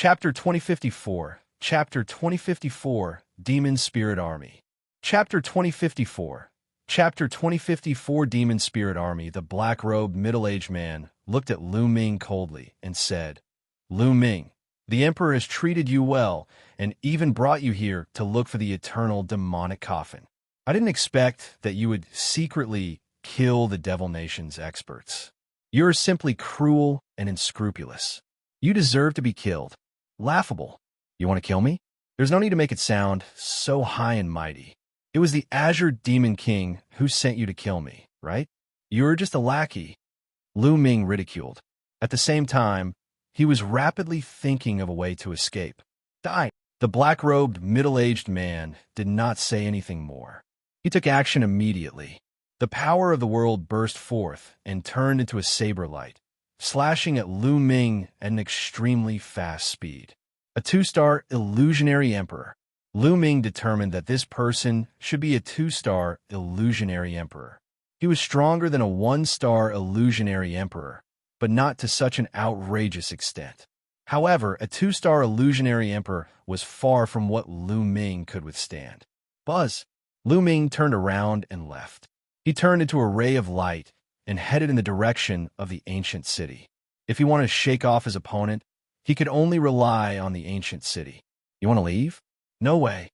Chapter 2054, Chapter 2054, Demon Spirit Army. Chapter 2054, Chapter 2054, Demon Spirit Army. The black-robed, middle-aged man looked at Lu Ming coldly and said, Lu Ming, the Emperor has treated you well and even brought you here to look for the eternal demonic coffin. I didn't expect that you would secretly kill the Devil Nation's experts. You are simply cruel and unscrupulous. You deserve to be killed. Laughable. You want to kill me? There's no need to make it sound so high and mighty. It was the Azure Demon King who sent you to kill me, right? You're just a lackey. Lu Ming ridiculed. At the same time, he was rapidly thinking of a way to escape. Die. The black-robed, middle-aged man did not say anything more. He took action immediately. The power of the world burst forth and turned into a saber light, slashing at Lu Ming at an extremely fast speed. A 2-star illusionary emperor. Lu Ming determined that this person should be a 2-star illusionary emperor. He was stronger than a 1-star illusionary emperor, but not to such an outrageous extent. However, a 2-star illusionary emperor was far from what Lu Ming could withstand. Buzz! Lu Ming turned around and left. He turned into a ray of light and headed in the direction of the ancient city. If he wanted to shake off his opponent, he could only rely on the ancient city. You want to leave? No way.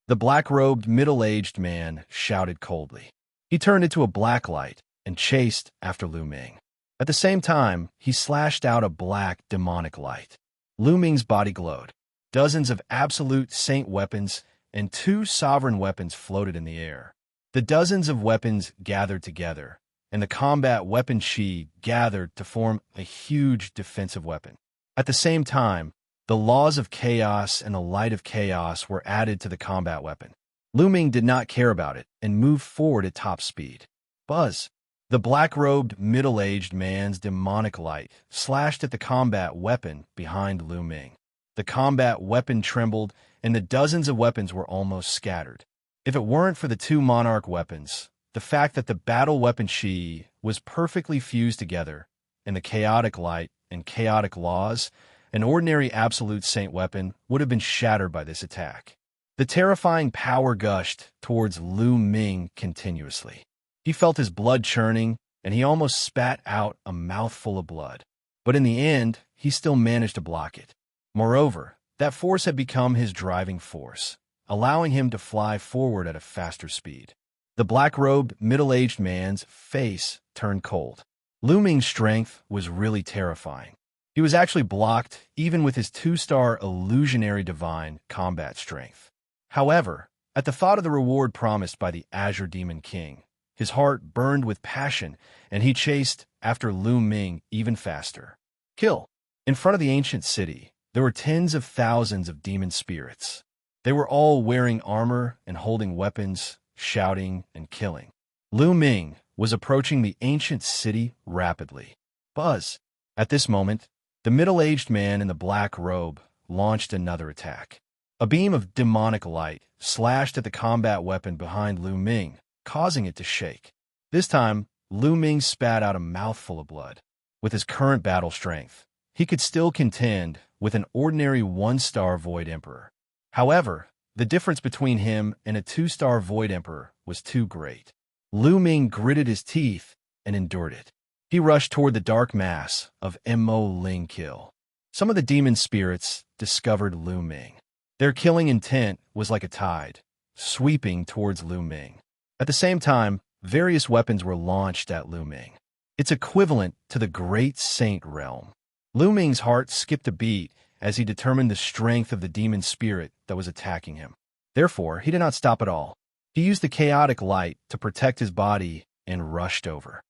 The black-robed, middle-aged man shouted coldly. He turned into a black light and chased after Lu Ming. At the same time, he slashed out a black, demonic light. Lu Ming's body glowed. Dozens of absolute saint weapons and 2 sovereign weapons floated in the air. The dozens of weapons gathered together, and the combat weapon Qi gathered to form a huge defensive weapon. At the same time, the laws of chaos and the light of chaos were added to the combat weapon. Lu Ming did not care about it and moved forward at top speed. Buzz! The black-robed, middle-aged man's demonic light slashed at the combat weapon behind Lu Ming. The combat weapon trembled, and the dozens of weapons were almost scattered. If it weren't for the 2 monarch weapons, the fact that the battle weapon Qi was perfectly fused together, and the chaotic light and chaotic laws, an ordinary absolute saint weapon would have been shattered by this attack. The terrifying power gushed towards Lu Ming continuously. He felt his blood churning, and he almost spat out a mouthful of blood. But in the end, he still managed to block it. Moreover, that force had become his driving force, allowing him to fly forward at a faster speed. The black-robed, middle-aged man's face turned cold. Lu Ming's strength was really terrifying. He was actually blocked even with his 2-star illusionary divine combat strength. However, at the thought of the reward promised by the Azure Demon King, his heart burned with passion, and he chased after Lu Ming even faster. Kill! In front of the ancient city, there were tens of thousands of demon spirits. They were all wearing armor and holding weapons, shouting and killing. Lu Ming was approaching the ancient city rapidly. Buzz! At this moment, the middle-aged man in the black robe launched another attack. A beam of demonic light slashed at the combat weapon behind Lu Ming, causing it to shake. This time, Lu Ming spat out a mouthful of blood. With his current battle strength, he could still contend with an ordinary 1-star Void Emperor. However, the difference between him and a 2-star Void Emperor was too great. Lu Ming gritted his teeth and endured it. He rushed toward the dark mass of Mo Kill. Some of the demon spirits discovered Lu Ming. Their killing intent was like a tide, sweeping towards Lu Ming. At the same time, various weapons were launched at Lu Ming. It's equivalent to the Great Saint realm. Lu Ming's heart skipped a beat as he determined the strength of the demon spirit that was attacking him. Therefore, he did not stop at all. He used the chaotic light to protect his body and rushed over.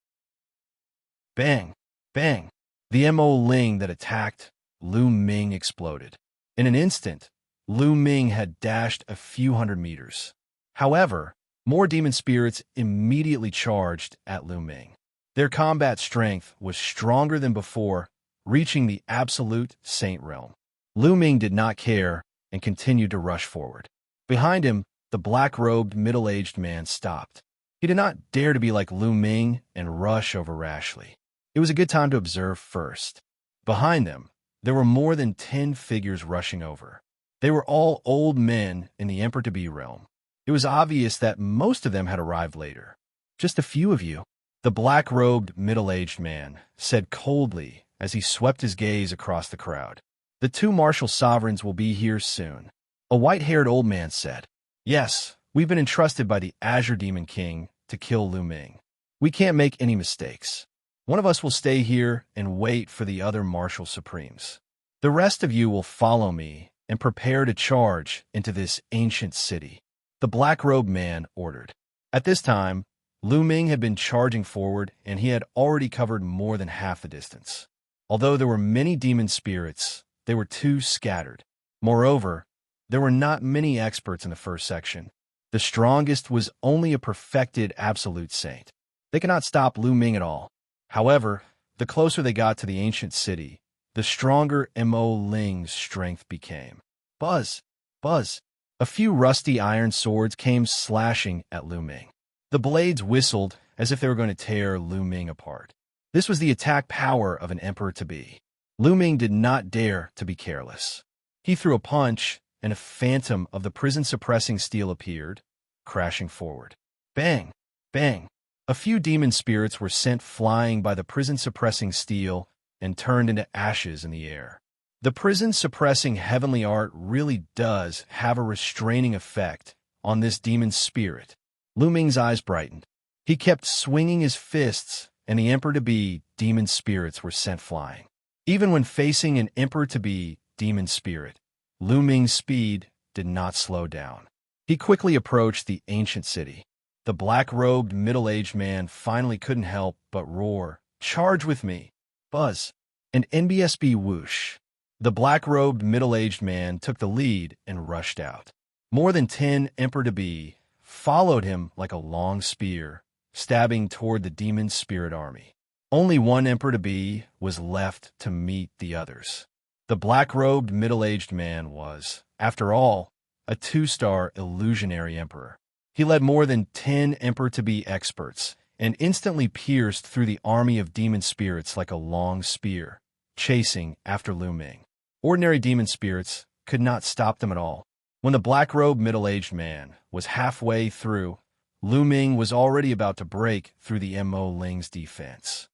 Bang! Bang! The Mo that attacked Lu Ming exploded. In an instant, Lu Ming had dashed a few hundred meters. However, more demon spirits immediately charged at Lu Ming. Their combat strength was stronger than before, reaching the absolute saint realm. Lu Ming did not care and continued to rush forward. Behind him, the black-robed, middle-aged man stopped. He did not dare to be like Lu Ming and rush over rashly. It was a good time to observe first. Behind them, there were more than 10 figures rushing over. They were all old men in the Emperor-to-be realm. It was obvious that most of them had arrived later. Just a few of you, the black-robed, middle-aged man said coldly as he swept his gaze across the crowd. The two martial sovereigns will be here soon. A white-haired old man said, Yes, we've been entrusted by the Azure Demon King to kill Lu Ming. We can't make any mistakes. One of us will stay here and wait for the other martial supremes. The rest of you will follow me and prepare to charge into this ancient city, the black-robed man ordered. At this time, Lu Ming had been charging forward, and he had already covered more than half the distance. Although there were many demon spirits, they were too scattered. Moreover, there were not many experts in the first section. The strongest was only a perfected absolute saint. They could not stop Lu Ming at all. However, the closer they got to the ancient city, the stronger Mo Ling's strength became. Buzz! Buzz! A few rusty iron swords came slashing at Lu Ming. The blades whistled as if they were going to tear Lu Ming apart. This was the attack power of an emperor-to-be. Lu Ming did not dare to be careless. He threw a punch, and a phantom of the prison-suppressing steel appeared, crashing forward. Bang! Bang! A few demon spirits were sent flying by the prison-suppressing steel and turned into ashes in the air. The prison-suppressing heavenly art really does have a restraining effect on this demon spirit. Lu Ming's eyes brightened. He kept swinging his fists, and the emperor-to-be demon spirits were sent flying. Even when facing an emperor-to-be demon spirit, Lu Ming's speed did not slow down. He quickly approached the ancient city. The black-robed, middle-aged man finally couldn't help but roar, "Charge with me!" Buzz! And NBSB whoosh. The black-robed, middle-aged man took the lead and rushed out. More than 10 emperor-to-be followed him like a long spear, stabbing toward the demon spirit army. Only one emperor-to-be was left to meet the others. The black-robed, middle-aged man was, after all, a 2-star illusionary emperor. He led more than 10 emperor-to-be experts and instantly pierced through the army of demon spirits like a long spear, chasing after Lu Ming. Ordinary demon spirits could not stop them at all. When the black-robed middle-aged man was halfway through, Lu Ming was already about to break through the Mo Ling's defense.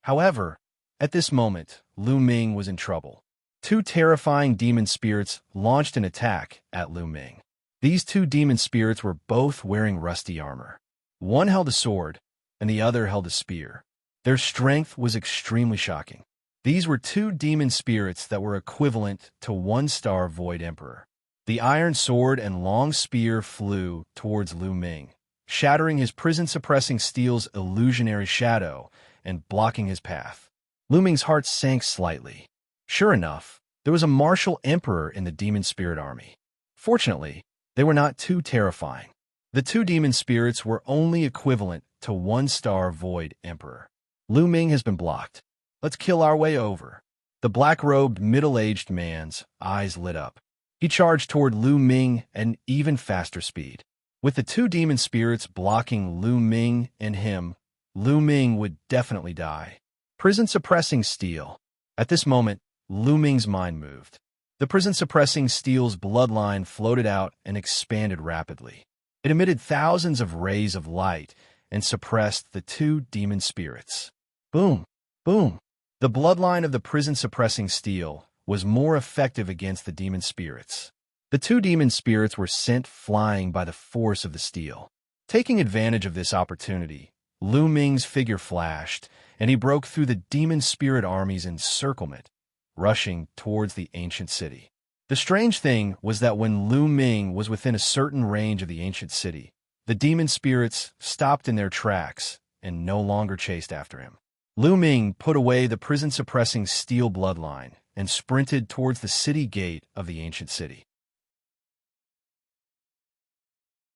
However, at this moment, Lu Ming was in trouble. Two terrifying demon spirits launched an attack at Lu Ming. These two demon spirits were both wearing rusty armor. One held a sword, and the other held a spear. Their strength was extremely shocking. These were two demon spirits that were equivalent to 1-star Void Emperor. The iron sword and long spear flew towards Lu Ming, shattering his prison-suppressing steel's illusionary shadow and blocking his path. Lu Ming's heart sank slightly. Sure enough, there was a martial emperor in the demon spirit army. Fortunately, they were not too terrifying. The two demon spirits were only equivalent to 1-star Void Emperor. Lu Ming has been blocked. Let's kill our way over. The black-robed, middle-aged man's eyes lit up. He charged toward Lu Ming at an even faster speed. With the two demon spirits blocking Lu Ming and him, Lu Ming would definitely die. Prison-suppressing steel. At this moment, Lu Ming's mind moved. The prison-suppressing steel's bloodline floated out and expanded rapidly. It emitted thousands of rays of light and suppressed the two demon spirits. Boom! Boom! The bloodline of the prison-suppressing steel was more effective against the demon spirits. The two demon spirits were sent flying by the force of the steel. Taking advantage of this opportunity, Lu Ming's figure flashed, and he broke through the demon spirit army's encirclement, rushing towards the ancient city. The strange thing was that when Lu Ming was within a certain range of the ancient city, the demon spirits stopped in their tracks and no longer chased after him. Lu Ming put away the prison-suppressing steel bloodline and sprinted towards the city gate of the ancient city.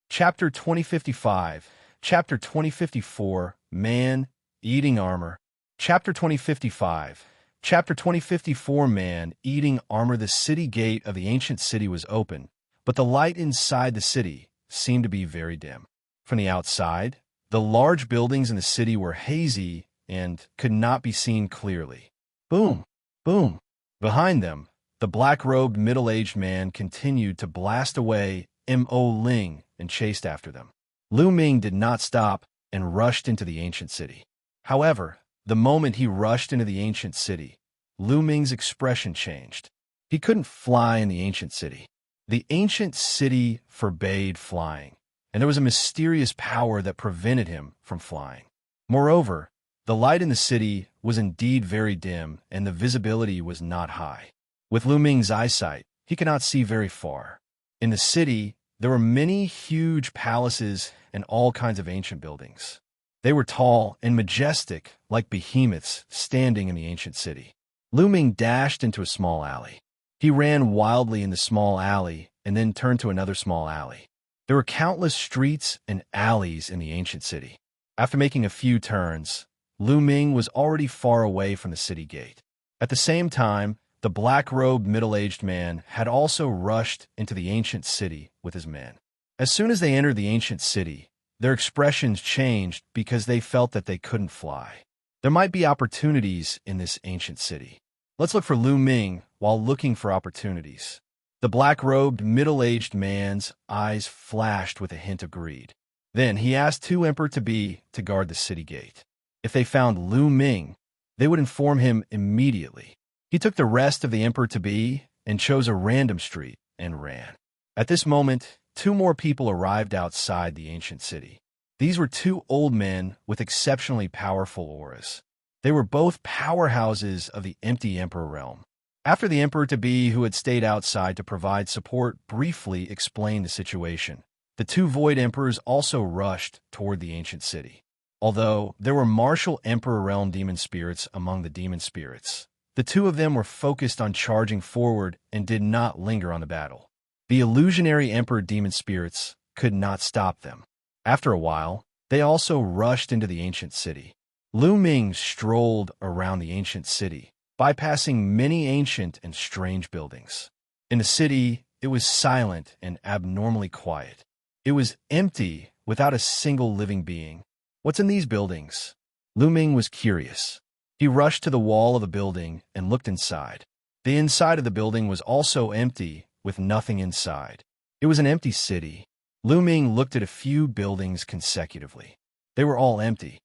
Chapter 2055, Chapter 2054, Man, Eating Armor. Chapter 2055, Chapter 2054, Man, Eating Armor. The city gate of the ancient city was open, but the light inside the city seemed to be very dim. From the outside, the large buildings in the city were hazy and could not be seen clearly. Boom! Boom! Behind them, the black-robed middle-aged man continued to blast away Ling and chased after them. Lu Ming did not stop and rushed into the ancient city. However, the moment he rushed into the ancient city, Lu Ming's expression changed. He couldn't fly in the ancient city. The ancient city forbade flying, and there was a mysterious power that prevented him from flying. Moreover, the light in the city was indeed very dim, and the visibility was not high. With Lu Ming's eyesight, he could not see very far. In the city, there were many huge palaces and all kinds of ancient buildings. They were tall and majestic, like behemoths standing in the ancient city. Lu Ming dashed into a small alley. He ran wildly in the small alley and then turned to another small alley. There were countless streets and alleys in the ancient city. After making a few turns, Lu Ming was already far away from the city gate. At the same time, the black-robed middle-aged man had also rushed into the ancient city with his men. As soon as they entered the ancient city, their expressions changed because they felt that they couldn't fly. There might be opportunities in this ancient city. Let's look for Lu Ming while looking for opportunities. The black-robed middle-aged man's eyes flashed with a hint of greed. Then he asked two emperor-to-be to guard the city gate. If they found Lu Ming, they would inform him immediately. He took the rest of the emperor-to-be and chose a random street and ran. At this moment, two more people arrived outside the ancient city. These were two old men with exceptionally powerful auras. They were both powerhouses of the empty emperor realm. After the emperor-to-be who had stayed outside to provide support briefly explained the situation, the two void emperors also rushed toward the ancient city. Although there were martial emperor realm demon spirits among the demon spirits, the two of them were focused on charging forward and did not linger on the battle. The illusionary emperor demon spirits could not stop them. After a while, they also rushed into the ancient city. Lu Ming strolled around the ancient city, bypassing many ancient and strange buildings. In the city, it was silent and abnormally quiet. It was empty, without a single living being. What's in these buildings? Lu Ming was curious. He rushed to the wall of the building and looked inside. The inside of the building was also empty, with nothing inside. It was an empty city. Lu Ming looked at a few buildings consecutively. They were all empty.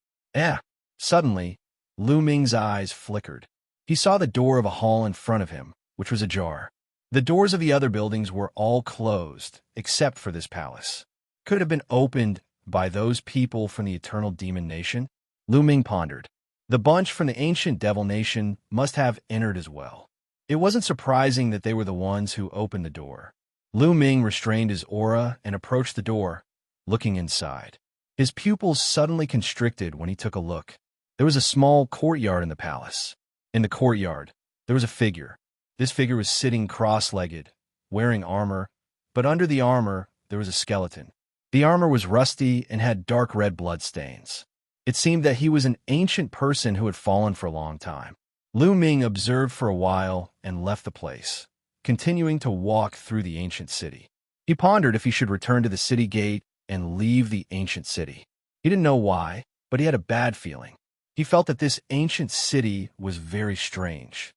Suddenly, Lu Ming's eyes flickered. He saw the door of a hall in front of him, which was ajar. The doors of the other buildings were all closed, except for this palace. Could it have been opened by those people from the eternal demon nation? Lu Ming pondered. The bunch from the ancient devil nation must have entered as well. It wasn't surprising that they were the ones who opened the door. Lu Ming restrained his aura and approached the door, looking inside. His pupils suddenly constricted when he took a look. There was a small courtyard in the palace. In the courtyard, there was a figure. This figure was sitting cross-legged, wearing armor, but under the armor, there was a skeleton. The armor was rusty and had dark red blood stains. It seemed that he was an ancient person who had fallen for a long time. Lu Ming observed for a while and left the place, continuing to walk through the ancient city. He pondered if he should return to the city gate and leave the ancient city. He didn't know why, but he had a bad feeling. He felt that this ancient city was very strange.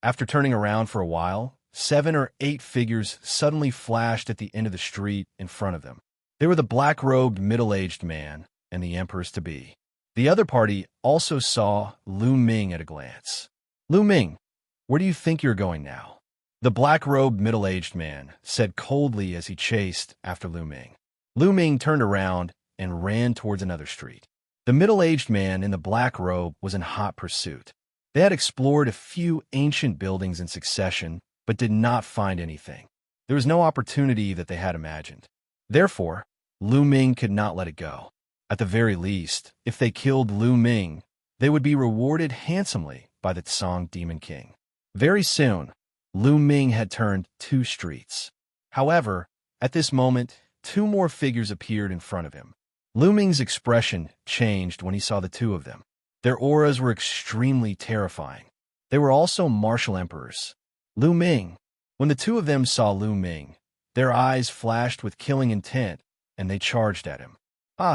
After turning around for a while, 7 or 8 figures suddenly flashed at the end of the street in front of them. They were the black-robed middle-aged man and the emperors-to-be. The other party also saw Lu Ming at a glance. Lu Ming, where do you think you're going now? The black-robed middle-aged man said coldly as he chased after Lu Ming. Lu Ming turned around and ran towards another street. The middle-aged man in the black robe was in hot pursuit. They had explored a few ancient buildings in succession, but did not find anything. There was no opportunity that they had imagined. Therefore, Lu Ming could not let it go. At the very least, if they killed Lu Ming, they would be rewarded handsomely by the Tsang Demon King. Very soon, Lu Ming had turned 2 streets. However, at this moment, 2 more figures appeared in front of him. Lu Ming's expression changed when he saw the 2 of them. Their auras were extremely terrifying. They were also martial emperors. Lu Ming. When the 2 of them saw Lu Ming, their eyes flashed with killing intent, and they charged at him.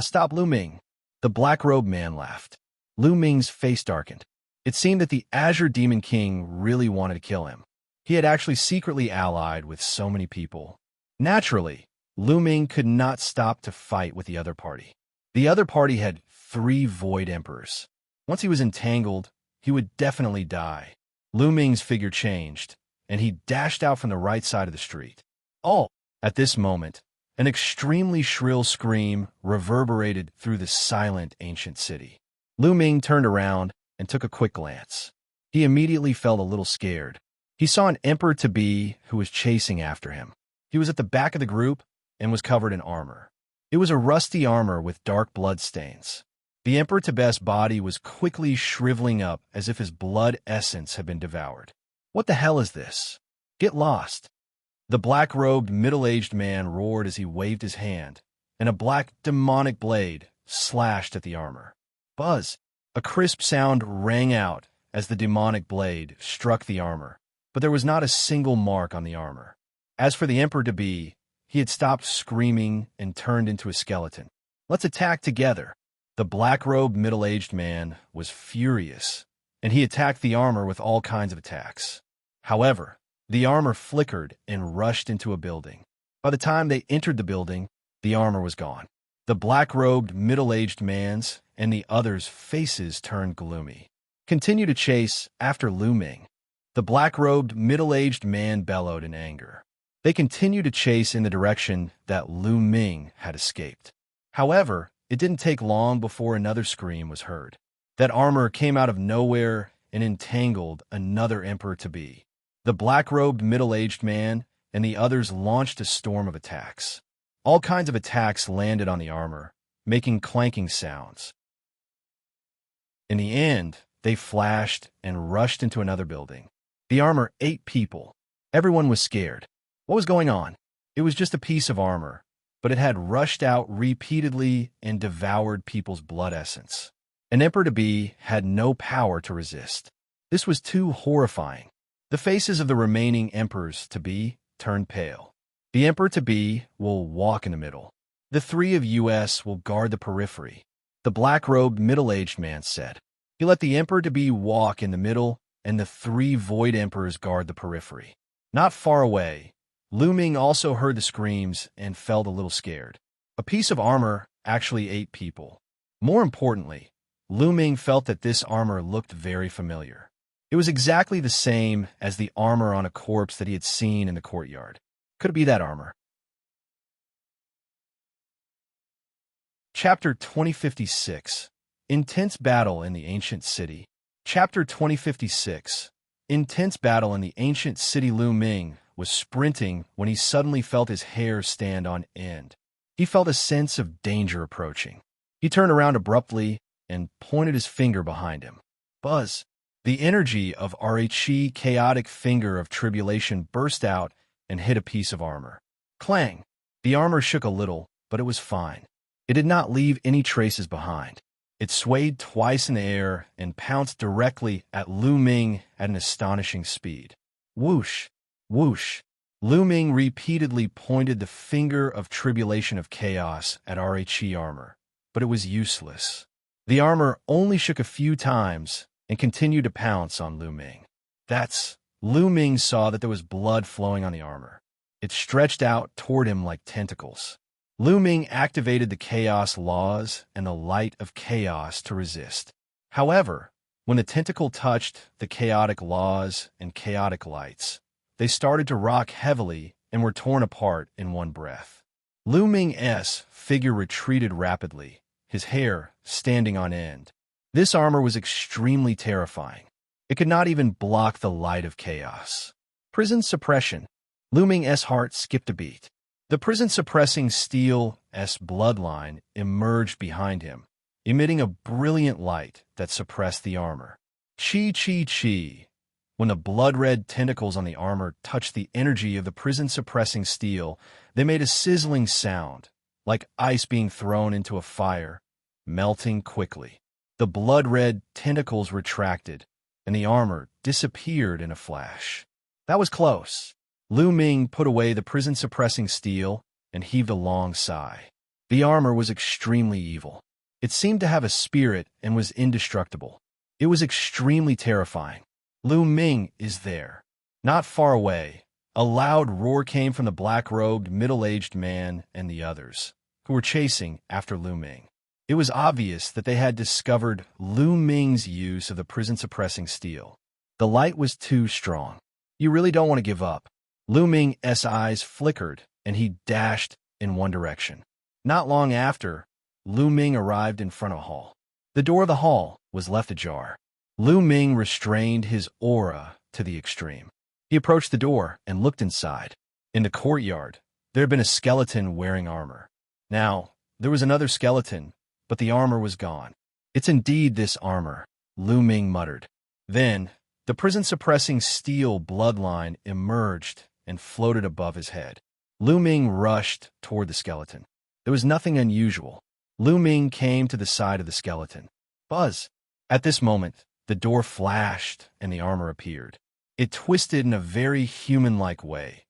Stop, Lu Ming. The black-robed man laughed. Lu Ming's face darkened. It seemed that the Azure Demon King really wanted to kill him. He had actually secretly allied with so many people. Naturally, Ming could not stop to fight with the other party. The other party had 3 Void Emperors. Once he was entangled, he would definitely die. Ming's figure changed, and he dashed out from the right side of the street. At this moment, an extremely shrill scream reverberated through the silent ancient city. Ming turned around and took a quick glance. He immediately felt a little scared. He saw an emperor-to-be who was chasing after him. He was at the back of the group and was covered in armor. It was a rusty armor with dark blood stains. The emperor-to-be's body was quickly shriveling up as if his blood essence had been devoured. What the hell is this? Get lost! The black-robed, middle-aged man roared as he waved his hand, and a black, demonic blade slashed at the armor. Buzz! A crisp sound rang out as the demonic blade struck the armor, but there was not a single mark on the armor. As for the emperor-to-be, he had stopped screaming and turned into a skeleton. Let's attack together. The black-robed, middle-aged man was furious, and he attacked the armor with all kinds of attacks. However, the armor flickered and rushed into a building. By the time they entered the building, the armor was gone. The black-robed, middle-aged man's and the others' faces turned gloomy. Continue to chase after Ming. The black-robed, middle-aged man bellowed in anger. They continued to chase in the direction that Ming had escaped. However, it didn't take long before another scream was heard. That armor came out of nowhere and entangled another emperor-to-be. The black-robed, middle-aged man and the others launched a storm of attacks. All kinds of attacks landed on the armor, making clanking sounds. In the end, they flashed and rushed into another building. The armor ate people. Everyone was scared. What was going on? It was just a piece of armor, but it had rushed out repeatedly and devoured people's blood essence. An emperor-to-be had no power to resist. This was too horrifying. The faces of the remaining emperors-to-be turned pale. The emperor-to-be will walk in the middle. The 3 of us will guard the periphery, the black-robed, middle-aged man said. He let the emperor-to-be walk in the middle, and the 3 void emperors guard the periphery. Not far away, Ming also heard the screams and felt a little scared. A piece of armor actually ate people. More importantly, Ming felt that this armor looked very familiar. It was exactly the same as the armor on a corpse that he had seen in the courtyard. Could it be that armor? Chapter 2056. Intense Battle in the Ancient City. Chapter 2056. Intense battle in the ancient city. Ming was sprinting when he suddenly felt his hair stand on end. He felt a sense of danger approaching. He turned around abruptly and pointed his finger behind him. Buzz! The energy of Rhe chaotic finger of tribulation burst out and hit a piece of armor. Clang! The armor shook a little, but it was fine. It did not leave any traces behind. It swayed twice in the air and pounced directly at Ming at an astonishing speed. Whoosh! Whoosh! Ming repeatedly pointed the finger of tribulation of chaos at Rhe armor, but it was useless. The armor only shook a few times and continued to pounce on Ming. Ming saw that there was blood flowing on the armor. It stretched out toward him like tentacles. Ming activated the chaos laws and the light of chaos to resist. However, when the tentacle touched the chaotic laws and chaotic lights, they started to rock heavily and were torn apart in one breath. Ming's figure retreated rapidly, his hair standing on end. This armor was extremely terrifying. It could not even block the light of chaos. Prison suppression. Ming's heart skipped a beat. The prison-suppressing Steel's bloodline emerged behind him, emitting a brilliant light that suppressed the armor. Chi. When the blood-red tentacles on the armor touched the energy of the prison-suppressing steel, they made a sizzling sound, like ice being thrown into a fire, melting quickly. The blood-red tentacles retracted, and the armor disappeared in a flash. That was close. Ming put away the prison-suppressing steel and heaved a long sigh. The armor was extremely evil. It seemed to have a spirit and was indestructible. It was extremely terrifying. Lu Ming is there. Not far away, a loud roar came from the black-robed, middle-aged man and the others, who were chasing after Lu Ming. It was obvious that they had discovered Lu Ming's use of the prison-suppressing steel. The light was too strong. You really don't want to give up. Lu Ming's eyes flickered, and he dashed in one direction. Not long after, Lu Ming arrived in front of a hall. The door of the hall was left ajar. Lu Ming restrained his aura to the extreme. He approached the door and looked inside. In the courtyard, there had been a skeleton wearing armor. Now, there was another skeleton, but the armor was gone. It's indeed this armor, Lu Ming muttered. Then, the prison-suppressing steel bloodline emerged and floated above his head. Lu Ming rushed toward the skeleton. There was nothing unusual. Lu Ming came to the side of the skeleton. Buzz! At this moment, the door flashed and the armor appeared. It twisted in a very human-like way,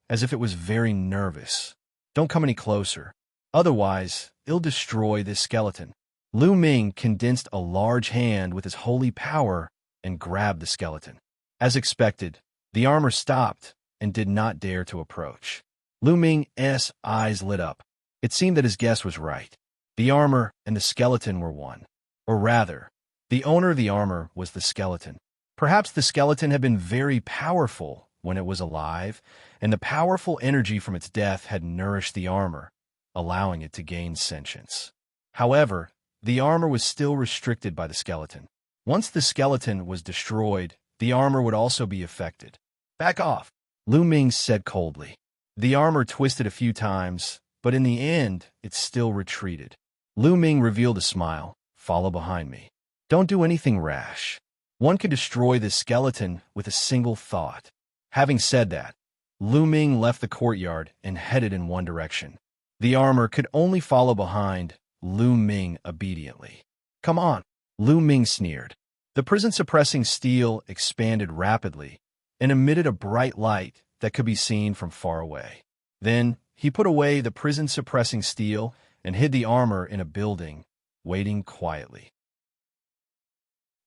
as if it was very nervous. Don't come any closer. Otherwise, it'll destroy this skeleton. Lu Ming condensed a large hand with his holy power and grabbed the skeleton. As expected, the armor stopped and did not dare to approach. Lu Ming's eyes lit up. It seemed that his guess was right. The armor and the skeleton were one. Or rather, the owner of the armor was the skeleton. Perhaps the skeleton had been very powerful when it was alive, and the powerful energy from its death had nourished the armor, allowing it to gain sentience. However, the armor was still restricted by the skeleton. Once the skeleton was destroyed, the armor would also be affected. Back off, Lu Ming said coldly. The armor twisted a few times, but in the end, it still retreated. Lu Ming revealed a smile. Follow behind me. Don't do anything rash. One could destroy this skeleton with a single thought. Having said that, Lu Ming left the courtyard and headed in one direction. The armor could only follow behind Lu Ming obediently. Come on, Lu Ming sneered. The prison-suppressing steel expanded rapidly and emitted a bright light that could be seen from far away. Then, he put away the prison-suppressing steel and hid the armor in a building, waiting quietly.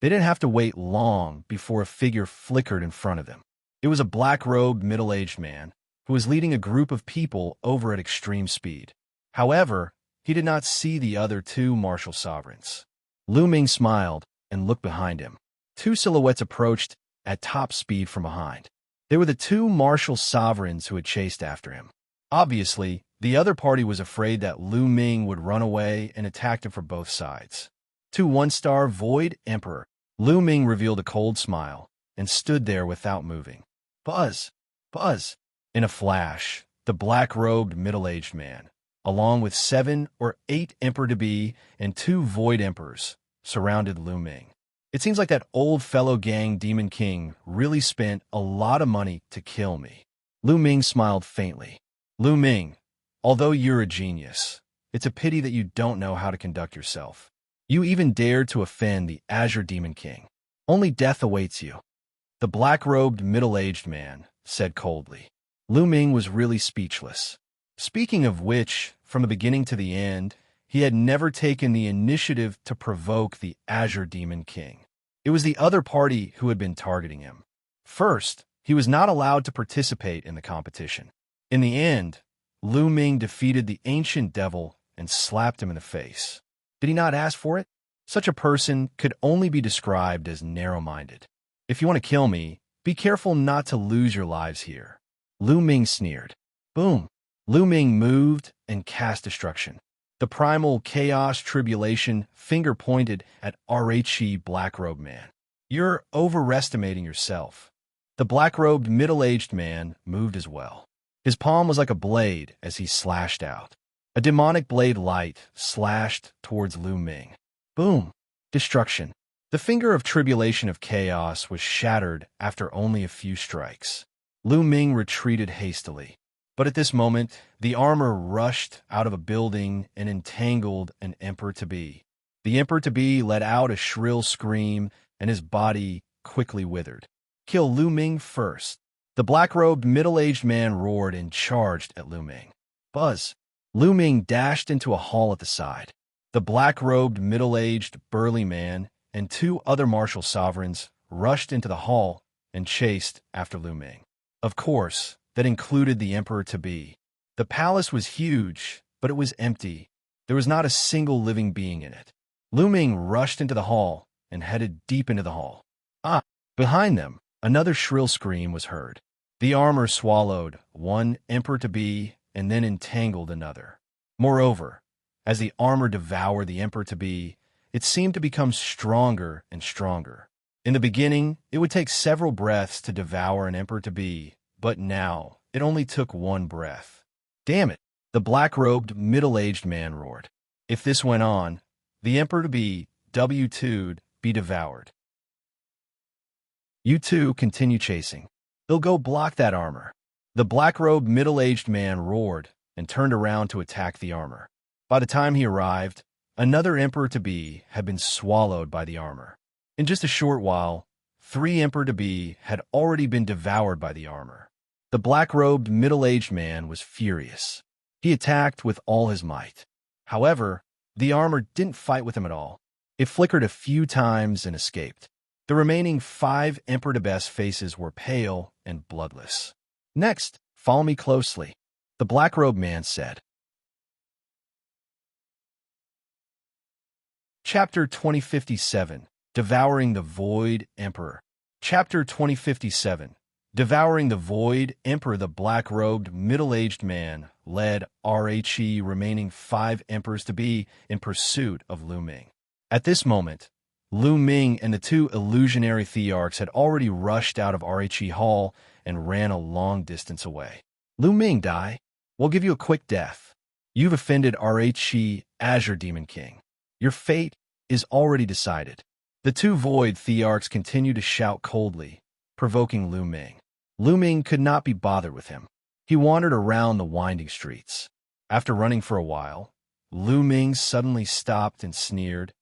They didn't have to wait long before a figure flickered in front of them. It was a black-robed, middle-aged man who was leading a group of people over at extreme speed. However, he did not see the other two martial sovereigns. Lu Ming smiled and looked behind him. Two silhouettes approached at top speed from behind. They were the two martial sovereigns who had chased after him. Obviously, the other party was afraid that Lu Ming would run away and attacked him from both sides. To one-star Void Emperor, Lu Ming revealed a cold smile and stood there without moving. Buzz! Buzz! In a flash, the black-robed middle-aged man, along with 7 or 8 Emperor-to-be and 2 Void Emperors, surrounded Lu Ming. It seems like that old fellow gang Demon King really spent a lot of money to kill me. Lu Ming smiled faintly. Lu Ming, although you're a genius, it's a pity that you don't know how to conduct yourself. You even dared to offend the Azure Demon King. Only death awaits you. The black-robed middle-aged man said coldly. Lu Ming was really speechless. Speaking of which, from the beginning to the end, he had never taken the initiative to provoke the Azure Demon King. It was the other party who had been targeting him. First, he was not allowed to participate in the competition. In the end, Lu Ming defeated the ancient devil and slapped him in the face. Did he not ask for it? Such a person could only be described as narrow-minded. If you want to kill me, be careful not to lose your lives here. Lu Ming sneered. Boom! Lu Ming moved and cast destruction. The primal chaos tribulation finger pointed at RHE Black-Robed Man. You're overestimating yourself. The black-robed middle-aged man moved as well. His palm was like a blade as he slashed out. A demonic blade light slashed towards Lu Ming. Boom! Destruction. The finger of tribulation of chaos was shattered after only a few strikes. Lu Ming retreated hastily. But at this moment, the armor rushed out of a building and entangled an Emperor-to-be. The Emperor-to-be let out a shrill scream, and his body quickly withered. Kill Lu Ming first. The black-robed middle-aged man roared and charged at Lu Ming. Buzz! Lu Ming dashed into a hall at the side. The black-robed middle-aged burly man and 2 other martial sovereigns rushed into the hall and chased after Lu Ming. Of course, that included the emperor-to-be. The palace was huge, but it was empty. There was not a single living being in it. Lu Ming rushed into the hall and headed deep into the hall. Behind them, another shrill scream was heard. The armor swallowed one emperor-to-be and then entangled another. Moreover, as the armor devoured the emperor-to-be, it seemed to become stronger and stronger. In the beginning, it would take several breaths to devour an emperor-to-be, but now it only took one breath. Damn it, the black-robed, middle-aged man roared. If this went on, the emperor-to-be, W2'd, be devoured. You two continue chasing. They'll go block that armor. The black-robed, middle-aged man roared and turned around to attack the armor. By the time he arrived, another emperor-to-be had been swallowed by the armor. In just a short while, 3 emperor-to-be had already been devoured by the armor. The black-robed, middle-aged man was furious. He attacked with all his might. However, the armor didn't fight with him at all. It flickered a few times and escaped. The remaining 5 emperor-to-be's faces were pale and bloodless. Next, follow me closely, the black-robed man said. Chapter 2057, Devouring the Void Emperor. Chapter 2057, Devouring the Void Emperor. The black-robed, middle-aged man led RHE remaining 5 emperors-to-be in pursuit of Lu Ming. At this moment, Lu Ming and the 2 illusionary thearchs had already rushed out of RHE Hall and ran a long distance away. Lu Ming, die. We'll give you a quick death. You've offended RHE Azure Demon King. Your fate is already decided. The 2 void thearchs continued to shout coldly, provoking Lu Ming. Lu Ming could not be bothered with him. He wandered around the winding streets. After running for a while, Lu Ming suddenly stopped and sneered.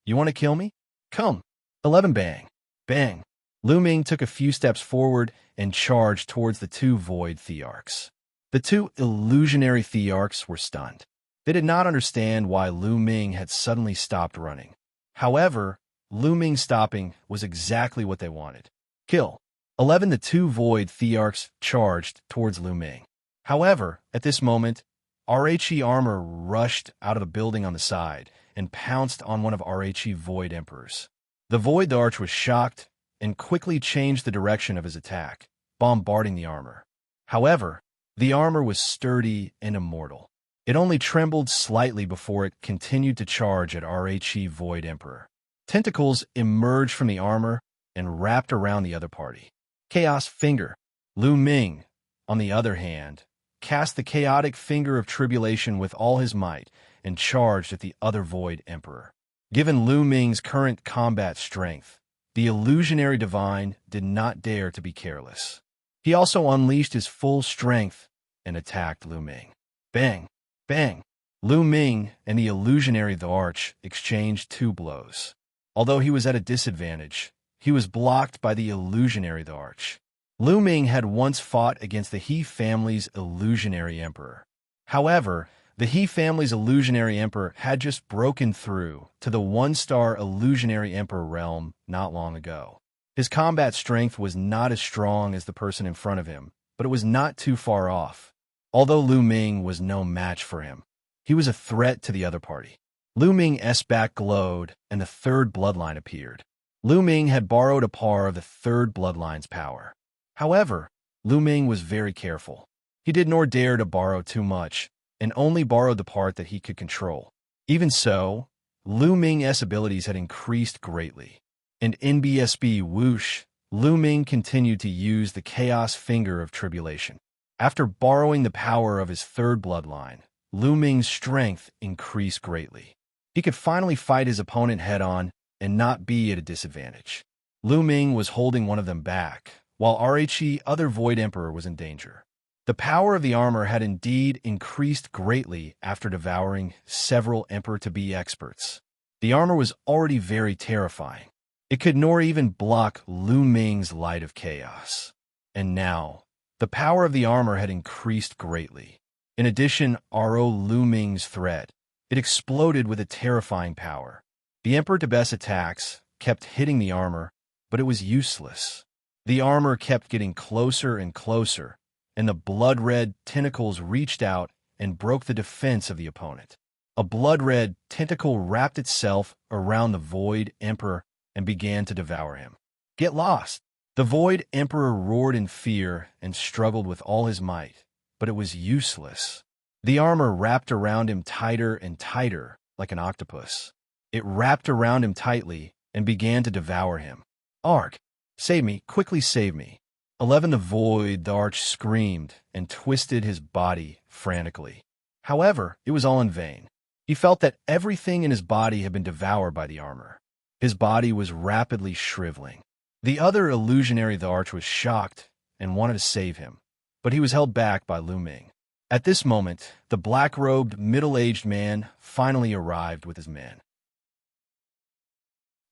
You want to kill me? Come. 11 bang. Bang. Lu Ming took a few steps forward and charged towards the 2 void thearchs. The 2 illusionary thearchs were stunned. They did not understand why Lu Ming had suddenly stopped running. However, Lu Ming stopping was exactly what they wanted. Kill. 11. The 2 void thearchs charged towards Lu Ming. However, at this moment, RHE armor rushed out of the building on the side and pounced on one of RHE void emperors. The void arch was shocked and quickly changed the direction of his attack, bombarding the armor. However, the armor was sturdy and immortal. It only trembled slightly before it continued to charge at RHE void emperor. Tentacles emerged from the armor and wrapped around the other party. Chaos Finger. Lu Ming, on the other hand, cast the chaotic finger of tribulation with all his might and charged at the other void emperor. Given Lu Ming's current combat strength, the illusionary divine did not dare to be careless. He also unleashed his full strength and attacked Lu Ming. Bang! Bang! Lu Ming and the illusionary the arch exchanged 2 blows. Although he was at a disadvantage, he was blocked by the illusionary the arch. Lu Ming had once fought against the He family's illusionary emperor. However, the He family's illusionary emperor had just broken through to the 1-star illusionary emperor realm not long ago. His combat strength was not as strong as the person in front of him, but it was not too far off. Although Lu Ming was no match for him, he was a threat to the other party. Lu Ming's back glowed, and the 3rd bloodline appeared. Lu Ming had borrowed a part of the 3rd bloodline's power. However, Lu Ming was very careful. He did nor dare to borrow too much, and only borrowed the part that he could control. Even so, Lu Ming's abilities had increased greatly. And in BSB whoosh, Lu Ming continued to use the chaos finger of tribulation. After borrowing the power of his 3rd bloodline, Lu Ming's strength increased greatly. He could finally fight his opponent head-on and not be at a disadvantage. Lu Ming was holding one of them back, while RHE other Void Emperor was in danger. The power of the armor had indeed increased greatly after devouring several Emperor-to-be experts. The armor was already very terrifying. It could nor even block Lu Ming's light of chaos. And now, the power of the armor had increased greatly. In addition, RO Lu Ming's threat, it exploded with a terrifying power. The Emperor-to-be's attacks kept hitting the armor, but it was useless. The armor kept getting closer and closer, and the blood-red tentacles reached out and broke the defense of the opponent. A blood-red tentacle wrapped itself around the Void Emperor and began to devour him. "Get lost!" The Void Emperor roared in fear and struggled with all his might, but it was useless. The armor wrapped around him tighter and tighter, like an octopus. It wrapped around him tightly and began to devour him. "Arg! Save me, quickly save me." 11 the Arch screamed and twisted his body frantically. However, it was all in vain. He felt that everything in his body had been devoured by the armor. His body was rapidly shriveling. The other illusionary the Arch was shocked and wanted to save him, but he was held back by Lu Ming. At this moment, the black-robed, middle-aged man finally arrived with his men.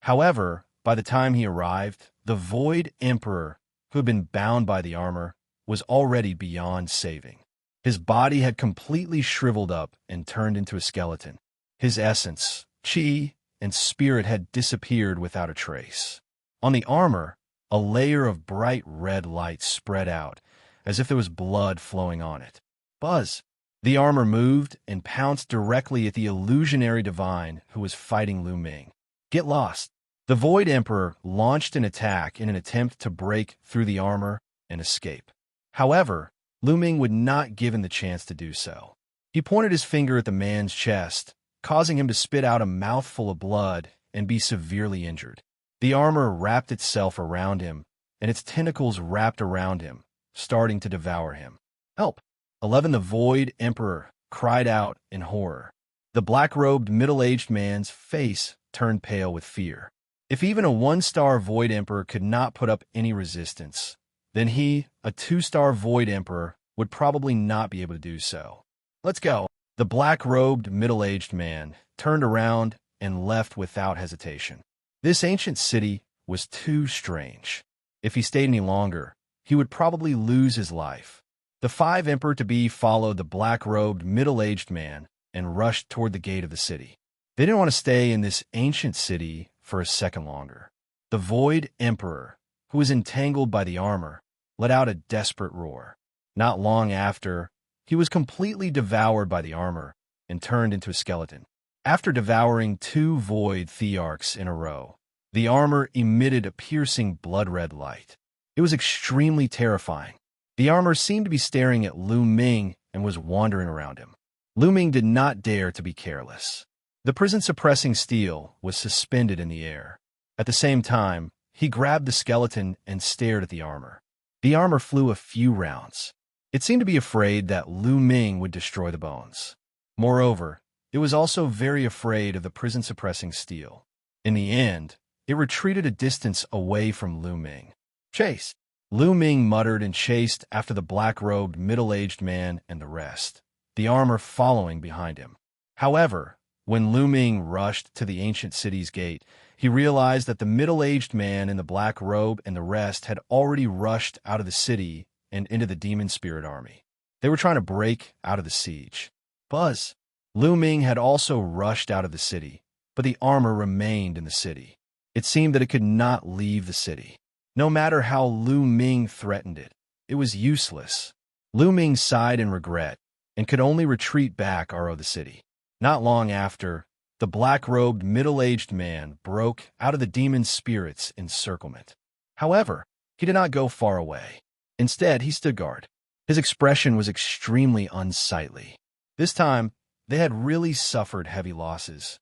However, by the time he arrived, the Void Emperor, who had been bound by the armor, was already beyond saving. His body had completely shriveled up and turned into a skeleton. His essence, qi, and spirit had disappeared without a trace. On the armor, a layer of bright red light spread out, as if there was blood flowing on it. Buzz! The armor moved and pounced directly at the illusionary divine who was fighting Lu Ming. "Get lost!" The Void Emperor launched an attack in an attempt to break through the armor and escape. However, Lu Ming would not give him the chance to do so. He pointed his finger at the man's chest, causing him to spit out a mouthful of blood and be severely injured. The armor wrapped itself around him, and its tentacles wrapped around him, starting to devour him. "Help!" 11 the Void Emperor cried out in horror. The black-robed middle-aged man's face turned pale with fear. If even a 1-star Void Emperor could not put up any resistance, then he, a 2-star Void Emperor, would probably not be able to do so. "Let's go!" The black-robed middle-aged man turned around and left without hesitation. This ancient city was too strange. If he stayed any longer, he would probably lose his life. The 5 Emperor-to-be followed the black-robed middle-aged man and rushed toward the gate of the city. They didn't want to stay in this ancient city for a second longer. The Void Emperor, who was entangled by the armor, let out a desperate roar. Not long after, he was completely devoured by the armor and turned into a skeleton. After devouring 2 Void Thearchs in a row, the armor emitted a piercing blood-red light. It was extremely terrifying. The armor seemed to be staring at Lu Ming and was wandering around him. Lu Ming did not dare to be careless. The prison-suppressing steel was suspended in the air. At the same time, he grabbed the skeleton and stared at the armor. The armor flew a few rounds. It seemed to be afraid that Lu Ming would destroy the bones. Moreover, it was also very afraid of the prison-suppressing steel. In the end, it retreated a distance away from Lu Ming. "Chase!" Lu Ming muttered and chased after the black-robed middle-aged man and the rest, the armor following behind him. However, when Lu Ming rushed to the ancient city's gate, he realized that the middle-aged man in the black robe and the rest had already rushed out of the city and into the demon spirit army. They were trying to break out of the siege. Buzz! Lu Ming had also rushed out of the city, but the armor remained in the city. It seemed that it could not leave the city. No matter how Lu Ming threatened it, it was useless. Lu Ming sighed in regret and could only retreat back out of the city. Not long after, the black-robed middle-aged man broke out of the demon spirit's encirclement. However, he did not go far away. Instead, he stood guard. His expression was extremely unsightly. This time, they had really suffered heavy losses.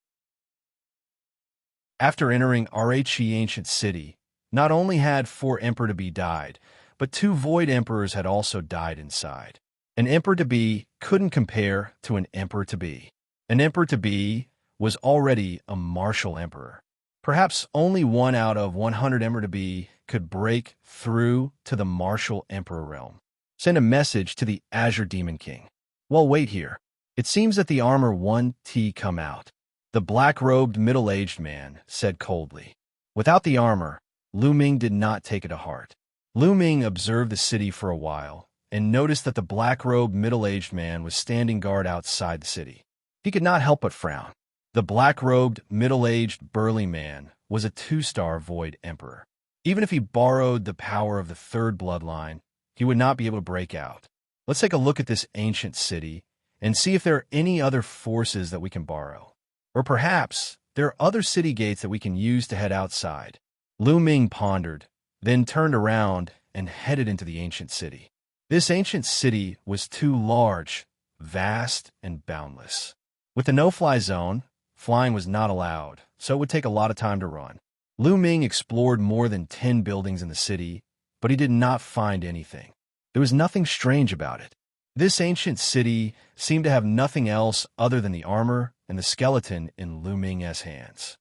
After entering Rhe ancient city, not only had 4 Emperor-to-be died, but 2 Void Emperors had also died inside. An Emperor-to-be couldn't compare to an Emperor-to-be. An Emperor-to-be was already a martial emperor. Perhaps only 1 out of 100 Emperor-to-be could break through to the martial emperor realm. Send a message to the Azure Demon King. Well, wait here. It seems that the armor 1T come out. The black-robed middle-aged man said coldly. Without the armor, Lu Ming did not take it to heart. Lu Ming observed the city for a while and noticed that the black-robed middle-aged man was standing guard outside the city. He could not help but frown. The black-robed, middle-aged, burly man was a 2-star Void Emperor. Even if he borrowed the power of the third bloodline, he would not be able to break out. Let's take a look at this ancient city and see if there are any other forces that we can borrow. Or perhaps there are other city gates that we can use to head outside. Lu Ming pondered, then turned around and headed into the ancient city. This ancient city was too large, vast, and boundless. With the no-fly zone, flying was not allowed, so it would take a lot of time to run. Lu Ming explored more than 10 buildings in the city, but he did not find anything. There was nothing strange about it. This ancient city seemed to have nothing else other than the armor and the skeleton in Lu Ming's hands.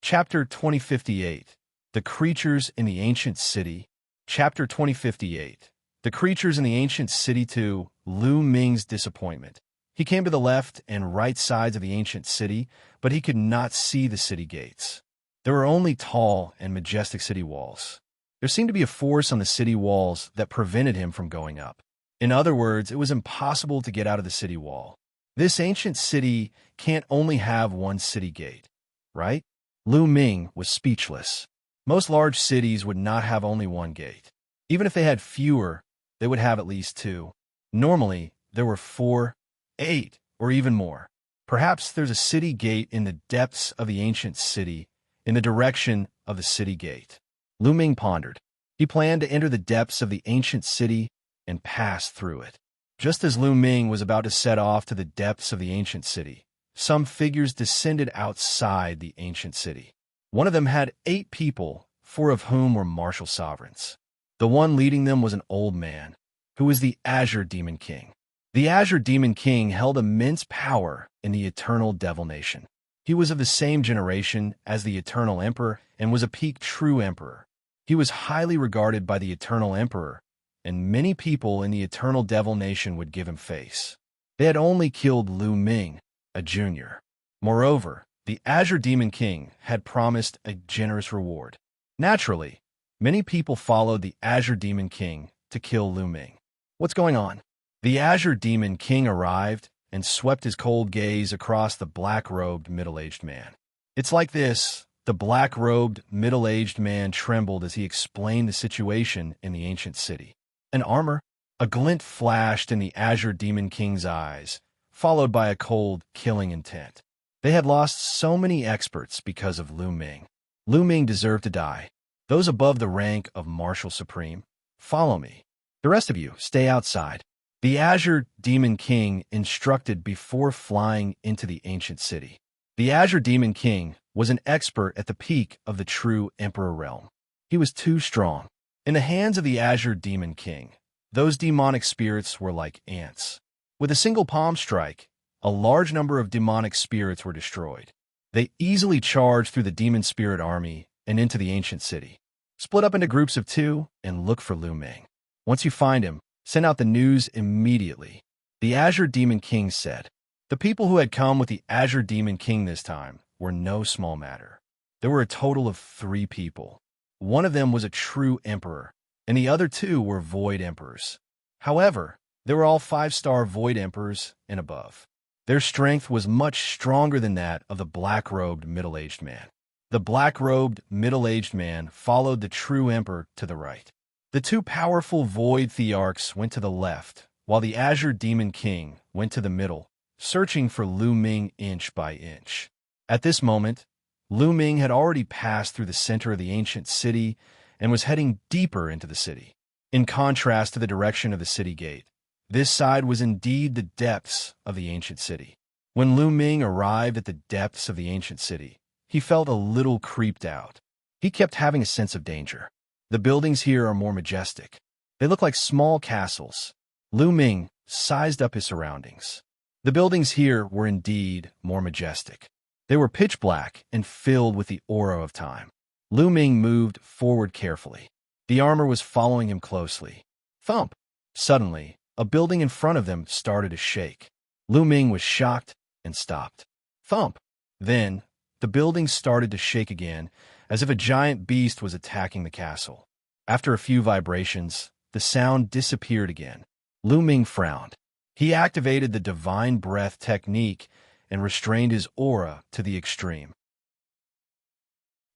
Chapter 2058. The Creatures in the Ancient City. Chapter 2058. The Creatures in the Ancient City. To Lu Ming's disappointment, he came to the left and right sides of the ancient city, but he could not see the city gates. There were only tall and majestic city walls. There seemed to be a force on the city walls that prevented him from going up. In other words, it was impossible to get out of the city wall. This ancient city can't only have one city gate, right? Lu Ming was speechless. Most large cities would not have only one gate. Even if they had fewer, they would have at least 2. Normally, there were 4, 8, or even more. Perhaps there's a city gate in the depths of the ancient city, in the direction of the city gate. Lu Ming pondered. He planned to enter the depths of the ancient city and pass through it. Just as Lu Ming was about to set off to the depths of the ancient city, some figures descended outside the ancient city. One of them had 8 people, 4 of whom were martial sovereigns. The one leading them was an old man, who was the Azure Demon King. The Azure Demon King held immense power in the Eternal Devil Nation. He was of the same generation as the Eternal Emperor and was a peak true emperor. He was highly regarded by the Eternal Emperor, and many people in the Eternal Devil Nation would give him face. They had only killed Lu Ming, a junior. Moreover, the Azure Demon King had promised a generous reward. Naturally, many people followed the Azure Demon King to kill Lu Ming. What's going on? The Azure Demon King arrived and swept his cold gaze across the black-robed middle-aged man. It's like this. The black-robed middle-aged man trembled as he explained the situation in the ancient city. An armor? A glint flashed in the Azure Demon King's eyes, followed by a cold, killing intent. They had lost so many experts because of Lu Ming. Lu Ming deserved to die. Those above the rank of Marshal Supreme, follow me. The rest of you, stay outside. The Azure Demon King instructed before flying into the ancient city. The Azure Demon King was an expert at the peak of the true Emperor realm. He was too strong. In the hands of the Azure Demon King, those demonic spirits were like ants. With a single palm strike, a large number of demonic spirits were destroyed. They easily charged through the demon spirit army and into the ancient city. Split up into groups of 2 and look for Lu Ming. Once you find him, send out the news immediately. The Azure Demon King said. The people who had come with the Azure Demon King this time were no small matter. There were a total of 3 people. One of them was a true emperor, and the other 2 were void emperors. However, they were all 5-star void emperors and above. Their strength was much stronger than that of the black-robed middle-aged man. The black-robed middle-aged man followed the true emperor to the right. The 2 powerful void thearchs went to the left, while the Azure Demon King went to the middle, searching for Lu Ming inch by inch. At this moment, Lu Ming had already passed through the center of the ancient city and was heading deeper into the city. In contrast to the direction of the city gate, this side was indeed the depths of the ancient city. When Lu Ming arrived at the depths of the ancient city, he felt a little creeped out. He kept having a sense of danger. The buildings here are more majestic. They look like small castles. Lu Ming sized up his surroundings. The buildings here were indeed more majestic. They were pitch black and filled with the aura of time. Lu Ming moved forward carefully. The armor was following him closely. Thump! Suddenly, a building in front of them started to shake. Lu Ming was shocked and stopped. Thump! Then, the building started to shake again, as if a giant beast was attacking the castle. After a few vibrations, the sound disappeared again. Lu Ming frowned. He activated the divine breath technique and restrained his aura to the extreme.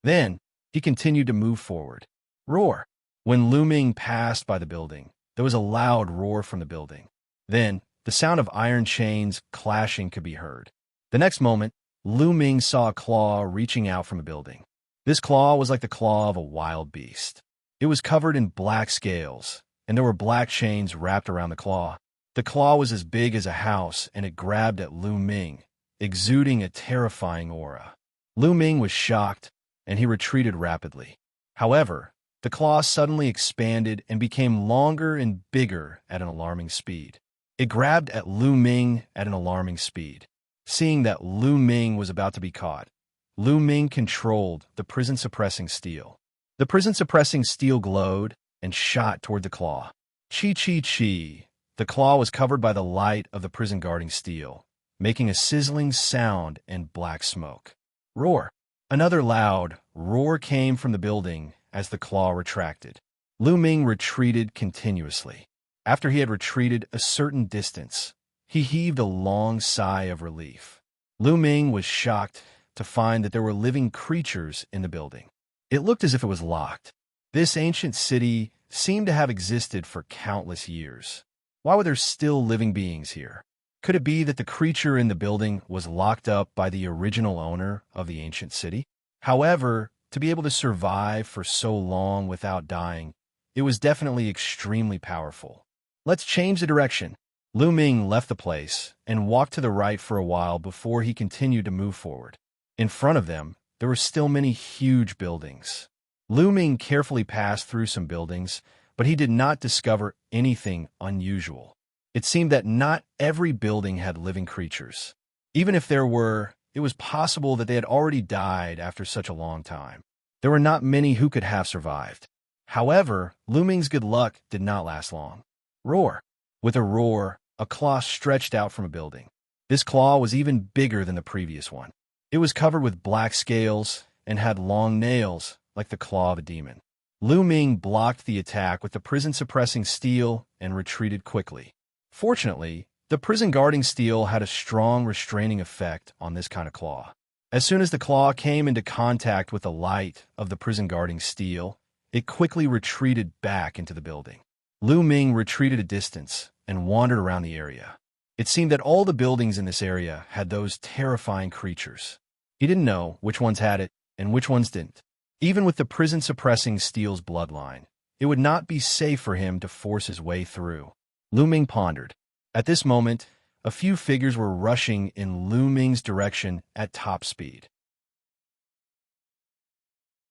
Then, he continued to move forward. Roar! When Lu Ming passed by the building, there was a loud roar from the building. Then, the sound of iron chains clashing could be heard. The next moment, Lu Ming saw a claw reaching out from the building. This claw was like the claw of a wild beast. It was covered in black scales, and there were black chains wrapped around the claw. The claw was as big as a house, and it grabbed at Lu Ming, exuding a terrifying aura. Lu Ming was shocked, and he retreated rapidly. However, the claw suddenly expanded and became longer and bigger at an alarming speed. It grabbed at Lu Ming at an alarming speed. Seeing that Lu Ming was about to be caught, Lu Ming controlled the prison-suppressing steel. The prison-suppressing steel glowed and shot toward the claw. Chi chi chi. The claw was covered by the light of the prison-guarding steel, making a sizzling sound and black smoke. Roar! Another loud roar came from the building as the claw retracted. Lu Ming retreated continuously. After he had retreated a certain distance, he heaved a long sigh of relief. Lu Ming was shocked to find that there were living creatures in the building. It looked as if it was locked. This ancient city seemed to have existed for countless years. Why were there still living beings here? Could it be that the creature in the building was locked up by the original owner of the ancient city? However, to be able to survive for so long without dying, it was definitely extremely powerful. Let's change the direction. Lu Ming left the place and walked to the right for a while before he continued to move forward. In front of them, there were still many huge buildings. Lu Ming carefully passed through some buildings, but he did not discover anything unusual. It seemed that not every building had living creatures. Even if there were, it was possible that they had already died after such a long time. There were not many who could have survived. However, Lu Ming's good luck did not last long. Roar! With a roar, a claw stretched out from a building. This claw was even bigger than the previous one. It was covered with black scales and had long nails like the claw of a demon. Lu Ming blocked the attack with the prison-suppressing steel and retreated quickly. Fortunately, the prison-guarding steel had a strong restraining effect on this kind of claw. As soon as the claw came into contact with the light of the prison-guarding steel, it quickly retreated back into the building. Lu Ming retreated a distance and wandered around the area. It seemed that all the buildings in this area had those terrifying creatures. He didn't know which ones had it and which ones didn't. Even with the prison-suppressing steel's bloodline, it would not be safe for him to force his way through. Lu Ming pondered. At this moment, a few figures were rushing in Lu Ming's direction at top speed.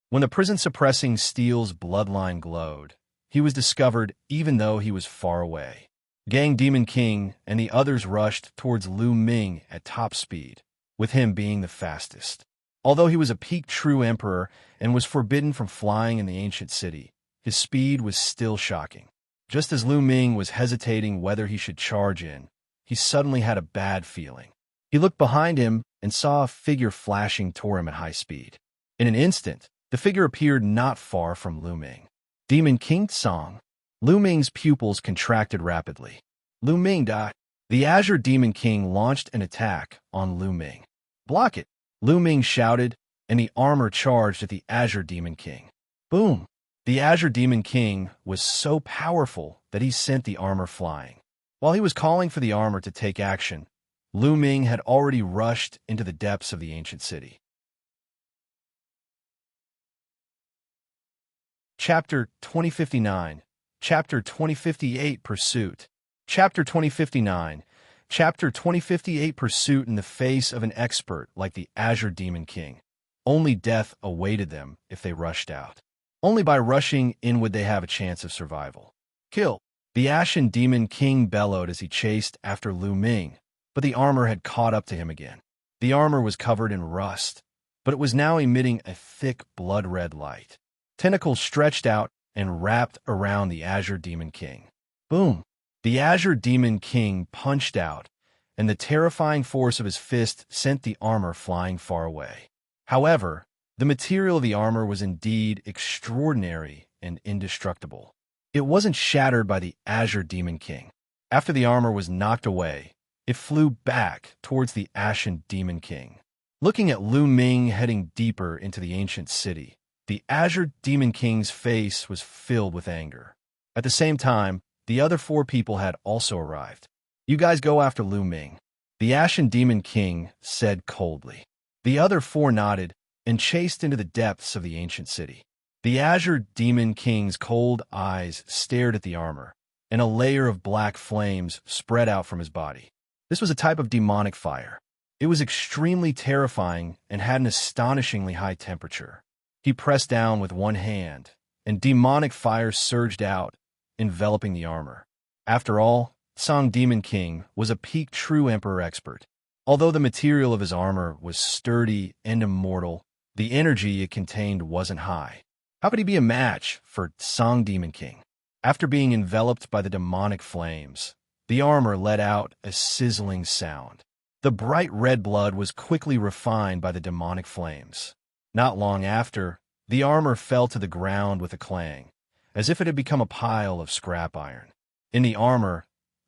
When the prison-suppressing steel's bloodline glowed, he was discovered even though he was far away. Gang Demon King and the others rushed towards Lu Ming at top speed, with him being the fastest. Although he was a peak true emperor and was forbidden from flying in the ancient city, his speed was still shocking. Just as Lu Ming was hesitating whether he should charge in, he suddenly had a bad feeling. He looked behind him and saw a figure flashing toward him at high speed. In an instant, the figure appeared not far from Lu Ming. Demon King Song. Lu Ming's pupils contracted rapidly. Lu Ming died. The Azure Demon King launched an attack on Lu Ming. Block it! Lu Ming shouted, and the armor charged at the Azure Demon King. Boom! The Azure Demon King was so powerful that he sent the armor flying. While he was calling for the armor to take action, Lu Ming had already rushed into the depths of the ancient city. Chapter 2059, Chapter 2058 Pursuit. Chapter 2059, Chapter 2058 Pursuit in the face of an expert like the Azure Demon King. Only death awaited them if they rushed out. Only by rushing in would they have a chance of survival. Kill! The Ashen Demon King bellowed as he chased after Lu Ming, but the armor had caught up to him again. The armor was covered in rust, but it was now emitting a thick blood-red light. Tentacles stretched out and wrapped around the Azure Demon King. Boom! The Azure Demon King punched out, and the terrifying force of his fist sent the armor flying far away. However, the material of the armor was indeed extraordinary and indestructible. It wasn't shattered by the Azure Demon King. After the armor was knocked away, It flew back towards the Ashen Demon King. Looking at Lu Ming heading deeper into the ancient city, the Azure Demon King's face was filled with anger. At the same time, the other 4 people had also arrived. "You guys go after Lu Ming," the Ashen Demon King said coldly. The other 4 nodded and chased into the depths of the ancient city. The Azure Demon King's cold eyes stared at the armor, and a layer of black flames spread out from his body. This was a type of demonic fire. It was extremely terrifying and had an astonishingly high temperature. He pressed down with one hand, and demonic fire surged out, enveloping the armor. After all, Song Demon King was a peak true Emperor expert. Although the material of his armor was sturdy and immortal, the energy it contained wasn't high. How could he be a match for Song Demon King? After being enveloped by the demonic flames, the armor let out a sizzling sound. The bright red blood was quickly refined by the demonic flames. Not long after, the armor fell to the ground with a clang, as if it had become a pile of scrap iron. In the armor,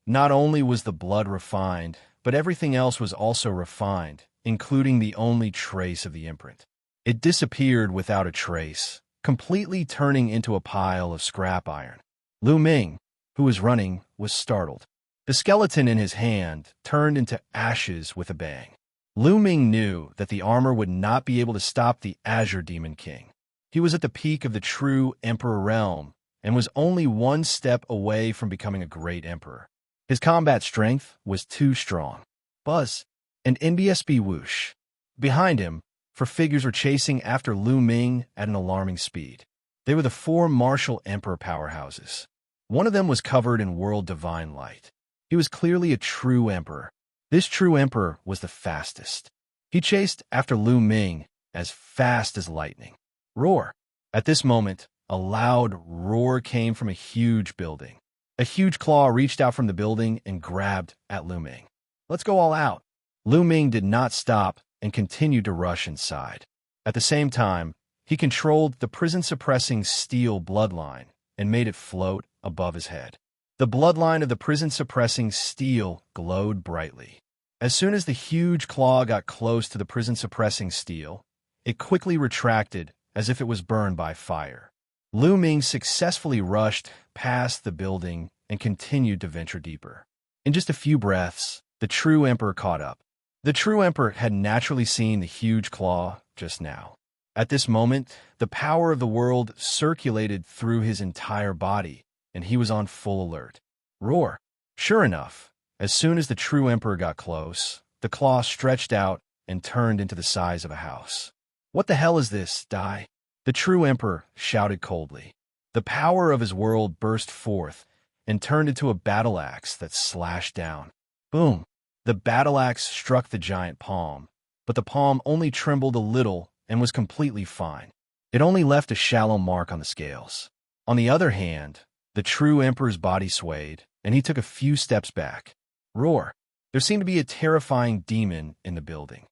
not only was the blood refined, but everything else was also refined, including the only trace of the imprint. It disappeared without a trace, completely turning into a pile of scrap iron. Lu Ming, who was running, was startled. The skeleton in his hand turned into ashes with a bang. Lu Ming knew that the armor would not be able to stop the Azure Demon King. He was at the peak of the true Emperor realm and was only one step away from becoming a great emperor. His combat strength was too strong. Buzz and NBSB whoosh. Behind him, 4 figures were chasing after Lu Ming at an alarming speed. They were the 4 martial emperor powerhouses. One of them was covered in world divine light. He was clearly a true emperor. This true emperor was the fastest. He chased after Lu Ming as fast as lightning. Roar! At this moment, a loud roar came from a huge building. A huge claw reached out from the building and grabbed at Lu Ming. "Let's go all out." Lu Ming did not stop and continued to rush inside. At the same time, he controlled the prison-suppressing steel bloodline and made it float above his head. The bloodline of the prison-suppressing steel glowed brightly. As soon as the huge claw got close to the prison-suppressing steel, it quickly retracted as if it was burned by fire. Lu Ming successfully rushed past the building and continued to venture deeper. In just a few breaths, the true emperor caught up. The true emperor had naturally seen the huge claw just now. At this moment, the power of the world circulated through his entire body, and he was on full alert. Roar! Sure enough, as soon as the true emperor got close, the claw stretched out and turned into the size of a house. "What the hell is this, Dai?" the true emperor shouted coldly. The power of his world burst forth and turned into a battle axe that slashed down. Boom! The battle axe struck the giant palm, but the palm only trembled a little and was completely fine. It only left a shallow mark on the scales. On the other hand, the true emperor's body swayed, and he took a few steps back. Roar! There seemed to be a terrifying demon in the building.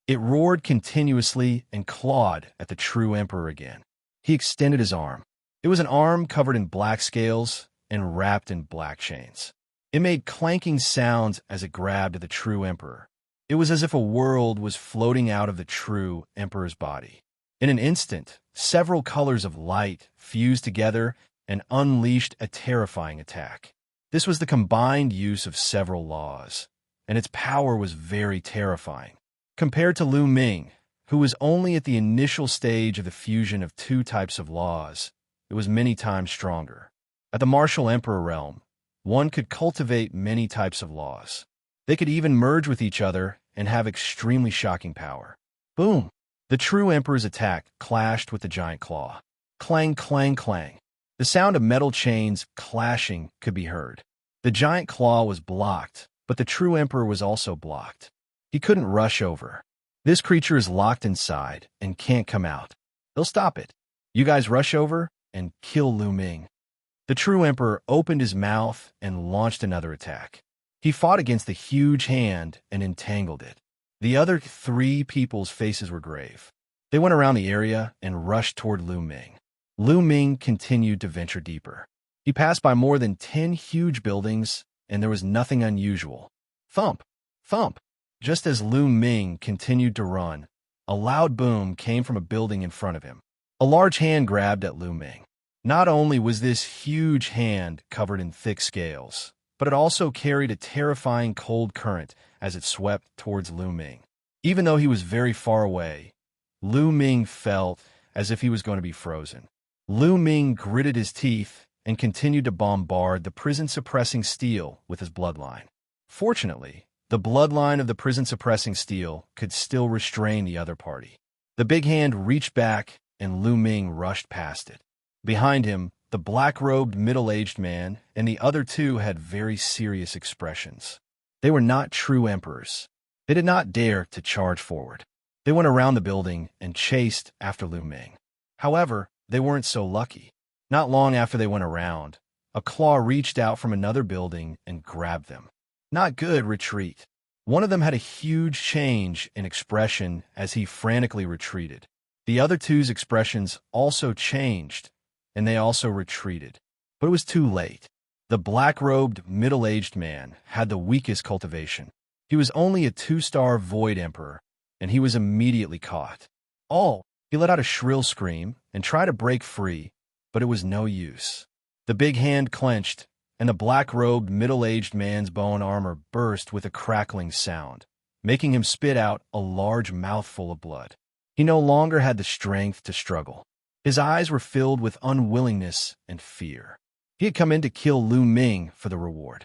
It roared continuously and clawed at the true emperor again. He extended his arm. It was an arm covered in black scales and wrapped in black chains. It made clanking sounds as it grabbed at the true emperor. It was as if a world was floating out of the true emperor's body. In an instant, several colors of light fused together and unleashed a terrifying attack. This was the combined use of several laws, and its power was very terrifying. Compared to Lu Ming, who was only at the initial stage of the fusion of 2 types of laws, it was many times stronger. At the martial emperor realm, one could cultivate many types of laws. They could even merge with each other and have extremely shocking power. Boom! The true emperor's attack clashed with the giant claw. Clang, clang, clang. The sound of metal chains clashing could be heard. The giant claw was blocked, but the true emperor was also blocked. He couldn't rush over. This creature is locked inside and can't come out. They'll stop it. You guys rush over and kill Lu Ming. The true emperor opened his mouth and launched another attack. He fought against the huge hand and entangled it. The other 3 people's faces were grave. They went around the area and rushed toward Lu Ming. Lu Ming continued to venture deeper. He passed by more than 10 huge buildings and there was nothing unusual. Thump! Thump! Just as Lu Ming continued to run, a loud boom came from a building in front of him. A large hand grabbed at Lu Ming. Not only was this huge hand covered in thick scales, but it also carried a terrifying cold current as it swept towards Lu Ming. Even though he was very far away, Lu Ming felt as if he was going to be frozen. Lu Ming gritted his teeth and continued to bombard the prison-suppressing steel with his bloodline. Fortunately, the bloodline of the prison-suppressing steel could still restrain the other party. The big hand reached back, and Lu Ming rushed past it. Behind him, the black-robed middle-aged man and the other two had very serious expressions. They were not true emperors. They did not dare to charge forward. They went around the building and chased after Lu Ming. However, they weren't so lucky. Not long after they went around, a claw reached out from another building and grabbed them. Not good, retreat. One of them had a huge change in expression as he frantically retreated. The other two's expressions also changed, and they also retreated. But it was too late. The black-robed, middle-aged man had the weakest cultivation. He was only a 2-star Void Emperor, and he was immediately caught. He let out a shrill scream and tried to break free, but it was no use. The big hand clenched, and the black-robed, middle-aged man's bone armor burst with a crackling sound, making him spit out a large mouthful of blood. He no longer had the strength to struggle. His eyes were filled with unwillingness and fear. He had come in to kill Lu Ming for the reward.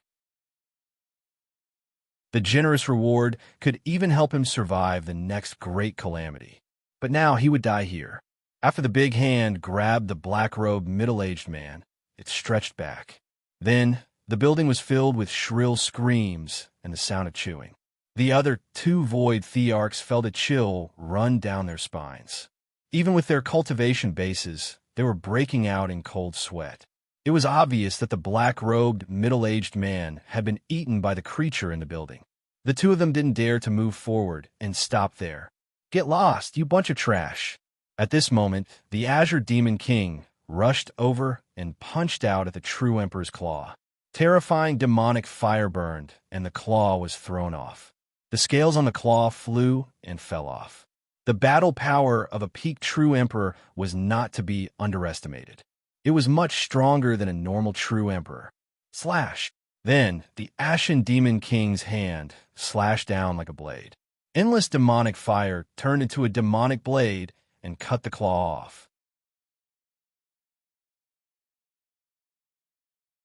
The generous reward could even help him survive the next great calamity. But now he would die here. After the big hand grabbed the black-robed, middle-aged man, it stretched back. Then, the building was filled with shrill screams and the sound of chewing. The other two Void Thearchs felt a chill run down their spines. Even with their cultivation bases, they were breaking out in cold sweat. It was obvious that the black-robed, middle-aged man had been eaten by the creature in the building. The two of them didn't dare to move forward and stop there. "Get lost, you bunch of trash." At this moment, the Azure Demon King rushed over and punched out at the true Emperor's claw. Terrifying demonic fire burned, and the claw was thrown off. The scales on the claw flew and fell off. The battle power of a peak true Emperor was not to be underestimated. It was much stronger than a normal true Emperor. Slash! Then, the Ashen Demon King's hand slashed down like a blade. Endless demonic fire turned into a demonic blade and cut the claw off.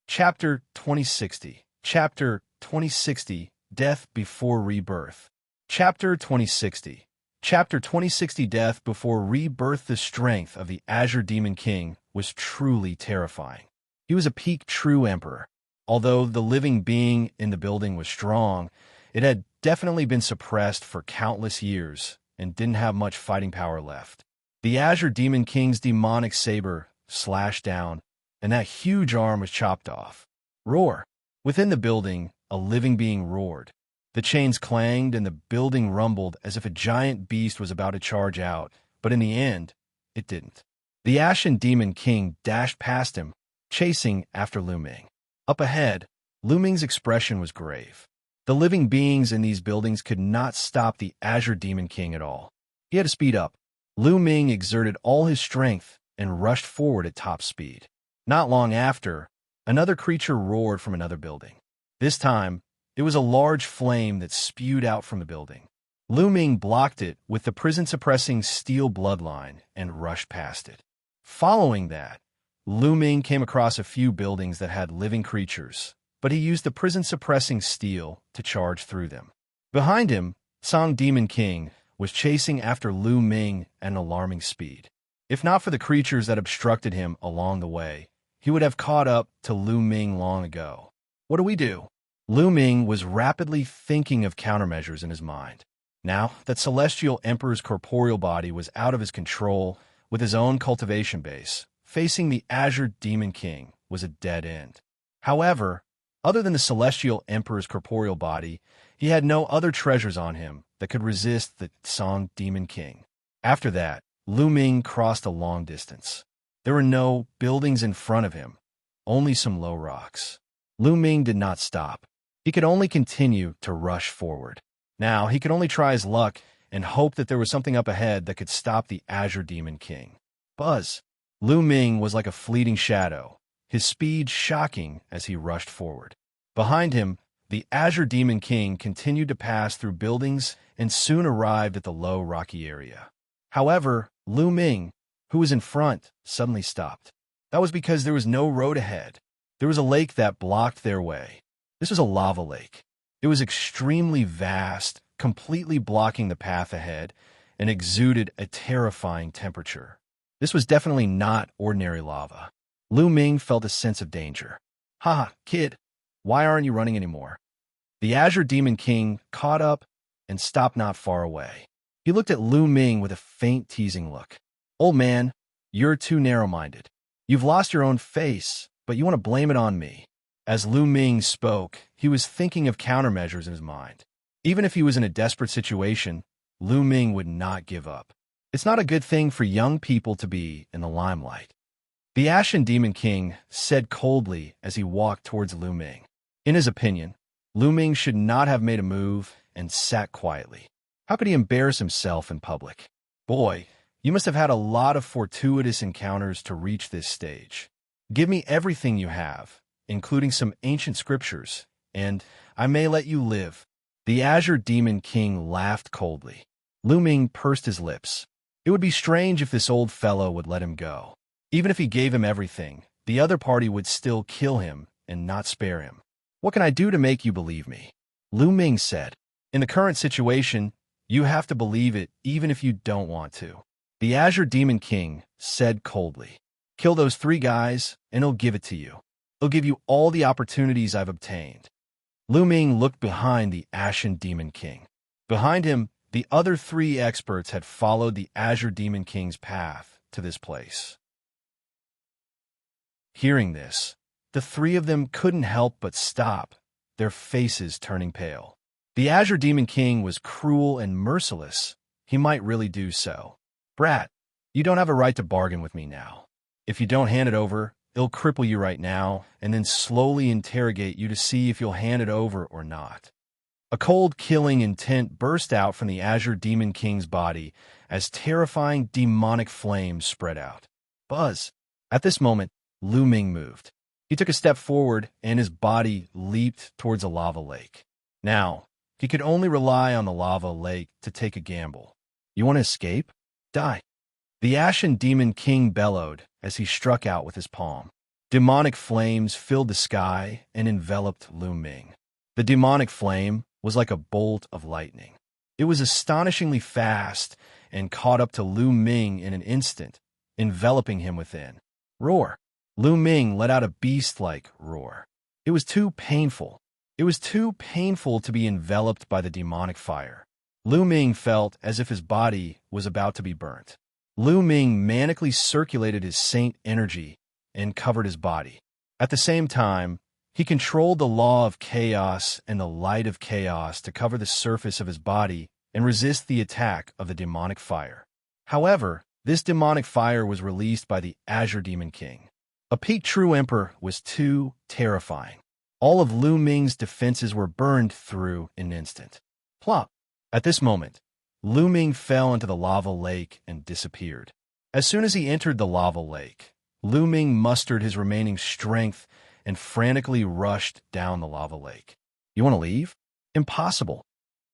Chapter 2060. Chapter 2060. Death Before Rebirth. Chapter 2060. Chapter 2060. Death Before Rebirth. The strength of the Azure Demon King was truly terrifying. He was a peak true Emperor. Although the living being in the building was strong, it had definitely been suppressed for countless years and didn't have much fighting power left. The Azure Demon King's demonic saber slashed down, and that huge arm was chopped off. Roar! Within the building, a living being roared. The chains clanged and the building rumbled as if a giant beast was about to charge out, but in the end, it didn't. The Ashen Demon King dashed past him, chasing after Lu Ming. Up ahead, Lu Ming's expression was grave. The living beings in these buildings could not stop the Azure Demon King at all. He had to speed up. Lu Ming exerted all his strength and rushed forward at top speed. Not long after, another creature roared from another building. This time, it was a large flame that spewed out from the building. Lu Ming blocked it with the prison-suppressing steel bloodline and rushed past it. Following that, Lu Ming came across a few buildings that had living creatures, but he used the prison-suppressing steel to charge through them. Behind him, Song Demon King was chasing after Lu Ming at an alarming speed. If not for the creatures that obstructed him along the way, he would have caught up to Lu Ming long ago. What do we do? Lu Ming was rapidly thinking of countermeasures in his mind. Now that Celestial Emperor's corporeal body was out of his control with his own cultivation base, facing the Azure Demon King was a dead end. However, other than the Celestial Emperor's corporeal body, he had no other treasures on him that could resist the Song Demon King. After that, Lu Ming crossed a long distance. There were no buildings in front of him, only some low rocks. Lu Ming did not stop. He could only continue to rush forward. Now, he could only try his luck and hope that there was something up ahead that could stop the Azure Demon King. Buzz! Lu Ming was like a fleeting shadow, his speed shocking as he rushed forward. Behind him, the Azure Demon King continued to pass through buildings and soon arrived at the low, rocky area. However, Lu Ming, who was in front, suddenly stopped. That was because there was no road ahead. There was a lake that blocked their way. This was a lava lake. It was extremely vast, completely blocking the path ahead, and exuded a terrifying temperature. This was definitely not ordinary lava. Lu Ming felt a sense of danger. "Ha, kid, why aren't you running anymore?" The Azure Demon King caught up and stopped not far away. He looked at Lu Ming with a faint teasing look. "Old man, you're too narrow-minded. You've lost your own face, but you want to blame it on me." As Lu Ming spoke, he was thinking of countermeasures in his mind. Even if he was in a desperate situation, Lu Ming would not give up. It's not a good thing for young people to be in the limelight. The Ashen Demon King said coldly as he walked towards Lu Ming. In his opinion, Lu Ming should not have made a move and sat quietly. How could he embarrass himself in public? "Boy, you must have had a lot of fortuitous encounters to reach this stage. Give me everything you have, including some ancient scriptures, and I may let you live." The Azure Demon King laughed coldly. Lu Ming pursed his lips. It would be strange if this old fellow would let him go. Even if he gave him everything, the other party would still kill him and not spare him. "What can I do to make you believe me?" Lu Ming said. "In the current situation, you have to believe it even if you don't want to." The Azure Demon King said coldly. "Kill those 3 guys, and he'll give it to you. He'll give you all the opportunities I've obtained." Lu Ming looked behind the Ashen Demon King. Behind him, the other 3 experts had followed the Azure Demon King's path to this place. Hearing this, the 3 of them couldn't help but stop, their faces turning pale. The Azure Demon King was cruel and merciless. He might really do so. "Brat, you don't have a right to bargain with me now. If you don't hand it over, it'll cripple you right now and then slowly interrogate you to see if you'll hand it over or not." A cold, killing intent burst out from the Azure Demon King's body as terrifying demonic flames spread out. Buzz! At this moment, Lu Ming moved. He took a step forward and his body leaped towards a lava lake. Now, he could only rely on the lava lake to take a gamble. "You want to escape? Die." The Ashen Demon King bellowed as he struck out with his palm. Demonic flames filled the sky and enveloped Lu Ming. The demonic flame was like a bolt of lightning. It was astonishingly fast and caught up to Lu Ming in an instant, enveloping him within. Roar! Lu Ming let out a beast-like roar. It was too painful. It was too painful to be enveloped by the demonic fire. Lu Ming felt as if his body was about to be burnt. Lu Ming manically circulated his saint energy and covered his body. At the same time, he controlled the law of chaos and the light of chaos to cover the surface of his body and resist the attack of the demonic fire. However, this demonic fire was released by the Azure Demon King. A peak true emperor was too terrifying. All of Lu Ming's defenses were burned through in an instant. Plop! At this moment, Lu Ming fell into the lava lake and disappeared. As soon as he entered the lava lake, Lu Ming mustered his remaining strength and frantically rushed down the lava lake. "You want to leave? Impossible."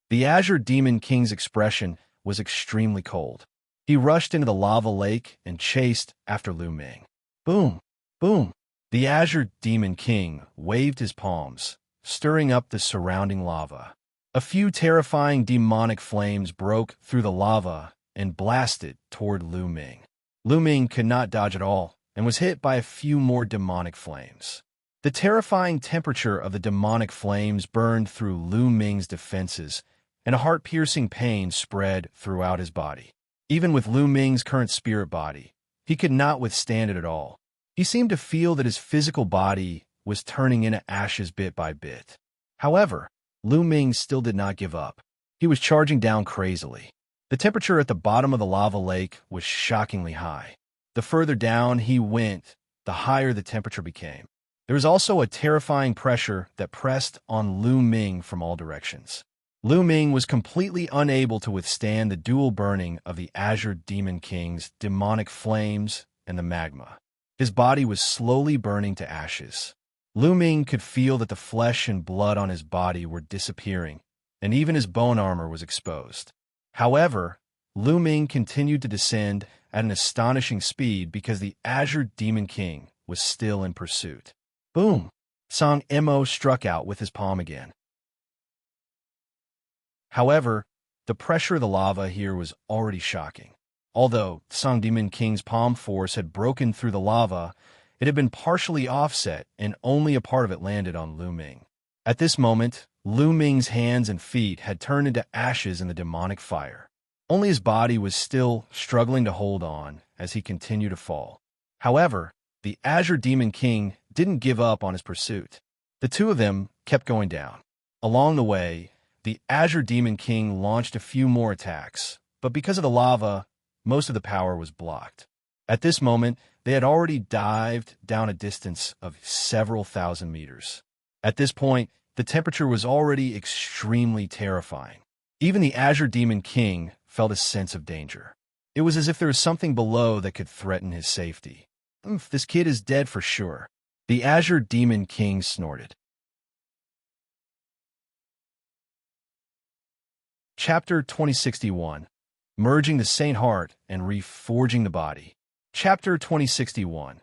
The Azure Demon King's expression was extremely cold. He rushed into the lava lake and chased after Lu Ming. Boom! Boom! The Azure Demon King waved his palms, stirring up the surrounding lava. A few terrifying demonic flames broke through the lava and blasted toward Lu Ming. Lu Ming could not dodge at all and was hit by a few more demonic flames. The terrifying temperature of the demonic flames burned through Lu Ming's defenses, and a heart-piercing pain spread throughout his body. Even with Lu Ming's current spirit body, he could not withstand it at all. He seemed to feel that his physical body was turning into ashes bit by bit. However, Lu Ming still did not give up. He was charging down crazily. The temperature at the bottom of the lava lake was shockingly high. The further down he went, the higher the temperature became. There was also a terrifying pressure that pressed on Lu Ming from all directions. Lu Ming was completely unable to withstand the dual burning of the Azure Demon King's demonic flames and the magma. His body was slowly burning to ashes. Lu Ming could feel that the flesh and blood on his body were disappearing, and even his bone armor was exposed. However, Lu Ming continued to descend at an astonishing speed because the Azure Demon King was still in pursuit. Boom! Song Mo struck out with his palm again. However, the pressure of the lava here was already shocking. Although Song Demon King's palm force had broken through the lava, it had been partially offset and only a part of it landed on Lu Ming. At this moment, Lu Ming's hands and feet had turned into ashes in the demonic fire. Only his body was still struggling to hold on as he continued to fall. However, the Azure Demon King didn't give up on his pursuit. The two of them kept going down. Along the way, the Azure Demon King launched a few more attacks, but because of the lava, most of the power was blocked. At this moment, they had already dived down a distance of several thousand meters. At this point, the temperature was already extremely terrifying. Even the Azure Demon King felt a sense of danger. It was as if there was something below that could threaten his safety. This kid is dead for sure. The Azure Demon King snorted. Chapter 2061. Merging the Saint Heart and Reforging the Body. Chapter 2061.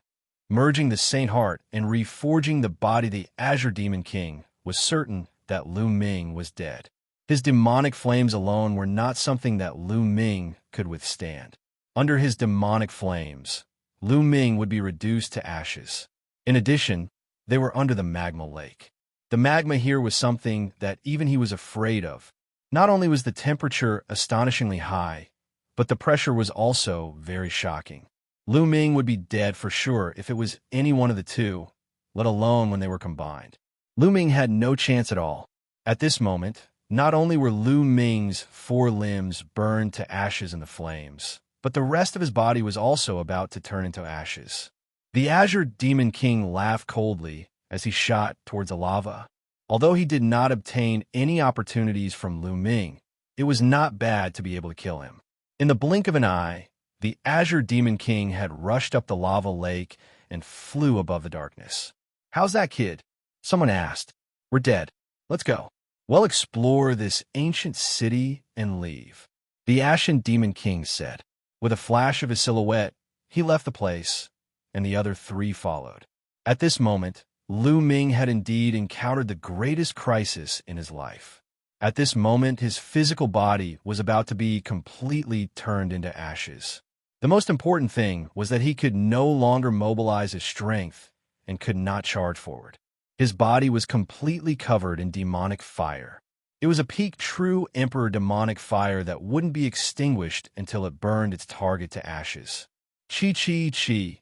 Merging the Saint Heart and Reforging the Body. The Azure Demon King was certain that Lu Ming was dead. His demonic flames alone were not something that Lu Ming could withstand. Under his demonic flames, Lu Ming would be reduced to ashes. In addition, they were under the magma lake. The magma here was something that even he was afraid of. Not only was the temperature astonishingly high, but the pressure was also very shocking. Lu Ming would be dead for sure if it was any one of the two, let alone when they were combined. Lu Ming had no chance at all. At this moment, not only were Lu Ming's 4 limbs burned to ashes in the flames, but the rest of his body was also about to turn into ashes. The Azure Demon King laughed coldly as he shot towards the lava. Although he did not obtain any opportunities from Lu Ming, it was not bad to be able to kill him. In the blink of an eye, the Azure Demon King had rushed up the lava lake and flew above the darkness. "How's that, kid?" someone asked. "We're dead. Let's go. We'll explore this ancient city and leave," the Ashen Demon King said. With a flash of his silhouette, he left the place, and the other 3 followed. At this moment, Lu Ming had indeed encountered the greatest crisis in his life. At this moment, his physical body was about to be completely turned into ashes. The most important thing was that he could no longer mobilize his strength and could not charge forward. His body was completely covered in demonic fire. It was a peak true Emperor demonic fire that wouldn't be extinguished until it burned its target to ashes. Chi.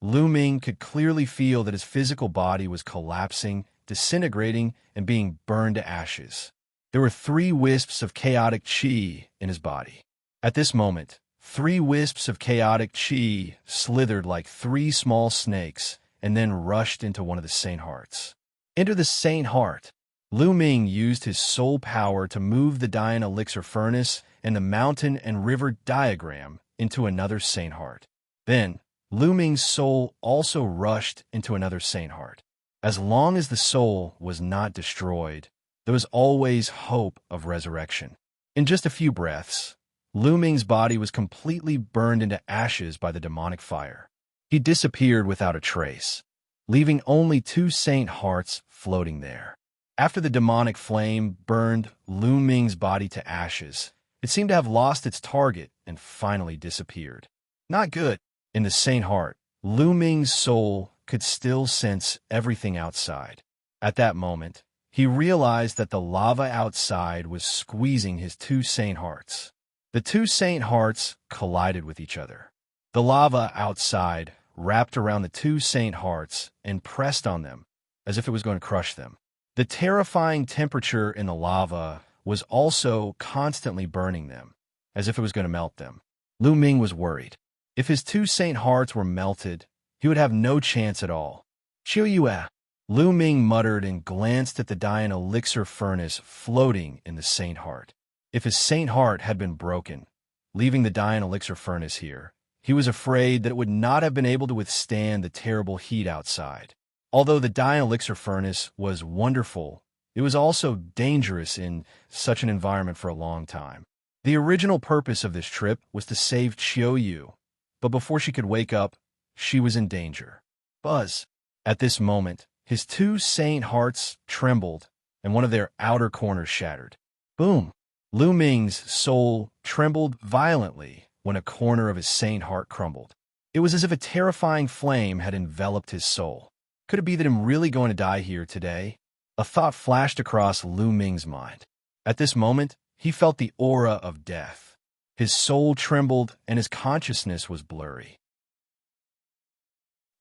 Lu Ming could clearly feel that his physical body was collapsing, disintegrating, and being burned to ashes. There were 3 wisps of chaotic qi in his body. At this moment, 3 wisps of chaotic qi slithered like 3 small snakes and then rushed into one of the Saint Hearts. Enter the Saint Heart. Lu Ming used his soul power to move the Dian Elixir Furnace and the Mountain and River Diagram into another Saint Heart. Then, Lu Ming's soul also rushed into another Saint Heart. As long as the soul was not destroyed, there was always hope of resurrection. In just a few breaths, Lu Ming's body was completely burned into ashes by the demonic fire. He disappeared without a trace, leaving only 2 Saint Hearts floating there. After the demonic flame burned Lu Ming's body to ashes, it seemed to have lost its target and finally disappeared. Not good. In the Saint Heart, Lu Ming's soul could still sense everything outside. At that moment, he realized that the lava outside was squeezing his 2 Saint Hearts. The 2 Saint Hearts collided with each other. The lava outside wrapped around the 2 Saint Hearts and pressed on them as if it was going to crush them. The terrifying temperature in the lava was also constantly burning them, as if it was going to melt them. Lu Ming was worried. If his 2 Saint Hearts were melted, he would have no chance at all. Qiu Yue. Lu Ming muttered and glanced at the dying elixir furnace floating in the Saint Heart. If his Saint Heart had been broken, leaving the dying elixir furnace here, he was afraid that it would not have been able to withstand the terrible heat outside. Although the dying elixir furnace was wonderful, it was also dangerous in such an environment for a long time. The original purpose of this trip was to save Qiu Yue, but before she could wake up, she was in danger. Buzz. At this moment, his two Saint Hearts trembled, and one of their outer corners shattered. Boom! Lu Ming's soul trembled violently when a corner of his Saint Heart crumbled. It was as if a terrifying flame had enveloped his soul. Could it be that I'm really going to die here today? A thought flashed across Lu Ming's mind. At this moment, he felt the aura of death. His soul trembled and his consciousness was blurry.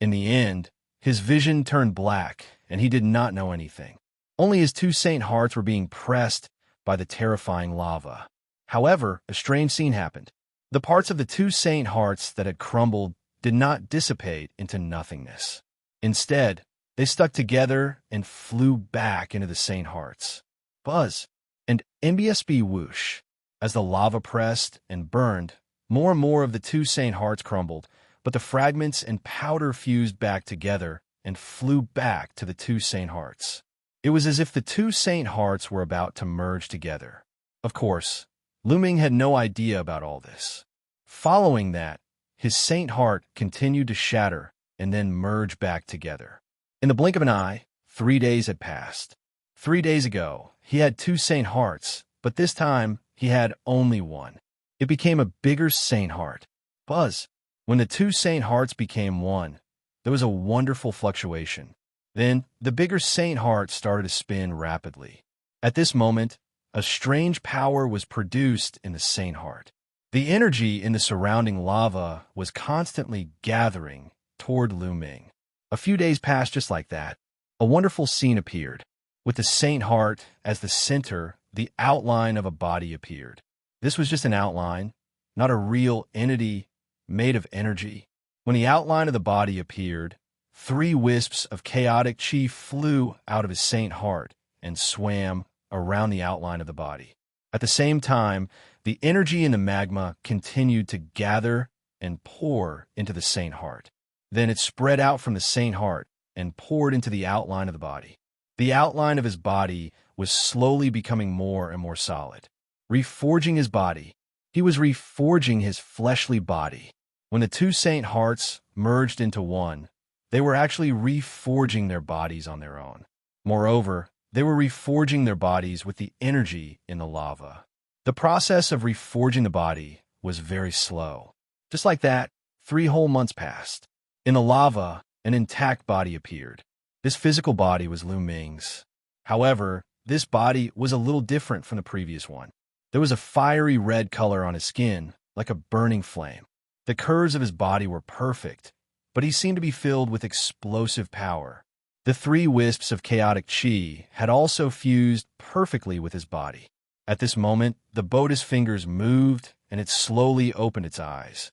In the end, his vision turned black and he did not know anything. Only his two Saint Hearts were being pressed by the terrifying lava. However, a strange scene happened. The parts of the two Saint Hearts that had crumbled did not dissipate into nothingness. Instead, they stuck together and flew back into the Saint Hearts. Buzz and MBSB whoosh. As the lava pressed and burned, more and more of the two Saint Hearts crumbled, but the fragments and powder fused back together and flew back to the two Saint Hearts. It was as if the two Saint Hearts were about to merge together. Of course, Lu Ming had no idea about all this. Following that, his Saint Heart continued to shatter and then merge back together. In the blink of an eye, 3 days had passed. 3 days ago, he had two Saint Hearts, but this time he had only one. It became a bigger Saint Heart. Buzz. When the two Saint Hearts became one, there was a wonderful fluctuation. Then, the bigger Saint Heart started to spin rapidly. At this moment, a strange power was produced in the Saint Heart. The energy in the surrounding lava was constantly gathering toward Lu Ming. A few days passed just like that. A wonderful scene appeared. With the Saint Heart as the center, the outline of a body appeared. This was just an outline, not a real entity made of energy. When the outline of the body appeared, 3 wisps of chaotic chi flew out of his Saint Heart and swam around the outline of the body. At the same time, the energy in the magma continued to gather and pour into the Saint Heart. Then it spread out from the Saint Heart and poured into the outline of the body. The outline of his body was slowly becoming more and more solid. Reforging his body, he was reforging his fleshly body. When the two Saint Hearts merged into one, they were actually reforging their bodies on their own. Moreover, they were reforging their bodies with the energy in the lava. The process of reforging the body was very slow. Just like that, 3 whole months passed. In the lava, an intact body appeared. This physical body was Lu Ming's. However, this body was a little different from the previous one. There was a fiery red color on his skin, like a burning flame. The curves of his body were perfect, but he seemed to be filled with explosive power. The 3 wisps of chaotic chi had also fused perfectly with his body. At this moment, the boat's fingers moved, and it slowly opened its eyes.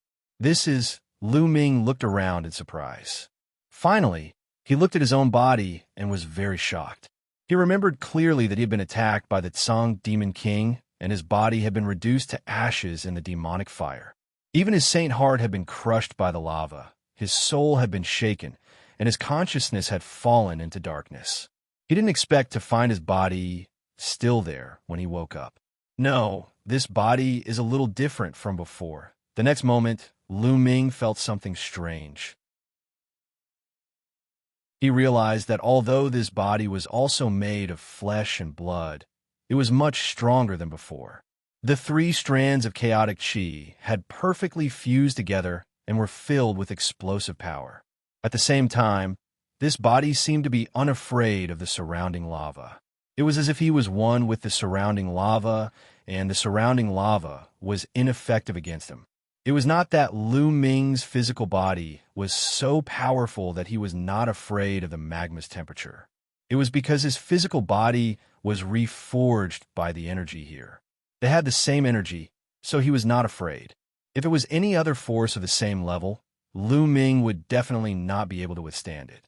Lu Ming looked around in surprise. Finally, he looked at his own body and was very shocked. He remembered clearly that he had been attacked by the Tsang Demon King, and his body had been reduced to ashes in the demonic fire. Even his Saint Heart had been crushed by the lava. His soul had been shaken, and his consciousness had fallen into darkness. He didn't expect to find his body still there when he woke up. No, this body is a little different from before. The next moment, Lu Ming felt something strange. He realized that although this body was also made of flesh and blood, it was much stronger than before. The 3 strands of chaotic chi had perfectly fused together and were filled with explosive power. At the same time, this body seemed to be unafraid of the surrounding lava. It was as if he was one with the surrounding lava, and the surrounding lava was ineffective against him. It was not that Lu Ming's physical body was so powerful that he was not afraid of the magma's temperature. It was because his physical body was reforged by the energy here. They had the same energy, so he was not afraid. If it was any other force of the same level, Lu Ming would definitely not be able to withstand it.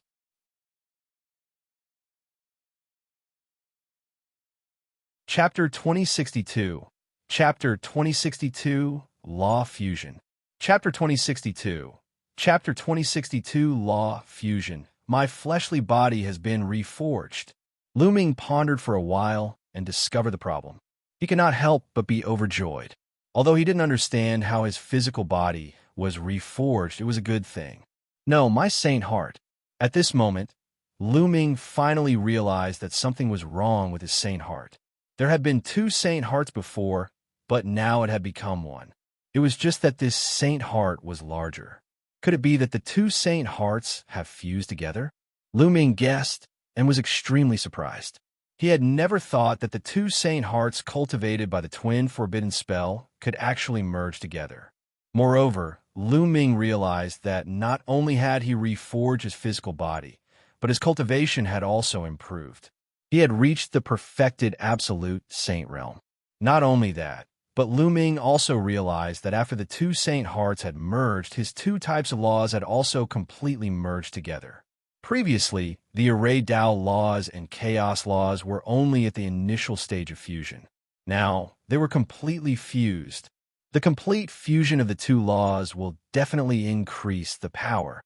Chapter 2062. Chapter 2062, Law Fusion. Chapter 2062. Chapter 2062, Law Fusion. My fleshly body has been reforged. Lu Ming pondered for a while and discovered the problem. He could not help but be overjoyed. Although he didn't understand how his physical body was reforged, it was a good thing. No, my saint heart. At this moment, Lu Ming finally realized that something was wrong with his saint heart. There had been two saint hearts before, but now it had become one. It was just that this saint heart was larger. Could it be that the two saint hearts have fused together? Lu Ming guessed and was extremely surprised. He had never thought that the two saint hearts cultivated by the twin forbidden spell could actually merge together. Moreover, Lu Ming realized that not only had he reforged his physical body, but his cultivation had also improved. He had reached the perfected absolute saint realm. Not only that, but Lu Ming also realized that after the two saint hearts had merged, his two types of laws had also completely merged together. Previously, the array Dao laws and chaos laws were only at the initial stage of fusion. Now, they were completely fused. The complete fusion of the two laws will definitely increase the power.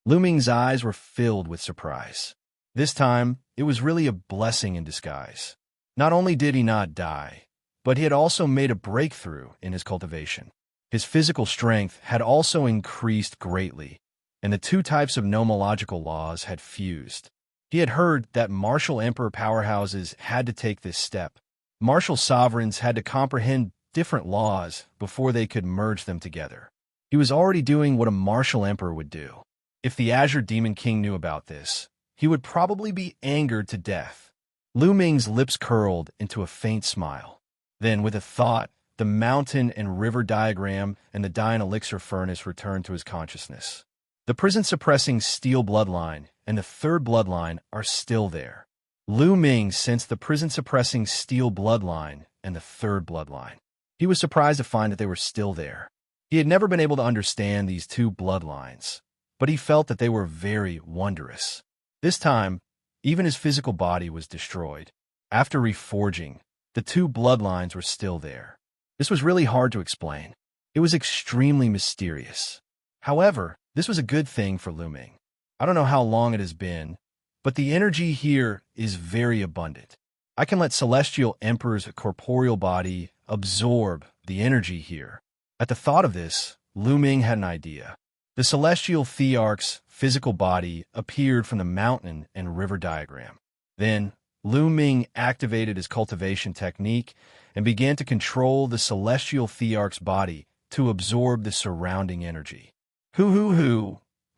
Lu Ming's eyes were filled with surprise. This time, it was really a blessing in disguise. Not only did he not die, but he had also made a breakthrough in his cultivation. His physical strength had also increased greatly, and the two types of nomological laws had fused. He had heard that martial emperor powerhouses had to take this step. Martial sovereigns had to comprehend different laws before they could merge them together. He was already doing what a martial emperor would do. If the Azure Demon King knew about this, he would probably be angered to death. Lu Ming's lips curled into a faint smile. Then, with a thought, the mountain and river diagram and the Dian elixir furnace returned to his consciousness. The prison-suppressing steel bloodline and the third bloodline are still there. Lu Ming sensed the prison-suppressing steel bloodline and the third bloodline. He was surprised to find that they were still there. He had never been able to understand these two bloodlines, but he felt that they were very wondrous. This time, even his physical body was destroyed. After reforging, the two bloodlines were still there. This was really hard to explain. It was extremely mysterious. However, this was a good thing for Lu Ming. I don't know how long it has been, but the energy here is very abundant. I can let Celestial Emperor's corporeal body absorb the energy here. At the thought of this, Lu Ming had an idea. The Celestial Thearch's physical body appeared from the mountain and river diagram. Then, Lu Ming activated his cultivation technique and began to control the Celestial Thearch's body to absorb the surrounding energy.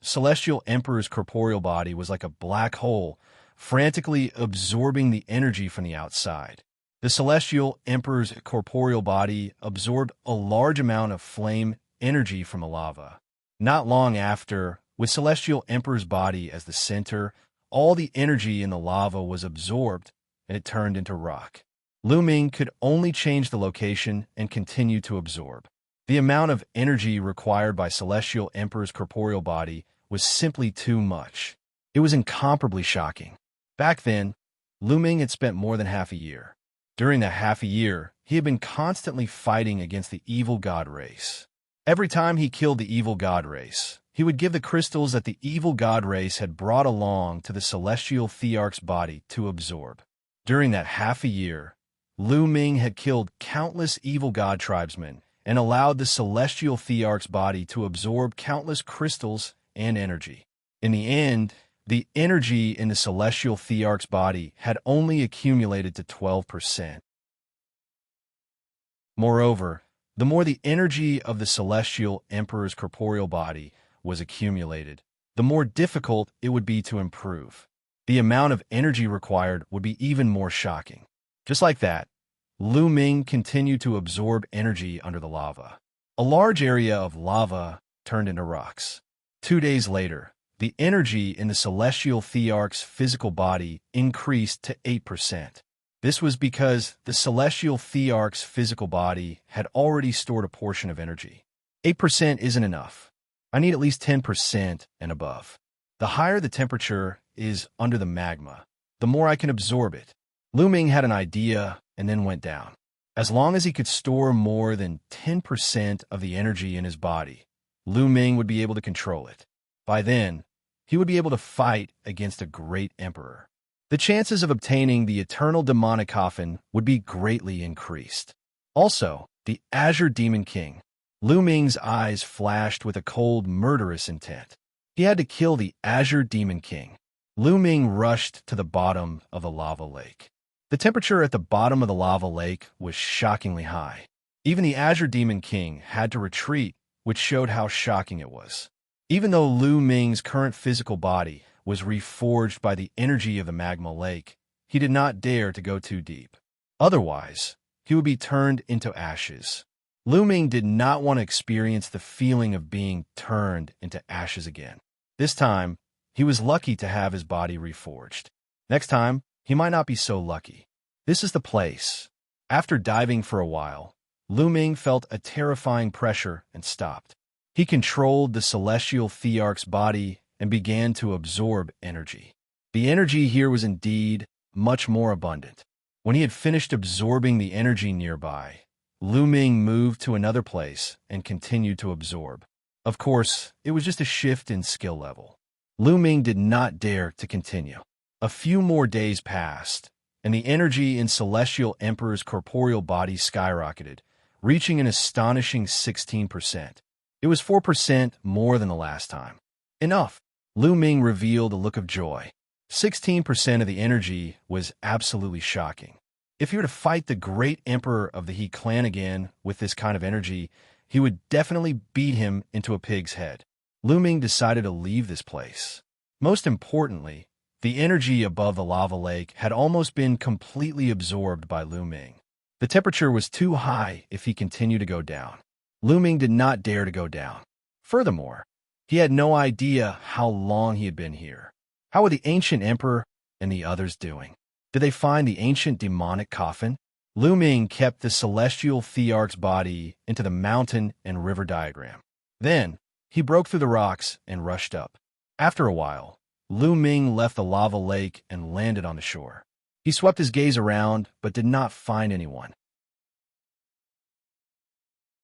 Celestial Emperor's corporeal body was like a black hole, frantically absorbing the energy from the outside. The Celestial Emperor's corporeal body absorbed a large amount of flame energy from the lava. Not long after, with Celestial Emperor's body as the center, all the energy in the lava was absorbed, and it turned into rock. Lu Ming could only change the location and continue to absorb. The amount of energy required by Celestial Emperor's corporeal body was simply too much. It was incomparably shocking. Back then, Lu Ming had spent more than half a year. During that half a year, he had been constantly fighting against the evil god race. Every time he killed the evil god race, he would give the crystals that the evil god race had brought along to the Celestial Thearch's body to absorb. During that half a year, Lu Ming had killed countless evil god tribesmen and allowed the Celestial Thearch's body to absorb countless crystals and energy. In the end, the energy in the Celestial Thearch's body had only accumulated to 12%. Moreover, the more the energy of the Celestial Emperor's corporeal body was accumulated, the more difficult it would be to improve. The amount of energy required would be even more shocking. Just like that, Lu Ming continued to absorb energy under the lava. A large area of lava turned into rocks. 2 days later, the energy in the Celestial Thearch's physical body increased to 8%. This was because the Celestial Thearch's physical body had already stored a portion of energy. 8% isn't enough. I need at least 10% and above. The higher the temperature is under the magma, the more I can absorb it. Lu Ming had an idea and then went down. As long as he could store more than 10% of the energy in his body, Lu Ming would be able to control it. By then, he would be able to fight against a great emperor. The chances of obtaining the eternal demonic coffin would be greatly increased. Also, the Azure Demon King. Lu Ming's eyes flashed with a cold, murderous intent. He had to kill the Azure Demon King. Lu Ming rushed to the bottom of the lava lake. The temperature at the bottom of the lava lake was shockingly high. Even the Azure Demon King had to retreat, which showed how shocking it was. Even though Lu Ming's current physical body was reforged by the energy of the magma lake, he did not dare to go too deep. Otherwise, he would be turned into ashes. Lu Ming did not want to experience the feeling of being turned into ashes again. This time, he was lucky to have his body reforged. Next time, he might not be so lucky. This is the place. After diving for a while, Lu Ming felt a terrifying pressure and stopped. He controlled the celestial thearch's body and began to absorb energy. The energy here was indeed much more abundant. When he had finished absorbing the energy nearby, Lu Ming moved to another place and continued to absorb. Of course, it was just a shift in skill level. Lu Ming did not dare to continue. A few more days passed, and the energy in Celestial Emperor's corporeal body skyrocketed, reaching an astonishing 16%. It was 4% more than the last time. Enough! Lu Ming revealed a look of joy. 16% of the energy was absolutely shocking. If he were to fight the great emperor of the He clan again with this kind of energy, he would definitely beat him into a pig's head. Lu Ming decided to leave this place. Most importantly, the energy above the lava lake had almost been completely absorbed by Lu Ming. The temperature was too high if he continued to go down. Lu Ming did not dare to go down. Furthermore, he had no idea how long he had been here. How were the ancient emperor and the others doing? Did they find the ancient demonic coffin? Lu Ming kept the celestial thearch's body into the mountain and river diagram. Then, he broke through the rocks and rushed up. After a while, Lu Ming left the lava lake and landed on the shore. He swept his gaze around, but did not find anyone.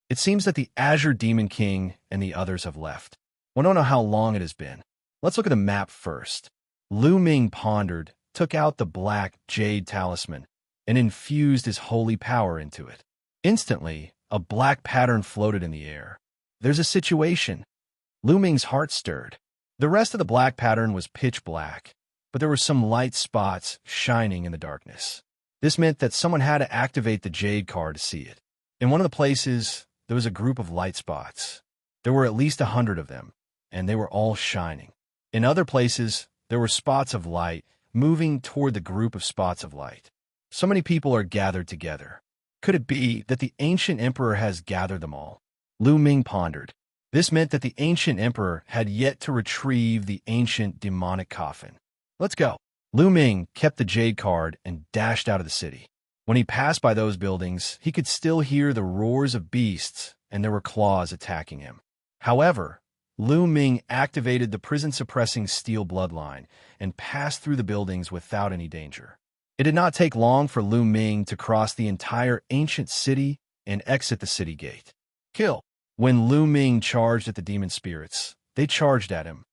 It seems that the Azure Demon King and the others have left. We don't know how long it has been. Let's look at the map first. Lu Ming pondered, took out the black jade talisman, and infused his holy power into it. Instantly, a black pattern floated in the air. There's a situation. Lu Ming's heart stirred. The rest of the black pattern was pitch black, but there were some light spots shining in the darkness. This meant that someone had to activate the jade card to see it. In one of the places, there was a group of light spots. There were at least 100 of them, and they were all shining. In other places, there were spots of light moving toward the group of spots of light. So many people are gathered together. Could it be that the ancient emperor has gathered them all? Lu Ming pondered. This meant that the ancient emperor had yet to retrieve the ancient demonic coffin. Let's go. Lu Ming kept the jade card and dashed out of the city. When he passed by those buildings, he could still hear the roars of beasts, and there were claws attacking him. However, Lu Ming activated the prison-suppressing steel bloodline and passed through the buildings without any danger. It did not take long for Lu Ming to cross the entire ancient city and exit the city gate. Kill. When Lu Ming charged at the demon spirits, they charged at him.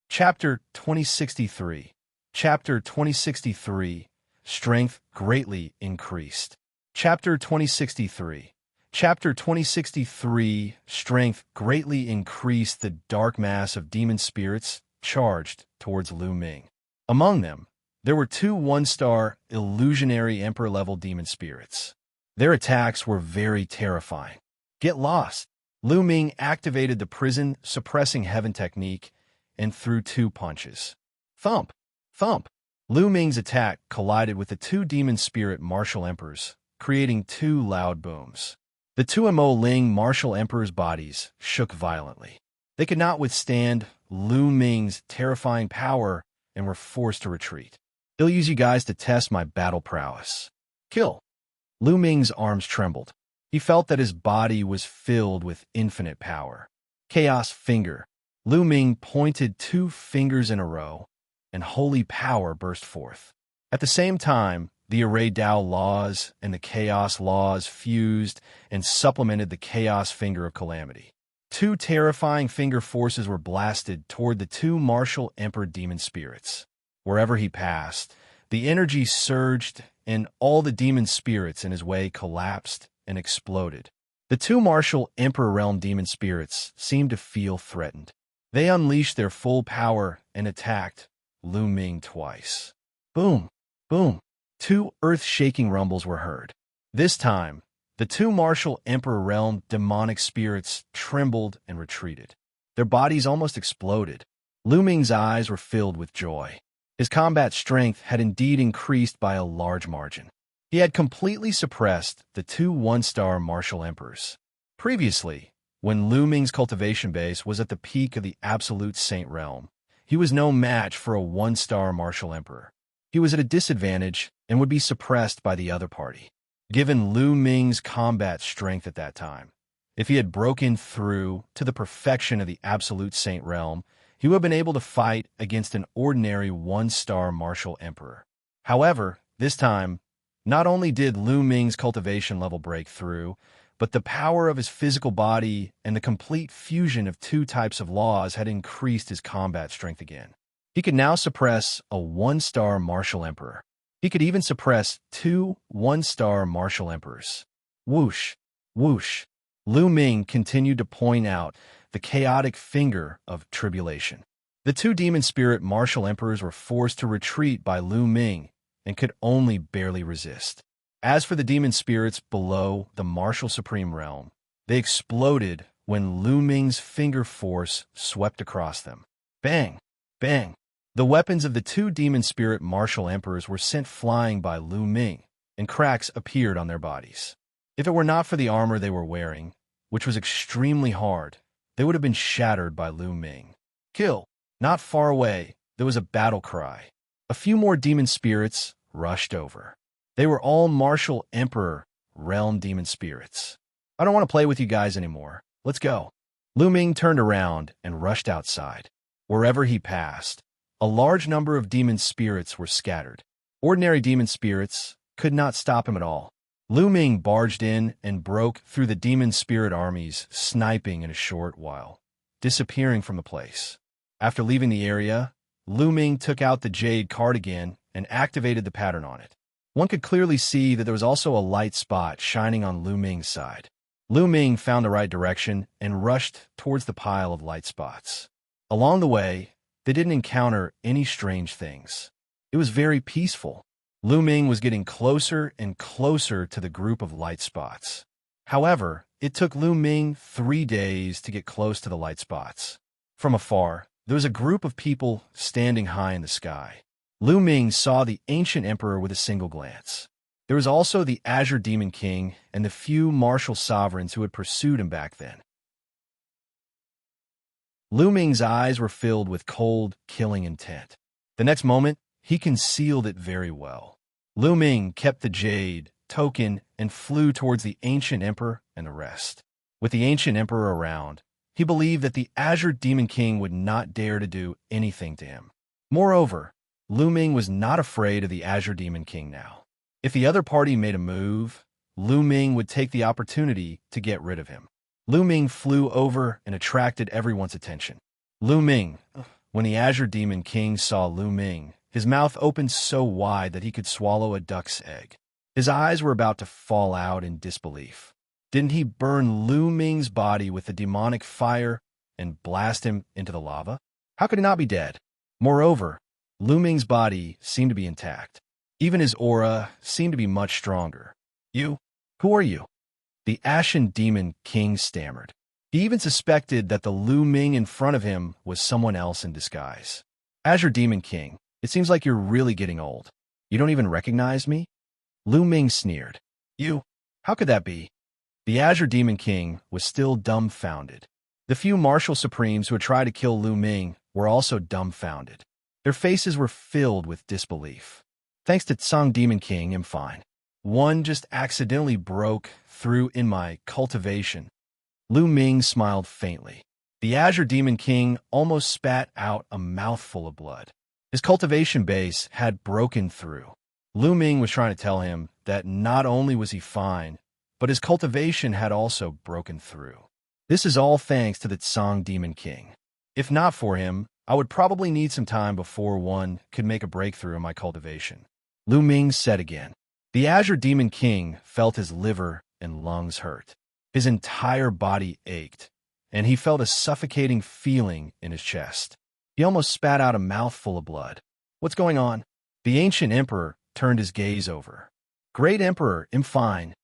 Chapter 2063. Chapter 2063. Strength greatly increased. Chapter 2063. Chapter 2063. Strength greatly increased. The dark mass of demon spirits charged towards Lu Ming. Among them, there were 2 one-star illusionary emperor-level demon spirits. Their attacks were very terrifying. Get lost. Lu Ming activated the prison-suppressing heaven technique and threw 2 punches. Thump! Thump! Lu Ming's attack collided with the 2 demon spirit martial emperors, creating 2 loud booms. The 2 Ling martial emperors' bodies shook violently. They could not withstand Lu Ming's terrifying power and were forced to retreat. I'll use you guys to test my battle prowess. Kill. Lu Ming's arms trembled. He felt that his body was filled with infinite power. Chaos Finger. Lu Ming pointed 2 fingers in a row, and holy power burst forth. At the same time, the Array Dao laws and the Chaos laws fused and supplemented the Chaos Finger of Calamity. 2 terrifying finger forces were blasted toward the 2 martial Emperor demon spirits. Wherever he passed, the energy surged, and all the demon spirits in his way collapsed and exploded. The 2 martial Emperor Realm demon spirits seemed to feel threatened. They unleashed their full power and attacked Lu Ming twice. Boom! Boom! 2 earth-shaking rumbles were heard. This time, the 2 martial Emperor Realm demonic spirits trembled and retreated. Their bodies almost exploded. Lu Ming's eyes were filled with joy. His combat strength had indeed increased by a large margin. He had completely suppressed the 2 one-star martial emperors. Previously, when Lu Ming's cultivation base was at the peak of the absolute saint realm, he was no match for a 1-star martial emperor. He was at a disadvantage and would be suppressed by the other party. Given Lu Ming's combat strength at that time, if he had broken through to the perfection of the absolute saint realm, he would have been able to fight against an ordinary 1-star martial emperor. However, this time, not only did Lu Ming's cultivation level break through, but the power of his physical body and the complete fusion of 2 types of laws had increased his combat strength again. He could now suppress a 1-star martial emperor. He could even suppress 2 1-star martial emperors. Whoosh! Whoosh! Lu Ming continued to point out the chaotic finger of tribulation. The 2 demon spirit martial emperors were forced to retreat by Lu Ming and could only barely resist. As for the demon spirits below the martial supreme realm, they exploded when Lu Ming's finger force swept across them. Bang! Bang! The weapons of the 2 demon spirit martial emperors were sent flying by Lu Ming, and cracks appeared on their bodies. If it were not for the armor they were wearing, which was extremely hard, they would have been shattered by Lu Ming. Kill! Not far away, there was a battle cry. A few more demon spirits rushed over. They were all martial emperor realm demon spirits. I don't want to play with you guys anymore. Let's go. Lu Ming turned around and rushed outside. Wherever he passed, a large number of demon spirits were scattered. Ordinary demon spirits could not stop him at all. Lu Ming barged in and broke through the demon spirit armies, sniping in a short while, disappearing from the place. After leaving the area, Lu Ming took out the jade card again and activated the pattern on it. One could clearly see that there was also a light spot shining on Lu Ming's side. Lu Ming found the right direction and rushed towards the pile of light spots. Along the way, they didn't encounter any strange things. It was very peaceful. Lu Ming was getting closer and closer to the group of light spots. However, it took Lu Ming 3 days to get close to the light spots. From afar, there was a group of people standing high in the sky. Lu Ming saw the ancient emperor with a single glance. There was also the Azure Demon King and the few martial sovereigns who had pursued him back then. Lu Ming's eyes were filled with cold, killing intent. The next moment, he concealed it very well. Lu Ming kept the jade token and flew towards the ancient emperor and the rest. With the ancient emperor around, he believed that the Azure Demon King would not dare to do anything to him. Moreover, Lu Ming was not afraid of the Azure Demon King now. If the other party made a move, Lu Ming would take the opportunity to get rid of him. Lu Ming flew over and attracted everyone's attention. Lu Ming. When the Azure Demon King saw Lu Ming, his mouth opened so wide that he could swallow a duck's egg. His eyes were about to fall out in disbelief. Didn't he burn Lu Ming's body with the demonic fire and blast him into the lava? How could he not be dead? Moreover, Lu Ming's body seemed to be intact. Even his aura seemed to be much stronger. You? Who are you? The Ashen Demon King stammered. He even suspected that the Lu Ming in front of him was someone else in disguise. Azure Demon King, it seems like you're really getting old. You don't even recognize me? Lu Ming sneered. You? How could that be? The Azure Demon King was still dumbfounded. The few martial supremes who had tried to kill Lu Ming were also dumbfounded. Their faces were filled with disbelief. Thanks to Tsang Demon King, I'm fine. One just accidentally broke through in my cultivation. Lu Ming smiled faintly. The Azure Demon King almost spat out a mouthful of blood. His cultivation base had broken through. Lu Ming was trying to tell him that not only was he fine, but his cultivation had also broken through. This is all thanks to the Tsang Demon King. If not for him, I would probably need some time before one could make a breakthrough in my cultivation. Lu Ming said again. The Azure Demon King felt his liver and lungs hurt. His entire body ached, and he felt a suffocating feeling in his chest. He almost spat out a mouthful of blood. What's going on? The ancient emperor turned his gaze over. Great Emperor, I'm fine.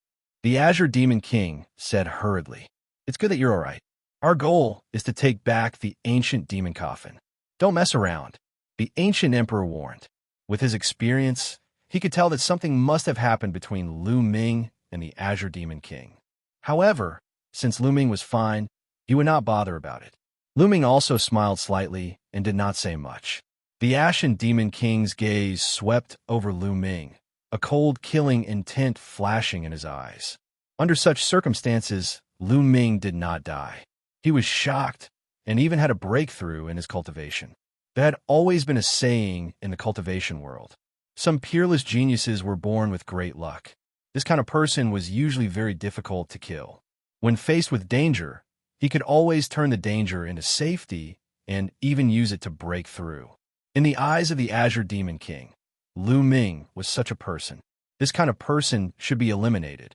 The Azure Demon King said hurriedly. It's good that you're all right. Our goal is to take back the ancient demon coffin. Don't mess around, the ancient emperor warned. With his experience, he could tell that something must have happened between Lu Ming and the Azure Demon King. However, since Lu Ming was fine, he would not bother about it. Lu Ming also smiled slightly and did not say much. The Ashen Demon King's gaze swept over Lu Ming, a cold, killing intent flashing in his eyes. Under such circumstances, Lu Ming did not die. He was shocked and even had a breakthrough in his cultivation. There had always been a saying in the cultivation world. Some peerless geniuses were born with great luck. This kind of person was usually very difficult to kill. When faced with danger, he could always turn the danger into safety and even use it to break through. In the eyes of the Azure Demon King, Lu Ming was such a person. This kind of person should be eliminated.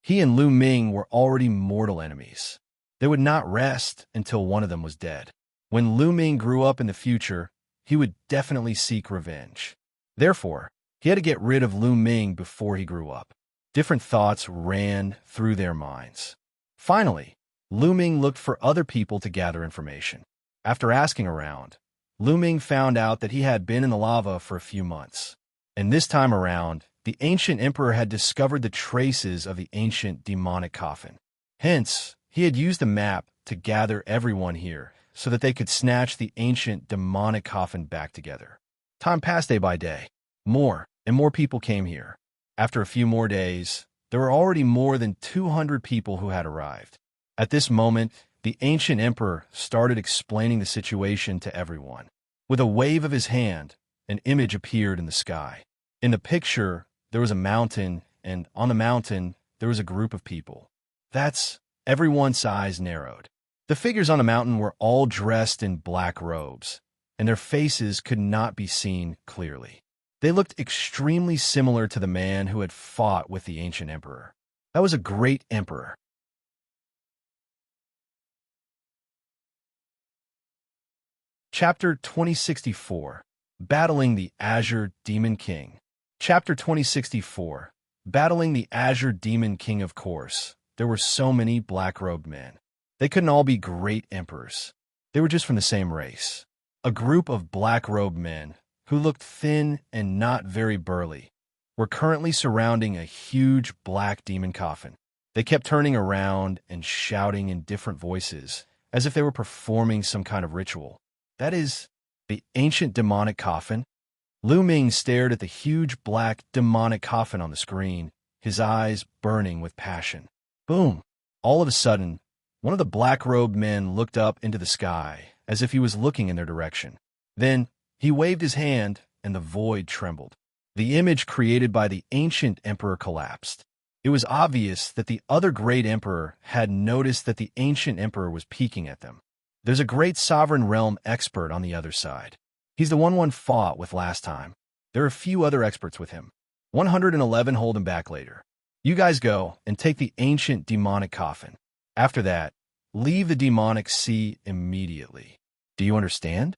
He and Lu Ming were already mortal enemies. They would not rest until one of them was dead. When Lu Ming grew up in the future, he would definitely seek revenge. Therefore, he had to get rid of Lu Ming before he grew up. Different thoughts ran through their minds. Finally, Lu Ming looked for other people to gather information. After asking around, Lu Ming found out that he had been in the lava for a few months. And this time around, the ancient emperor had discovered the traces of the ancient demonic coffin. Hence, he had used a map to gather everyone here so that they could snatch the ancient demonic coffin back together. Time passed day by day. More and more people came here. After a few more days, there were already more than 200 people who had arrived. At this moment, the ancient emperor started explaining the situation to everyone. With a wave of his hand, an image appeared in the sky. In the picture, there was a mountain, and on the mountain, there was a group of people. Everyone's eyes narrowed. The figures on the mountain were all dressed in black robes, and their faces could not be seen clearly. They looked extremely similar to the man who had fought with the ancient emperor. That was a great emperor. Chapter 2064, Battling the Azure Demon King. Chapter 2064, Battling the Azure Demon King. Of course, there were so many black-robed men. They couldn't all be great emperors. They were just from the same race. A group of black-robed men, who looked thin and not very burly, were currently surrounding a huge black demon coffin. They kept turning around and shouting in different voices, as if they were performing some kind of ritual. That is, the ancient demonic coffin. Lu Ming stared at the huge black demonic coffin on the screen, his eyes burning with passion. Boom! All of a sudden, one of the black-robed men looked up into the sky, as if he was looking in their direction. Then, he waved his hand, and the void trembled. The image created by the ancient emperor collapsed. It was obvious that the other great emperor had noticed that the ancient emperor was peeking at them. There's a great sovereign realm expert on the other side. He's the one fought with last time. There are a few other experts with him. 111 hold him back later. You guys go and take the ancient demonic coffin. After that, leave the demonic sea immediately. Do you understand?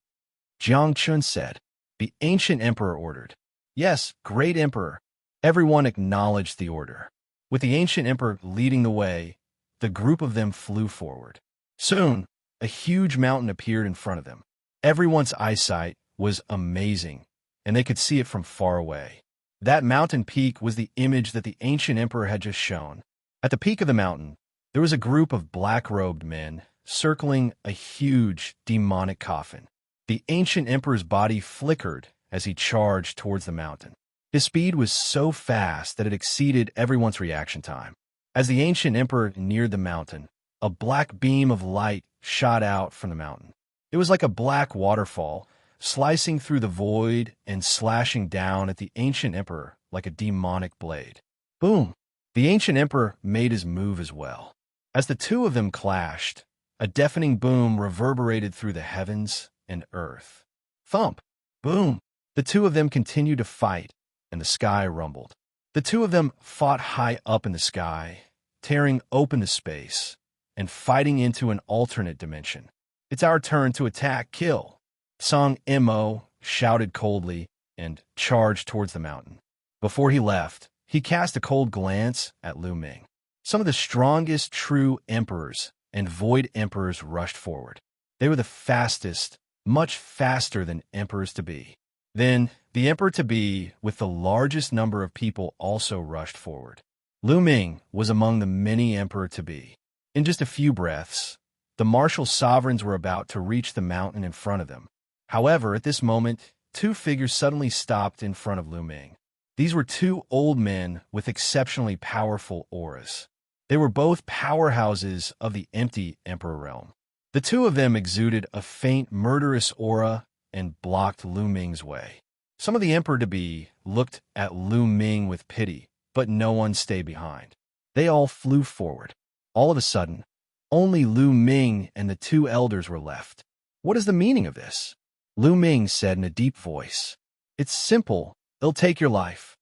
Jiang Chun said. The ancient emperor ordered. Yes, great emperor. Everyone acknowledged the order. With the ancient emperor leading the way, the group of them flew forward. Soon, a huge mountain appeared in front of them. Everyone's eyesight was amazing, and they could see it from far away. That mountain peak was the image that the ancient emperor had just shown. At the peak of the mountain, there was a group of black-robed men circling a huge demonic coffin. The ancient emperor's body flickered as he charged towards the mountain. His speed was so fast that it exceeded everyone's reaction time. As the ancient emperor neared the mountain, a black beam of light shot out from the mountain. It was like a black waterfall, slicing through the void and slashing down at the ancient emperor like a demonic blade. Boom! The ancient emperor made his move as well. As the two of them clashed, a deafening boom reverberated through the heavens and earth. Thump! Boom! The two of them continued to fight, and the sky rumbled. The two of them fought high up in the sky, tearing open the space, and fighting into an alternate dimension. It's our turn to attack, kill. Song Mo shouted coldly and charged towards the mountain. Before he left, he cast a cold glance at Lu Ming. Some of the strongest true emperors and void emperors rushed forward. They were the fastest, much faster than emperors to be. Then, the emperor-to-be with the largest number of people also rushed forward. Lu Ming was among the many emperor-to-be. In just a few breaths, the martial sovereigns were about to reach the mountain in front of them. However, at this moment, two figures suddenly stopped in front of Lu Ming. These were two old men with exceptionally powerful auras. They were both powerhouses of the empty emperor realm. The two of them exuded a faint, murderous aura and blocked Lu Ming's way. Some of the emperor-to-be looked at Lu Ming with pity, but no one stayed behind. They all flew forward. All of a sudden, only Lu Ming and the two elders were left. What is the meaning of this? Lu Ming said in a deep voice. It's simple. It'll take your life.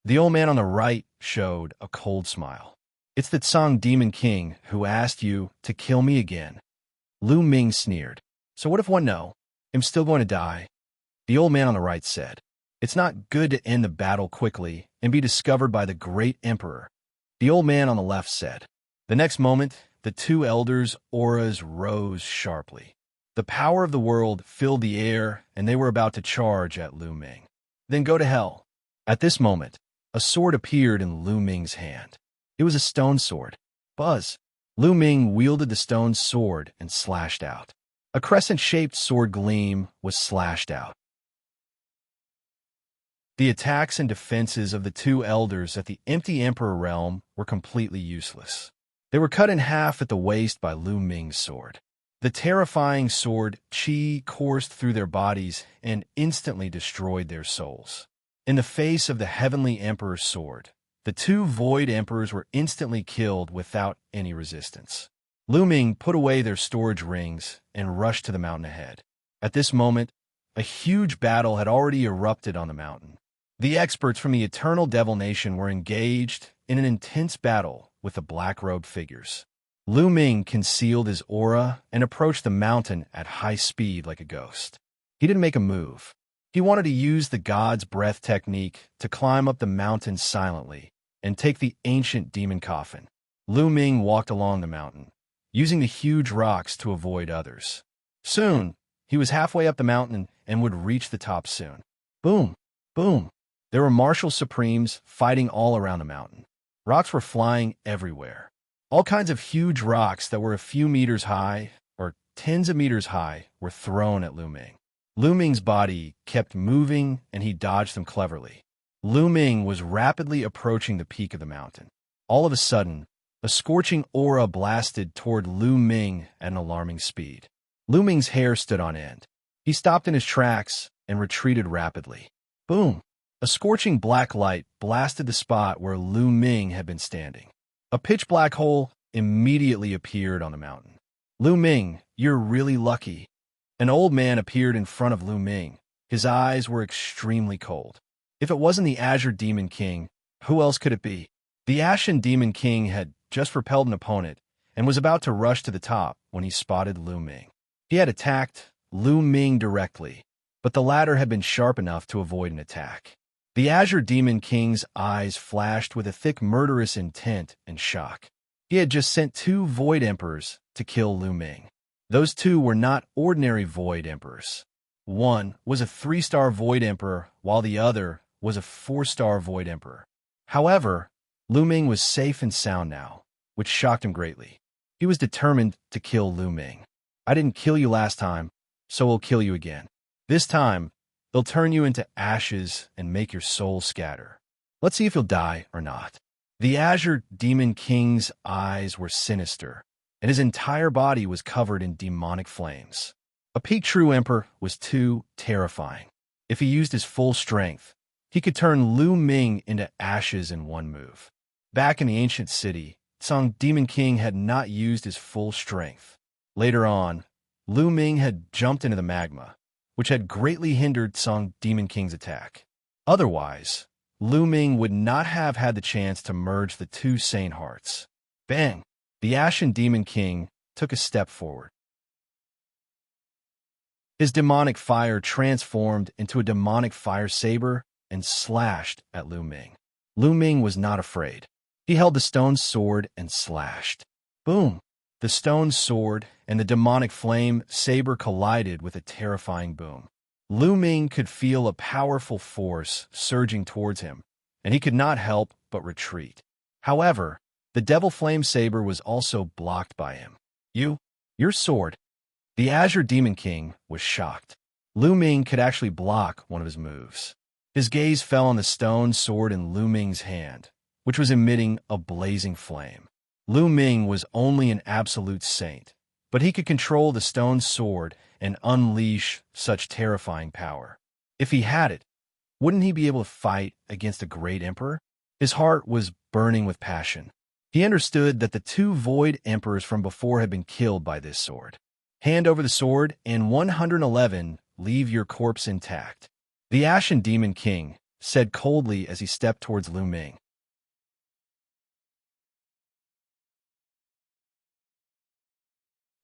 The old man on the right showed a cold smile. It's that Song Demon King who asked you to kill me again. Lu Ming sneered. So what if one no? I'm still going to die. The old man on the right said. It's not good to end the battle quickly and be discovered by the great emperor. The old man on the left said. The next moment, the two elders' auras rose sharply. The power of the world filled the air, and they were about to charge at Lu Ming. Then go to hell. At this moment, a sword appeared in Lu Ming's hand. It was a stone sword. Buzz! Lu Ming wielded the stone sword and slashed out. A crescent-shaped sword gleam was slashed out. The attacks and defenses of the two elders at the empty emperor realm were completely useless. They were cut in half at the waist by Lu Ming's sword. The terrifying sword qi coursed through their bodies and instantly destroyed their souls. In the face of the heavenly emperor's sword, the two void emperors were instantly killed without any resistance. Lu Ming put away their storage rings and rushed to the mountain ahead. At this moment, a huge battle had already erupted on the mountain. The experts from the Eternal Devil Nation were engaged in an intense battle with the black-robed figures. Lu Ming concealed his aura and approached the mountain at high speed like a ghost. He didn't make a move. He wanted to use the God's Breath technique to climb up the mountain silently and take the ancient demon coffin. Lu Ming walked along the mountain, using the huge rocks to avoid others. Soon, he was halfway up the mountain and would reach the top soon. Boom! Boom! There were martial supremes fighting all around the mountain. Rocks were flying everywhere. All kinds of huge rocks that were a few meters high, or tens of meters high, were thrown at Lu Ming. Lu Ming's body kept moving, and he dodged them cleverly. Lu Ming was rapidly approaching the peak of the mountain. All of a sudden, a scorching aura blasted toward Lu Ming at an alarming speed. Lu Ming's hair stood on end. He stopped in his tracks and retreated rapidly. Boom! A scorching black light blasted the spot where Lu Ming had been standing. A pitch-black hole immediately appeared on the mountain. Lu Ming, you're really lucky. An old man appeared in front of Lu Ming. His eyes were extremely cold. If it wasn't the Azure Demon King, who else could it be? The Ashen Demon King had just repelled an opponent and was about to rush to the top when he spotted Lu Ming. He had attacked Lu Ming directly, but the latter had been sharp enough to avoid an attack. The Azure Demon King's eyes flashed with a thick murderous intent and shock. He had just sent two Void Emperors to kill Lu Ming. Those two were not ordinary Void Emperors. One was a 3-star Void Emperor, while the other was a 4-star Void Emperor. However, Lu Ming was safe and sound now, which shocked him greatly. He was determined to kill Lu Ming. I didn't kill you last time, so I'll kill you again. This time, they'll turn you into ashes and make your soul scatter. Let's see if you'll die or not. The Azure Demon King's eyes were sinister, and his entire body was covered in demonic flames. A peak true emperor was too terrifying. If he used his full strength, he could turn Lu Ming into ashes in one move. Back in the ancient city, Song Demon King had not used his full strength. Later on, Lu Ming had jumped into the magma, which had greatly hindered Song Demon King's attack. Otherwise, Lu Ming would not have had the chance to merge the two Saint Hearts. Bang! The Ashen Demon King took a step forward. His demonic fire transformed into a demonic fire saber and slashed at Lu Ming. Lu Ming was not afraid. He held the stone sword and slashed. Boom! The stone sword and the demonic flame saber collided with a terrifying boom. Lu Ming could feel a powerful force surging towards him, and he could not help but retreat. However, the devil flame saber was also blocked by him. Your sword. The Azure Demon King was shocked. Lu Ming could actually block one of his moves. His gaze fell on the stone sword in Lu Ming's hand, which was emitting a blazing flame. Lu Ming was only an absolute saint, but he could control the stone sword and unleash such terrifying power. If he had it, wouldn't he be able to fight against a great emperor? His heart was burning with passion. He understood that the two void emperors from before had been killed by this sword. Hand over the sword, and 111 leave your corpse intact. The Ashen Demon King said coldly as he stepped towards Lu Ming.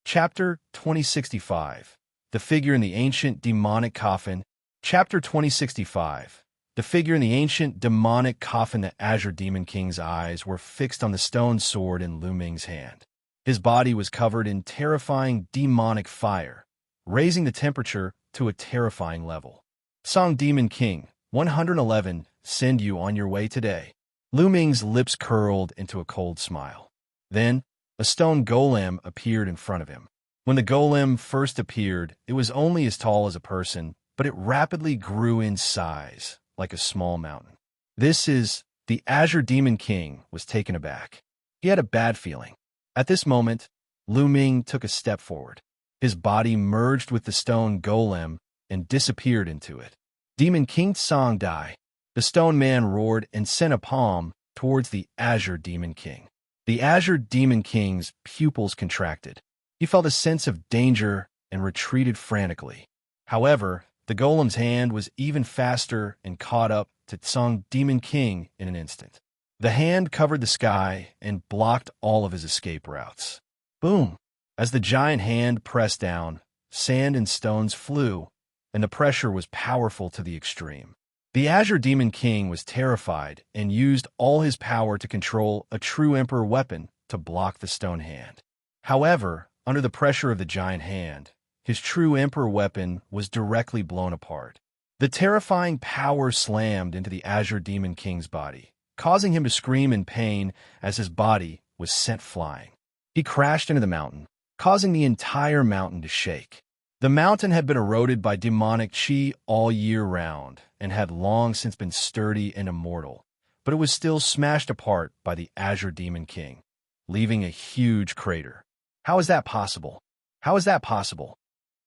Chapter 2065. The Figure in the Ancient Demonic Coffin. Chapter 2065. The figure in the ancient demonic coffin. The Azure Demon King's eyes were fixed on the stone sword in Lu Ming's hand. His body was covered in terrifying demonic fire, raising the temperature to a terrifying level. Song Demon King, 111, send you on your way today. Lu Ming's lips curled into a cold smile. Then, a stone golem appeared in front of him. When the golem first appeared, it was only as tall as a person, but it rapidly grew in size, like a small mountain. This is the Azure Demon King was taken aback. He had a bad feeling. At this moment, Lu Ming took a step forward. His body merged with the stone golem and disappeared into it. Demon King Song Dai. The stone man roared and sent a palm towards the Azure Demon King. The Azure Demon King's pupils contracted. He felt a sense of danger and retreated frantically. However, the golem's hand was even faster and caught up to Song Demon King in an instant. The hand covered the sky and blocked all of his escape routes. Boom! As the giant hand pressed down, sand and stones flew, and the pressure was powerful to the extreme. The Azure Demon King was terrified and used all his power to control a true emperor weapon to block the stone hand. However, under the pressure of the giant hand, his true emperor weapon was directly blown apart. The terrifying power slammed into the Azure Demon King's body, causing him to scream in pain as his body was sent flying. He crashed into the mountain, causing the entire mountain to shake. The mountain had been eroded by demonic qi all year round and had long since been sturdy and immortal, but it was still smashed apart by the Azure Demon King, leaving a huge crater. How is that possible? How is that possible?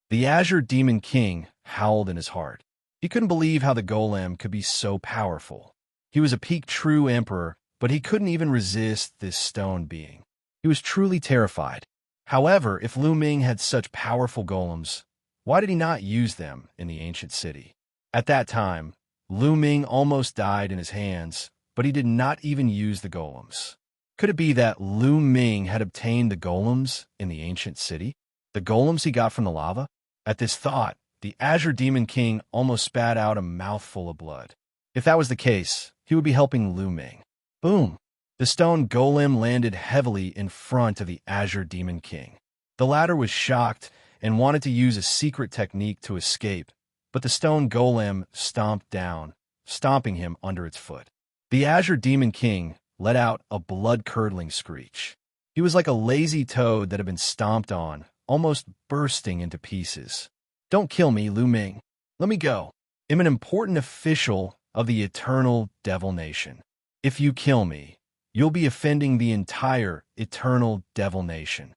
The Azure Demon King howled in his heart. He couldn't believe how the golem could be so powerful. He was a peak true emperor, but he couldn't even resist this stone being. He was truly terrified. However, if Lu Ming had such powerful golems, why did he not use them in the ancient city? At that time, Lu Ming almost died in his hands, but he did not even use the golems. Could it be that Lu Ming had obtained the golems in the ancient city? The golems he got from the lava? At this thought, the Azure Demon King almost spat out a mouthful of blood. If that was the case, he would be helping Lu Ming. Boom! The stone golem landed heavily in front of the Azure Demon King. The latter was shocked and wanted to use a secret technique to escape, but the stone golem stomped down, stomping him under its foot. The Azure Demon King let out a blood-curdling screech. He was like a lazy toad that had been stomped on, almost bursting into pieces. Don't kill me, Lu Ming. Let me go. I'm an important official of the eternal Devil Nation. If you kill me, you'll be offending the entire eternal Devil Nation.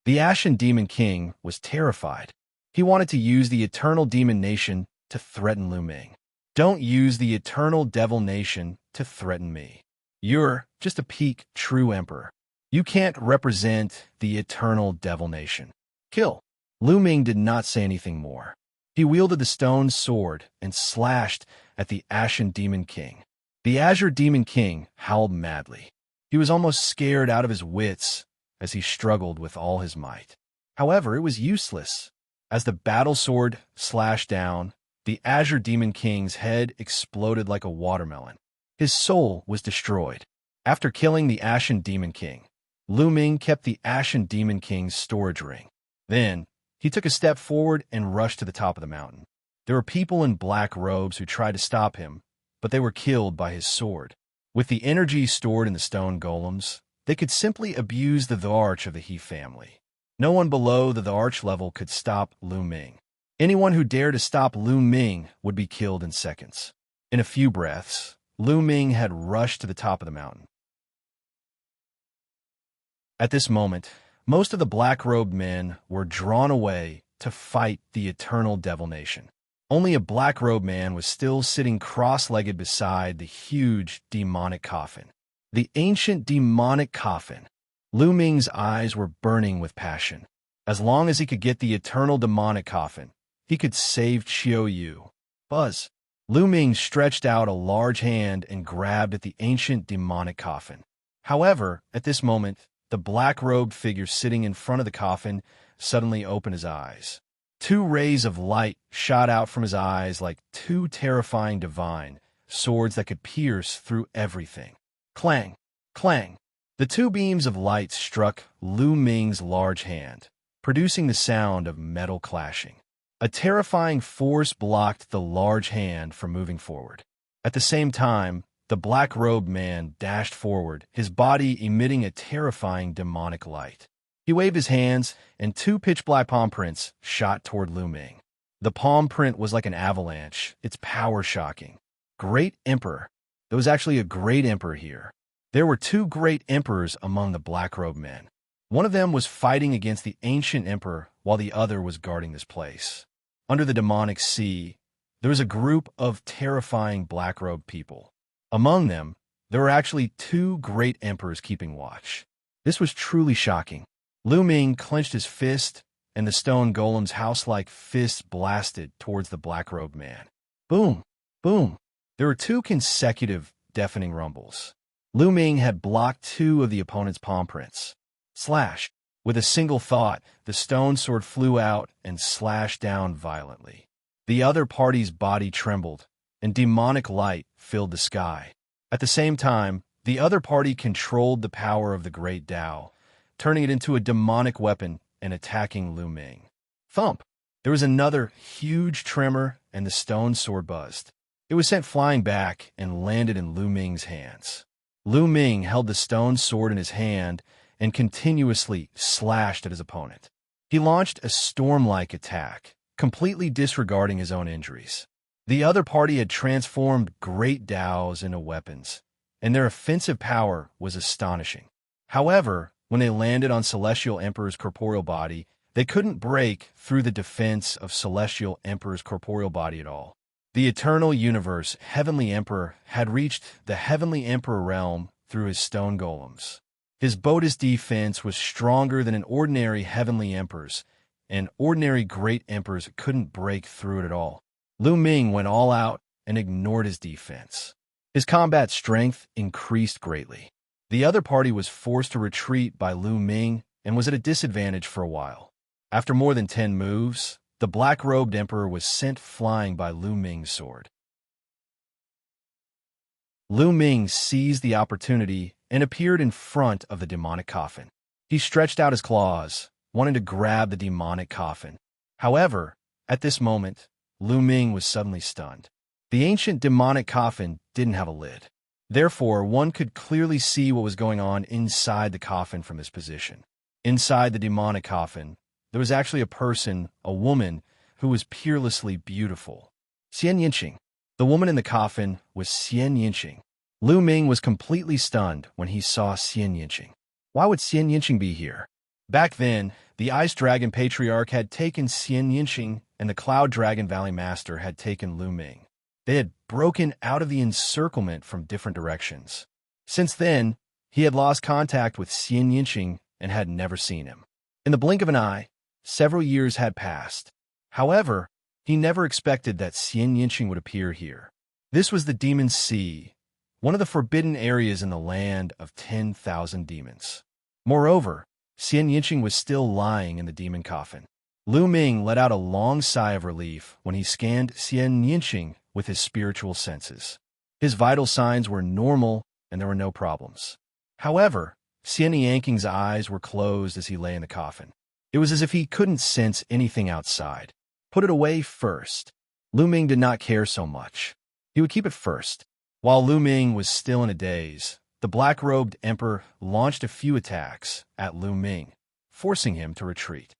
The Ashen Demon King was terrified. He wanted to use the Eternal Demon Nation to threaten Lu Ming. Don't use the Eternal Devil Nation to threaten me. You're just a peak true emperor. You can't represent the Eternal Devil Nation. Kill. Lu Ming did not say anything more. He wielded the stone sword and slashed at the Ashen Demon King. The Azure Demon King howled madly. He was almost scared out of his wits as he struggled with all his might. However, it was useless. As the battle sword slashed down, the Azure Demon King's head exploded like a watermelon. His soul was destroyed. After killing the Ashen Demon King, Lu Ming kept the Ashen Demon King's storage ring. Then, he took a step forward and rushed to the top of the mountain. There were people in black robes who tried to stop him, but they were killed by his sword. With the energy stored in the stone golems, they could simply abuse the arch of the He family. No one below the arch level could stop Lu Ming. Anyone who dared to stop Lu Ming would be killed in seconds. In a few breaths, Lu Ming had rushed to the top of the mountain. At this moment, most of the black-robed men were drawn away to fight the Eternal Devil Nation. Only a black-robed man was still sitting cross-legged beside the huge demonic coffin. The ancient demonic coffin. Lu Ming's eyes were burning with passion. As long as he could get the eternal demonic coffin, he could save Qiu Yue. Buzz. Lu Ming stretched out a large hand and grabbed at the ancient demonic coffin. However, at this moment, the black-robed figure sitting in front of the coffin suddenly opened his eyes. Two rays of light shot out from his eyes like two terrifying divine swords that could pierce through everything. Clang! Clang! The two beams of light struck Lu Ming's large hand, producing the sound of metal clashing. A terrifying force blocked the large hand from moving forward. At the same time, the black-robed man dashed forward, his body emitting a terrifying demonic light. He waved his hands, and two pitch-black palm prints shot toward Lu Ming. The palm print was like an avalanche, its power shocking. Great Emperor. There was actually a great emperor here. There were two great emperors among the black-robed men. One of them was fighting against the ancient emperor, while the other was guarding this place. Under the demonic sea, there was a group of terrifying black-robed people. Among them, there were actually two great emperors keeping watch. This was truly shocking. Lu Ming clenched his fist, and the stone golem's house-like fists blasted towards the black-robed man. Boom! Boom! There were two consecutive, deafening rumbles. Lu Ming had blocked two of the opponent's palm prints. Slash! With a single thought, the stone sword flew out and slashed down violently. The other party's body trembled, and demonic light filled the sky. At the same time, the other party controlled the power of the Great Tao, turning it into a demonic weapon and attacking Lu Ming. Thump! There was another huge tremor, and the stone sword buzzed. It was sent flying back and landed in Lu Ming's hands. Lu Ming held the stone sword in his hand and continuously slashed at his opponent. He launched a storm-like attack, completely disregarding his own injuries. The other party had transformed great Daos into weapons, and their offensive power was astonishing. However, when they landed on Celestial Emperor's corporeal body, they couldn't break through the defense of Celestial Emperor's corporeal body at all. The Eternal Universe Heavenly Emperor had reached the Heavenly Emperor realm through his stone golems. His Bodhi's defense was stronger than an ordinary Heavenly Emperor's, and ordinary Great Emperors couldn't break through it at all. Lu Ming went all out and ignored his defense. His combat strength increased greatly. The other party was forced to retreat by Lu Ming and was at a disadvantage for a while. After more than 10 moves, the black-robed emperor was sent flying by Lu Ming's sword. Lu Ming seized the opportunity and appeared in front of the demonic coffin. He stretched out his claws, wanting to grab the demonic coffin. However, at this moment, Lu Ming was suddenly stunned. The ancient demonic coffin didn't have a lid. Therefore, one could clearly see what was going on inside the coffin from this position. Inside the demonic coffin, there was actually a person, a woman, who was peerlessly beautiful. Xianxia. The woman in the coffin was Xianxia. Lu Ming was completely stunned when he saw Xianxia. Why would Xianxia be here? Back then, the Ice Dragon Patriarch had taken Xianxia, and the Cloud Dragon Valley Master had taken Lu Ming. They had broken out of the encirclement from different directions. Since then, he had lost contact with Xianxia and had never seen him. In the blink of an eye, several years had passed. However, he never expected that Xianxia would appear here. This was the Demon Sea, one of the forbidden areas in the land of 10,000 demons. Moreover, Xianxia was still lying in the demon coffin. Lu Ming let out a long sigh of relief when he scanned Xianxia with his spiritual senses. His vital signs were normal and there were no problems. However, Xianxing's eyes were closed as he lay in the coffin. It was as if he couldn't sense anything outside. Put it away first. Lu Ming did not care so much. He would keep it first. While Lu Ming was still in a daze, the black-robed emperor launched a few attacks at Lu Ming, forcing him to retreat.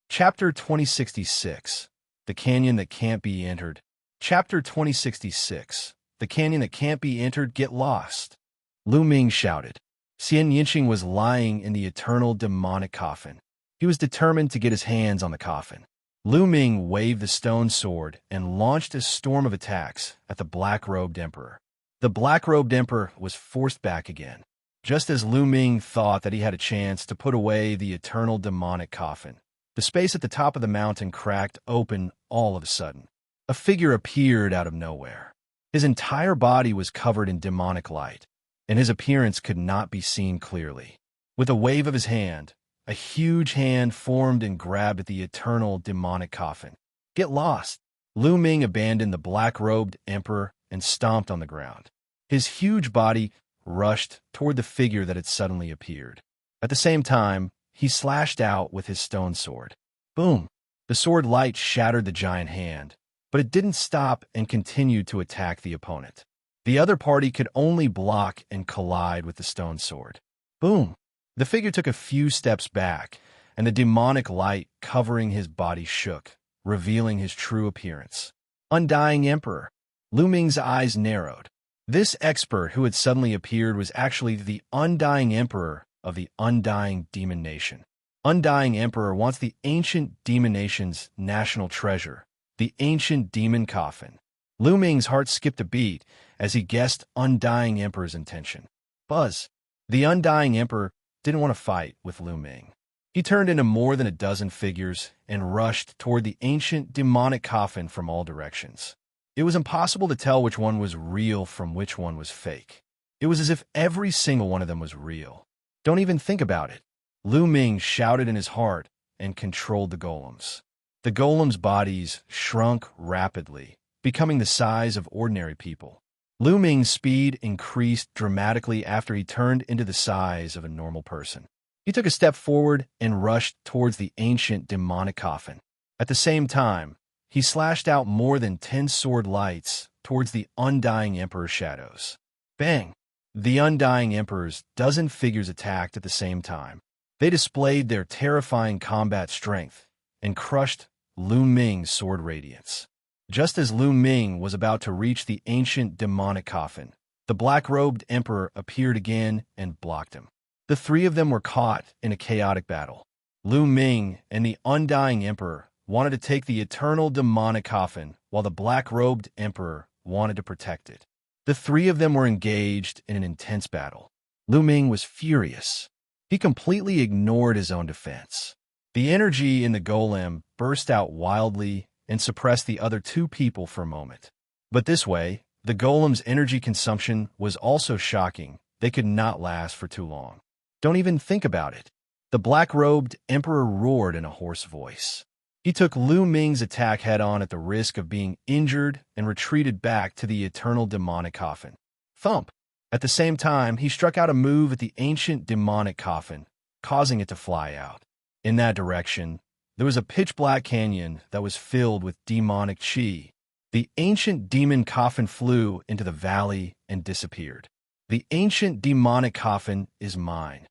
Chapter 2066, The Canyon That Can't Be Entered. Chapter 2066, The Canyon That Can't Be Entered, Get Lost. Lu Ming shouted. Xianxia was lying in the eternal demonic coffin. He was determined to get his hands on the coffin. Lu Ming waved the stone sword and launched a storm of attacks at the black-robed emperor. The black-robed emperor was forced back again. Just as Lu Ming thought that he had a chance to put away the eternal demonic coffin, the space at the top of the mountain cracked open all of a sudden. A figure appeared out of nowhere. His entire body was covered in demonic light, and his appearance could not be seen clearly. With a wave of his hand, a huge hand formed and grabbed at the eternal demonic coffin. Get lost! Lu Ming abandoned the black-robed emperor and stomped on the ground. His huge body rushed toward the figure that had suddenly appeared. At the same time, he slashed out with his stone sword. Boom! The sword light shattered the giant hand, but it didn't stop and continued to attack the opponent. The other party could only block and collide with the stone sword. Boom! The figure took a few steps back, and the demonic light covering his body shook, revealing his true appearance. Undying Emperor. Lu Ming's eyes narrowed. This expert who had suddenly appeared was actually the Undying Emperor of the Undying Demon Nation. Undying Emperor wants the ancient demon nation's national treasure, the ancient demon coffin. Lu Ming's heart skipped a beat as he guessed Undying Emperor's intention. Buzz. The Undying Emperor didn't want to fight with Lu Ming. He turned into more than a dozen figures and rushed toward the ancient demonic coffin from all directions. It was impossible to tell which one was real from which one was fake. It was as if every single one of them was real. Don't even think about it. Lu Ming shouted in his heart and controlled the golems. The golems' bodies shrunk rapidly, becoming the size of ordinary people. Lu Ming's speed increased dramatically after he turned into the size of a normal person. He took a step forward and rushed towards the ancient demonic coffin. At the same time, he slashed out more than 10 sword lights towards the Undying Emperor's shadows. Bang! The Undying Emperor's dozen figures attacked at the same time. They displayed their terrifying combat strength and crushed Lu Ming's sword radiance. Just as Lu Ming was about to reach the ancient demonic coffin, the black-robed emperor appeared again and blocked him. The three of them were caught in a chaotic battle. Lu Ming and the Undying Emperor wanted to take the eternal demonic coffin, while the black-robed emperor wanted to protect it. The three of them were engaged in an intense battle. Lu Ming was furious. He completely ignored his own defense. The energy in the golem burst out wildly and suppressed the other two people for a moment. But this way, the golem's energy consumption was also shocking. They could not last for too long. Don't even think about it. The black-robed emperor roared in a hoarse voice. He took Lu Ming's attack head-on at the risk of being injured and retreated back to the eternal demonic coffin. Thump! At the same time, he struck out a move at the ancient demonic coffin, causing it to fly out. In that direction, there was a pitch-black canyon that was filled with demonic chi. The ancient demon coffin flew into the valley and disappeared. The ancient demonic coffin is mine.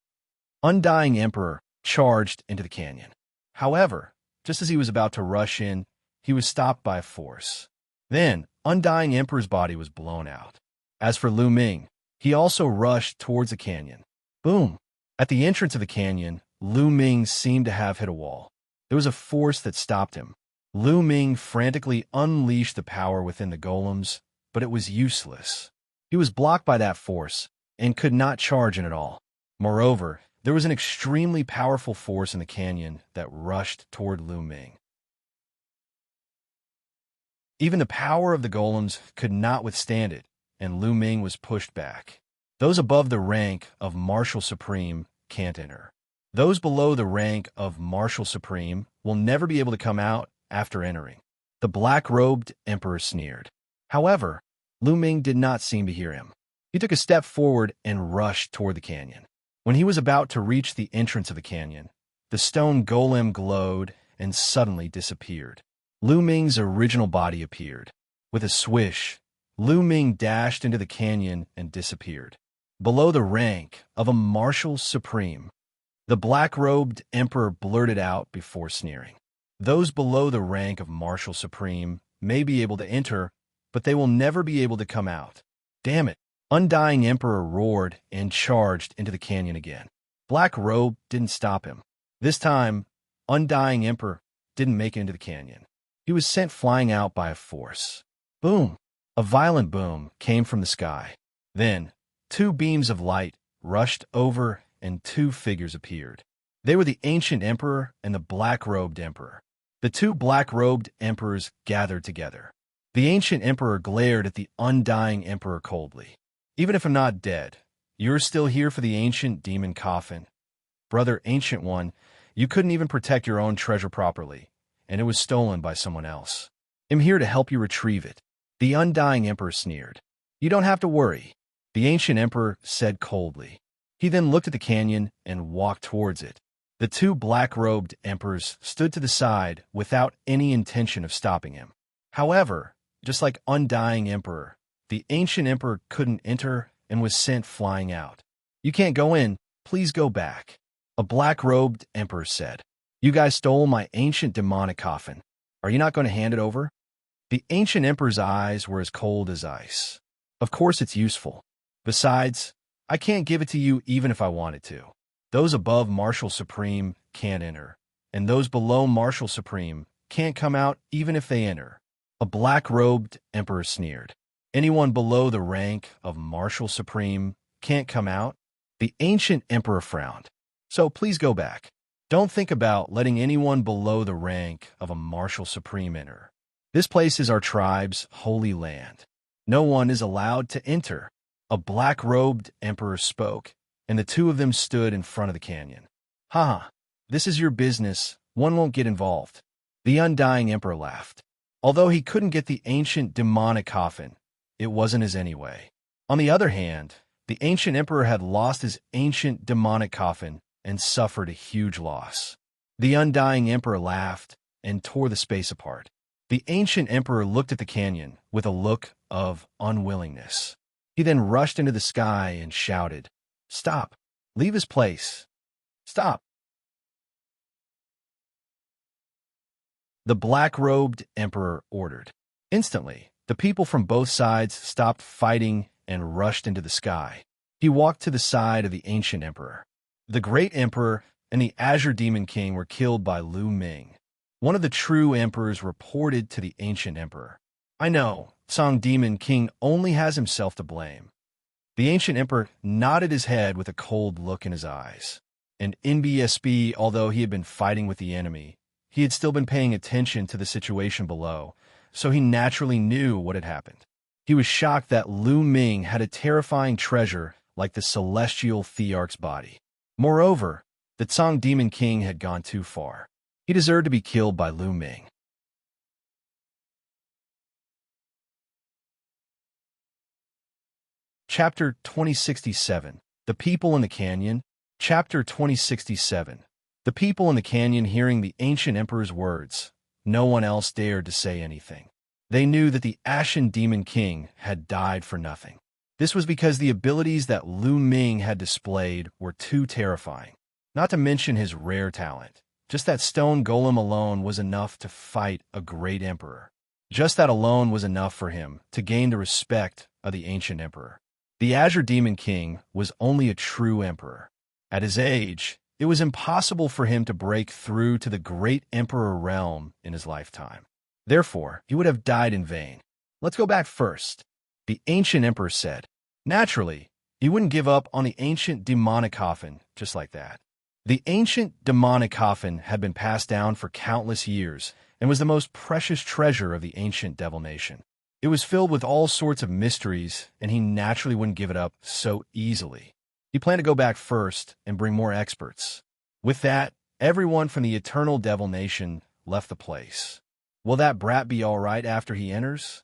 Undying Emperor charged into the canyon. However, just as he was about to rush in, he was stopped by a force. Then, Undying Emperor's body was blown out. As for Lu Ming, he also rushed towards the canyon. Boom! At the entrance of the canyon, Lu Ming seemed to have hit a wall. There was a force that stopped him. Lu Ming frantically unleashed the power within the golems, but it was useless. He was blocked by that force and could not charge in at all. Moreover, there was an extremely powerful force in the canyon that rushed toward Lu Ming. Even the power of the golems could not withstand it, and Lu Ming was pushed back. Those above the rank of Martial Supreme can't enter. Those below the rank of Martial Supreme will never be able to come out after entering. The black-robed emperor sneered. However, Lu Ming did not seem to hear him. He took a step forward and rushed toward the canyon. When he was about to reach the entrance of the canyon, the stone golem glowed and suddenly disappeared. Lu Ming's original body appeared. With a swish, Lu Ming dashed into the canyon and disappeared. Below the rank of a Martial Supreme, the black-robed emperor blurted out before sneering. Those below the rank of Martial Supreme may be able to enter, but they will never be able to come out. Damn it! Undying Emperor roared and charged into the canyon again. Black Robe didn't stop him. This time, Undying Emperor didn't make it into the canyon. He was sent flying out by a force. Boom! A violent boom came from the sky. Then, two beams of light rushed over and two figures appeared. They were the Ancient Emperor and the Black-Robed Emperor. The two black-robed emperors gathered together. The Ancient Emperor glared at the Undying Emperor coldly. Even if I'm not dead, you're still here for the ancient demon coffin. Brother Ancient One, you couldn't even protect your own treasure properly, and it was stolen by someone else. I'm here to help you retrieve it. The Undying Emperor sneered. You don't have to worry, the Ancient Emperor said coldly. He then looked at the canyon and walked towards it. The two black-robed emperors stood to the side without any intention of stopping him. However, just like Undying Emperor, the Ancient Emperor couldn't enter and was sent flying out. You can't go in, please go back. A black-robed emperor said. You guys stole my ancient demonic coffin. Are you not going to hand it over? The Ancient Emperor's eyes were as cold as ice. Of course it's useful. Besides, I can't give it to you even if I wanted to. Those above Martial Supreme can't enter, and those below Martial Supreme can't come out even if they enter. A black-robed emperor sneered. Anyone below the rank of Martial Supreme can't come out? The Ancient Emperor frowned. So please go back. Don't think about letting anyone below the rank of a Martial Supreme enter. This place is our tribe's holy land. No one is allowed to enter. A black-robed emperor spoke, and the two of them stood in front of the canyon. Haha, this is your business. One won't get involved. The Undying Emperor laughed. Although he couldn't get the ancient demonic coffin, it wasn't his anyway. On the other hand, the Ancient Emperor had lost his ancient demonic coffin and suffered a huge loss. The Undying Emperor laughed and tore the space apart. The Ancient Emperor looked at the canyon with a look of unwillingness. He then rushed into the sky and shouted, Stop! Leave his place! Stop! The black-robed emperor ordered. Instantly, the people from both sides stopped fighting and rushed into the sky. He walked to the side of the Ancient Emperor. The Great Emperor and the Azure Demon King were killed by Lu Ming. One of the true emperors reported to the Ancient Emperor. I know, Song Demon King only has himself to blame. The Ancient Emperor nodded his head with a cold look in his eyes. And NBSB, although he had been fighting with the enemy, he had still been paying attention to the situation below, so he naturally knew what had happened. He was shocked that Lu Ming had a terrifying treasure like the celestial Thearch's body. Moreover, the Song Demon King had gone too far. He deserved to be killed by Lu Ming. Chapter 2067. The People in the Canyon. Chapter 2067. The people in the canyon hearing the Ancient Emperor's words. No one else dared to say anything. They knew that the Ashen Demon King had died for nothing. This was because the abilities that Lu Ming had displayed were too terrifying. Not to mention his rare talent. Just that stone golem alone was enough to fight a great emperor. Just that alone was enough for him to gain the respect of the ancient emperor. The Azure Demon King was only a true emperor. At his age, it was impossible for him to break through to the great emperor realm in his lifetime. Therefore, he would have died in vain. Let's go back first. The ancient emperor said. Naturally, he wouldn't give up on the ancient demonic coffin just like that. The ancient demonic coffin had been passed down for countless years and was the most precious treasure of the ancient devil nation. It was filled with all sorts of mysteries, and he naturally wouldn't give it up so easily. He planned to go back first and bring more experts. With that, everyone from the eternal devil nation left the place. Will that brat be all right after he enters?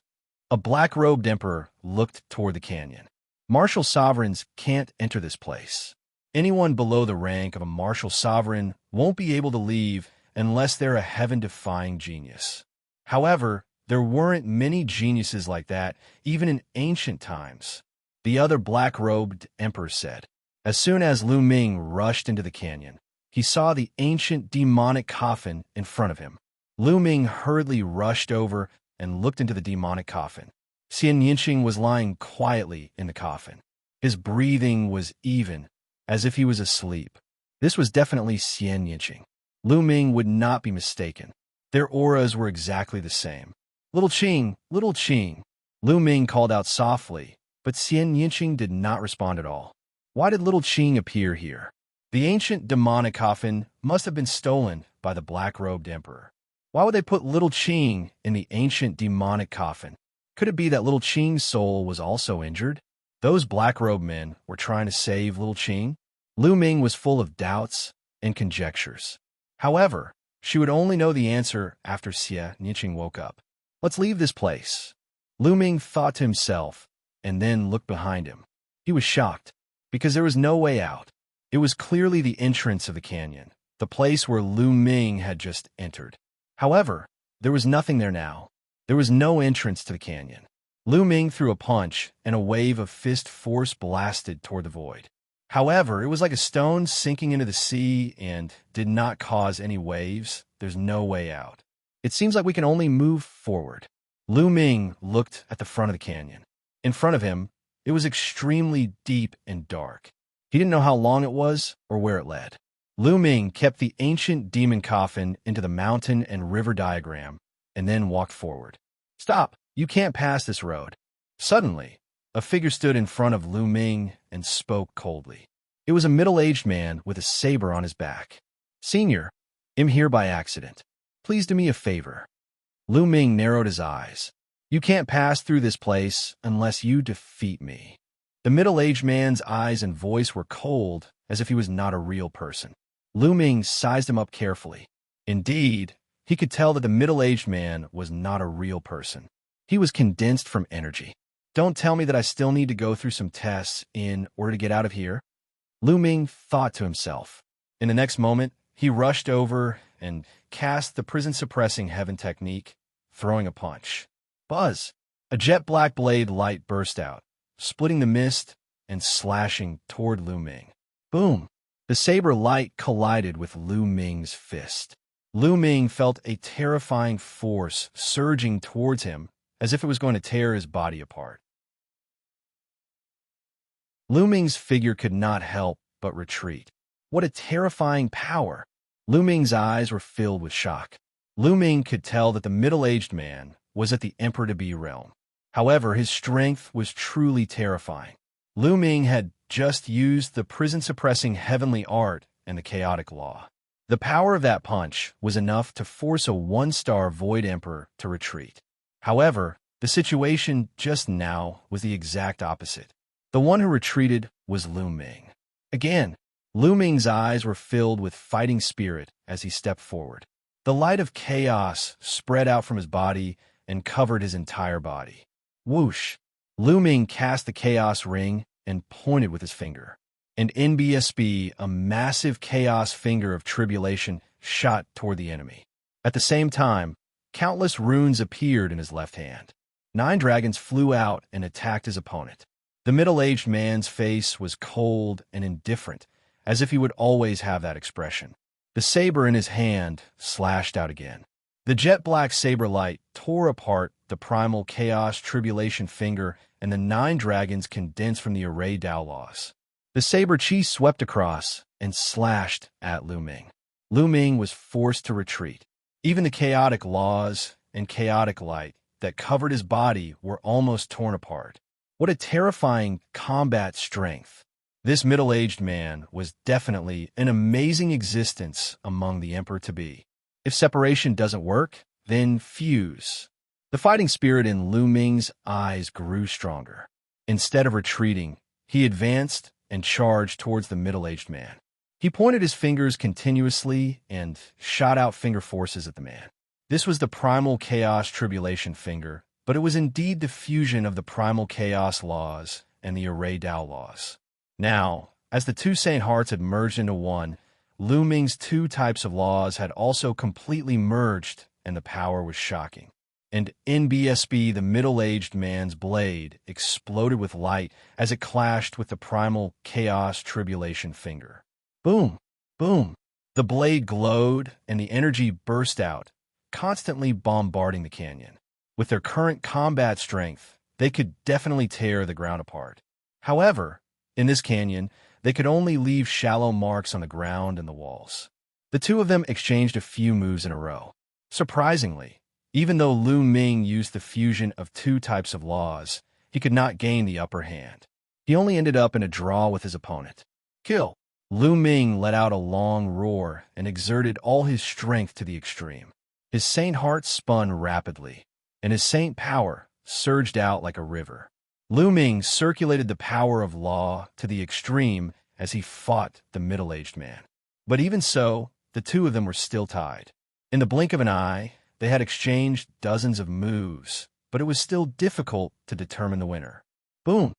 A black-robed emperor looked toward the canyon. Martial sovereigns can't enter this place. Anyone below the rank of a martial sovereign won't be able to leave unless they're a heaven-defying genius. However, there weren't many geniuses like that, even in ancient times. The other black-robed emperor said. As soon as Lu Ming rushed into the canyon, he saw the ancient demonic coffin in front of him. Lu Ming hurriedly rushed over and looked into the demonic coffin. Xianxia was lying quietly in the coffin. His breathing was even, as if he was asleep. This was definitely Xianxia. Lu Ming would not be mistaken. Their auras were exactly the same. Little Qing, little Qing. Lu Ming called out softly, but Xianxia did not respond at all. Why did little Qing appear here? The ancient demonic coffin must have been stolen by the black-robed emperor. Why would they put little Qing in the ancient demonic coffin? Could it be that little Qing's soul was also injured? Those black-robed men were trying to save little Qing? Lu Ming was full of doubts and conjectures. However, she would only know the answer after Xianxia woke up. Let's leave this place. Lu Ming thought to himself, and then looked behind him. He was shocked, because there was no way out. It was clearly the entrance of the canyon, the place where Lu Ming had just entered. However, there was nothing there now. There was no entrance to the canyon. Lu Ming threw a punch, and a wave of fist force blasted toward the void. However, it was like a stone sinking into the sea and did not cause any waves. There's no way out. It seems like we can only move forward. Lu Ming looked at the front of the canyon. In front of him, it was extremely deep and dark. He didn't know how long it was or where it led. Lu Ming kept the ancient demon coffin into the mountain and river diagram and then walked forward. Stop! You can't pass this road. Suddenly, a figure stood in front of Lu Ming and spoke coldly. It was a middle-aged man with a saber on his back. Senior, I'm here by accident. Please do me a favor. Lu Ming narrowed his eyes. You can't pass through this place unless you defeat me. The middle-aged man's eyes and voice were cold, as if he was not a real person. Lu Ming sized him up carefully. Indeed, he could tell that the middle-aged man was not a real person. He was condensed from energy. Don't tell me that I still need to go through some tests in order to get out of here. Lu Ming thought to himself. In the next moment, he rushed over and cast the prison-suppressing heaven technique, throwing a punch. Buzz! A jet-black blade light burst out, splitting the mist and slashing toward Lu Ming. Boom! The saber light collided with Lu Ming's fist. Lu Ming felt a terrifying force surging towards him, as if it was going to tear his body apart. Lu Ming's figure could not help but retreat. What a terrifying power! Lu Ming's eyes were filled with shock. Lu Ming could tell that the middle-aged man was at the Emperor-to-be realm. However, his strength was truly terrifying. Lu Ming had just used the prison-suppressing heavenly art and the chaotic law. The power of that punch was enough to force a one-star Void Emperor to retreat. However, the situation just now was the exact opposite. The one who retreated was Lu Ming. Again, Lu Ming's eyes were filled with fighting spirit as he stepped forward. The light of chaos spread out from his body and covered his entire body. Whoosh! Lu Ming cast the chaos ring and pointed with his finger. And NBSB, a massive chaos finger of tribulation, shot toward the enemy. At the same time, countless runes appeared in his left hand. 9 dragons flew out and attacked his opponent. The middle-aged man's face was cold and indifferent, as if he would always have that expression. The saber in his hand slashed out again. The jet-black saber light tore apart the primal chaos tribulation finger and the 9 dragons condensed from the array Dao laws. The saber chi swept across and slashed at Lu Ming. Lu Ming was forced to retreat. Even the chaotic laws and chaotic light that covered his body were almost torn apart. What a terrifying combat strength! This middle-aged man was definitely an amazing existence among the Emperor-to-be. If separation doesn't work, then fuse. The fighting spirit in Lu Ming's eyes grew stronger. Instead of retreating, he advanced and charged towards the middle-aged man. He pointed his fingers continuously and shot out finger forces at the man. This was the primal chaos tribulation finger, but it was indeed the fusion of the primal chaos laws and the array Dao laws. Now, as the 2 Saint Hearts had merged into one, Lu Ming's 2 types of laws had also completely merged, and the power was shocking. And NBSB, the middle-aged man's blade, exploded with light as it clashed with the primal chaos tribulation finger. Boom! Boom! The blade glowed, and the energy burst out, constantly bombarding the canyon. With their current combat strength, they could definitely tear the ground apart. However, in this canyon, they could only leave shallow marks on the ground and the walls. The 2 of them exchanged a few moves in a row. Surprisingly, even though Lu Ming used the fusion of 2 types of laws, he could not gain the upper hand. He only ended up in a draw with his opponent. Kill! Lu Ming let out a long roar and exerted all his strength to the extreme. His Saint Heart spun rapidly, and his Saint Power surged out like a river. Lu Ming circulated the power of law to the extreme as he fought the middle-aged man. But even so, the 2 of them were still tied. In the blink of an eye, they had exchanged dozens of moves, but it was still difficult to determine the winner. Boom!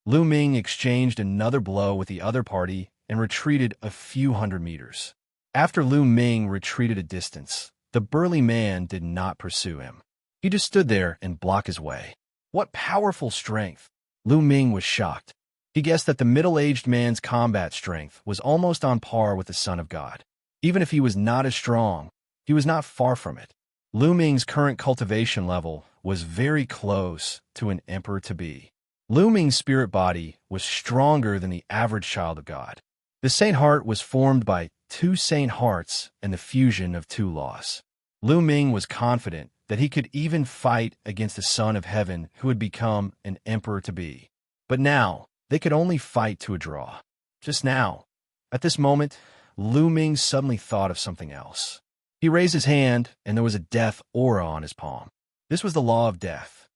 Lu Ming exchanged another blow with the other party and retreated a few hundred meters. After Lu Ming retreated a distance, the burly man did not pursue him. He just stood there and blocked his way. What powerful strength! Lu Ming was shocked. He guessed that the middle-aged man's combat strength was almost on par with the Son of God. Even if he was not as strong, he was not far from it. Lu Ming's current cultivation level was very close to an Emperor-to-be. Lu Ming's spirit body was stronger than the average child of God. The Saint Heart was formed by 2 Saint Hearts and the fusion of 2 laws. Lu Ming was confident that he could even fight against the Son of Heaven who had become an Emperor-to-be. But now, they could only fight to a draw. Just now, at this moment, Lu Ming suddenly thought of something else. He raised his hand, and there was a death aura on his palm. This was the law of death.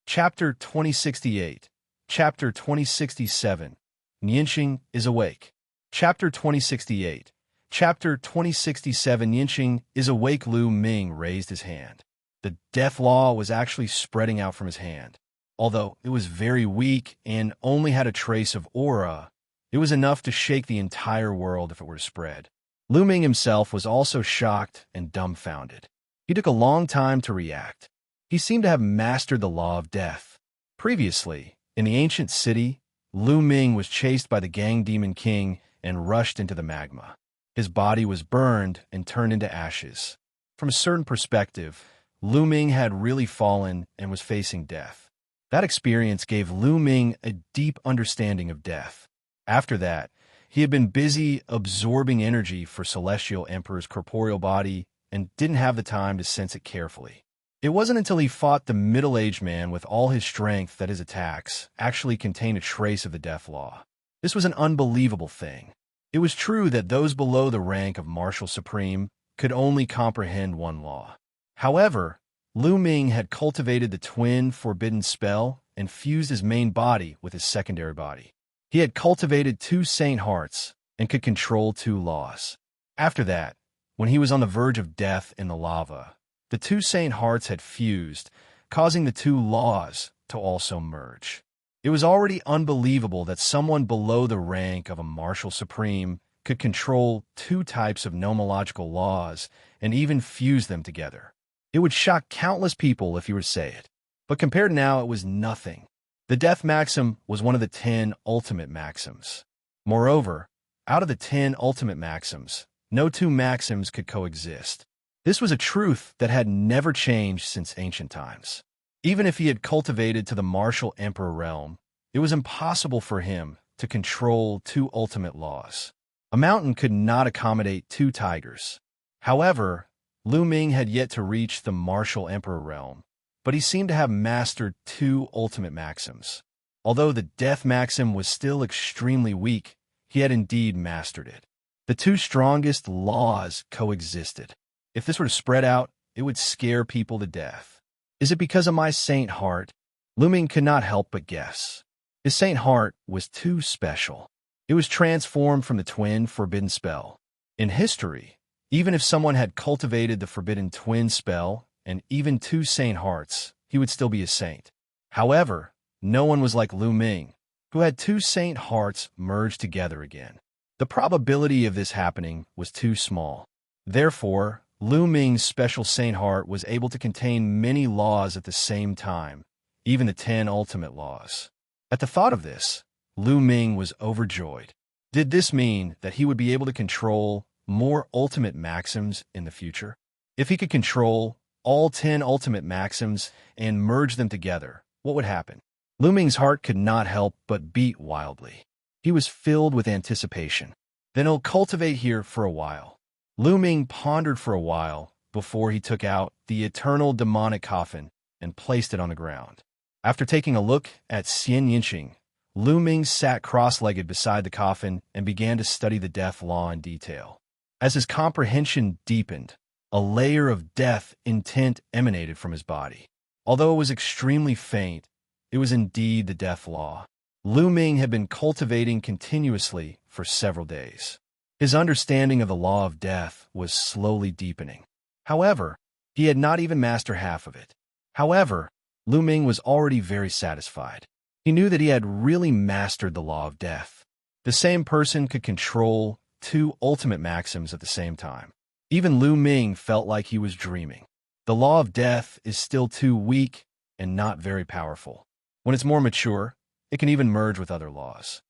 Chapter 2068. Chapter 2067. Nianqing is awake. Chapter 2068. Chapter 2067. Nianqing is awake. Lu Ming raised his hand. The death law was actually spreading out from his hand. Although it was very weak and only had a trace of aura, it was enough to shake the entire world if it were to spread. Lu Ming himself was also shocked and dumbfounded. He took a long time to react. He seemed to have mastered the law of death. Previously, in the ancient city, Lu Ming was chased by the Gang Demon King and rushed into the magma. His body was burned and turned into ashes. From a certain perspective, Lu Ming had really fallen and was facing death. That experience gave Lu Ming a deep understanding of death. After that, he had been busy absorbing energy for Celestial Emperor's corporeal body and didn't have the time to sense it carefully. It wasn't until he fought the middle-aged man with all his strength that his attacks actually contained a trace of the death law. This was an unbelievable thing. It was true that those below the rank of Martial Supreme could only comprehend one law. However, Lu Ming had cultivated the twin forbidden spell and fused his main body with his secondary body. He had cultivated 2 Saint Hearts and could control 2 laws. After that, when he was on the verge of death in the lava, the 2 Saint Hearts had fused, causing the 2 laws to also merge. It was already unbelievable that someone below the rank of a Martial Supreme could control 2 types of nomological laws and even fuse them together. It would shock countless people if you were to say it. But compared now, it was nothing. The death maxim was one of the 10 ultimate maxims. Moreover, out of the 10 ultimate maxims, No two maxims could coexist. This was a truth that had never changed since ancient times. Even if he had cultivated to the martial emperor realm, it was impossible for him to control two ultimate laws. A mountain could not accommodate two tigers. However, Lu Ming had yet to reach the martial emperor realm, but he seemed to have mastered two ultimate maxims. Although the death maxim was still extremely weak, he had indeed mastered it. The two strongest laws coexisted. If this were to spread out, it would scare people to death. Is it because of my saint heart? Lu Ming could not help but guess. His saint heart was too special. It was transformed from the twin forbidden spell. In history, even if someone had cultivated the forbidden twin spell and even two saint hearts, he would still be a saint. However, no one was like Lu Ming, who had two saint hearts merged together again. The probability of this happening was too small. Therefore, Lu Ming's special saint heart was able to contain many laws at the same time, even the 10 ultimate laws. At the thought of this, Lu Ming was overjoyed. Did this mean that he would be able to control more ultimate maxims in the future? If he could control all 10 ultimate maxims and merge them together, what would happen? Lu Ming's heart could not help but beat wildly. He was filled with anticipation. Then he'll cultivate here for a while. Lu Ming pondered for a while before he took out the eternal demonic coffin and placed it on the ground. After taking a look at Xianxia, Lu Ming sat cross-legged beside the coffin and began to study the death law in detail. As his comprehension deepened, a layer of death intent emanated from his body. Although it was extremely faint, it was indeed the death law. Lu Ming had been cultivating continuously for several days. His understanding of the law of death was slowly deepening. However, he had not even mastered half of it. However, Lu Ming was already very satisfied. He knew that he had really mastered the law of death. The same person could control two ultimate maxims at the same time. Even Lu Ming felt like he was dreaming. The law of death is still too weak and not very powerful. When it's more mature, it can even merge with other laws.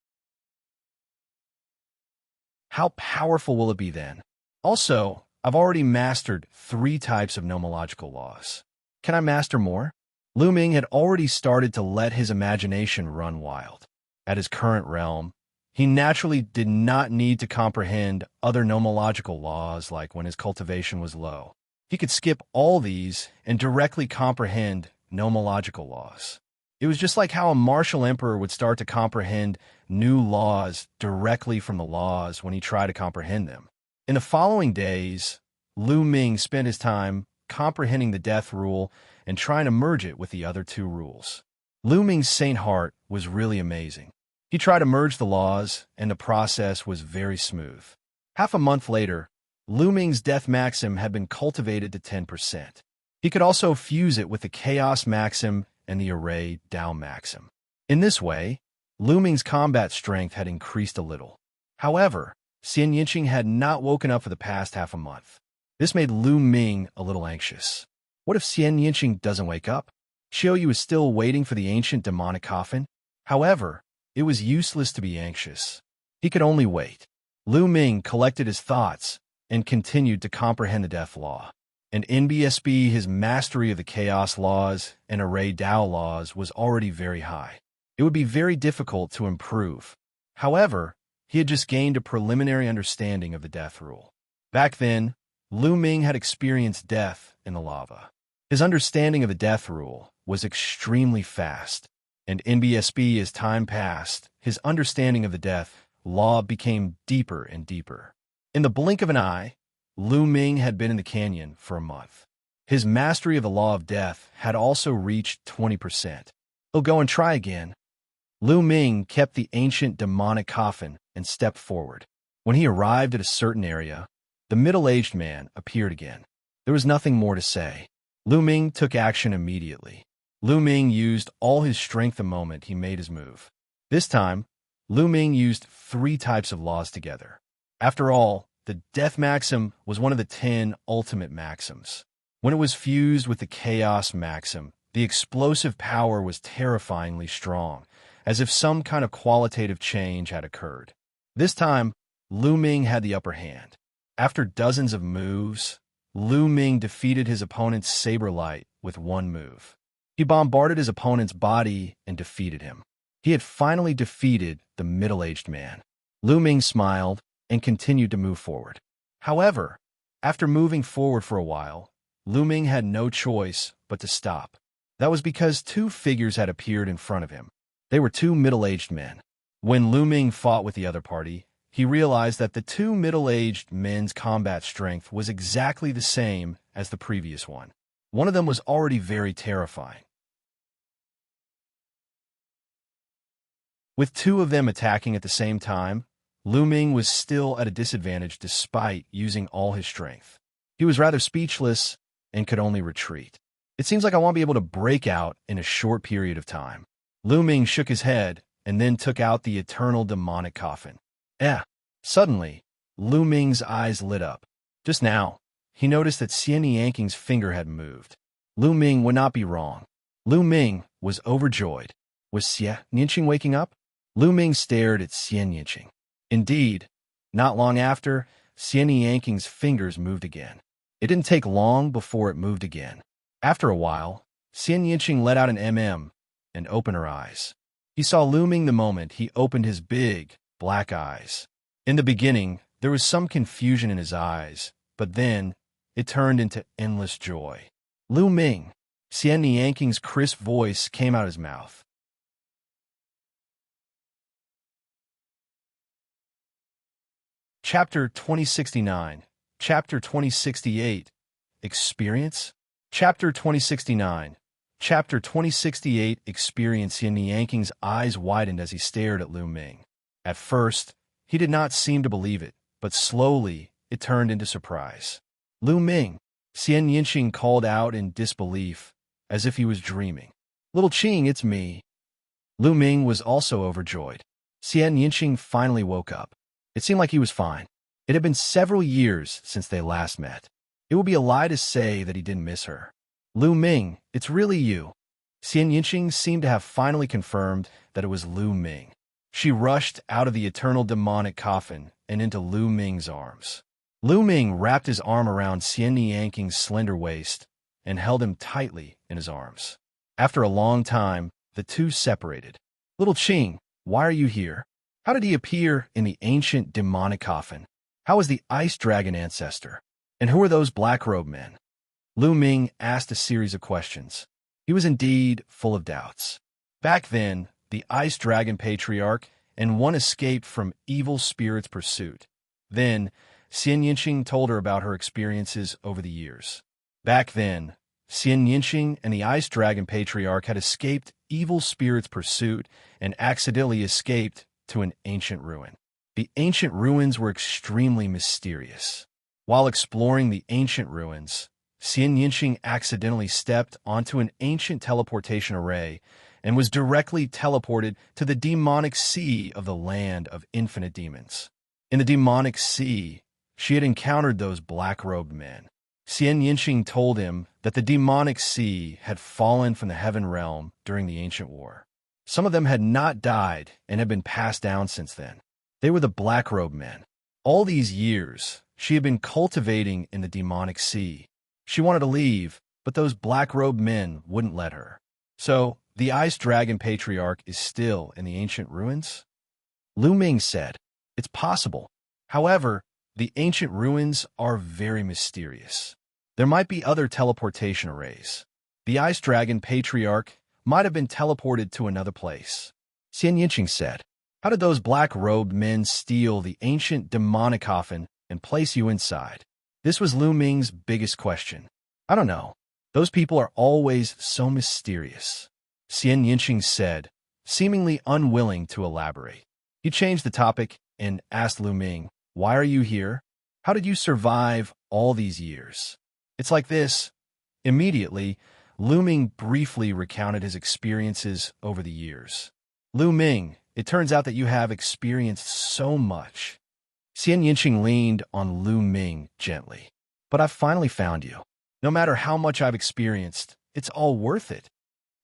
How powerful will it be then? Also, I've already mastered 3 types of nomological laws. Can I master more? Lu Ming had already started to let his imagination run wild. At his current realm, he naturally did not need to comprehend other nomological laws like when his cultivation was low. He could skip all these and directly comprehend nomological laws. It was just like how a martial emperor would start to comprehend new laws directly from the laws when he tried to comprehend them. In the following days, Lu Ming spent his time comprehending the death rule and trying to merge it with the other 2 rules. Lu Ming's saint heart was really amazing. He tried to merge the laws, and the process was very smooth. Half a month later, Lu Ming's death maxim had been cultivated to 10%. He could also fuse it with the chaos maxim and the array Dao maxim. In this way, Lu Ming's combat strength had increased a little. However, Xianxia had not woken up for the past half a month. This made Lu Ming a little anxious. What if Xianxia doesn't wake up? Qiu Yue was still waiting for the ancient demonic coffin. However, it was useless to be anxious. He could only wait. Lu Ming collected his thoughts and continued to comprehend the death law. And in BSB, his mastery of the chaos laws and array Dao laws was already very high. It would be very difficult to improve. However, he had just gained a preliminary understanding of the death rule. Back then, Lu Ming had experienced death in the lava. His understanding of the death rule was extremely fast, and in BSB, as time passed, his understanding of the death law became deeper and deeper. In the blink of an eye, Lu Ming had been in the canyon for a month. His mastery of the law of death had also reached 20%. He'll go and try again. Lu Ming kept the ancient demonic coffin and stepped forward. When he arrived at a certain area, the middle-aged man appeared again. There was nothing more to say. Lu Ming took action immediately. Lu Ming used all his strength the moment he made his move. This time, Lu Ming used 3 types of laws together. After all, the death maxim was one of the 10 ultimate maxims. When it was fused with the chaos maxim, the explosive power was terrifyingly strong, as if some kind of qualitative change had occurred. This time, Lu Ming had the upper hand. After dozens of moves, Lu Ming defeated his opponent's saber light with one move. He bombarded his opponent's body and defeated him. He had finally defeated the middle-aged man. Lu Ming smiled and continued to move forward. However, after moving forward for a while, Lu Ming had no choice but to stop. That was because two figures had appeared in front of him. They were two middle-aged men. When Lu Ming fought with the other party, he realized that the two middle-aged men's combat strength was exactly the same as the previous one. One of them was already very terrifying. With two of them attacking at the same time, Lu Ming was still at a disadvantage despite using all his strength. He was rather speechless and could only retreat. It seems like I won't be able to break out in a short period of time. Lu Ming shook his head and then took out the eternal demonic coffin. Suddenly, Lu Ming's eyes lit up. Just now, he noticed that Nianqing's finger had moved. Lu Ming would not be wrong. Lu Ming was overjoyed. Was Nianqing waking up? Lu Ming stared at Nianqing. Indeed, not long after, Nianqing's fingers moved again. It didn't take long before it moved again. After a while, Nianqing let out an and opened her eyes. He saw Lu Ming the moment he opened his big, black eyes. In the beginning, there was some confusion in his eyes, but then it turned into endless joy. Lu Ming, Nianqing's crisp voice came out of his mouth. Chapter 2069, Chapter 2068, Experience? Chapter 2069, Chapter 2068, Experience. Nianqing's eyes widened as he stared at Lu Ming. At first, he did not seem to believe it, but slowly it turned into surprise. Lu Ming, Nianqing called out in disbelief, as if he was dreaming. Little Qing, it's me. Lu Ming was also overjoyed. Nianqing finally woke up. It seemed like he was fine. It had been several years since they last met. It would be a lie to say that he didn't miss her. Lu Ming, it's really you. Nianqing seemed to have finally confirmed that it was Lu Ming. She rushed out of the eternal demonic coffin and into Lu Ming's arms. Lu Ming wrapped his arm around Nianqing's slender waist and held him tightly in his arms. After a long time, the two separated. Little Qing, why are you here? How did he appear in the ancient demonic coffin? How is the ice dragon ancestor? And who are those black-robed men? Lu Ming asked a series of questions. He was indeed full of doubts. Back then, the ice dragon patriarch and one escaped from evil spirit's pursuit. Then, Nianqing told her about her experiences over the years. Back then, Nianqing and the ice dragon patriarch had escaped evil spirit's pursuit and accidentally escaped to an ancient ruin. The ancient ruins were extremely mysterious. While exploring the ancient ruins, Nianqing accidentally stepped onto an ancient teleportation array and was directly teleported to the demonic sea of the land of infinite demons. In the demonic sea, she had encountered those black-robed men. Nianqing told him that the demonic sea had fallen from the heaven realm during the ancient war. Some of them had not died and had been passed down since then. They were the black-robed men. All these years, she had been cultivating in the demonic sea. She wanted to leave, but those black-robed men wouldn't let her. So, the ice dragon patriarch is still in the ancient ruins? Lu Ming said, it's possible. However, the ancient ruins are very mysterious. There might be other teleportation arrays. The ice dragon patriarch might have been teleported to another place. Nianqing said, how did those black-robed men steal the ancient demonic coffin and place you inside? This was Lu Ming's biggest question. I don't know. Those people are always so mysterious. Nianqing said, seemingly unwilling to elaborate. He changed the topic and asked Lu Ming, why are you here? How did you survive all these years? It's like this. Immediately, Lu Ming briefly recounted his experiences over the years. Lu Ming, it turns out that you have experienced so much. Nianqing leaned on Lu Ming gently. But I've finally found you. No matter how much I've experienced, it's all worth it.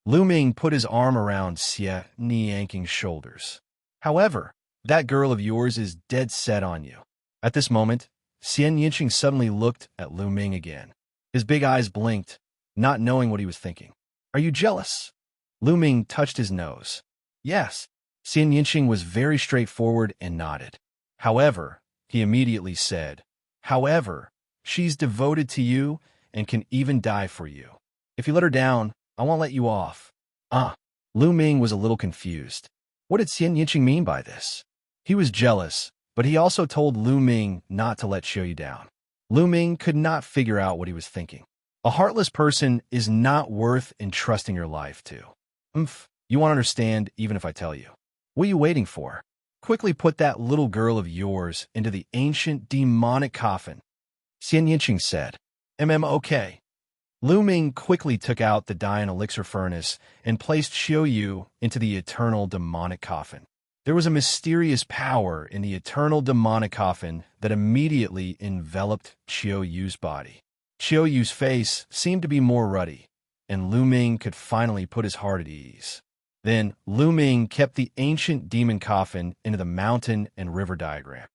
Lu Ming put his arm around Nianqing's shoulders. However, that girl of yours is dead set on you. At this moment, Xianxia suddenly looked at Lu Ming again. His big eyes blinked, not knowing what he was thinking. Are you jealous? Lu Ming touched his nose. Yes. Xianxia was very straightforward and nodded. However, he immediately said, however, she's devoted to you and can even die for you. If you let her down, I won't let you off. Lu Ming was a little confused. What did Xianxia mean by this? He was jealous, but he also told Lu Ming not to let Qiu Yue down. Lu Ming could not figure out what he was thinking. A heartless person is not worth entrusting your life to. You won't understand even if I tell you. What are you waiting for? Quickly put that little girl of yours into the ancient demonic coffin, Xianxia said. Okay. Lu Ming quickly took out the Dian elixir furnace and placed Qiu Yue into the eternal demonic coffin. There was a mysterious power in the eternal demonic coffin that immediately enveloped Qiu Yue's body. Qiu Yue's face seemed to be more ruddy, and Lu Ming could finally put his heart at ease. Then Lu Ming kept the ancient demon coffin into the mountain and river diagram.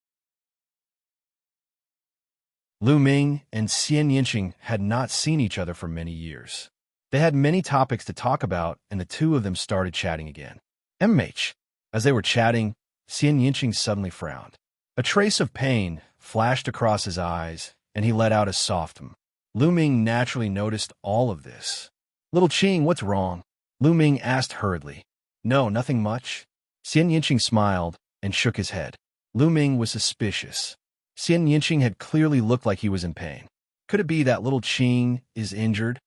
Lu Ming and Xianxia had not seen each other for many years. They had many topics to talk about, and the two of them started chatting again. As they were chatting, Xianxia suddenly frowned. A trace of pain flashed across his eyes, and he let out a soft Lu Ming naturally noticed all of this. Little Qing, what's wrong? Lu Ming asked hurriedly. No, nothing much. Xianxia smiled and shook his head. Lu Ming was suspicious. Xianxia had clearly looked like he was in pain. Could it be that little Qing is injured?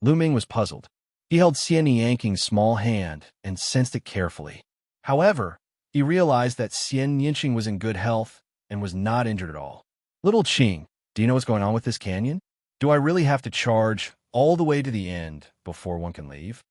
Lu Ming was puzzled. He held Xianxing's small hand and sensed it carefully. However, he realized that Xianxia was in good health and was not injured at all. Little Qing, do you know what's going on with this canyon? Do I really have to charge all the way to the end before one can leave?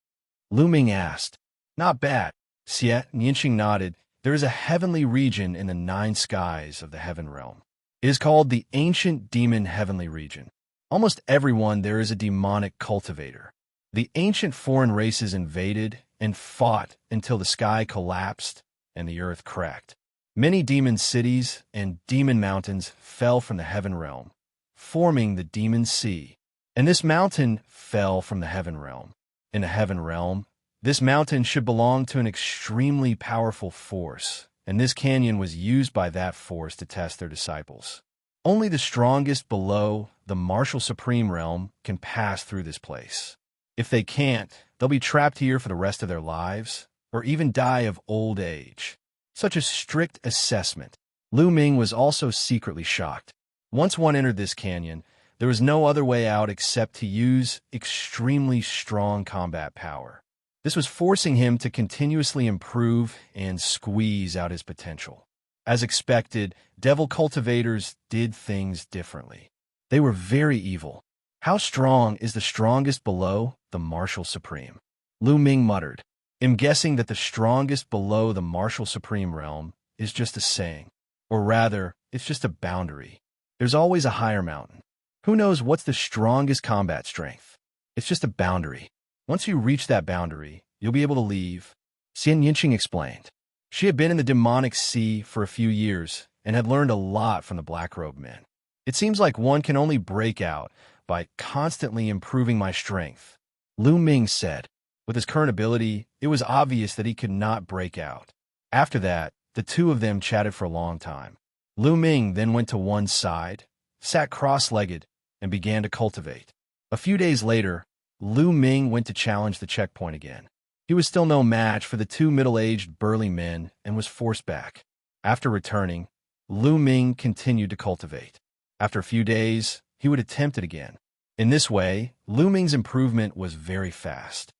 Lu Ming asked. Not bad. Xianxia nodded. There is a heavenly region in the 9 skies of the heaven realm. It is called the ancient demon heavenly region. Almost everyone there is a demonic cultivator. The ancient foreign races invaded and fought until the sky collapsed and the earth cracked. Many demon cities and demon mountains fell from the heaven realm, forming the demon sea. And this mountain fell from the heaven realm. In the heaven realm, this mountain should belong to an extremely powerful force, and this canyon was used by that force to test their disciples. Only the strongest below the martial supreme realm can pass through this place. If they can't, they'll be trapped here for the rest of their lives, or even die of old age. Such a strict assessment. Lu Ming was also secretly shocked. Once one entered this canyon, there was no other way out except to use extremely strong combat power. This was forcing him to continuously improve and squeeze out his potential. As expected, devil cultivators did things differently. They were very evil. How strong is the strongest below the martial supreme? Lu Ming muttered. I'm guessing that the strongest below the martial supreme realm is just a saying. Or rather, it's just a boundary. There's always a higher mountain. Who knows what's the strongest combat strength? It's just a boundary. Once you reach that boundary, you'll be able to leave. Xianxia explained. She had been in the demonic sea for a few years and had learned a lot from the black-robed men. It seems like one can only break out by constantly improving my strength, Lu Ming said. With his current ability, it was obvious that he could not break out. After that, the two of them chatted for a long time. Lu Ming then went to one side, sat cross-legged, and began to cultivate. A few days later, Lu Ming went to challenge the checkpoint again. He was still no match for the two middle-aged burly men and was forced back. After returning, Lu Ming continued to cultivate. After a few days, he would attempt it again. In this way, Lu Ming's improvement was very fast.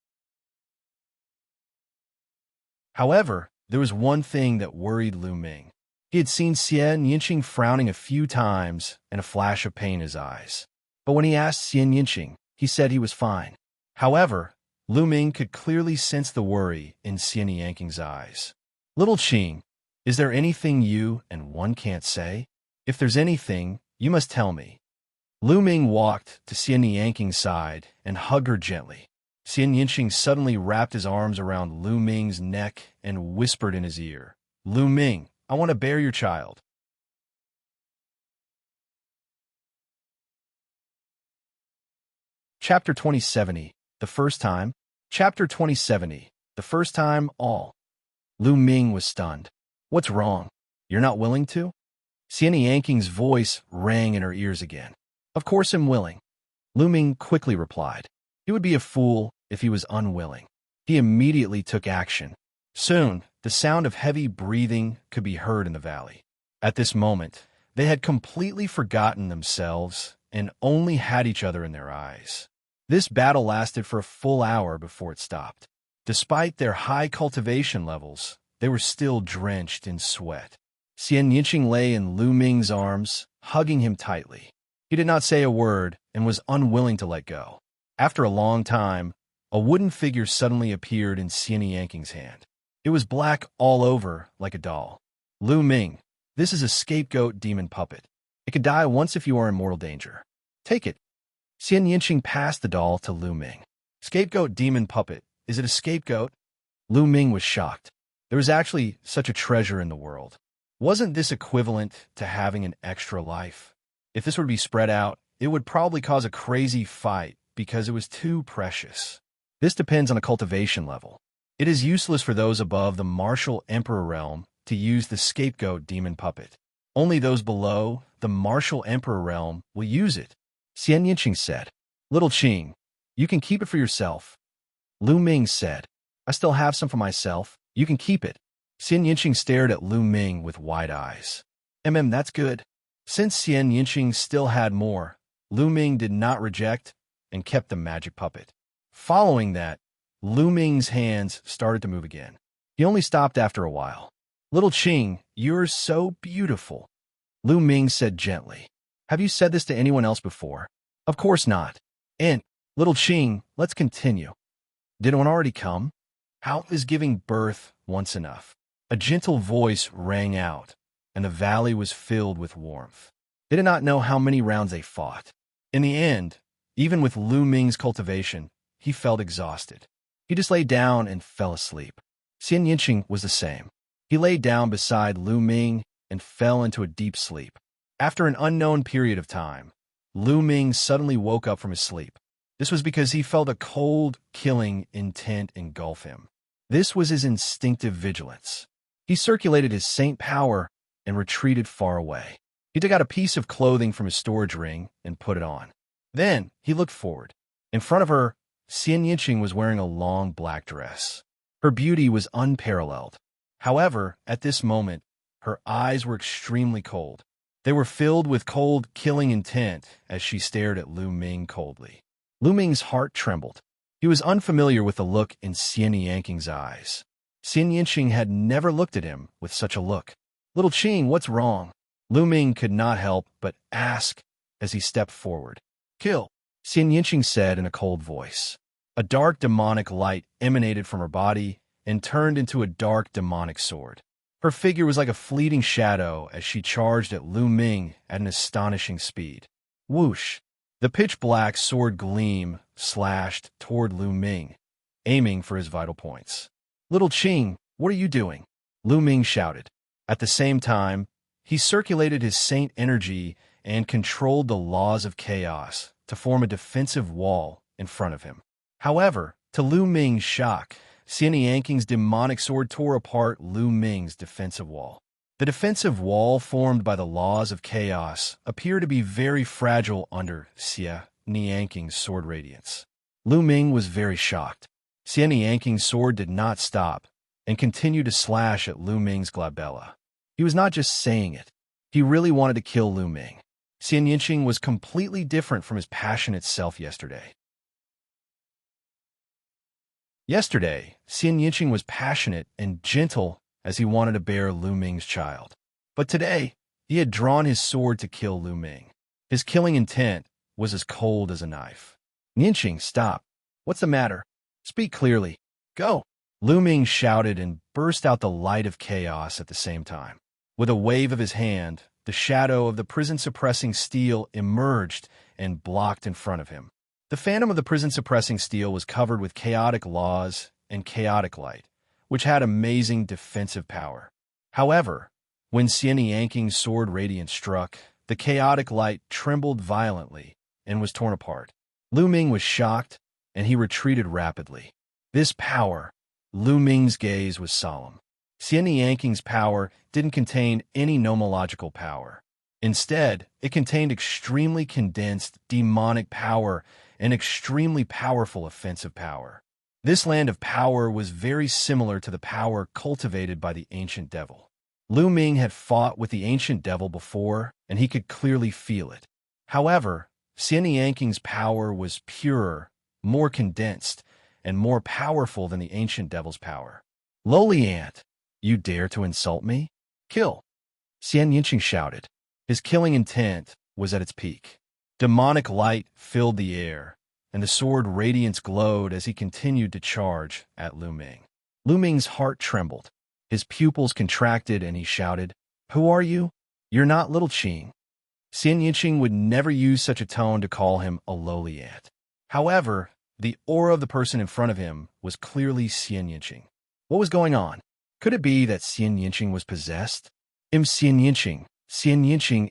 However, there was one thing that worried Lu Ming. He had seen Xianxia frowning a few times and a flash of pain in his eyes. But when he asked Xianxia, he said he was fine. However, Lu Ming could clearly sense the worry in Xianxing's eyes. Little Qing, is there anything you and one can't say? If there's anything, you must tell me. Lu Ming walked to Xianxing's side and hugged her gently. Xianxia suddenly wrapped his arms around Lu Ming's neck and whispered in his ear, Lu Ming, I want to bear your child. Chapter 2070, the first time. Chapter 2070, the first time, all. Lu Ming was stunned. What's wrong? You're not willing to? Xianxia's voice rang in her ears again. Of course I'm willing. Lu Ming quickly replied. He would be a fool if he was unwilling. He immediately took action. Soon, the sound of heavy breathing could be heard in the valley. At this moment, they had completely forgotten themselves and only had each other in their eyes. This battle lasted for a full hour before it stopped. Despite their high cultivation levels, they were still drenched in sweat. Xianxia lay in Lu Ming's arms, hugging him tightly. He did not say a word and was unwilling to let go. After a long time, a wooden figure suddenly appeared in Xianxia's hand. It was black all over, like a doll. Lu Ming, this is a scapegoat demon puppet. It could die once if you are in mortal danger. Take it. Xianxia passed the doll to Lu Ming. Scapegoat demon puppet. Is it a scapegoat? Lu Ming was shocked. There was actually such a treasure in the world. Wasn't this equivalent to having an extra life? If this were to be spread out, it would probably cause a crazy fight because it was too precious. This depends on a cultivation level. It is useless for those above the martial emperor realm to use the scapegoat demon puppet. Only those below the martial emperor realm will use it. Xianxia said. Little Qing, you can keep it for yourself. Lu Ming said. I still have some for myself. You can keep it. Xianxia stared at Lu Ming with wide eyes. That's good. Since Xianxia still had more, Lu Ming did not reject and kept the magic puppet. Following that, Lu Ming's hands started to move again. He only stopped after a while. Little Qing, you're so beautiful. Lu Ming said gently. Have you said this to anyone else before? Of course not. And, little Qing, let's continue. Did one already come? How is giving birth once enough? A gentle voice rang out, and the valley was filled with warmth. They did not know how many rounds they fought. In the end, even with Lu Ming's cultivation, he felt exhausted. He just lay down and fell asleep. Xianxia was the same. He lay down beside Lu Ming and fell into a deep sleep. After an unknown period of time, Lu Ming suddenly woke up from his sleep. This was because he felt a cold, killing intent engulf him. This was his instinctive vigilance. He circulated his saint power and retreated far away. He took out a piece of clothing from his storage ring and put it on. Then he looked forward. In front of her, Xianxia was wearing a long black dress. Her beauty was unparalleled. However, at this moment, her eyes were extremely cold. They were filled with cold, killing intent as she stared at Lu Ming coldly. Lu Ming's heart trembled. He was unfamiliar with the look in Xianxia's eyes. Xianxia had never looked at him with such a look. Little Qing, what's wrong? Lu Ming could not help but ask as he stepped forward. Kill, Xianxia said in a cold voice. A dark demonic light emanated from her body and turned into a dark demonic sword. Her figure was like a fleeting shadow as she charged at Lu Ming at an astonishing speed. Whoosh! The pitch-black sword gleam slashed toward Lu Ming, aiming for his vital points. Little Qing, what are you doing? Lu Ming shouted. At the same time, he circulated his saint energy and controlled the laws of chaos to form a defensive wall in front of him. However, to Lu Ming's shock, Xianxia's demonic sword tore apart Lu Ming's defensive wall. The defensive wall formed by the laws of chaos appeared to be very fragile under Xianxia's sword radiance. Lu Ming was very shocked. Xianxia's sword did not stop and continued to slash at Lu Ming's glabella. He was not just saying it. He really wanted to kill Lu Ming. Xianxia was completely different from his passionate self yesterday. Yesterday, Xianxia was passionate and gentle as he wanted to bear Lu Ming's child. But today, he had drawn his sword to kill Lu Ming. His killing intent was as cold as a knife. Nianqing, stop. What's the matter? Speak clearly. Go. Lu Ming shouted and burst out the light of chaos at the same time. With a wave of his hand, the shadow of the prison-suppressing steel emerged and blocked in front of him. The phantom of the prison-suppressing steel was covered with chaotic laws and chaotic light, which had amazing defensive power. However, when Xianxia's sword radiance struck, the chaotic light trembled violently and was torn apart. Lu Ming was shocked, and he retreated rapidly. This power, Lu Ming's gaze was solemn. Nianqing's power didn't contain any nomological power. Instead, it contained extremely condensed demonic power and extremely powerful offensive power. This land of power was very similar to the power cultivated by the ancient devil. Lu Ming had fought with the ancient devil before, and he could clearly feel it. However, Nianqing's power was purer, more condensed, and more powerful than the ancient devil's power. "Lowly ant, you dare to insult me? Kill!" Xianxia shouted. His killing intent was at its peak. Demonic light filled the air, and the sword radiance glowed as he continued to charge at Lu Ming. Lu Ming's heart trembled. His pupils contracted, and he shouted, "Who are you? You're not little Qing." Xianxia would never use such a tone to call him a lowly ant. However, the aura of the person in front of him was clearly Xianxia. What was going on? Could it be that Xianxia was possessed? Xianxia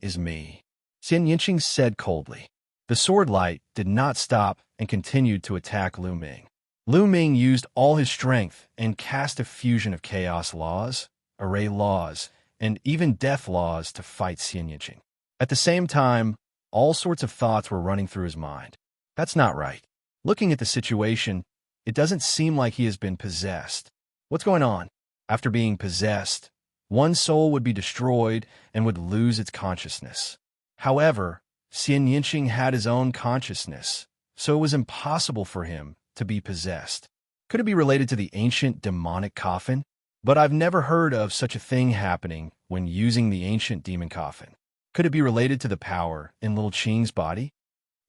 is me," Xianxia said coldly. The sword light did not stop and continued to attack Lu Ming. Lu Ming used all his strength and cast a fusion of chaos laws, array laws, and even death laws to fight Xianxia. At the same time, all sorts of thoughts were running through his mind. That's not right. Looking at the situation, it doesn't seem like he has been possessed. What's going on? After being possessed, one soul would be destroyed and would lose its consciousness. However, Xianxia had his own consciousness, so it was impossible for him to be possessed. Could it be related to the ancient demonic coffin? But I've never heard of such a thing happening when using the ancient demon coffin. Could it be related to the power in little Qing's body?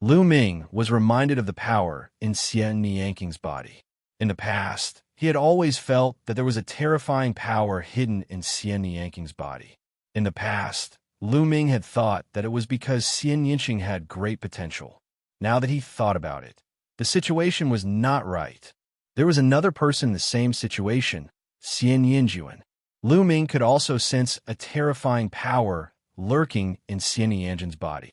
Lu Ming was reminded of the power in Nianqing's body. In the past, he had always felt that there was a terrifying power hidden in Nianqing's body. In the past, Lu Ming had thought that it was because Xianxia had great potential. Now that he thought about it, the situation was not right. There was another person in the same situation, Xianxia. Lu Ming could also sense a terrifying power lurking in Xianxin's body.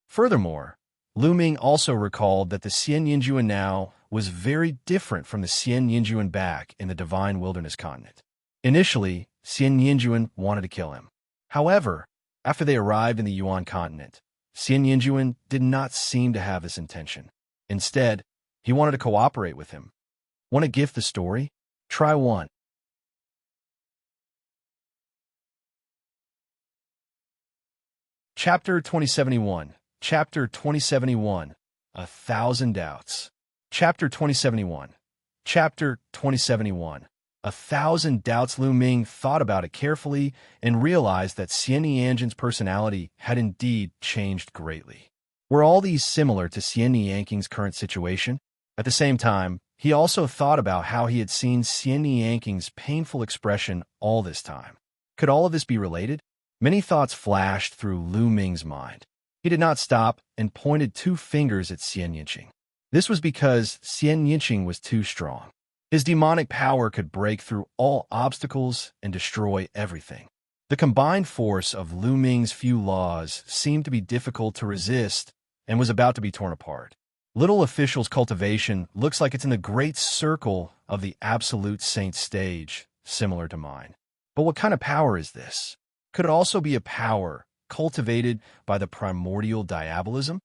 Furthermore, Lu Ming also recalled that the Xianxia now was very different from the Xianxia back in the Divine Wilderness continent. Initially, Xianxia wanted to kill him. However, after they arrived in the Yuan continent, Xianxia did not seem to have this intention. Instead, he wanted to cooperate with him. Want to gift the story? Try one. Chapter 2071. Chapter 2071. 1,000 Doubts. Chapter 2071. Chapter 2071. 1,000 Doubts. Lu Ming thought about it carefully and realized that Xianxin's personality had indeed changed greatly. Were all these similar to Xianxin's current situation? At the same time, he also thought about how he had seen Xianxin's painful expression all this time. Could all of this be related? Many thoughts flashed through Lu Ming's mind. He did not stop and pointed 2 fingers at Xianxia. This was because Xianxia was too strong. His demonic power could break through all obstacles and destroy everything. The combined force of Lu Ming's few laws seemed to be difficult to resist and was about to be torn apart. Little Official's cultivation looks like it's in the great circle of the Absolute Saint stage, similar to mine. But what kind of power is this? Could it also be a power cultivated by the primordial diabolism?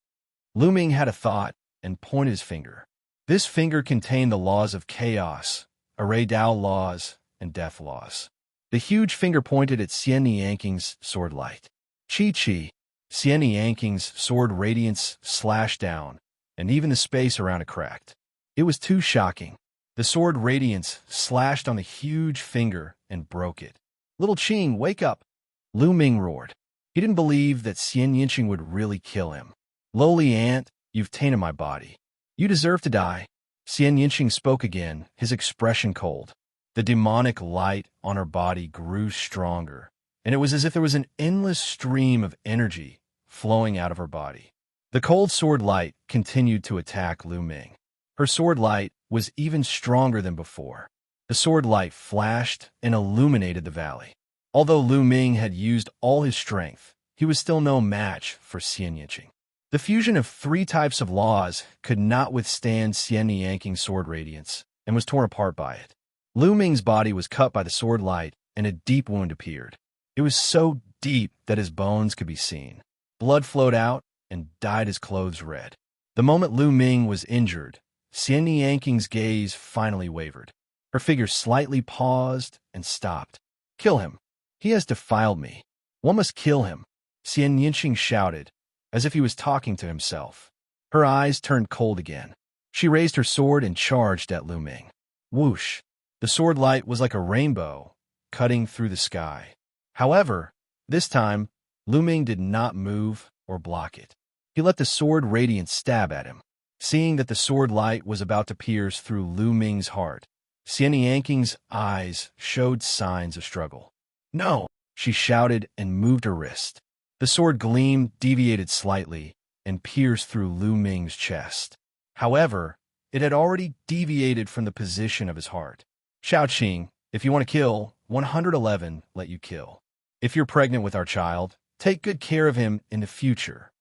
Lu Ming had a thought and pointed his finger. This finger contained the laws of chaos, array Dao laws, and death laws. The huge finger pointed at Xianxing's sword light. Chi. Xianxing's sword radiance slashed down, and even the space around it cracked. It was too shocking. The sword radiance slashed on the huge finger and broke it. "Little Qing, wake up!" Lu Ming roared. He didn't believe that Xianxia would really kill him. "Lowly ant, you've tainted my body. You deserve to die." Xianxia spoke again, his expression cold. The demonic light on her body grew stronger, and it was as if there was an endless stream of energy flowing out of her body. The cold sword light continued to attack Lu Ming. Her sword light was even stronger than before. The sword light flashed and illuminated the valley. Although Lu Ming had used all his strength, he was still no match for Xianxia. The fusion of 3 types of laws could not withstand nianqing's sword radiance and was torn apart by it. Lu Ming's body was cut by the sword light, and a deep wound appeared. It was so deep that his bones could be seen. Blood flowed out and dyed his clothes red. The moment Lu Ming was injured, nianqing's gaze finally wavered. Her figure slightly paused and stopped. "Kill him. He has defiled me. One must kill him," Xianxia shouted, as if he was talking to himself. Her eyes turned cold again. She raised her sword and charged at Lu Ming. Whoosh! The sword light was like a rainbow, cutting through the sky. However, this time, Lu Ming did not move or block it. He let the sword radiance stab at him. Seeing that the sword light was about to pierce through Lu Ming's heart, nianqing's eyes showed signs of struggle. "No!" she shouted and moved her wrist. The sword gleam deviated slightly and pierced through Lu Ming's chest. However, it had already deviated from the position of his heart. "Xiaoqing, if you want to kill, 111 let you kill. If you're pregnant with our child, take good care of him in the future."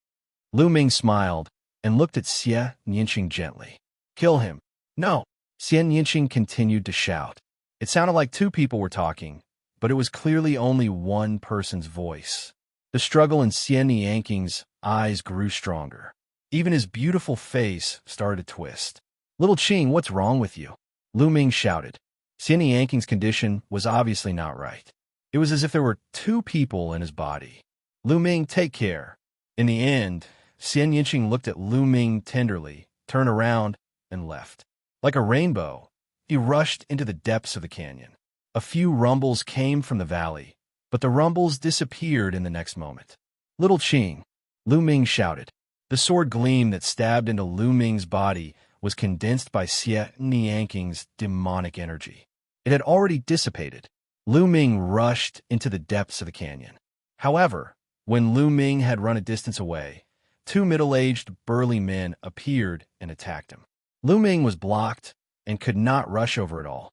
Lu Ming smiled and looked at Xianxia gently. "Kill him." "No!" Xianxia continued to shout. It sounded like 2 people were talking, but it was clearly only one person's voice. The struggle in nianqing's eyes grew stronger. Even his beautiful face started to twist. "Little Qing, what's wrong with you?" Lu Ming shouted. nianqing's condition was obviously not right. It was as if there were 2 people in his body. "Lu Ming, take care." In the end, Xianxia looked at Lu Ming tenderly, turned around, and left. Like a rainbow, he rushed into the depths of the canyon. A few rumbles came from the valley, but the rumbles disappeared in the next moment. "Little Qing," Lu Ming shouted. The sword gleam that stabbed into Lu Ming's body was condensed by nianqing's demonic energy. It had already dissipated. Lu Ming rushed into the depths of the canyon. However, when Lu Ming had run a distance away, 2 middle-aged, burly men appeared and attacked him. Lu Ming was blocked and could not rush over it all.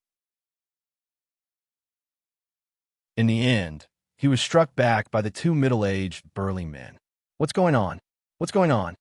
In the end, he was struck back by the 2 middle-aged, burly men. "What's going on? What's going on?"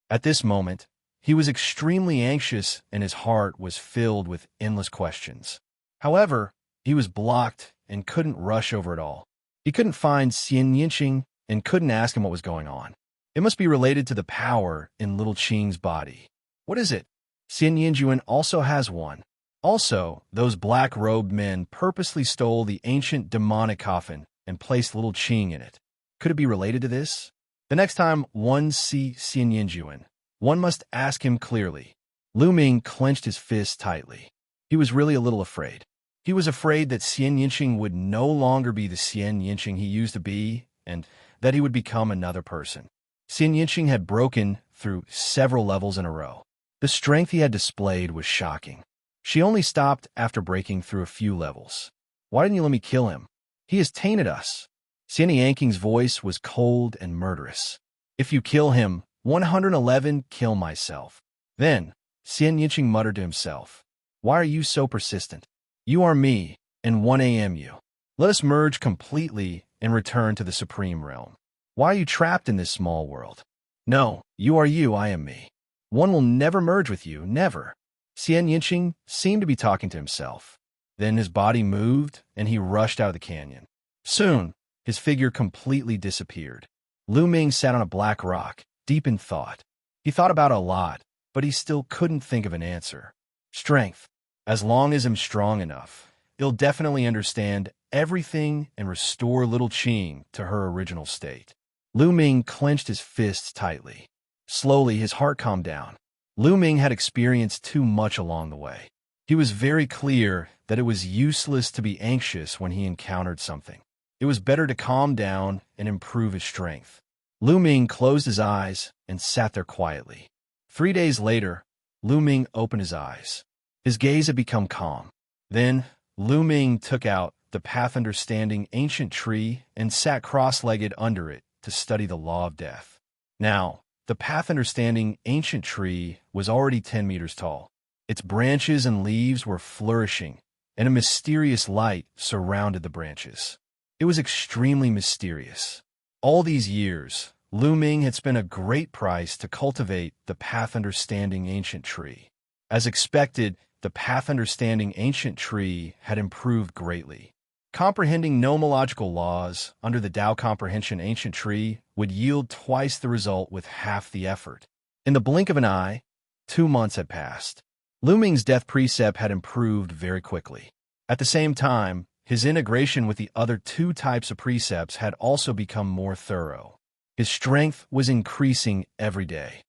At this moment, he was extremely anxious and his heart was filled with endless questions. However, he was blocked and couldn't rush over it all. He couldn't find Xianxia and couldn't ask him what was going on. It must be related to the power in Little Qing's body. "What is it?" "Xianxia also has one. Also, those black-robed men purposely stole the ancient demonic coffin and placed Little Qing in it. Could it be related to this? The next time one sees Xianxia, one must ask him clearly." Lu Ming clenched his fist tightly. He was really a little afraid. He was afraid that Xianxia would no longer be the Xianxia he used to be, and that he would become another person. Xianxia had broken through several levels in a row. The strength he had displayed was shocking. She only stopped after breaking through a few levels. "Why didn't you let me kill him? He has tainted us." nianqing's voice was cold and murderous. "If you kill him, 111 kill myself." Then, Xianxia muttered to himself, "Why are you so persistent? You are me, and 1 a.m. you. Let us merge completely and return to the supreme realm. Why are you trapped in this small world? No, you are you, I am me. One will never merge with you, never." Xianxia seemed to be talking to himself. Then his body moved, and he rushed out of the canyon. Soon, his figure completely disappeared. Lu Ming sat on a black rock, deep in thought. He thought about it a lot, but he still couldn't think of an answer. Strength. As long as I'm strong enough, he'll definitely understand everything and restore Little Qing to her original state. Lu Ming clenched his fists tightly. Slowly, his heart calmed down. Lu Ming had experienced too much along the way. He was very clear that it was useless to be anxious when he encountered something. It was better to calm down and improve his strength. Lu Ming closed his eyes and sat there quietly. 3 days later, Lu Ming opened his eyes. His gaze had become calm. Then, Lu Ming took out the path-understanding ancient tree and sat cross-legged under it to study the law of death. Now, the path-understanding ancient tree was already 10 meters tall. Its branches and leaves were flourishing, and a mysterious light surrounded the branches. It was extremely mysterious. All these years, Lu Ming had spent a great price to cultivate the Path Understanding Ancient Tree. As expected, the Path Understanding Ancient Tree had improved greatly. Comprehending nomological laws under the Tao Comprehension Ancient Tree would yield twice the result with half the effort. In the blink of an eye, 2 months had passed. Lu Ming's death precept had improved very quickly. At the same time, his integration with the other 2 types of precepts had also become more thorough. His strength was increasing every day.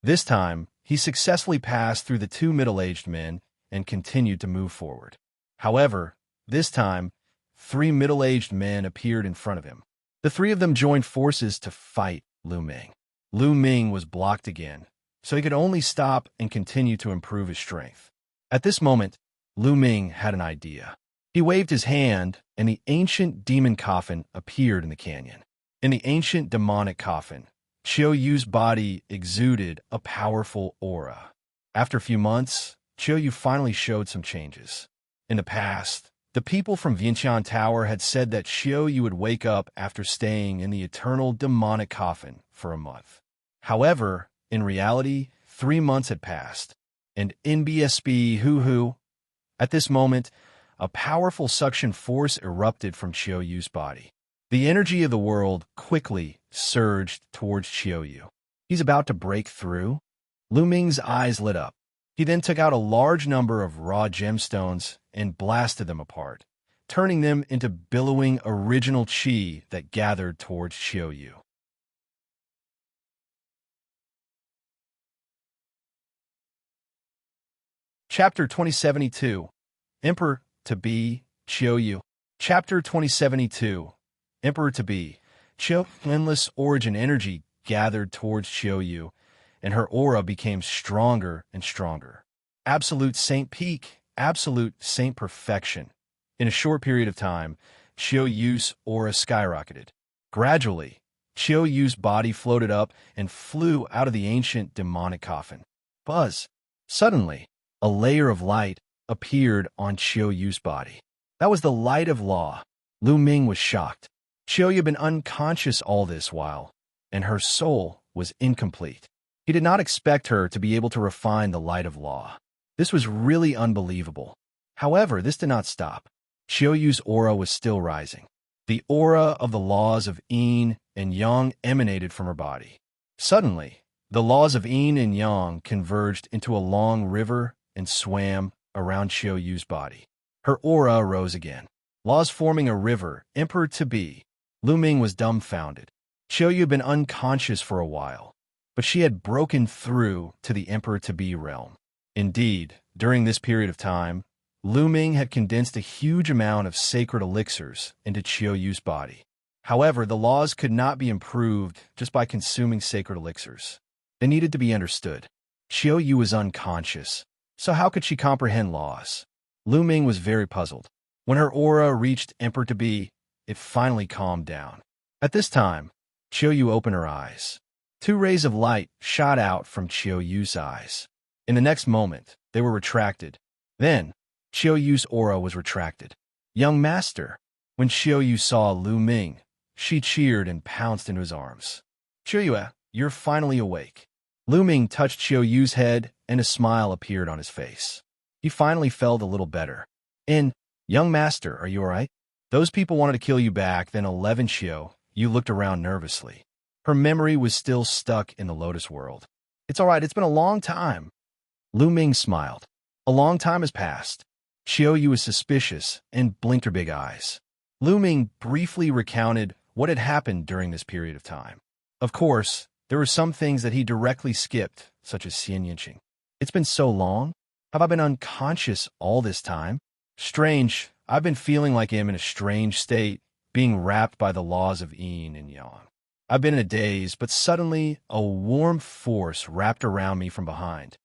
This time, he successfully passed through the 2 middle-aged men and continued to move forward. However, this time, 3 middle-aged men appeared in front of him. The 3 of them joined forces to fight Lu Ming. Lu Ming was blocked again, so he could only stop and continue to improve his strength. At this moment, Lu Ming had an idea. He waved his hand, and the ancient demon coffin appeared in the canyon. In the ancient demonic coffin, Qiu Yue's body exuded a powerful aura. After a few months, Qiu Yue finally showed some changes. In the past, the people from Vientiane Tower had said that Qiu Yue would wake up after staying in the eternal demonic coffin for a month. However, in reality, 3 months had passed, and NBSB hoo-hoo. At this moment, a powerful suction force erupted from Qiu Yue's body. The energy of the world quickly surged towards Qiu Yue. He's about to break through. Lu Ming's eyes lit up. He then took out a large number of raw gemstones and blasted them apart, turning them into billowing original qi that gathered towards Qiu Yue. Chapter 2072, Emperor-to-be, Qiu Yue. Chapter 2072, Emperor-to-be, Qiu endless origin energy gathered towards Qiu Yue, and her aura became stronger and stronger. Absolute saint peak, absolute saint perfection. In a short period of time, Qiu Yue's aura skyrocketed. Gradually, Qiu Yue's body floated up and flew out of the ancient demonic coffin. Buzz! Suddenly, a layer of light appeared on Qiu Yue's body. That was the light of law. Lu Ming was shocked. Qiu Yue had been unconscious all this while, and her soul was incomplete. He did not expect her to be able to refine the light of law. This was really unbelievable. However, this did not stop. Qiu Yue's aura was still rising. The aura of the laws of yin and yang emanated from her body. Suddenly, the laws of yin and yang converged into a long river and swam around Qiu Yue's body. Her aura rose again. Laws forming a river, Emperor-to-be. Lu Ming was dumbfounded. Qiu Yue had been unconscious for a while, but she had broken through to the Emperor-to-be realm. Indeed, during this period of time, Lu Ming had condensed a huge amount of sacred elixirs into Qiu Yue's body. However, the laws could not be improved just by consuming sacred elixirs. They needed to be understood. Qiu Yue was unconscious, so how could she comprehend laws? Lu Ming was very puzzled. When her aura reached Emperor-to-be, it finally calmed down. At this time, Qiu Yue opened her eyes. 2 rays of light shot out from Qiu Yue's eyes. In the next moment, they were retracted. Then, Qiu Yue's aura was retracted. Young master! When Qiu Yue saw Lu Ming, she cheered and pounced into his arms. Qiu Yue, you're finally awake. Lu Ming touched Qiu Yue's head, and a smile appeared on his face. He finally felt a little better. Young master, are you all right? Those people wanted to kill you back, then 11 Qiu Yue looked around nervously. Her memory was still stuck in the Lotus world. It's all right, it's been a long time. Lu Ming smiled. A long time has passed. Qiu Yue was suspicious and blinked her big eyes. Lu Ming briefly recounted what had happened during this period of time. Of course, there were some things that he directly skipped, such as Xianxia. It's been so long. Have I been unconscious all this time? Strange, I've been feeling like I'm in a strange state, being wrapped by the laws of yin and yang. I've been in a daze, but suddenly a warm force wrapped around me from behind.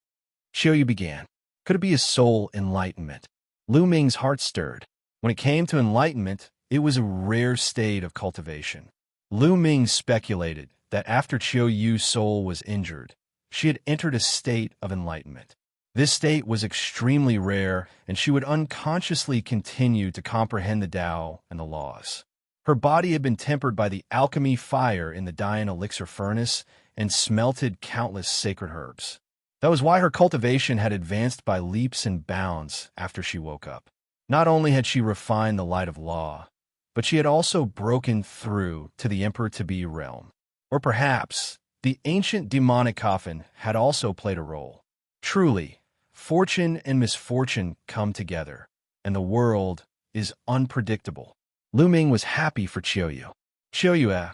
Qiu Yue began. Could it be a soul enlightenment? Lu Ming's heart stirred. When it came to enlightenment, it was a rare state of cultivation. Lu Ming speculated that after Qiu Yue's soul was injured, she had entered a state of enlightenment. This state was extremely rare, and she would unconsciously continue to comprehend the Tao and the laws. Her body had been tempered by the alchemy fire in the Dian elixir furnace and smelted countless sacred herbs. That was why her cultivation had advanced by leaps and bounds after she woke up. Not only had she refined the light of law, but she had also broken through to the Emperor-to-be realm. Or perhaps the ancient demonic coffin had also played a role. Truly, fortune and misfortune come together, and the world is unpredictable. Lu Ming was happy for Qiu Yue. Qiu Yue,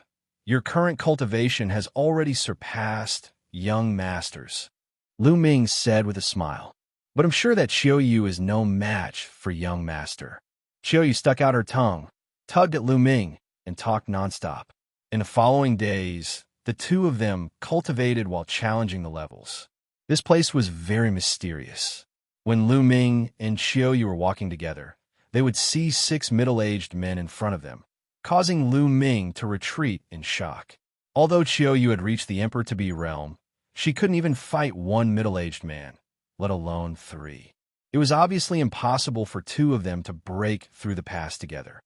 your current cultivation has already surpassed young masters, Lu Ming said with a smile. But I'm sure that Qiu Yue is no match for young master. Qiu Yue stuck out her tongue, tugged at Lu Ming, and talked nonstop. In the following days, the two of them cultivated while challenging the levels. This place was very mysterious. When Lu Ming and Qiu Yue were walking together, they would see 6 middle-aged men in front of them, causing Lu Ming to retreat in shock. Although Qiu Yue had reached the Emperor-to-be realm, she couldn't even fight one middle-aged man, let alone 3. It was obviously impossible for 2 of them to break through the pass together.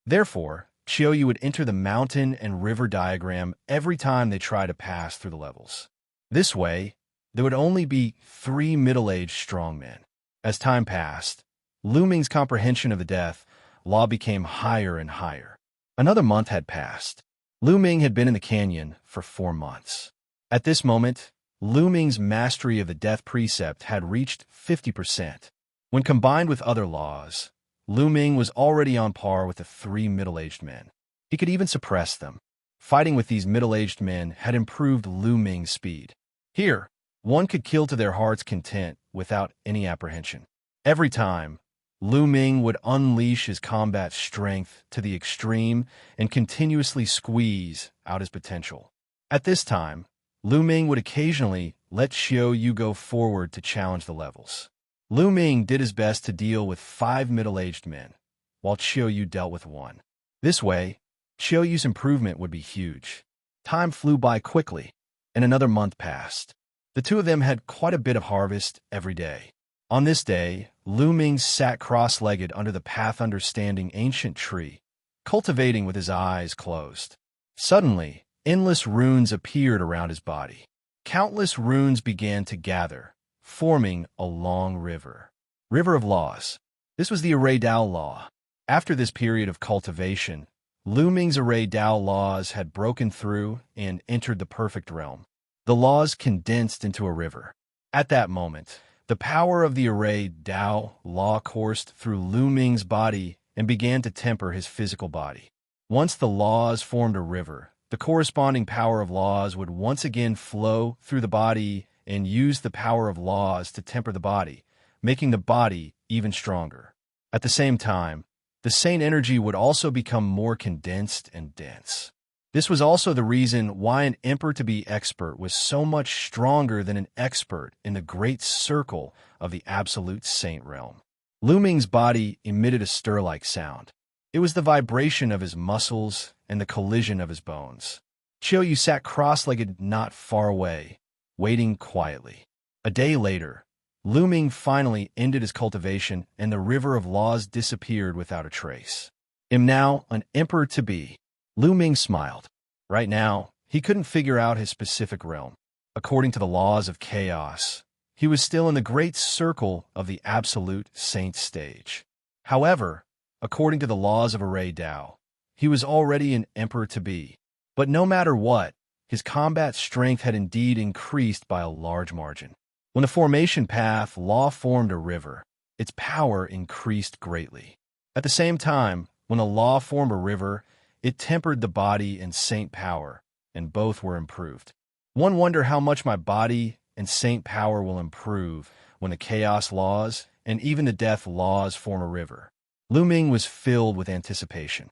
Therefore, Qiu Yue would enter the mountain and river diagram every time they tried to pass through the levels. This way, there would only be 3 middle-aged strong men. As time passed, Lu Ming's comprehension of the death law became higher and higher. Another month had passed. Lu Ming had been in the canyon for 4 months. At this moment, Lu Ming's mastery of the death precept had reached 50%. When combined with other laws, Lu Ming was already on par with the 3 middle-aged men. He could even suppress them. Fighting with these middle-aged men had improved Lu Ming's speed. Here, one could kill to their heart's content without any apprehension. Every time, Lu Ming would unleash his combat strength to the extreme and continuously squeeze out his potential. At this time, Lu Ming would occasionally let Qiu Yue go forward to challenge the levels. Lu Ming did his best to deal with 5 middle-aged men, while Qiu Yue dealt with 1. This way, Qiu Yue's improvement would be huge. Time flew by quickly, and another month passed. The two of them had quite a bit of harvest every day. On this day, Lu Ming sat cross-legged under the path-understanding ancient tree, cultivating with his eyes closed. Suddenly, endless runes appeared around his body. Countless runes began to gather, forming a long river. River of Laws. This was the Array Dao law. After this period of cultivation, Lu Ming's Array Dao laws had broken through and entered the perfect realm. The laws condensed into a river. At that moment, the power of the Array Dao law coursed through Lu Ming's body and began to temper his physical body. Once the laws formed a river, the corresponding power of laws would once again flow through the body and use the power of laws to temper the body, making the body even stronger. At the same time, the sane energy would also become more condensed and dense. This was also the reason why an Emperor-to-be expert was so much stronger than an expert in the great circle of the absolute saint realm. Lu Ming's body emitted a stir-like sound. It was the vibration of his muscles and the collision of his bones. Qiu Yue sat cross-legged not far away, waiting quietly. A day later, Lu Ming finally ended his cultivation and the river of laws disappeared without a trace. Am now an Emperor-to-be. Lu Ming smiled. Right now, he couldn't figure out his specific realm. According to the laws of chaos, he was still in the great circle of the absolute saint stage. However, according to the laws of Array Dao, he was already an Emperor-to-be. But no matter what, his combat strength had indeed increased by a large margin. When the formation path law formed a river, its power increased greatly. At the same time, when the law formed a river, it tempered the body and saint power, and both were improved. One wonder how much my body and saint power will improve when the chaos laws and even the death laws form a river. Lu Ming was filled with anticipation.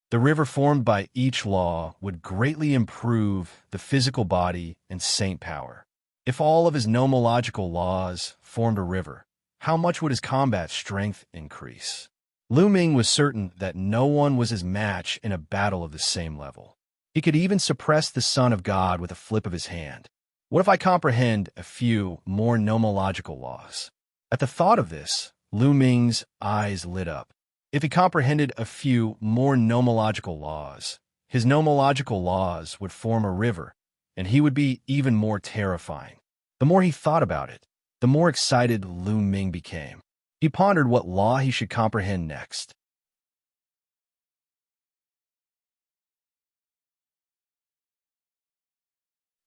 The river formed by each law would greatly improve the physical body and saint power. If all of his nomological laws formed a river, how much would his combat strength increase? Lu Ming was certain that no one was his match in a battle of the same level. He could even suppress the Son of God with a flip of his hand. What if I comprehend a few more nomological laws? At the thought of this, Lu Ming's eyes lit up. If he comprehended a few more nomological laws, his nomological laws would form a river, and he would be even more terrifying. The more he thought about it, the more excited Lu Ming became. He pondered what law he should comprehend next.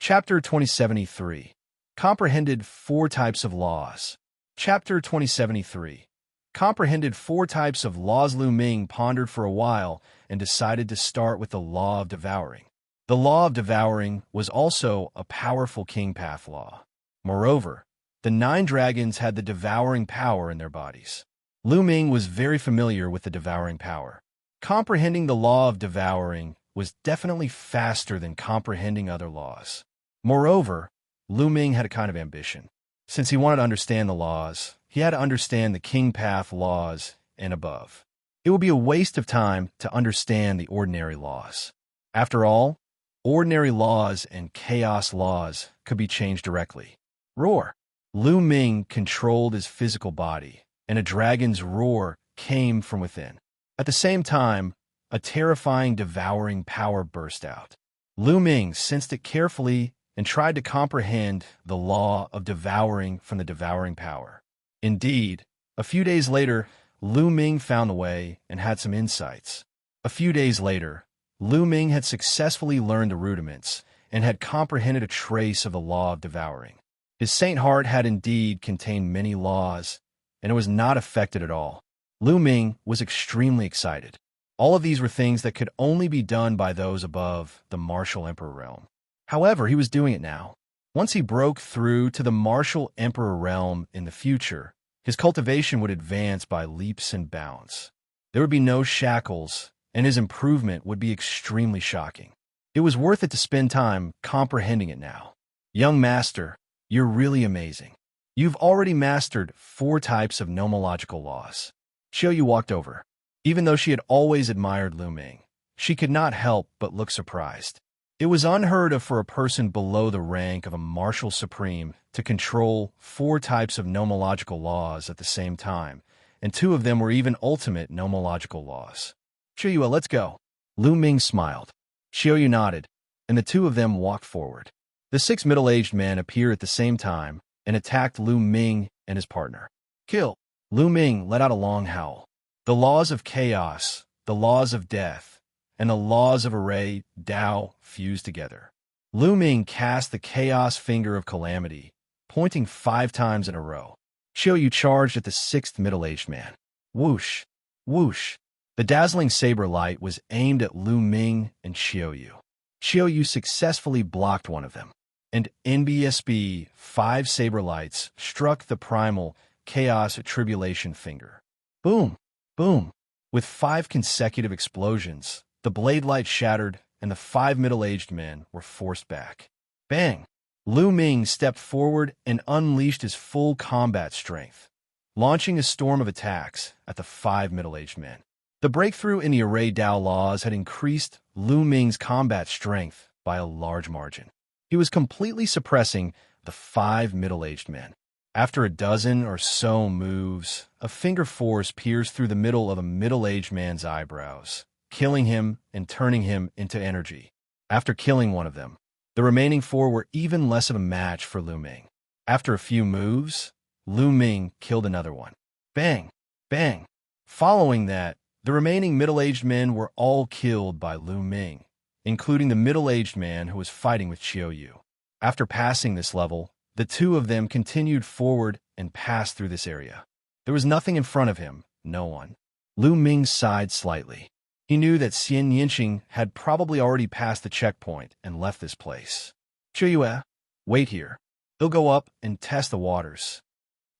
Chapter 2073. Comprehended 4 types of laws. Chapter 2073. Comprehended 4 types of laws. Lu Ming pondered for a while and decided to start with the law of devouring. The law of devouring was also a powerful king path law. Moreover, the 9 dragons had the devouring power in their bodies. Lu Ming was very familiar with the devouring power. Comprehending the law of devouring was definitely faster than comprehending other laws. Moreover, Lu Ming had a kind of ambition. Since he wanted to understand the laws, he had to understand the king path laws and above. It would be a waste of time to understand the ordinary laws. After all, ordinary laws and chaos laws could be changed directly. Roar. Lu Ming controlled his physical body, and a dragon's roar came from within. At the same time, a terrifying devouring power burst out. Lu Ming sensed it carefully and tried to comprehend the law of devouring from the devouring power. Indeed, a few days later, Lu Ming found the way and had some insights. A few days later, Lu Ming had successfully learned the rudiments and had comprehended a trace of the law of devouring. His saint heart had indeed contained many laws, and it was not affected at all. Lu Ming was extremely excited. All of these were things that could only be done by those above the martial emperor realm. However, he was doing it now. Once he broke through to the martial emperor realm in the future, his cultivation would advance by leaps and bounds. There would be no shackles, and his improvement would be extremely shocking. It was worth it to spend time comprehending it now. Young master, you're really amazing. You've already mastered 4 types of nomological laws. Qiu Yue walked over. Even though she had always admired Lu Ming, she could not help but look surprised. It was unheard of for a person below the rank of a martial supreme to control 4 types of nomological laws at the same time, and 2 of them were even ultimate nomological laws. Qiu Yue, let's go. Lu Ming smiled. Qiu Yue nodded, and the 2 of them walked forward. The 6 middle-aged men appeared at the same time and attacked Lu Ming and his partner. Kill! Lu Ming let out a long howl. The laws of chaos, the laws of death, and the laws of array, Dao, fused together. Lu Ming cast the chaos finger of calamity, pointing 5 times in a row. Qiu Yue charged at the 6th middle-aged man. Whoosh! Whoosh! The dazzling saber light was aimed at Lu Ming and Qiu Yue. Qiu Yue successfully blocked one of them, and NBSB 5 saber lights struck the primal chaos tribulation finger. Boom! Boom! With 5 consecutive explosions, the blade light shattered, and the 5 middle-aged men were forced back. Bang! Lu Ming stepped forward and unleashed his full combat strength, launching a storm of attacks at the 5 middle-aged men. The breakthrough in the array Dao laws had increased Lu Ming's combat strength by a large margin. He was completely suppressing the 5 middle-aged men. After a dozen or so moves, a finger force pierced through the middle of a middle-aged man's eyebrows, killing him and turning him into energy. After killing one of them, the remaining 4 were even less of a match for Lu Ming. After a few moves, Lu Ming killed another one. Bang! Bang! Following that, the remaining middle-aged men were all killed by Lu Ming, including the middle-aged man who was fighting with Qiu Yue. After passing this level, the 2 of them continued forward and passed through this area. There was nothing in front of him, no one. Lu Ming sighed slightly. He knew that Xianxia had probably already passed the checkpoint and left this place. Qiu Yue, wait here. He'll go up and test the waters.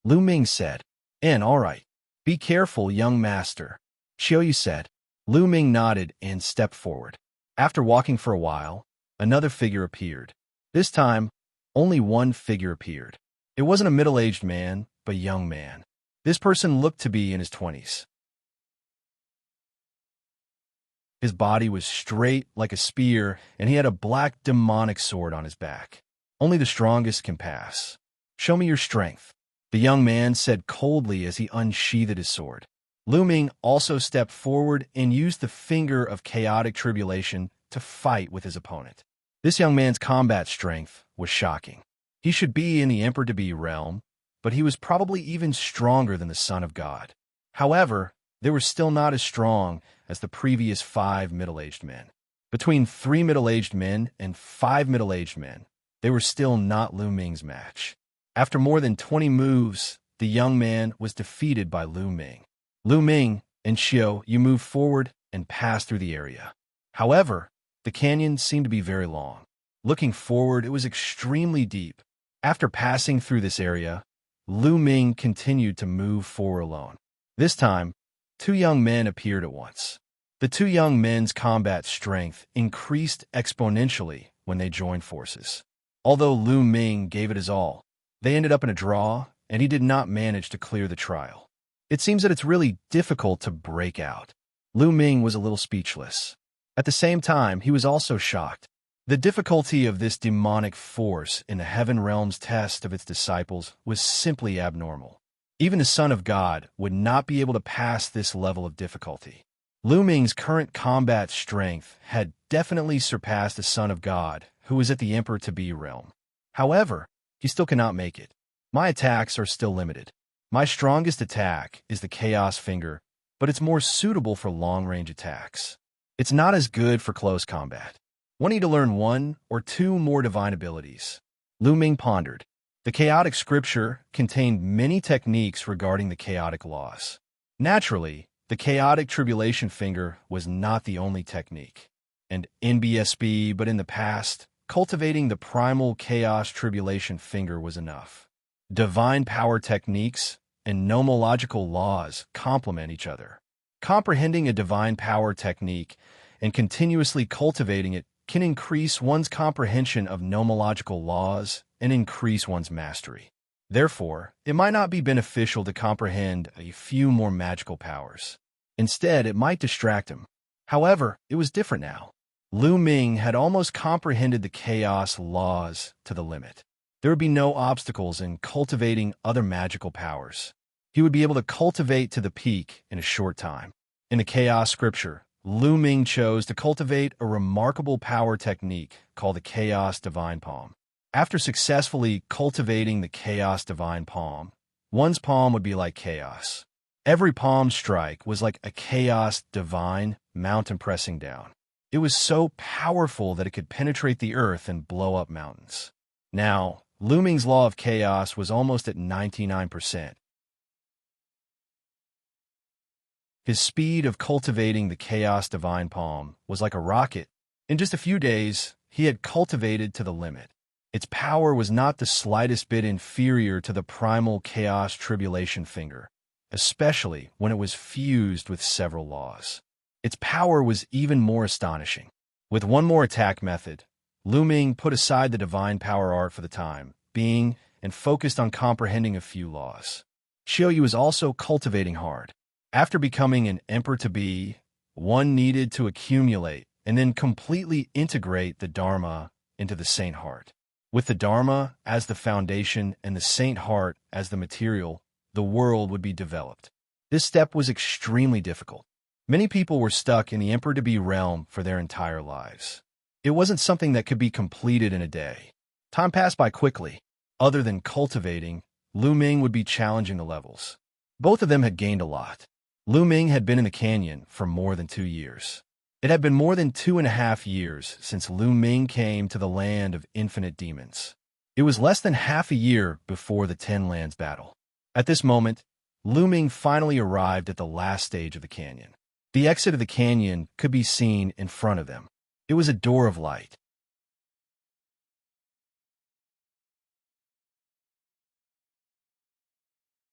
Lu Ming said. All right. Be careful, young master. Qiu Yue said. Lu Ming nodded and stepped forward. After walking for a while, another figure appeared. This time, only one figure appeared. It wasn't a middle-aged man, but a young man. This person looked to be in his 20s. His body was straight like a spear, and he had a black demonic sword on his back. Only the strongest can pass. Show me your strength. the young man said coldly as he unsheathed his sword. Lu Ming also stepped forward and used the finger of chaotic tribulation to fight with his opponent. This young man's combat strength was shocking. He should be in the Emperor-to-be realm, but he was probably even stronger than the Son of God. However, they were still not as strong as the previous 5 middle-aged men. Between 3 middle-aged men and 5 middle-aged men, they were still not Lu Ming's match. After more than 20 moves, the young man was defeated by Lu Ming. Lu Ming and Qiu Yue moved forward and passed through the area. However, the canyon seemed to be very long. Looking forward, it was extremely deep. After passing through this area, Lu Ming continued to move forward alone. This time, 2 young men appeared at once. The 2 young men's combat strength increased exponentially when they joined forces. Although Lu Ming gave it his all, they ended up in a draw, and he did not manage to clear the trial. It seems that it's really difficult to break out. Lu Ming was a little speechless. At the same time, he was also shocked. The difficulty of this demonic force in the Heaven Realm's test of its disciples was simply abnormal. Even the Son of God would not be able to pass this level of difficulty. Lu Ming's current combat strength had definitely surpassed the Son of God, who was at the Emperor-to-be realm. However, he still cannot make it. My attacks are still limited. My strongest attack is the Chaos Finger, but it's more suitable for long-range attacks. It's not as good for close combat. I need to learn 1 or 2 more divine abilities. Lu Ming pondered. The chaotic scripture contained many techniques regarding the chaotic laws. Naturally, the chaotic tribulation finger was not the only technique. And NBSB, but in the past, cultivating the primal chaos tribulation finger was enough. Divine power techniques and nomological laws complement each other. Comprehending a divine power technique and continuously cultivating it can increase one's comprehension of nomological laws and increase one's mastery. Therefore, it might not be beneficial to comprehend a few more magical powers. Instead, it might distract him. However, it was different now. Lu Ming had almost comprehended the chaos laws to the limit. There would be no obstacles in cultivating other magical powers. He would be able to cultivate to the peak in a short time. In the chaos scripture, Lu Ming chose to cultivate a remarkable power technique called the Chaos Divine Palm. After successfully cultivating the Chaos Divine Palm, one's palm would be like chaos. Every palm strike was like a chaos divine mountain pressing down. It was so powerful that it could penetrate the earth and blow up mountains. Now, Lu Ming's law of chaos was almost at 99%. His speed of cultivating the Chaos Divine Palm was like a rocket. In just a few days, he had cultivated to the limit. Its power was not the slightest bit inferior to the primal Chaos Tribulation Finger, especially when it was fused with several laws. Its power was even more astonishing. With one more attack method, Lu Ming put aside the divine power art for the time being and focused on comprehending a few laws. Qiu Yue was also cultivating hard. After becoming an Emperor-to-be, one needed to accumulate and then completely integrate the Dharma into the Saint Heart. With the Dharma as the foundation and the Saint Heart as the material, the world would be developed. This step was extremely difficult. Many people were stuck in the Emperor-to-be realm for their entire lives. It wasn't something that could be completed in a day. Time passed by quickly. Other than cultivating, Lu Ming would be challenging the levels. Both of them had gained a lot. Lu Ming had been in the canyon for more than 2 years. It had been more than 2.5 years since Lu Ming came to the land of infinite demons. It was less than half a year before the 10 Lands battle. At this moment, Lu Ming finally arrived at the last stage of the canyon. The exit of the canyon could be seen in front of them. It was a door of light.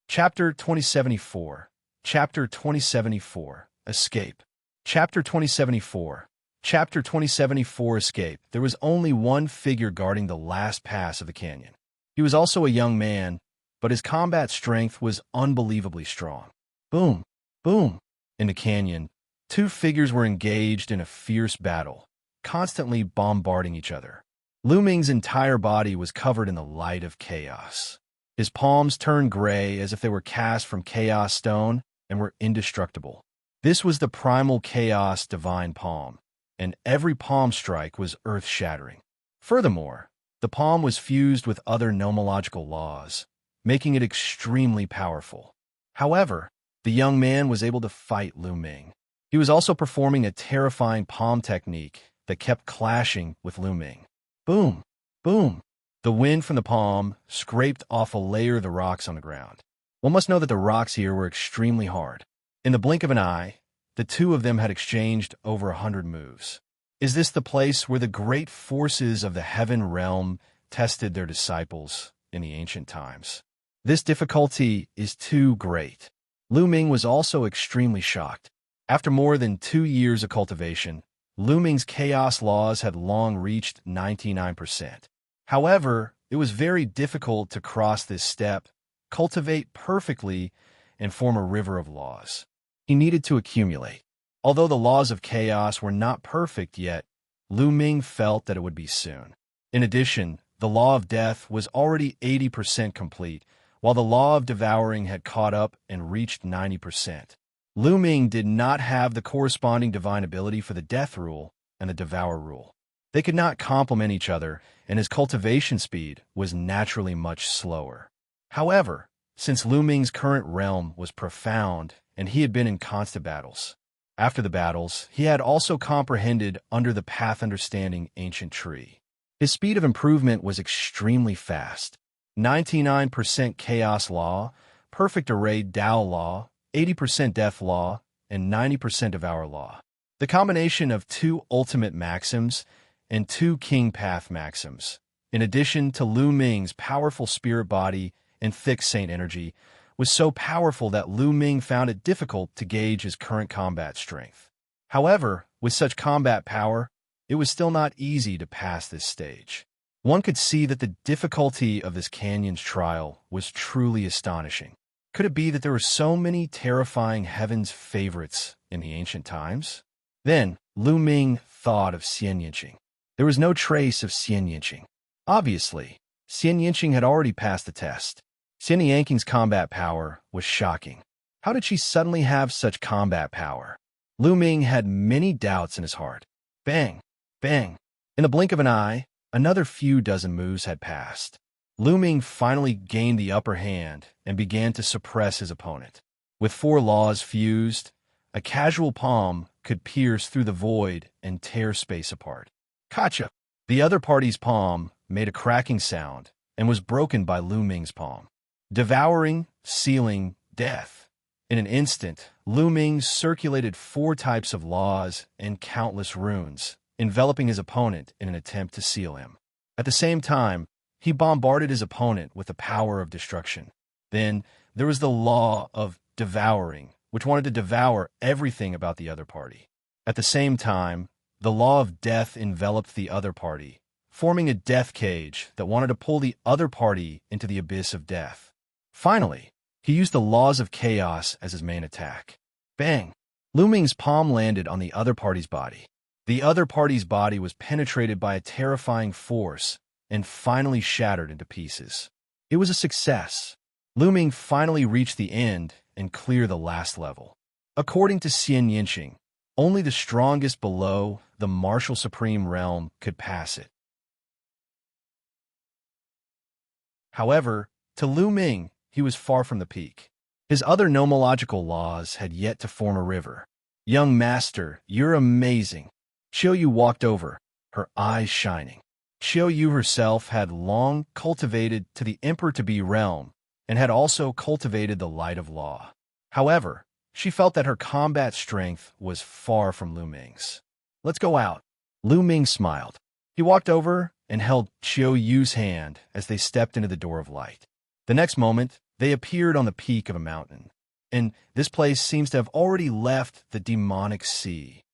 Chapter 2074. Chapter 2074. Escape. Chapter 2074. Chapter 2074. Escape. There was only one figure guarding the last pass of the canyon. He was also a young man, but his combat strength was unbelievably strong. Boom! Boom! In the canyon, 2 figures were engaged in a fierce battle, constantly bombarding each other. Lu Ming's entire body was covered in the light of chaos. His palms turned gray as if they were cast from chaos stone and were indestructible. This was the primal chaos divine palm, and every palm strike was earth-shattering. Furthermore, the palm was fused with other nomological laws, making it extremely powerful. However, the young man was able to fight Lu Ming. He was also performing a terrifying palm technique that kept clashing with Lu Ming. Boom! Boom! The wind from the palm scraped off a layer of the rocks on the ground. One must know that the rocks here were extremely hard. In the blink of an eye, the two of them had exchanged over 100 moves. Is this the place where the great forces of the heaven realm tested their disciples in the ancient times? This difficulty is too great. Lu Ming was also extremely shocked. After more than 2 years of cultivation, Lu Ming's chaos laws had long reached 99%. However, it was very difficult to cross this step, cultivate perfectly, and form a river of laws. He needed to accumulate. Although the laws of chaos were not perfect yet, Lu Ming felt that it would be soon. In addition, the law of death was already 80% complete, while the law of devouring had caught up and reached 90%. Lu Ming did not have the corresponding divine ability for the death rule and the devour rule. They could not complement each other, and his cultivation speed was naturally much slower. However, since Lu Ming's current realm was profound and he had been in constant battles, after the battles, he had also comprehended under the path understanding ancient tree. His speed of improvement was extremely fast. 99% chaos law, perfect array Dao law, 80% death law, and 90% devour law. The combination of 2 ultimate maxims and 2 king path maxims, in addition to Lu Ming's powerful spirit body and thick saint energy, was so powerful that Lu Ming found it difficult to gauge his current combat strength. However, with such combat power, it was still not easy to pass this stage. One could see that the difficulty of this canyon's trial was truly astonishing. Could it be that there were so many terrifying heaven's favorites in the ancient times? Then, Lu Ming thought of Xianxia. There was no trace of Xianxia. Obviously, Xianxia had already passed the test. Nianqing's combat power was shocking. How did she suddenly have such combat power? Lu Ming had many doubts in his heart. Bang! Bang! In the blink of an eye, another few dozen moves had passed. Lu Ming finally gained the upper hand and began to suppress his opponent. With 4 laws fused, a casual palm could pierce through the void and tear space apart. Gotcha! The other party's palm made a cracking sound and was broken by Lu Ming's palm. Devouring, sealing, death. In an instant, Lu Ming circulated 4 types of laws and countless runes, enveloping his opponent in an attempt to seal him. At the same time, he bombarded his opponent with the power of destruction. Then, there was the law of devouring, which wanted to devour everything about the other party. At the same time, the law of death enveloped the other party, forming a death cage that wanted to pull the other party into the abyss of death. Finally, he used the laws of chaos as his main attack. Bang! Lu Ming's palm landed on the other party's body. The other party's body was penetrated by a terrifying force and finally shattered into pieces. It was a success. Lu Ming finally reached the end and cleared the last level. According to Xianxia, only the strongest below the martial supreme realm could pass it. However, to Lu Ming, he was far from the peak. His other nomological laws had yet to form a river. Young master, you're amazing. Qiu Yue walked over, her eyes shining. Qiu Yue herself had long cultivated to the emperor-to-be realm and had also cultivated the light of law. However, she felt that her combat strength was far from Lu Ming's. Let's go out. Lu Ming smiled. He walked over and held Qiu Yue's hand as they stepped into the door of light. The next moment, they appeared on the peak of a mountain, and this place seems to have already left the demonic sea.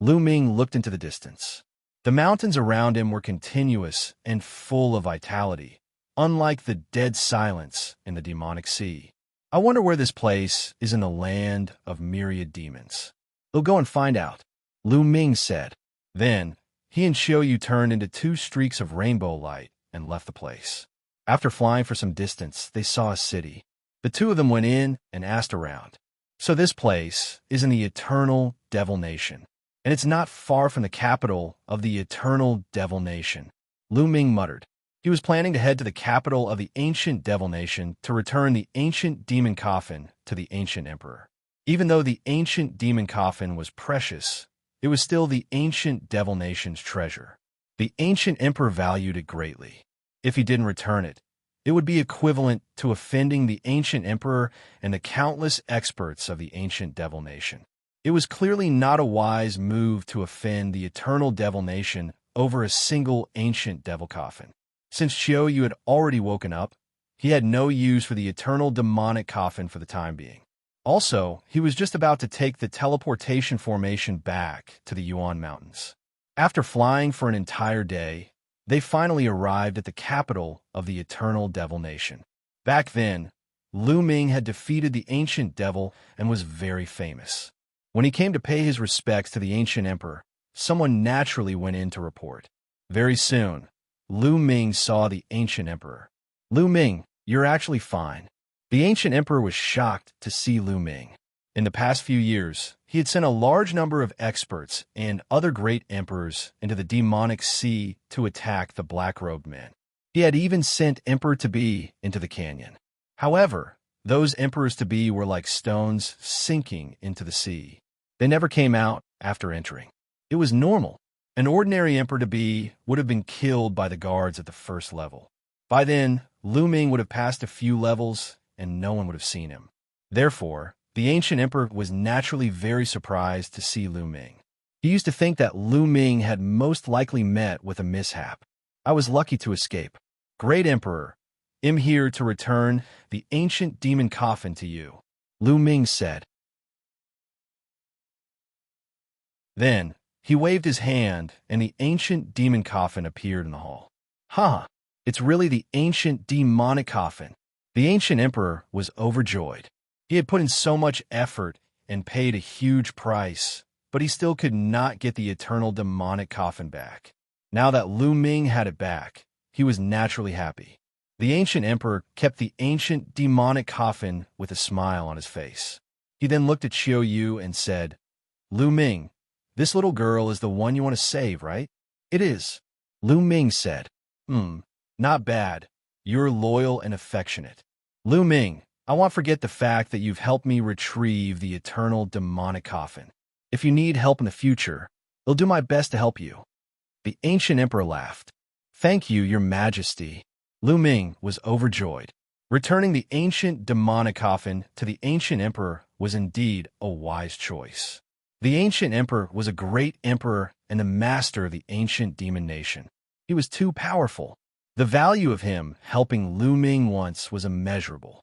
Lu Ming looked into the distance. The mountains around him were continuous and full of vitality, unlike the dead silence in the demonic sea. I wonder where this place is in the land of myriad demons. We'll go and find out, Lu Ming said. Then, he and Qiu Yue turned into 2 streaks of rainbow light and left the place. After flying for some distance, they saw a city. The two of them went in and asked around. So this place is in the Eternal Devil Nation, and it's not far from the capital of the Eternal Devil Nation, Lu Ming muttered. He was planning to head to the capital of the ancient Devil Nation to return the ancient demon coffin to the ancient emperor. Even though the ancient demon coffin was precious, it was still the ancient Devil Nation's treasure. The ancient emperor valued it greatly. If he didn't return it, it would be equivalent to offending the ancient emperor and the countless experts of the ancient Devil Nation. It was clearly not a wise move to offend the Eternal Devil Nation over a single ancient devil coffin. Since Qiu Yue had already woken up, he had no use for the eternal demonic coffin for the time being. Also, he was just about to take the teleportation formation back to the Yuan Mountains. After flying for an entire day, they finally arrived at the capital of the Eternal Devil Nation. Back then, Lu Ming had defeated the ancient devil and was very famous. When he came to pay his respects to the ancient emperor, someone naturally went in to report. Very soon, Lu Ming saw the ancient emperor. Lu Ming, you're actually fine. The ancient emperor was shocked to see Lu Ming. In the past few years, he had sent a large number of experts and other great emperors into the demonic sea to attack the black-robed men. He had even sent Emperor-to-be into the canyon. However, those emperors-to-be were like stones sinking into the sea. They never came out after entering. It was normal. An ordinary emperor-to-be would have been killed by the guards at the first level. By then, Lu Ming would have passed a few levels and no one would have seen him. Therefore, the ancient emperor was naturally very surprised to see Lu Ming. He used to think that Lu Ming had most likely met with a mishap. I was lucky to escape. Great Emperor, I'm here to return the ancient demon coffin to you, Lu Ming said. Then, he waved his hand and the ancient demon coffin appeared in the hall. Ha! It's really the ancient demonic coffin. The ancient emperor was overjoyed. He had put in so much effort and paid a huge price, but he still could not get the eternal demonic coffin back. Now that Lu Ming had it back, he was naturally happy. The ancient emperor kept the ancient demonic coffin with a smile on his face. He then looked at Qiu Yue and said, Lu Ming, this little girl is the one you want to save, right? It is. Lu Ming said, not bad. You're loyal and affectionate. Lu Ming, I won't forget the fact that you've helped me retrieve the eternal demonic coffin. If you need help in the future, I'll do my best to help you. The ancient emperor laughed. Thank you, your majesty. Lu Ming was overjoyed. Returning the ancient demonic coffin to the ancient emperor was indeed a wise choice. The ancient emperor was a great emperor and the master of the ancient demon nation. He was too powerful. The value of him helping Lu Ming once was immeasurable.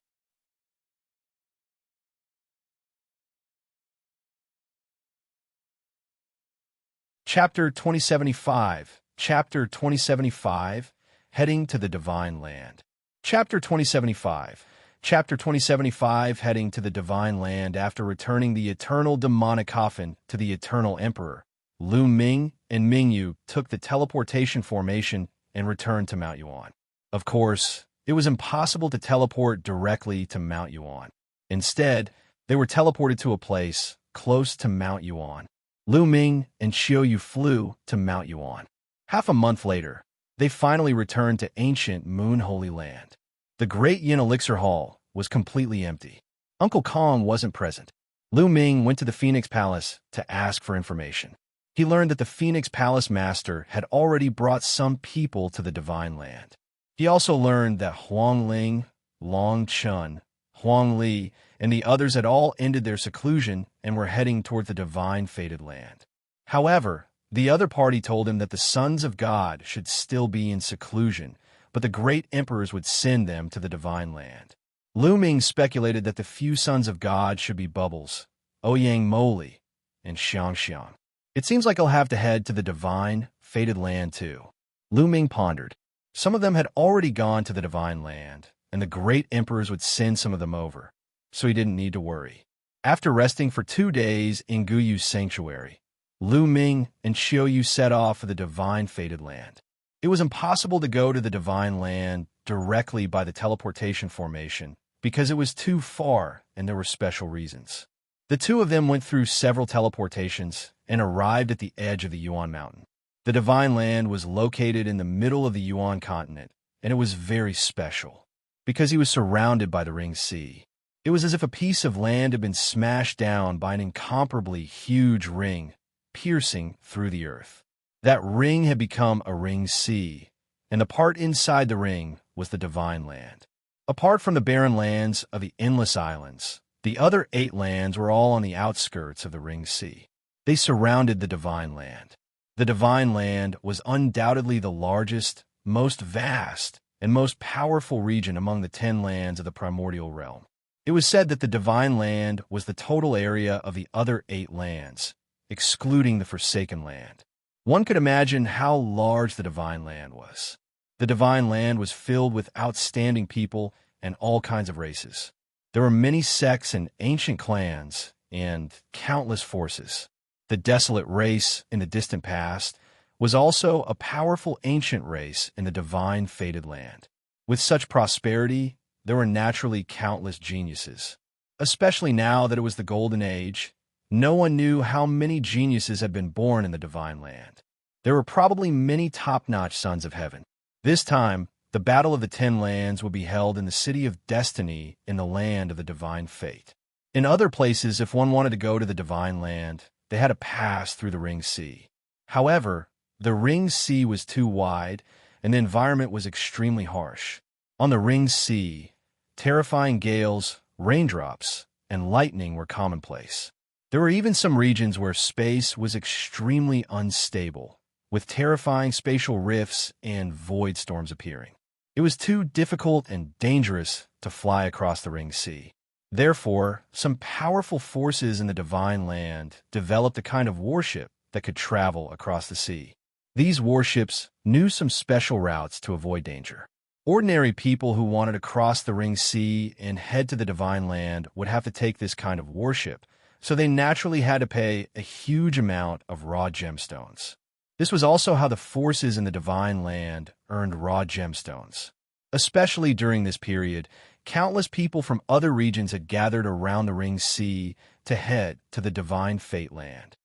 Chapter 2075, Chapter 2075, Heading to the Divine Land. Chapter 2075, Chapter 2075, Heading to the Divine Land. After returning the eternal demonic coffin to the eternal emperor, Lu Ming and Ming Yu took the teleportation formation and returned to Mount Yuan. Of course, it was impossible to teleport directly to Mount Yuan. Instead, they were teleported to a place close to Mount Yuan. Lu Ming and Qiu Yue flew to Mount Yuan. Half a month later, they finally returned to ancient Moon Holy Land. The Great Yin Elixir Hall was completely empty. Uncle Kong wasn't present. Lu Ming went to the Phoenix Palace to ask for information. He learned that the Phoenix Palace Master had already brought some people to the Divine Land. He also learned that Huang Ling, Long Chun, Huang Li, and the others had all ended their seclusion and were heading toward the Divine Fated Land. However, the other party told him that the sons of God should still be in seclusion, but the great emperors would send them to the Divine Land. Lu Ming speculated that the few sons of God should be Bubbles, Ouyang Moli, and Xianxia. It seems like I'll have to head to the Divine Fated Land too. Lu Ming pondered. Some of them had already gone to the Divine Land, and the great emperors would send some of them over, so he didn't need to worry. After resting for 2 days in Guyu's sanctuary, Lu Ming and Qiu Yue set off for the Divine Fated Land. It was impossible to go to the Divine Land directly by the teleportation formation because it was too far and there were special reasons. The two of them went through several teleportations and arrived at the edge of the Yuan mountain. The Divine Land was located in the middle of the Yuan continent, and it was very special because he was surrounded by the Ring Sea. It was as if a piece of land had been smashed down by an incomparably huge ring, piercing through the earth. That ring had become a ring sea, and the part inside the ring was the Divine Land. Apart from the barren lands of the Endless Islands, the other 8 lands were all on the outskirts of the Ring Sea. They surrounded the Divine Land. The Divine Land was undoubtedly the largest, most vast, and most powerful region among the 10 lands of the primordial realm. It was said that the Divine Land was the total area of the other 8 lands, excluding the Forsaken Land. One could imagine how large the Divine Land was. The Divine Land was filled with outstanding people and all kinds of races. There were many sects and ancient clans, and countless forces. The desolate race in the distant past was also a powerful ancient race in the divine fated land. With such prosperity, there were naturally countless geniuses. Especially now that it was the Golden Age, no one knew how many geniuses had been born in the Divine Land. There were probably many top-notch sons of heaven. This time, the Battle of the 10 Lands would be held in the City of Destiny in the land of the Divine Fate. In other places, if one wanted to go to the Divine Land, they had to pass through the Ring Sea. However, the Ring Sea was too wide, and the environment was extremely harsh. On the Ring Sea, terrifying gales, raindrops, and lightning were commonplace. There were even some regions where space was extremely unstable, with terrifying spatial rifts and void storms appearing. It was too difficult and dangerous to fly across the Ring Sea. Therefore, some powerful forces in the Divine Land developed a kind of warship that could travel across the sea. These warships knew some special routes to avoid danger. Ordinary people who wanted to cross the Ring Sea and head to the Divine Land would have to take this kind of warship, so they naturally had to pay a huge amount of raw gemstones. This was also how the forces in the Divine Land earned raw gemstones. Especially during this period, countless people from other regions had gathered around the Ring Sea to head to the Divine Fate Land.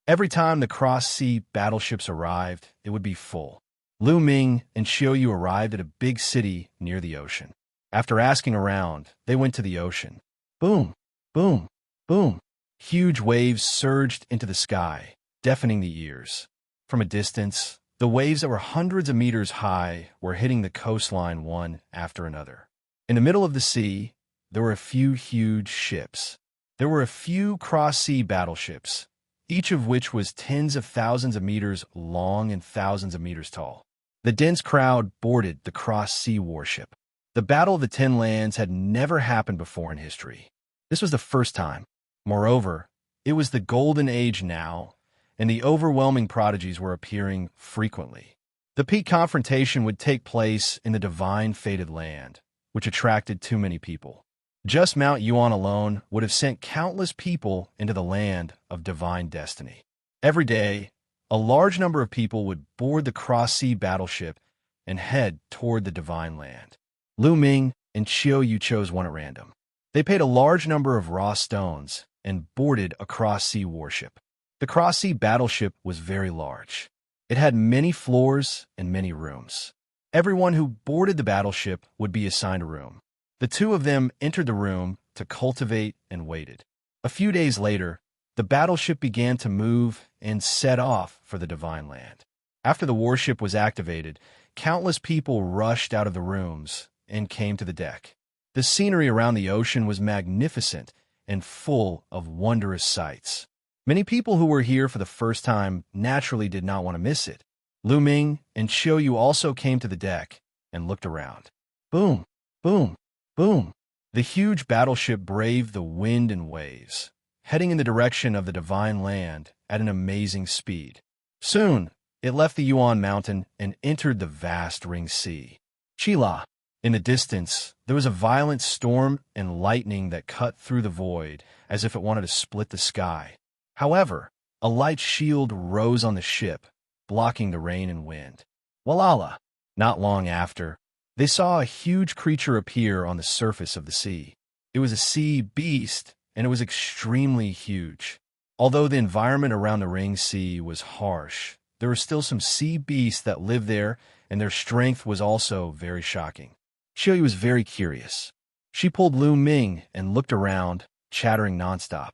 Every time the cross-sea battleships arrived, it would be full. Ming and Qiu Yue arrived at a big city near the ocean. After asking around, they went to the ocean. Boom, boom, boom. Huge waves surged into the sky, deafening the ears. From a distance, the waves that were hundreds of meters high were hitting the coastline one after another. In the middle of the sea, there were a few huge ships. There were a few cross-sea battleships, each of which was tens of thousands of meters long and thousands of meters tall. The dense crowd boarded the cross-sea warship. The Battle of the 10 Lands had never happened before in history. This was the first time. Moreover, it was the Golden Age now, and the overwhelming prodigies were appearing frequently. The peak confrontation would take place in the Divine Fated Land, which attracted too many people. Just Mount Yuan alone would have sent countless people into the land of divine destiny. Every day, a large number of people would board the cross-sea battleship and head toward the Divine Land. Ming and Qiu Yue chose one at random. They paid a large number of raw stones and boarded a cross-sea warship. The cross-sea battleship was very large. It had many floors and many rooms. Everyone who boarded the battleship would be assigned a room. The two of them entered the room to cultivate and waited. A few days later, the battleship began to move and set off for the Divine Land. After the warship was activated, countless people rushed out of the rooms and came to the deck. The scenery around the ocean was magnificent and full of wondrous sights. Many people who were here for the first time naturally did not want to miss it. Ming and Qiu Yue also came to the deck and looked around. Boom, boom, boom. The huge battleship braved the wind and waves, heading in the direction of the Divine Land at an amazing speed. Soon, it left the Yuan Mountain and entered the vast Ring Sea. Chila. In the distance, there was a violent storm and lightning that cut through the void as if it wanted to split the sky. However, a light shield rose on the ship, blocking the rain and wind. Walala! Not long after, they saw a huge creature appear on the surface of the sea. It was a sea beast, and it was extremely huge. Although the environment around the Ring Sea was harsh, there were still some sea beasts that lived there, and their strength was also very shocking. Qiu Yue was very curious. She pulled Ming and looked around, chattering nonstop.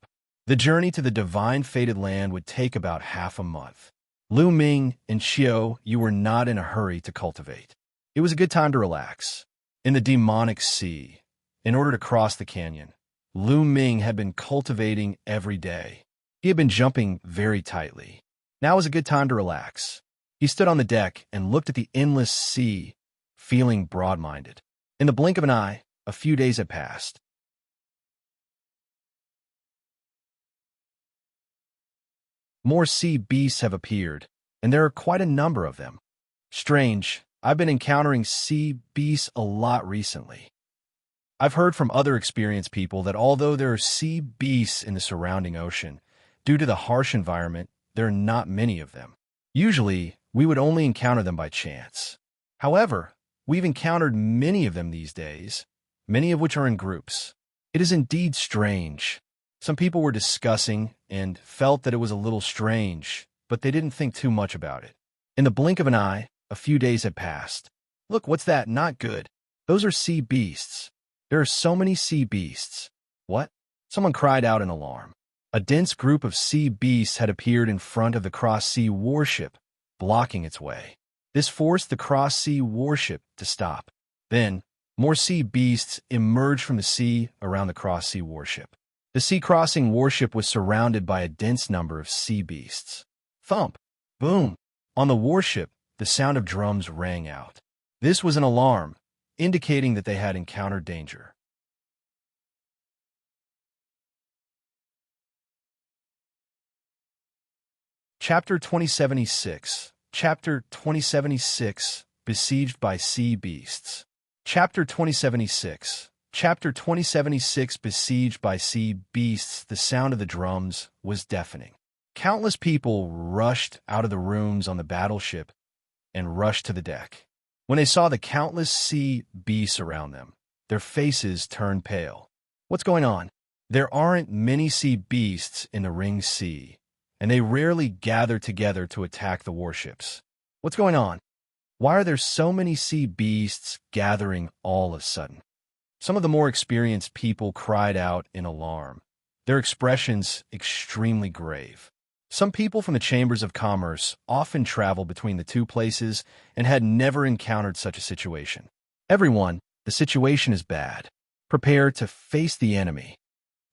The journey to the divine fated land would take about half a month. Ming and Qiu Yue were not in a hurry to cultivate. It was a good time to relax. In the demonic sea, in order to cross the canyon, Ming had been cultivating every day. He had been jumping very tightly. Now was a good time to relax. He stood on the deck and looked at the endless sea, feeling broad-minded. In the blink of an eye, a few days had passed. More sea beasts have appeared, and there are quite a number of them. Strange, I've been encountering sea beasts a lot recently. I've heard from other experienced people that although there are sea beasts in the surrounding ocean, due to the harsh environment, there are not many of them. Usually, we would only encounter them by chance. However, we've encountered many of them these days, many of which are in groups. It is indeed strange. Some people were discussing and felt that it was a little strange, but they didn't think too much about it. In the blink of an eye, a few days had passed. Look, what's that? Not good. Those are sea beasts. There are so many sea beasts. What? Someone cried out in alarm. A dense group of sea beasts had appeared in front of the cross-sea warship, blocking its way. This forced the cross-sea warship to stop. Then, more sea beasts emerged from the sea around the cross-sea warship. The sea-crossing warship was surrounded by a dense number of sea beasts. Thump! Boom! On the warship, the sound of drums rang out. This was an alarm, indicating that they had encountered danger. Chapter 2076. Chapter 2076, Besieged by Sea Beasts. Chapter 2076. Chapter 2076, Besieged by Sea Beasts. The sound of the drums was deafening. Countless people rushed out of the rooms on the battleship and rushed to the deck. When they saw the countless sea beasts around them, their faces turned pale. What's going on? There aren't many sea beasts in the Ring Sea, and they rarely gather together to attack the warships. What's going on? Why are there so many sea beasts gathering all of a sudden? Some of the more experienced people cried out in alarm, their expressions extremely grave. Some people from the chambers of commerce often traveled between the two places and had never encountered such a situation. Everyone, the situation is bad. Prepare to face the enemy.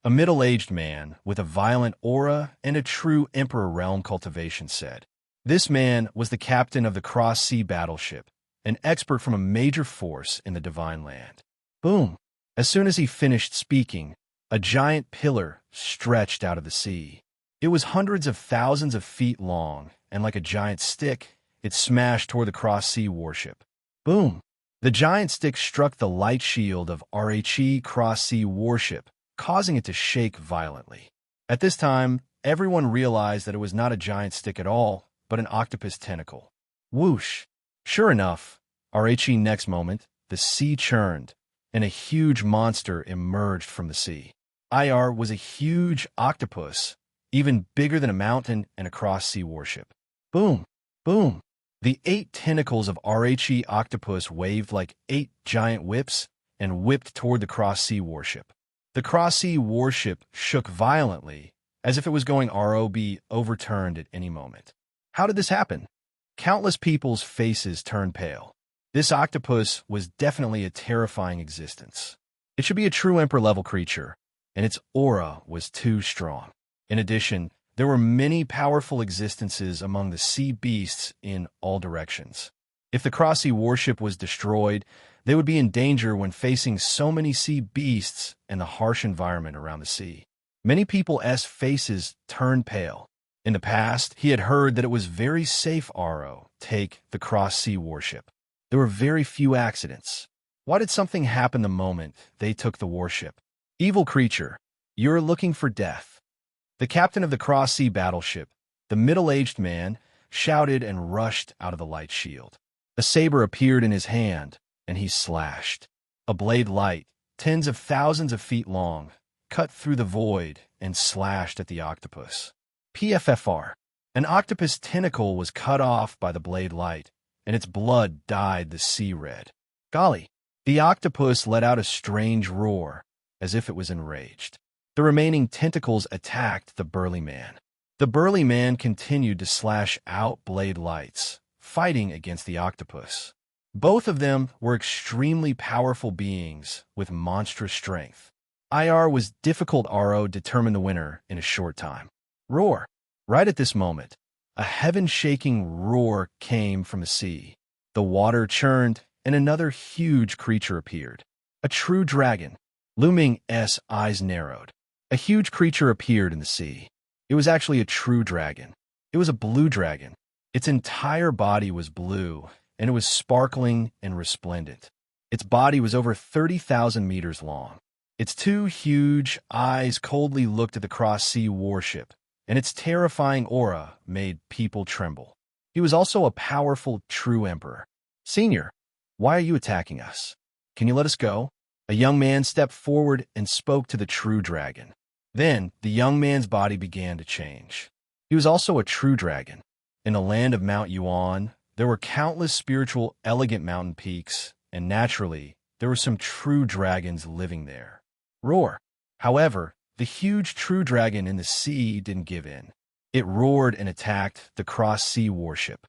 A middle-aged man with a violent aura and a true Emperor realm cultivation said. This man was the captain of the cross-sea battleship, an expert from a major force in the Divine Land. Boom! As soon as he finished speaking, a giant pillar stretched out of the sea. It was hundreds of thousands of feet long, and like a giant stick, it smashed toward the cross-sea warship. Boom! The giant stick struck the light shield of RHE cross-sea warship, causing it to shake violently. At this time, everyone realized that it was not a giant stick at all, but an octopus tentacle. Whoosh! Sure enough, RHE next moment, the sea churned, and a huge monster emerged from the sea. IR was a huge octopus, even bigger than a mountain and a cross-sea warship. Boom! Boom! The 8 tentacles of RHE octopus waved like 8 giant whips and whipped toward the cross-sea warship. The cross-sea warship shook violently, as if it was going ROB overturned at any moment. How did this happen? Countless people's faces turned pale. This octopus was definitely a terrifying existence. It should be a true Emperor-level creature, and its aura was too strong. In addition, there were many powerful existences among the sea beasts in all directions. If the cross-sea warship was destroyed, they would be in danger when facing so many sea beasts and the harsh environment around the sea. Many people's faces turned pale. In the past, he had heard that it was very safe take the cross-sea warship. There were very few accidents. Why did something happen the moment they took the warship? Evil creature, you're looking for death. The captain of the cross-sea battleship, the middle-aged man, shouted and rushed out of the light shield. A saber appeared in his hand, and he slashed. A blade light, tens of thousands of feet long, cut through the void and slashed at the octopus. PFFR. An octopus tentacle was cut off by the blade light, and its blood dyed the sea red. Golly! The octopus let out a strange roar, as if it was enraged. The remaining tentacles attacked the burly man. The burly man continued to slash out blade lights, fighting against the octopus. Both of them were extremely powerful beings with monstrous strength. IR was difficult. RO determined the winner in a short time. Roar! Right at this moment, a heaven-shaking roar came from the sea. The water churned, and another huge creature appeared. A true dragon. Lu Ming's eyes narrowed. A huge creature appeared in the sea. It was actually a true dragon. It was a blue dragon. Its entire body was blue, and it was sparkling and resplendent. Its body was over 30,000 meters long. Its two huge eyes coldly looked at the cross-sea warship, and its terrifying aura made people tremble. He was also a powerful, true emperor. Senior, why are you attacking us? Can you let us go? A young man stepped forward and spoke to the true dragon. Then, the young man's body began to change. He was also a true dragon. In the land of Mount Yuan, there were countless spiritual, elegant mountain peaks, and naturally, there were some true dragons living there. Roar! However, the huge true dragon in the sea didn't give in. It roared and attacked the cross-sea warship.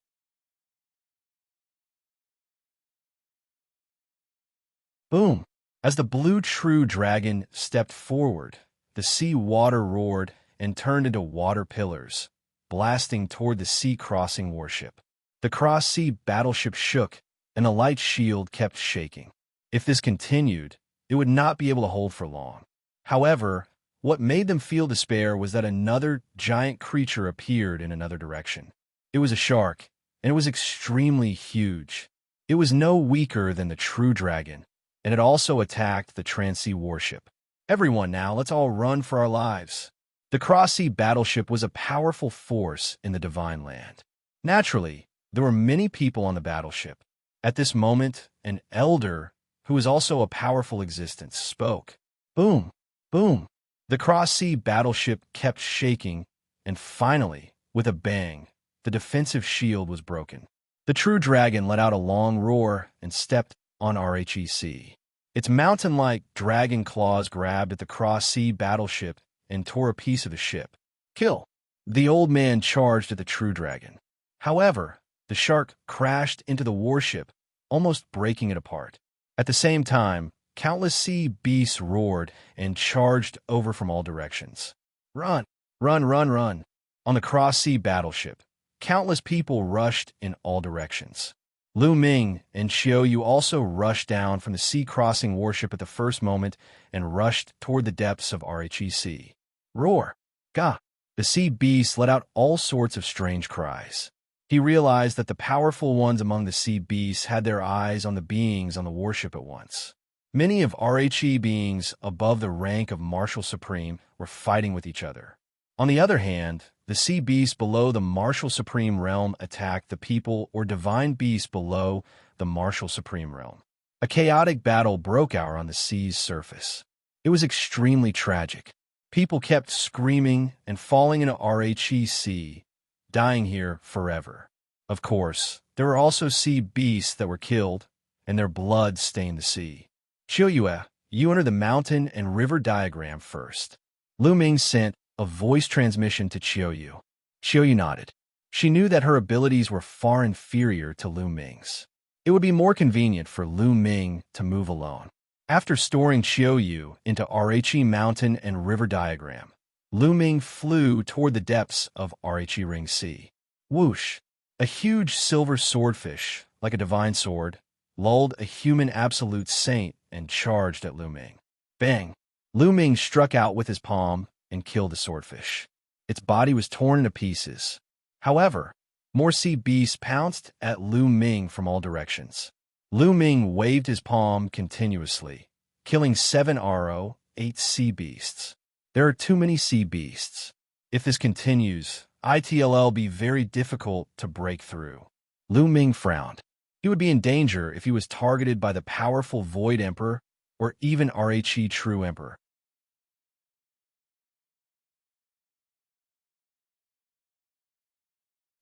Boom! As the blue true dragon stepped forward, the sea water roared and turned into water pillars, blasting toward the sea-crossing warship. The cross-sea battleship shook, and the light shield kept shaking. If this continued, it would not be able to hold for long. However, what made them feel despair was that another giant creature appeared in another direction. It was a shark, and it was extremely huge. It was no weaker than the true dragon, and it also attacked the trans-sea warship. Everyone now, let's all run for our lives. The cross-sea battleship was a powerful force in the divine land. Naturally, there were many people on the battleship. At this moment, an elder, who was also a powerful existence, spoke. Boom! Boom! The cross-sea battleship kept shaking, and finally, with a bang, the defensive shield was broken. The true dragon let out a long roar and stepped on RHEC. Its mountain-like dragon claws grabbed at the cross-sea battleship and tore a piece of the ship. Kill! The old man charged at the true dragon. However, the shark crashed into the warship, almost breaking it apart. At the same time, countless sea beasts roared and charged over from all directions. Run! Run, run, run! On the cross-sea battleship, countless people rushed in all directions. Lu Ming and Qiu Yue also rushed down from the sea-crossing warship at the first moment and rushed toward the depths of RHEC. Roar! Gah! The sea beasts let out all sorts of strange cries. He realized that the powerful ones among the sea beasts had their eyes on the beings on the warship at once. Many of RHE beings above the rank of Marshal Supreme were fighting with each other. On the other hand, the sea beasts below the Marshal Supreme realm attacked the people or divine beasts below the Marshal Supreme realm. A chaotic battle broke out on the sea's surface. It was extremely tragic. People kept screaming and falling into RHEC, dying here forever. Of course, there were also sea beasts that were killed, and their blood stained the sea. Qiu Yue, you enter the mountain and river diagram first. Lu Ming sent a voice transmission to Qiu Yue. Qiu Yue nodded. She knew that her abilities were far inferior to Lu Ming's. It would be more convenient for Lu Ming to move alone. After storing Qiu Yue into RHE mountain and river diagram, Lu Ming flew toward the depths of RHE Ring Sea. Whoosh! A huge silver swordfish, like a divine sword, lulled a human absolute saint and charged at Lu Ming. Bang! Lu Ming struck out with his palm and killed the swordfish. Its body was torn into pieces. However, more sea beasts pounced at Lu Ming from all directions. Lu Ming waved his palm continuously, killing 7 RO, 8 sea beasts. There are too many sea beasts. If this continues, it'll be very difficult to break through. Lu Ming frowned. He would be in danger if he was targeted by the powerful Void Emperor or even Rhe True Emperor.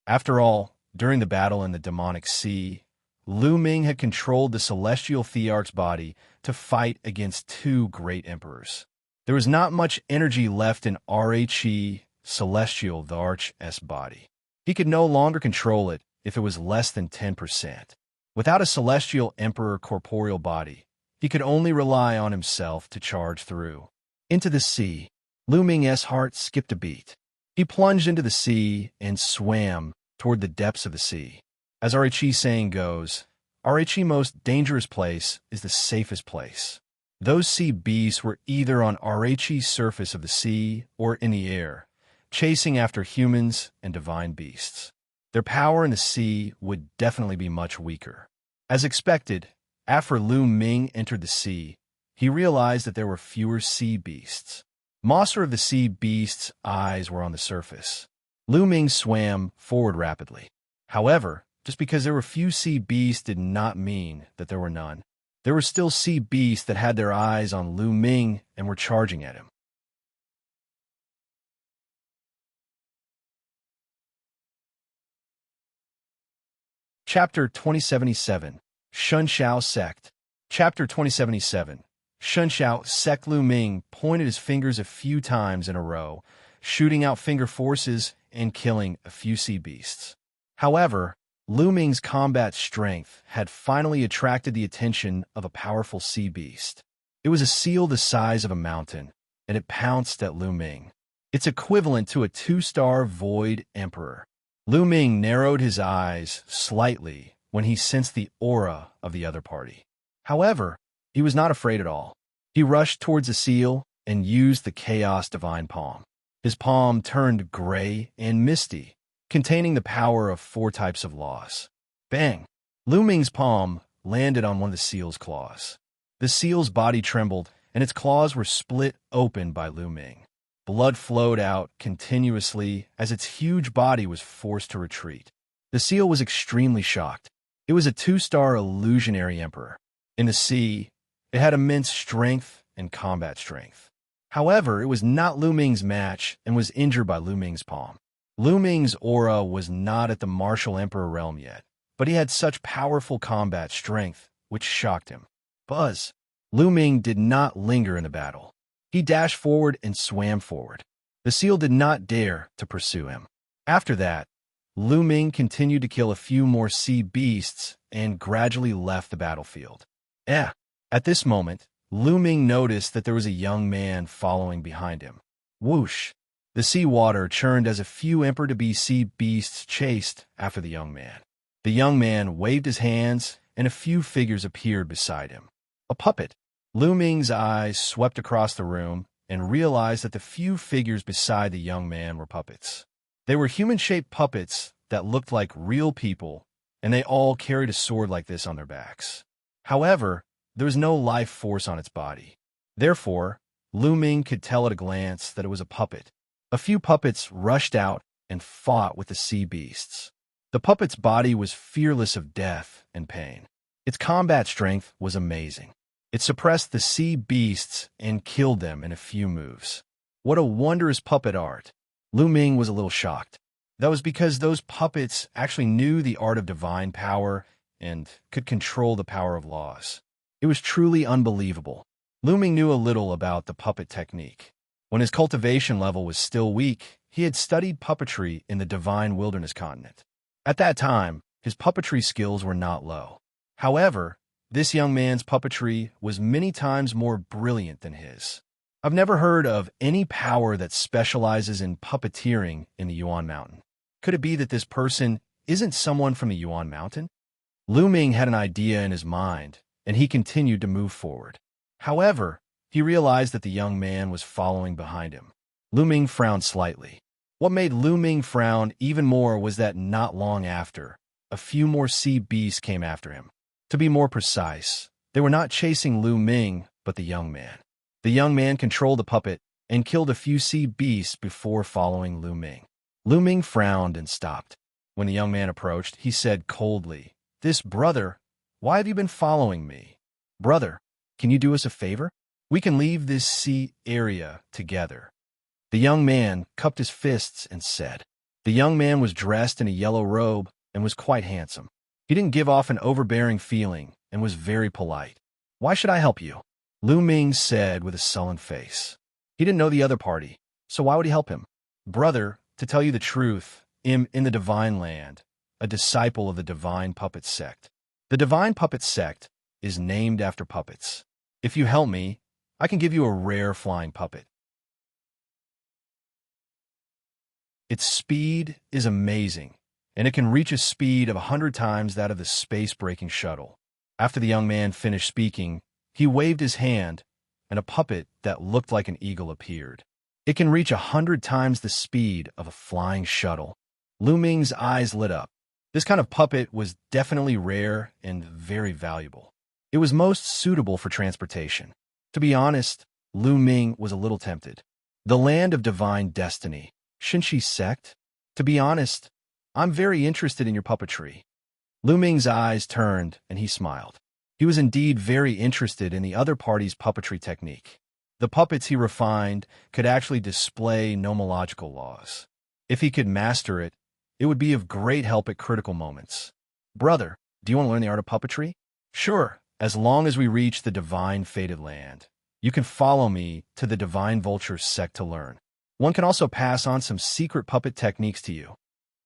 After all, during the battle in the demonic sea, Lu Ming had controlled the celestial thearch's body to fight against two great emperors. There was not much energy left in Rhe celestial thearch's body. He could no longer control it if it was less than 10%. Without a celestial emperor corporeal body, he could only rely on himself to charge through. Into the sea, Lu Ming's heart skipped a beat. He plunged into the sea and swam toward the depths of the sea. As Rhe saying goes, Rhe most dangerous place is the safest place. Those sea beasts were either on Rhe's surface of the sea or in the air, chasing after humans and divine beasts. Their power in the sea would definitely be much weaker. As expected, after Lu Ming entered the sea, he realized that there were fewer sea beasts. Most of the sea beasts' eyes were on the surface. Lu Ming swam forward rapidly. However, just because there were few sea beasts did not mean that there were none. There were still sea beasts that had their eyes on Lu Ming and were charging at him. Chapter 2077, Shenxiao Sect. Chapter 2077, Shenxiao Sect. Lu Ming pointed his fingers a few times in a row, shooting out finger forces and killing a few sea beasts. However, Lu Ming's combat strength had finally attracted the attention of a powerful sea beast. It was a seal the size of a mountain, and it pounced at Lu Ming. It's equivalent to a 2-star Void Emperor. Lu Ming narrowed his eyes slightly when he sensed the aura of the other party. However, he was not afraid at all. He rushed towards the seal and used the Chaos Divine Palm. His palm turned gray and misty, containing the power of 4 types of laws. Bang! Lu Ming's palm landed on one of the seal's claws. The seal's body trembled, and its claws were split open by Lu Ming. Blood flowed out continuously as its huge body was forced to retreat. The seal was extremely shocked. It was a 2-star illusionary emperor. In the sea, it had immense strength and combat strength. However, it was not Lu Ming's match and was injured by Lu Ming's palm. Lu Ming's aura was not at the martial emperor realm yet, but he had such powerful combat strength, which shocked him. Buzz! Lu Ming did not linger in the battle. He dashed forward and swam forward. The seal did not dare to pursue him. After that, Lu Ming continued to kill a few more sea beasts and gradually left the battlefield. At this moment, Lu Ming noticed that there was a young man following behind him. Whoosh! The sea water churned as a few emperor-to-be sea beasts chased after the young man. The young man waved his hands, and a few figures appeared beside him. A puppet. Lu Ming's eyes swept across the room and realized that the few figures beside the young man were puppets. They were human-shaped puppets that looked like real people, and they all carried a sword like this on their backs. However, there was no life force on its body. Therefore, Lu Ming could tell at a glance that it was a puppet. A few puppets rushed out and fought with the sea beasts. The puppet's body was fearless of death and pain. Its combat strength was amazing. It suppressed the sea beasts and killed them in a few moves. What a wondrous puppet art! Lu Ming was a little shocked. That was because those puppets actually knew the art of divine power and could control the power of laws. It was truly unbelievable. Lu Ming knew a little about the puppet technique. When his cultivation level was still weak, he had studied puppetry in the Divine Wilderness continent. At that time, his puppetry skills were not low. However, this young man's puppetry was many times more brilliant than his. I've never heard of any power that specializes in puppeteering in the Yuan Mountain. Could it be that this person isn't someone from the Yuan Mountain? Lu Ming had an idea in his mind, and he continued to move forward. However, he realized that the young man was following behind him. Lu Ming frowned slightly. What made Lu Ming frown even more was that not long after, a few more sea beasts came after him. To be more precise, they were not chasing Lu Ming, but the young man. The young man controlled the puppet and killed a few sea beasts before following Lu Ming. Lu Ming frowned and stopped. When the young man approached, he said coldly, "This brother, why have you been following me? Brother, can you do us a favor? We can leave this sea area together." The young man cupped his fists and said. The young man was dressed in a yellow robe and was quite handsome. He didn't give off an overbearing feeling and was very polite. "Why should I help you?" Lu Ming said with a sullen face. He didn't know the other party, so why would he help him? "Brother, to tell you the truth, I'm in the divine land, a disciple of the divine puppet sect. The divine puppet sect is named after puppets. If you help me, I can give you a rare flying puppet. Its speed is amazing, and it can reach a speed of 100 times that of the space-breaking shuttle." After the young man finished speaking, he waved his hand, and a puppet that looked like an eagle appeared. It can reach 100 times the speed of a flying shuttle. Lu Ming's eyes lit up. This kind of puppet was definitely rare and very valuable. It was most suitable for transportation. To be honest, Lu Ming was a little tempted. The land of divine destiny. Shenxiao sect? To be honest, I'm very interested in your puppetry. Lu Ming's eyes turned and he smiled. He was indeed very interested in the other party's puppetry technique. The puppets he refined could actually display nomological laws. If he could master it, it would be of great help at critical moments. "Brother, do you want to learn the art of puppetry?" "Sure, as long as we reach the divine fated land. You can follow me to the divine vulture sect to learn. One can also pass on some secret puppet techniques to you."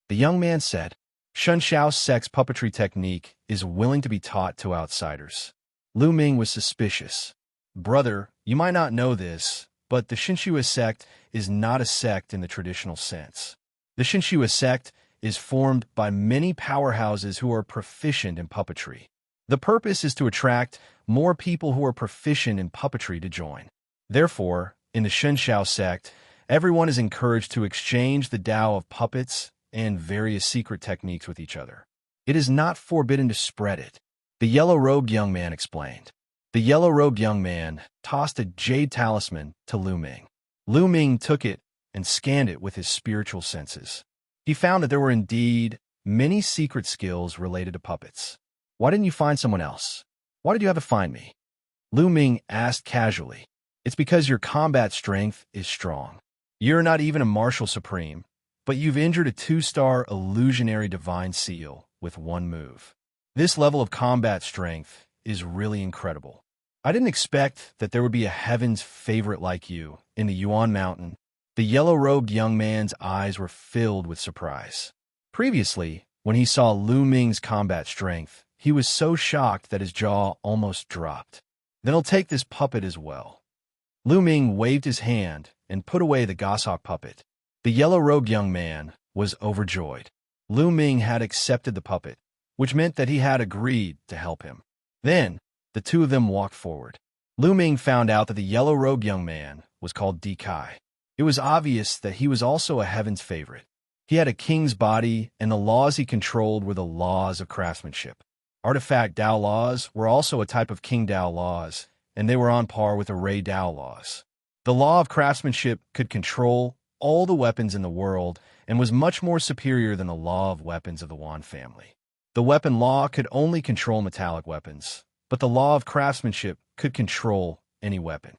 The young man said. Xianxia sect's puppetry technique is willing to be taught to outsiders. Lu Ming was suspicious. "Brother, you might not know this, but the Xianxia sect is not a sect in the traditional sense. The Xianxia sect is formed by many powerhouses who are proficient in puppetry. The purpose is to attract more people who are proficient in puppetry to join. Therefore, in the Shenxiao sect, everyone is encouraged to exchange the Tao of puppets and various secret techniques with each other. It is not forbidden to spread it," the yellow-robed young man explained. The yellow-robed young man tossed a jade talisman to Lu Ming. Lu Ming took it and scanned it with his spiritual senses. He found that there were indeed many secret skills related to puppets. "Why didn't you find someone else? Why did you have to find me?" Lu Ming asked casually. "It's because your combat strength is strong. You're not even a martial supreme, but you've injured a 2-star illusionary divine seal with one move. This level of combat strength is really incredible. I didn't expect that there would be a heaven's favorite like you in the Yuan Mountain." The yellow-robed young man's eyes were filled with surprise. Previously, when he saw Lu Ming's combat strength, he was so shocked that his jaw almost dropped. "Then I'll take this puppet as well." Lu Ming waved his hand and put away the goshawk puppet. The yellow-robed young man was overjoyed. Lu Ming had accepted the puppet, which meant that he had agreed to help him. Then, the two of them walked forward. Lu Ming found out that the yellow-robed young man was called Di Kai. It was obvious that he was also a heaven's favorite. He had a king's body, and the laws he controlled were the laws of craftsmanship. Artifact Dao laws were also a type of King Dao laws, and they were on par with Array Dao laws. The law of craftsmanship could control all the weapons in the world and was much more superior than the law of weapons of the Yuan family. The weapon law could only control metallic weapons, but the law of craftsmanship could control any weapon.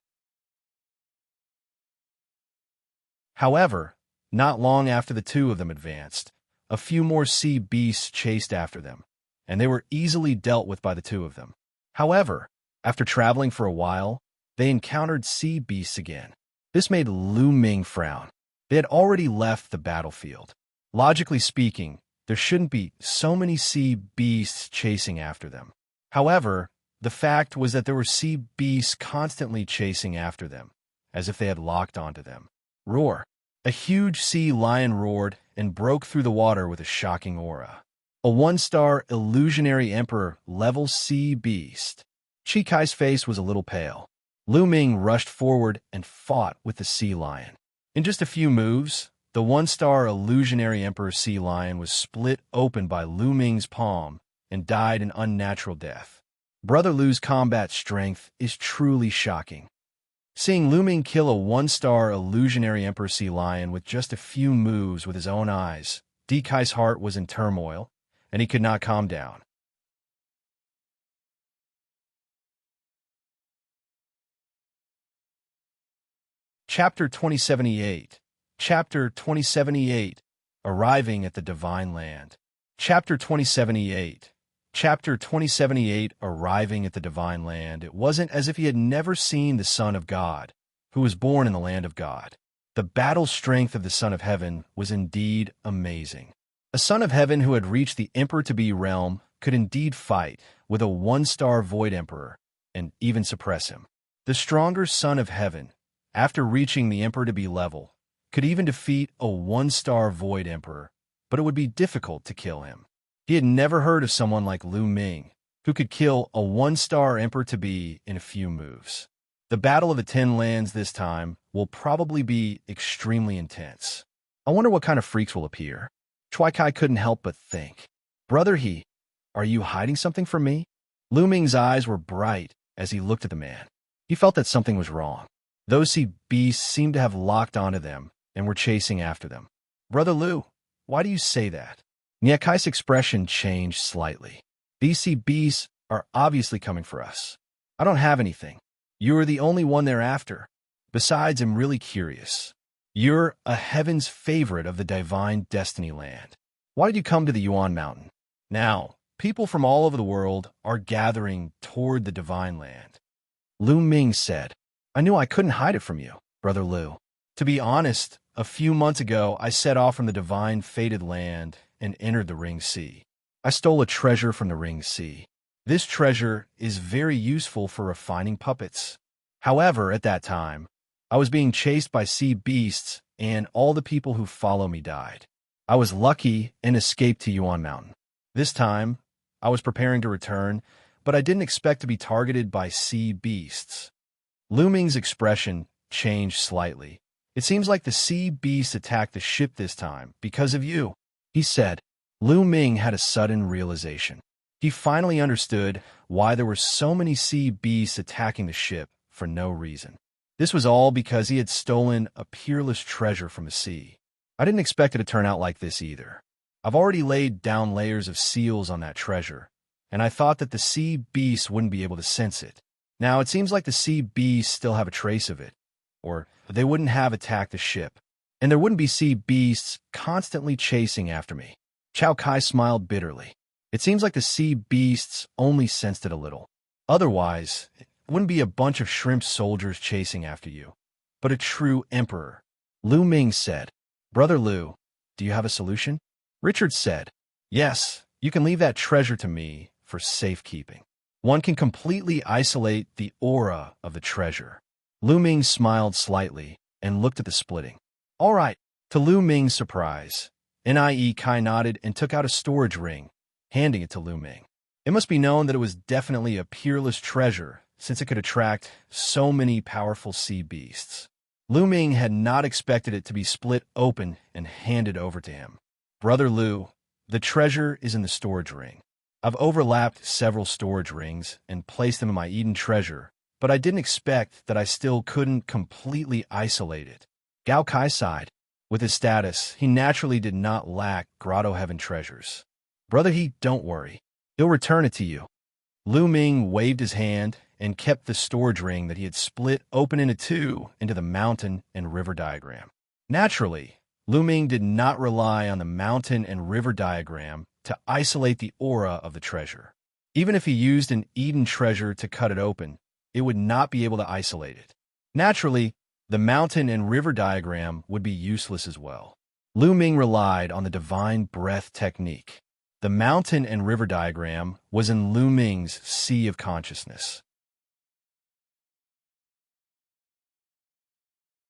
However, not long after the two of them advanced, a few more sea beasts chased after them, and they were easily dealt with by the two of them. However, after traveling for a while, they encountered sea beasts again. This made Lu Ming frown. They had already left the battlefield. Logically speaking, there shouldn't be so many sea beasts chasing after them. However, the fact was that there were sea beasts constantly chasing after them, as if they had locked onto them. Roar! A huge sea lion roared and broke through the water with a shocking aura. A 1-star illusionary emperor level sea beast. Chi Kai's face was a little pale. Lu Ming rushed forward and fought with the sea lion. In just a few moves, the 1-star illusionary emperor sea lion was split open by Lu Ming's palm and died an unnatural death. Brother Lu's combat strength is truly shocking. Seeing Lu Ming kill a one-star illusionary Emperor Sea Lion with just a few moves with his own eyes, Dekai's heart was in turmoil, and he could not calm down. Chapter 2078. Chapter 2078. Arriving at the Divine Land. Chapter 2078. Chapter 2078. Arriving at the Divine Land. It wasn't as if he had never seen the Son of God, who was born in the land of God. The battle strength of the Son of Heaven was indeed amazing. A Son of Heaven who had reached the Emperor-to-be realm could indeed fight with a one-star Void Emperor and even suppress him. The stronger Son of Heaven, after reaching the Emperor-to-be level, could even defeat a one-star Void Emperor, but it would be difficult to kill him. He had never heard of someone like Lu Ming, who could kill a one-star Emperor-to-be in a few moves. The Battle of the Ten Lands this time will probably be extremely intense. I wonder what kind of freaks will appear. Shuai Kai couldn't help but think. Brother He, are you hiding something from me? Lu Ming's eyes were bright as he looked at the man. He felt that something was wrong. Those sea beasts seemed to have locked onto them and were chasing after them. Brother Lu, why do you say that? Nianqing's expression changed slightly. These sea beasts are obviously coming for us. I don't have anything. You are the only one they're after. Besides, I'm really curious. You're a heaven's favorite of the divine destiny land. Why did you come to the Yuan mountain? Now, people from all over the world are gathering toward the divine land. Lu Ming said, I knew I couldn't hide it from you, Brother Lu. To be honest, a few months ago, I set off from the divine fated land and entered the Ring Sea. I stole a treasure from the Ring Sea. This treasure is very useful for refining puppets. However, at that time, I was being chased by sea beasts, and all the people who follow me died. I was lucky and escaped to Yuan Mountain. This time, I was preparing to return, but I didn't expect to be targeted by sea beasts. Lu Ming's expression changed slightly. It seems like the sea beasts attacked the ship this time because of you, he said. Lu Ming had a sudden realization. He finally understood why there were so many sea beasts attacking the ship for no reason. This was all because he had stolen a peerless treasure from the sea. I didn't expect it to turn out like this either. I've already laid down layers of seals on that treasure, and I thought that the sea beasts wouldn't be able to sense it. Now, it seems like the sea beasts still have a trace of it, or they wouldn't have attacked the ship, and there wouldn't be sea beasts constantly chasing after me. Chao Kai smiled bitterly. It seems like the sea beasts only sensed it a little. Otherwise, it wouldn't be a bunch of shrimp soldiers chasing after you, but a true emperor. Lu Ming said, Brother Lu, do you have a solution? Richard said, Yes, you can leave that treasure to me for safekeeping. One can completely isolate the aura of the treasure. Lu Ming smiled slightly and looked at the splitting. All right. To Lu Ming's surprise, Nie Kai nodded and took out a storage ring, handing it to Lu Ming. It must be known that it was definitely a peerless treasure, since it could attract so many powerful sea beasts. Lu Ming had not expected it to be split open and handed over to him. Brother Lu, the treasure is in the storage ring. I've overlapped several storage rings and placed them in my Eden treasure, but I didn't expect that I still couldn't completely isolate it. Gao Kai sighed. With his status, he naturally did not lack Grotto Heaven treasures. Brother He, don't worry. He'll return it to you. Lu Ming waved his hand and kept the storage ring that he had split open into two into the mountain and river diagram. Naturally, Lu Ming did not rely on the mountain and river diagram to isolate the aura of the treasure. Even if he used an Eden treasure to cut it open, it would not be able to isolate it. Naturally, the mountain and river diagram would be useless as well. Lu Ming relied on the divine breath technique. The mountain and river diagram was in Lu Ming's sea of consciousness.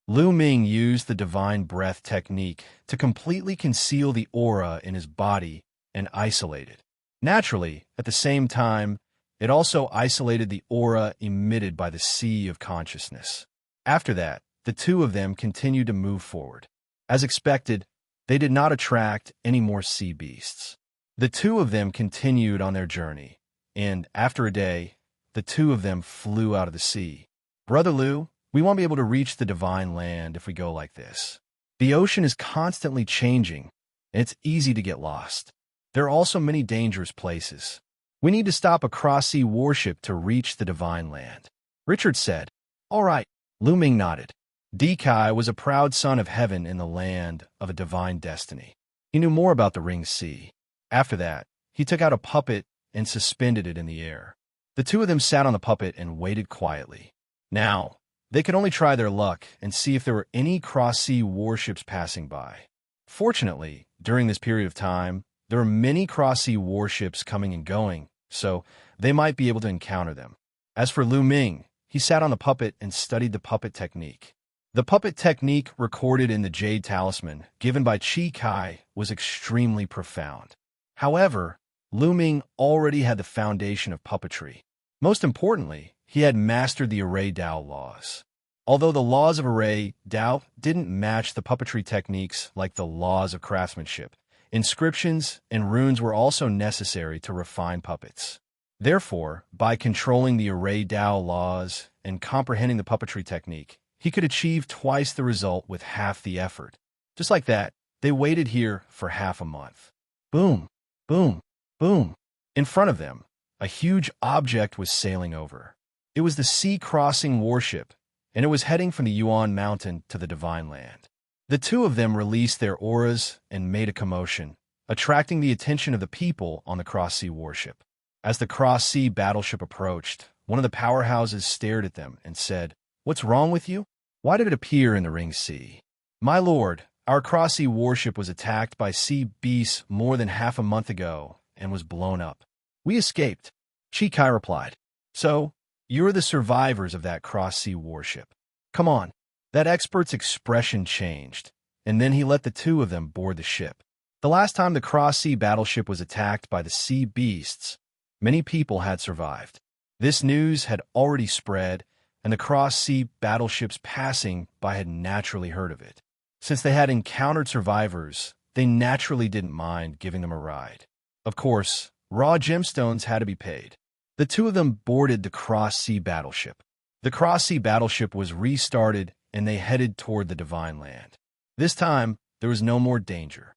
Lu Ming used the divine breath technique to completely conceal the aura in his body and isolate it. Naturally, at the same time, it also isolated the aura emitted by the sea of consciousness. After that, the two of them continued to move forward. As expected, they did not attract any more sea beasts. The two of them continued on their journey, and after a day, the two of them flew out of the sea. Brother Lu, We won't be able to reach the divine land if we go like this. The ocean is constantly changing, and it's easy to get lost. There are also many dangerous places. We need to stop a cross-sea warship to reach the divine land. Richard said. All right. Lu Ming nodded. Dekai was a proud son of heaven in the land of a divine destiny. He knew more about the Ring Sea. After that, he took out a puppet and suspended it in the air. The two of them sat on the puppet and waited quietly. Now, they could only try their luck and see if there were any cross-sea warships passing by. Fortunately, during this period of time, there were many cross-sea warships coming and going, so they might be able to encounter them. As for Lu Ming, he sat on the puppet and studied the puppet technique. The puppet technique recorded in the Jade Talisman, given by Qi Kai, was extremely profound. However, Lu Ming already had the foundation of puppetry. Most importantly, he had mastered the Array Dao laws. Although the laws of Array Dao didn't match the puppetry techniques like the laws of craftsmanship, inscriptions and runes were also necessary to refine puppets. Therefore, by controlling the Array Dao laws and comprehending the puppetry technique, he could achieve twice the result with half the effort. Just like that, they waited here for half a month. Boom, boom, boom. In front of them, a huge object was sailing over. It was the sea-crossing warship, and it was heading from the Yuan mountain to the Divine Land. The two of them released their auras and made a commotion, attracting the attention of the people on the cross-sea warship. As the cross-sea battleship approached, one of the powerhouses stared at them and said, "What's wrong with you? Why did it appear in the Ring Sea?" "My lord, our cross-sea warship was attacked by sea beasts more than half a month ago and was blown up. We escaped," Qi Kai replied. "So, you're the survivors of that cross-sea warship. Come on." That expert's expression changed, and then he let the two of them board the ship. The last time the cross-sea battleship was attacked by the sea beasts, many people had survived. This news had already spread, and the cross-sea battleships passing by had naturally heard of it. Since they had encountered survivors, they naturally didn't mind giving them a ride. Of course, raw gemstones had to be paid. The two of them boarded the cross-sea battleship. The cross-sea battleship was restarted, and they headed toward the Divine Land. This time, there was no more danger.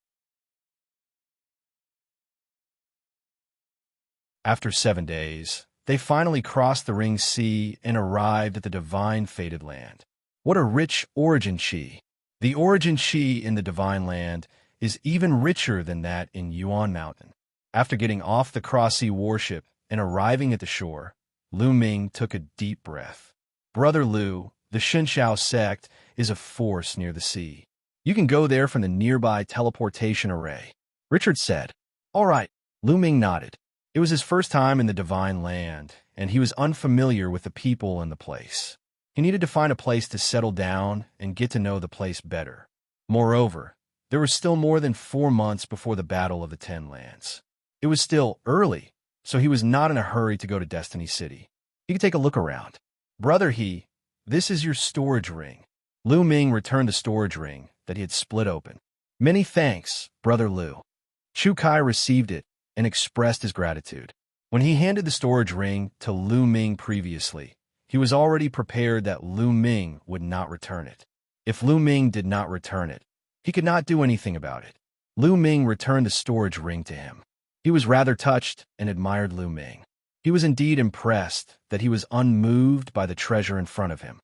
After 7 days, they finally crossed the Ring Sea and arrived at the Divine Fated Land. What a rich origin chi! The origin chi in the Divine Land is even richer than that in Yuan Mountain. After getting off the cross-sea warship and arriving at the shore, Lu Ming took a deep breath. Brother Lu, the Shenxiao sect, is a force near the sea. You can go there from the nearby teleportation array, Richard said. All right, Lu Ming nodded. It was his first time in the Divine Land, and he was unfamiliar with the people and the place. He needed to find a place to settle down and get to know the place better. Moreover, there was still more than 4 months before the Battle of the 10 Lands. It was still early, so he was not in a hurry to go to Destiny City. He could take a look around. Brother He, this is your storage ring. Lu Ming returned the storage ring that he had split open. Many thanks, Brother Lu. Qi Kai received it and expressed his gratitude. When he handed the storage ring to Lu Ming previously, he was already prepared that Lu Ming would not return it. If Lu Ming did not return it, he could not do anything about it. Lu Ming returned the storage ring to him. He was rather touched and admired Lu Ming. He was indeed impressed that he was unmoved by the treasure in front of him.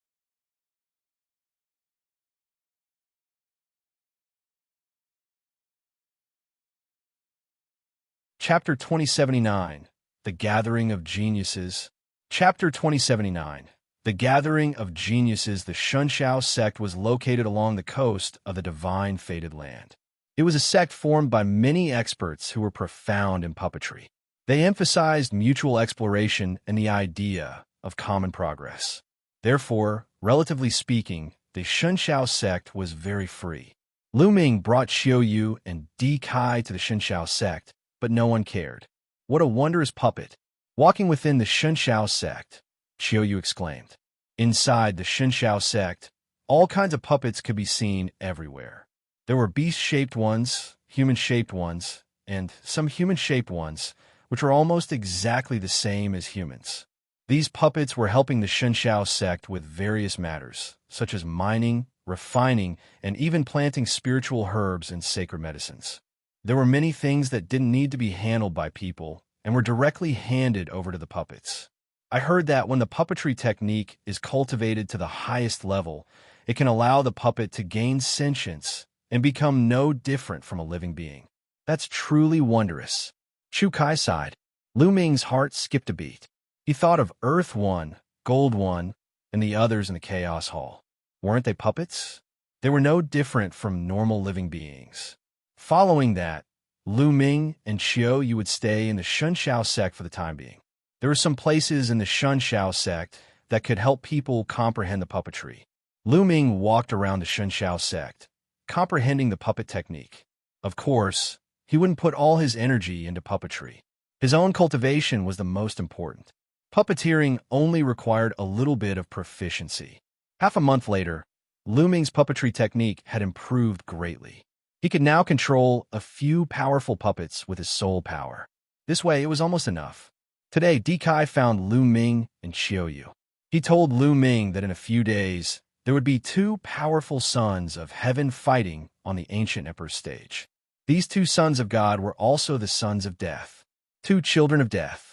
Chapter 2079, The Gathering of Geniuses. Chapter 2079, The Gathering of Geniuses. The Shenxiao sect was located along the coast of the Divine Fated Land. It was a sect formed by many experts who were profound in puppetry. They emphasized mutual exploration and the idea of common progress. Therefore, relatively speaking, the Shenxiao sect was very free. Lu Ming brought Qiu Yue and Dekai to the Shenxiao sect, but no one cared. What a wondrous puppet! Walking within the Shenxiao sect, Qiu Yue exclaimed. Inside the Shenxiao sect, all kinds of puppets could be seen everywhere. There were beast-shaped ones, human-shaped ones, and some human-shaped ones, which were almost exactly the same as humans. These puppets were helping the Shenxiao sect with various matters, such as mining, refining, and even planting spiritual herbs and sacred medicines. There were many things that didn't need to be handled by people and were directly handed over to the puppets. I heard that when the puppetry technique is cultivated to the highest level, it can allow the puppet to gain sentience and become no different from a living being. That's truly wondrous. Chu Kai sighed. Lu Ming's heart skipped a beat. He thought of Earth One, Gold One, and the others in the Chaos Hall. Weren't they puppets? They were no different from normal living beings. Following that, Lu Ming and Qiu Yue would stay in the Shenxiao sect for the time being. There were some places in the Xianxia sect that could help people comprehend the puppetry. Lu Ming walked around the Shenxiao sect, comprehending the puppet technique. Of course, he wouldn't put all his energy into puppetry. His own cultivation was the most important. Puppeteering only required a little bit of proficiency. Half a month later, Lu Ming's puppetry technique had improved greatly. He could now control a few powerful puppets with his soul power. This way, it was almost enough. Today, Dekai found Lu Ming and Qiu Yue. He told Lu Ming that in a few days, there would be two powerful sons of heaven fighting on the ancient emperor's stage. These two sons of God were also the sons of death. Two children of death.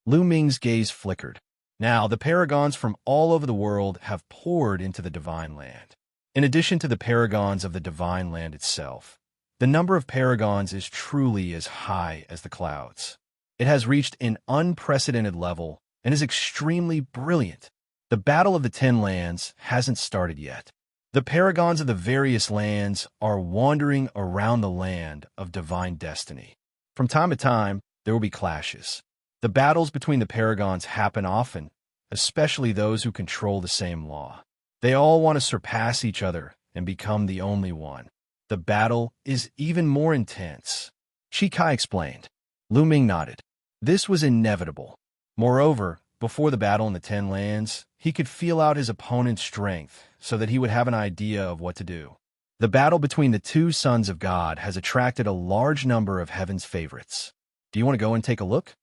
Lu Ming's gaze flickered. Now, the paragons from all over the world have poured into the divine land. In addition to the paragons of the divine land itself, the number of paragons is truly as high as the clouds. It has reached an unprecedented level and is extremely brilliant. The Battle of the Ten Lands hasn't started yet. The paragons of the various lands are wandering around the land of divine destiny. From time to time, there will be clashes. The battles between the paragons happen often, especially those who control the same law. They all want to surpass each other and become the only one. The battle is even more intense. Shikai explained. Lu Ming nodded. This was inevitable. Moreover, before the battle in the Ten Lands, he could feel out his opponent's strength so that he would have an idea of what to do. The battle between the two sons of God has attracted a large number of heaven's favorites. Do you want to go and take a look?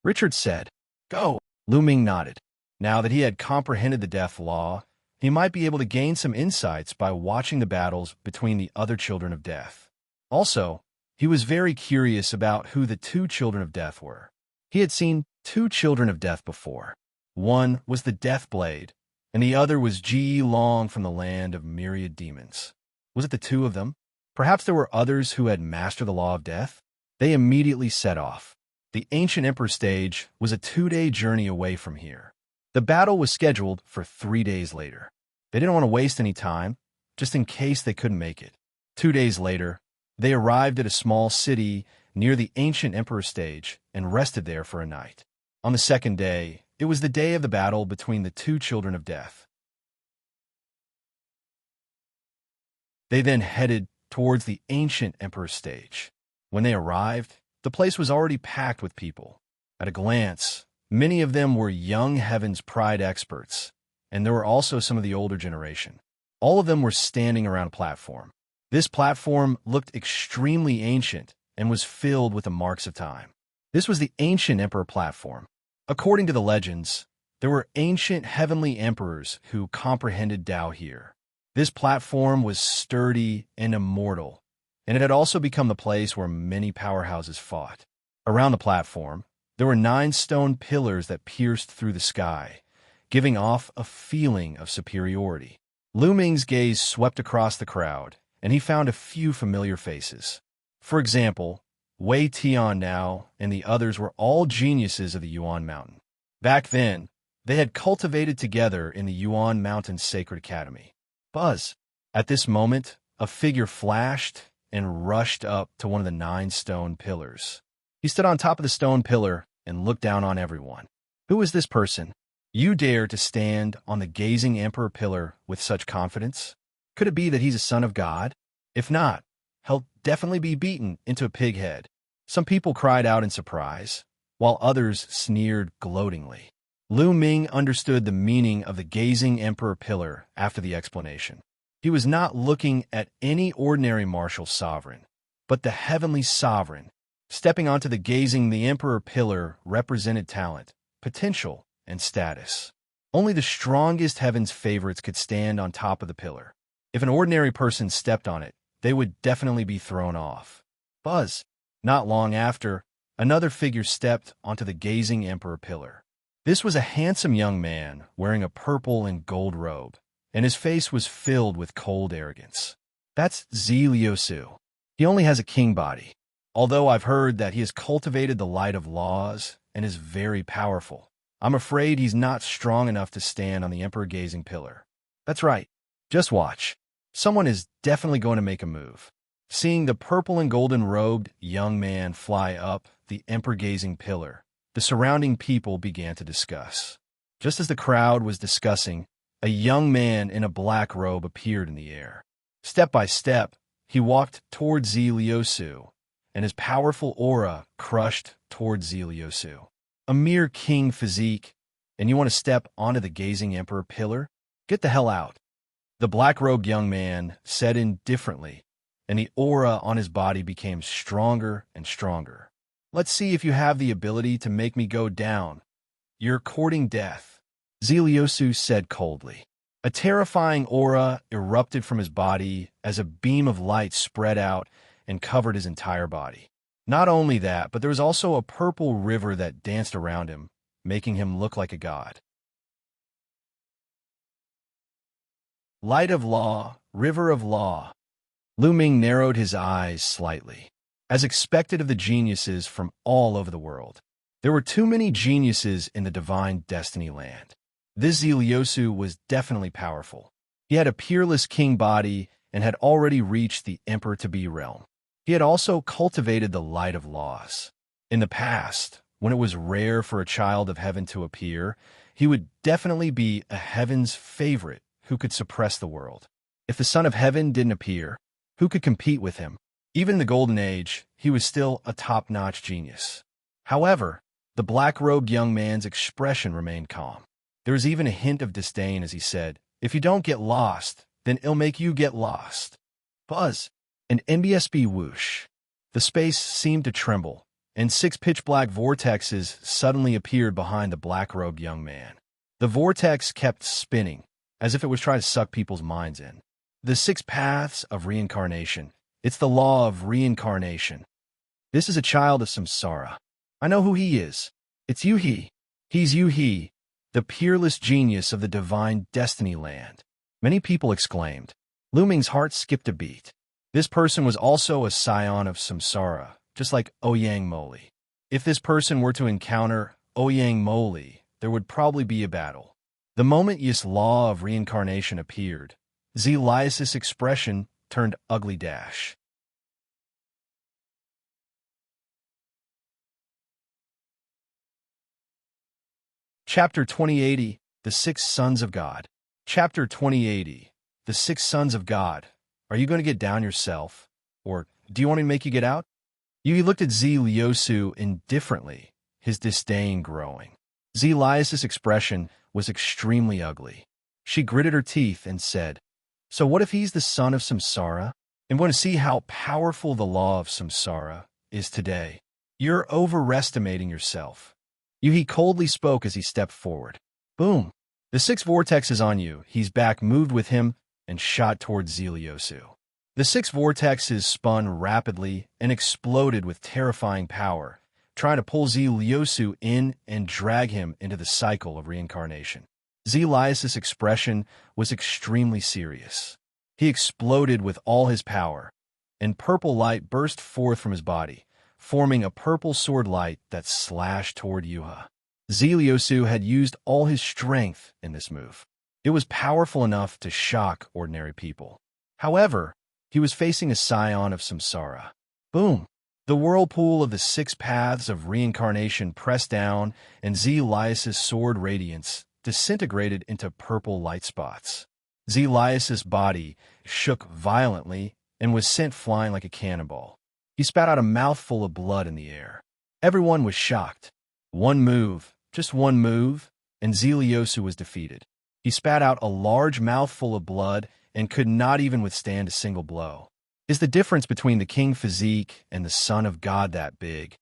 Richard said. Go. Lu Ming nodded. Now that he had comprehended the death law, he might be able to gain some insights by watching the battles between the other children of death. Also, he was very curious about who the two children of death were. He had seen two children of death before. One was the Death Blade, and the other was Ji Long from the land of myriad demons. Was it the two of them? Perhaps there were others who had mastered the law of death? They immediately set off. The ancient emperor stage was a 2-day journey away from here. The battle was scheduled for 3 days later. They didn't want to waste any time, just in case they couldn't make it. 2 days later, they arrived at a small city near the ancient emperor stage and rested there for a night. On the second day, it was the day of the battle between the two children of death. They then headed towards the ancient emperor stage. When they arrived, the place was already packed with people. At a glance, many of them were young Heaven's Pride experts, and there were also some of the older generation. All of them were standing around a platform. This platform looked extremely ancient and was filled with the marks of time. This was the ancient emperor platform. According to the legends, there were ancient heavenly emperors who comprehended Tao here. This platform was sturdy and immortal, and it had also become the place where many powerhouses fought. Around the platform, there were 9 stone pillars that pierced through the sky, giving off a feeling of superiority. Lu Ming's gaze swept across the crowd, and he found a few familiar faces. For example, Wei Tian now and the others were all geniuses of the Yuan Mountain. Back then, they had cultivated together in the Yuan Mountain Sacred Academy. Buzz! At this moment, a figure flashed and rushed up to one of the 9 stone pillars. He stood on top of the stone pillar and looked down on everyone. Who is this person? You dare to stand on the gazing emperor pillar with such confidence? Could it be that he's a son of God? If not, he'll definitely be beaten into a pig head. Some people cried out in surprise, while others sneered gloatingly. Lu Ming understood the meaning of the gazing emperor pillar after the explanation. He was not looking at any ordinary martial sovereign, but the heavenly sovereign. Stepping onto the emperor pillar represented talent, potential, and status. Only the strongest heaven's favorites could stand on top of the pillar. If an ordinary person stepped on it, they would definitely be thrown off. Buzz. Not long after, another figure stepped onto the gazing emperor pillar. This was a handsome young man wearing a purple and gold robe, and his face was filled with cold arrogance. That's Liusu. He only has a king body, although I've heard that he has cultivated the light of laws and is very powerful. I'm afraid he's not strong enough to stand on the emperor-gazing pillar. That's right. Just watch. Someone is definitely going to make a move. Seeing the purple and golden-robed young man fly up the emperor-gazing pillar, the surrounding people began to discuss. Just as the crowd was discussing, a young man in a black robe appeared in the air. Step by step, he walked towards Liusu, and his powerful aura crushed towards Liusu. A mere king physique, and you want to step onto the gazing emperor pillar? Get the hell out. The black-robed young man said indifferently, and the aura on his body became stronger and stronger. Let's see if you have the ability to make me go down. You're courting death, Liusu said coldly. A terrifying aura erupted from his body as a beam of light spread out and covered his entire body. Not only that, but there was also a purple river that danced around him, making him look like a god. Light of law, river of law. Ming narrowed his eyes slightly. As expected of the geniuses from all over the world, there were too many geniuses in the divine destiny land. This Liusu was definitely powerful. He had a peerless king body and had already reached the emperor-to-be realm. He had also cultivated the light of laws. In the past, when it was rare for a child of heaven to appear, he would definitely be a heaven's favorite who could suppress the world. If the son of heaven didn't appear, who could compete with him? Even in the Golden Age, he was still a top-notch genius. However, the black-robed young man's expression remained calm. There was even a hint of disdain as he said, "If you don't get lost, then it'll make you get lost." Buzz. An NBSB whoosh. The space seemed to tremble, and 6 pitch-black vortexes suddenly appeared behind the black-robed young man. The vortex kept spinning, as if it was trying to suck people's minds in. The 6 paths of reincarnation. It's the law of reincarnation. This is a child of samsara. I know who he is. It's Yuhi. He's Yuhi, the peerless genius of the divine destiny land. Many people exclaimed. Ming's heart skipped a beat. This person was also a scion of samsara, just like Ouyang Moli. If this person were to encounter Ouyang Moli, there would probably be a battle. The moment this law of reincarnation appeared, Liusu's expression turned ugly dash. Chapter 2080, The 6 Sons of God. Chapter 2080, The 6 Sons of God. Are you going to get down yourself? Or do you want me to make you get out? Yu looked at Liusu indifferently, his disdain growing. Liusu's expression was extremely ugly. She gritted her teeth and said, "So what if he's the son of samsara? I'm going to see how powerful the law of samsara is today. You're overestimating yourself." Yu coldly spoke as he stepped forward. Boom! The 6 vortexes on you. His back moved with him and shot towards Liusu. The 6 vortexes spun rapidly and exploded with terrifying power, trying to pull Liusu in and drag him into the cycle of reincarnation. Liusu's expression was extremely serious. He exploded with all his power, and purple light burst forth from his body, forming a purple sword light that slashed toward Yuha. Liusu had used all his strength in this move. It was powerful enough to shock ordinary people. However, he was facing a scion of samsara. Boom! The whirlpool of the 6 paths of reincarnation pressed down, and Liusu's sword radiance disintegrated into purple light spots. Liusu's body shook violently and was sent flying like a cannonball. He spat out a mouthful of blood in the air. Everyone was shocked. One move, just one move, and Liusu was defeated. He spat out a large mouthful of blood and could not even withstand a single blow. Is the difference between the king physique and the son of God that big?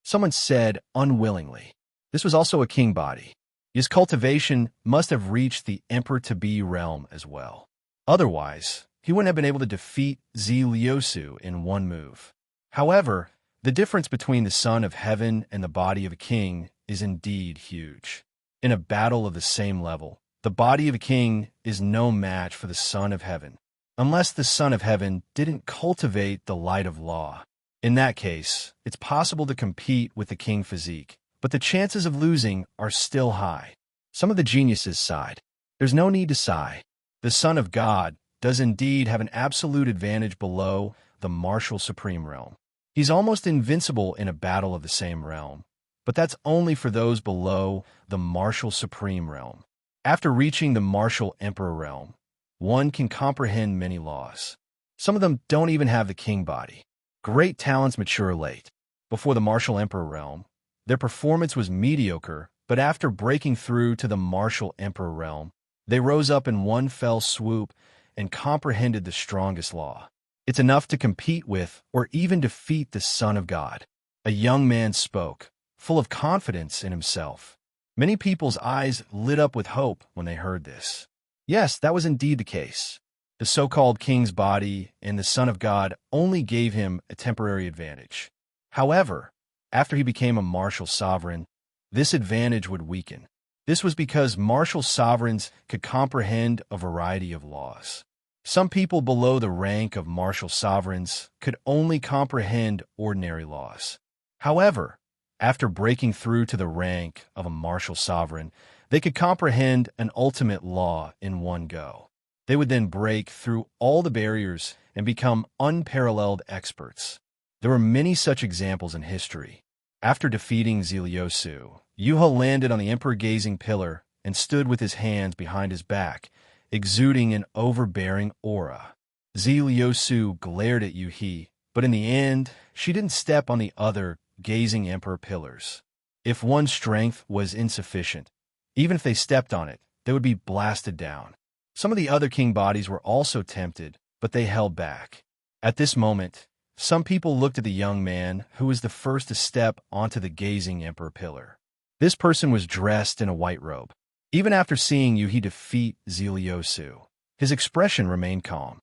Someone said unwillingly. This was also a king body. His cultivation must have reached the emperor-to-be realm as well. Otherwise, he wouldn't have been able to defeat Zi Liusu in one move. However, the difference between the son of heaven and the body of a king is indeed huge. In a battle of the same level, the body of a king is no match for the son of heaven, unless the son of heaven didn't cultivate the light of law. In that case, it's possible to compete with the king physique, but the chances of losing are still high. Some of the geniuses sighed. There's no need to sigh. The Son of God does indeed have an absolute advantage below the martial supreme realm. He's almost invincible in a battle of the same realm, but that's only for those below the martial supreme realm. After reaching the martial emperor realm, one can comprehend many laws. Some of them don't even have the king body. Great talents mature late. Before the martial emperor realm, their performance was mediocre, but after breaking through to the martial emperor realm, they rose up in one fell swoop and comprehended the strongest law. It's enough to compete with or even defeat the Son of God. A young man spoke, full of confidence in himself. Many people's eyes lit up with hope when they heard this. Yes, that was indeed the case. The so-called king's body and the Son of God only gave him a temporary advantage. However, after he became a martial sovereign, this advantage would weaken. This was because martial sovereigns could comprehend a variety of laws. Some people below the rank of martial sovereigns could only comprehend ordinary laws. However, after breaking through to the rank of a martial sovereign, they could comprehend an ultimate law in one go. They would then break through all the barriers and become unparalleled experts. There were many such examples in history. After defeating Ziliosu, Yuha landed on the emperor-gazing pillar and stood with his hands behind his back, exuding an overbearing aura. Ziliosu glared at Yuhi, but in the end, she didn't step on the other gazing emperor pillars. If one's strength was insufficient, even if they stepped on it, they would be blasted down. Some of the other king bodies were also tempted, but they held back. At this moment, some people looked at the young man who was the first to step onto the gazing emperor pillar. This person was dressed in a white robe. Even after seeing Yuhi defeat Ziliosu, his expression remained calm.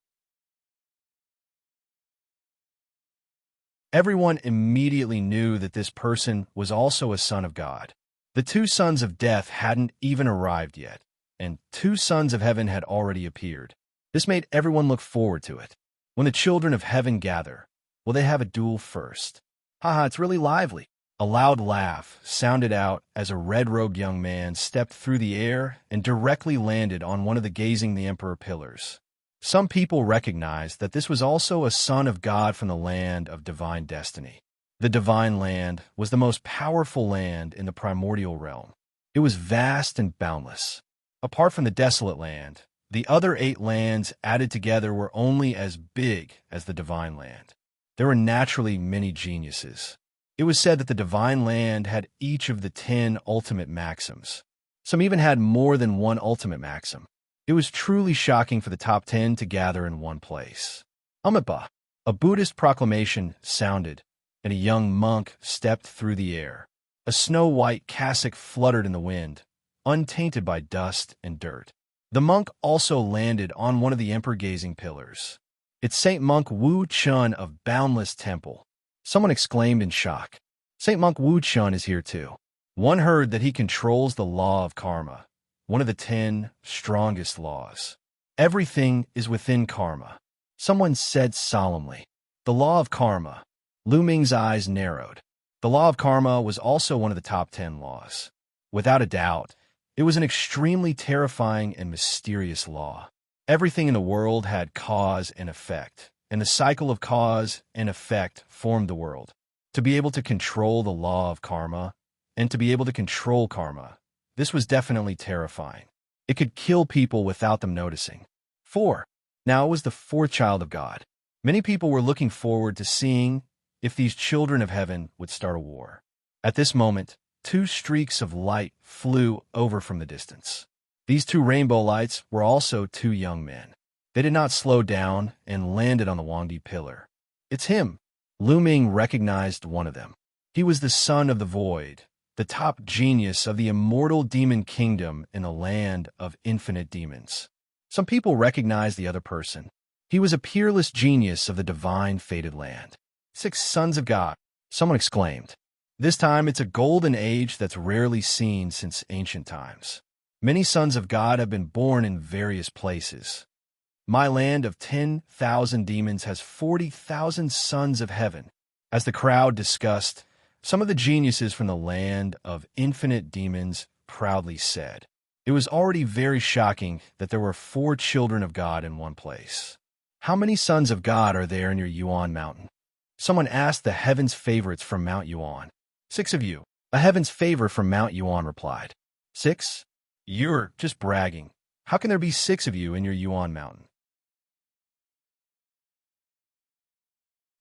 Everyone immediately knew that this person was also a son of God. The two sons of death hadn't even arrived yet, and two sons of heaven had already appeared. This made everyone look forward to it. When the children of heaven gather, will they have a duel first? Haha, it's really lively. A loud laugh sounded out as a red-robed young man stepped through the air and directly landed on one of the gazing the emperor pillars. Some people recognized that this was also a son of God from the land of divine destiny. The divine land was the most powerful land in the primordial realm. It was vast and boundless. Apart from the desolate land, the other 8 lands added together were only as big as the divine land. There were naturally many geniuses. It was said that the divine land had each of the 10 ultimate maxims. Some even had more than one ultimate maxim. It was truly shocking for the top 10 to gather in one place. Amipa, a Buddhist proclamation sounded, and a young monk stepped through the air. A snow-white cassock fluttered in the wind, untainted by dust and dirt. The monk also landed on one of the emperor-gazing pillars. It's Saint Monk Wu Chun of Boundless Temple. Someone exclaimed in shock. Saint Monk Wu Chun is here too. One heard that he controls the law of karma, one of the 10 strongest laws. Everything is within karma. Someone said solemnly. The law of karma. Lu Ming's eyes narrowed. The law of karma was also one of the top 10 laws. Without a doubt, it was an extremely terrifying and mysterious law. Everything in the world had cause and effect, and the cycle of cause and effect formed the world. To be able to control the law of karma, and to be able to control karma, this was definitely terrifying. It could kill people without them noticing. 4. Now it was the 4th child of God. Many people were looking forward to seeing if these children of heaven would start a war. At this moment, 2 streaks of light flew over from the distance. These 2 rainbow lights were also 2 young men. They did not slow down and landed on the Wangdi pillar. It's him. Lu Ming recognized one of them. He was the son of the void, the top genius of the immortal demon kingdom in the land of infinite demons. Some people recognized the other person. He was a peerless genius of the divine fated land. 6 sons of God, someone exclaimed. This time it's a golden age that's rarely seen since ancient times. Many sons of God have been born in various places. My land of 10,000 demons has 40,000 sons of heaven. As the crowd discussed, some of the geniuses from the land of infinite demons proudly said, "It was already very shocking that there were 4 children of God in one place. How many sons of God are there in your Yuan mountain?" Someone asked the heaven's favorites from Mount Yuan. 6 of you. A heaven's favor from Mount Yuan replied. 6? You're just bragging. How can there be 6 of you in your Yuan mountain?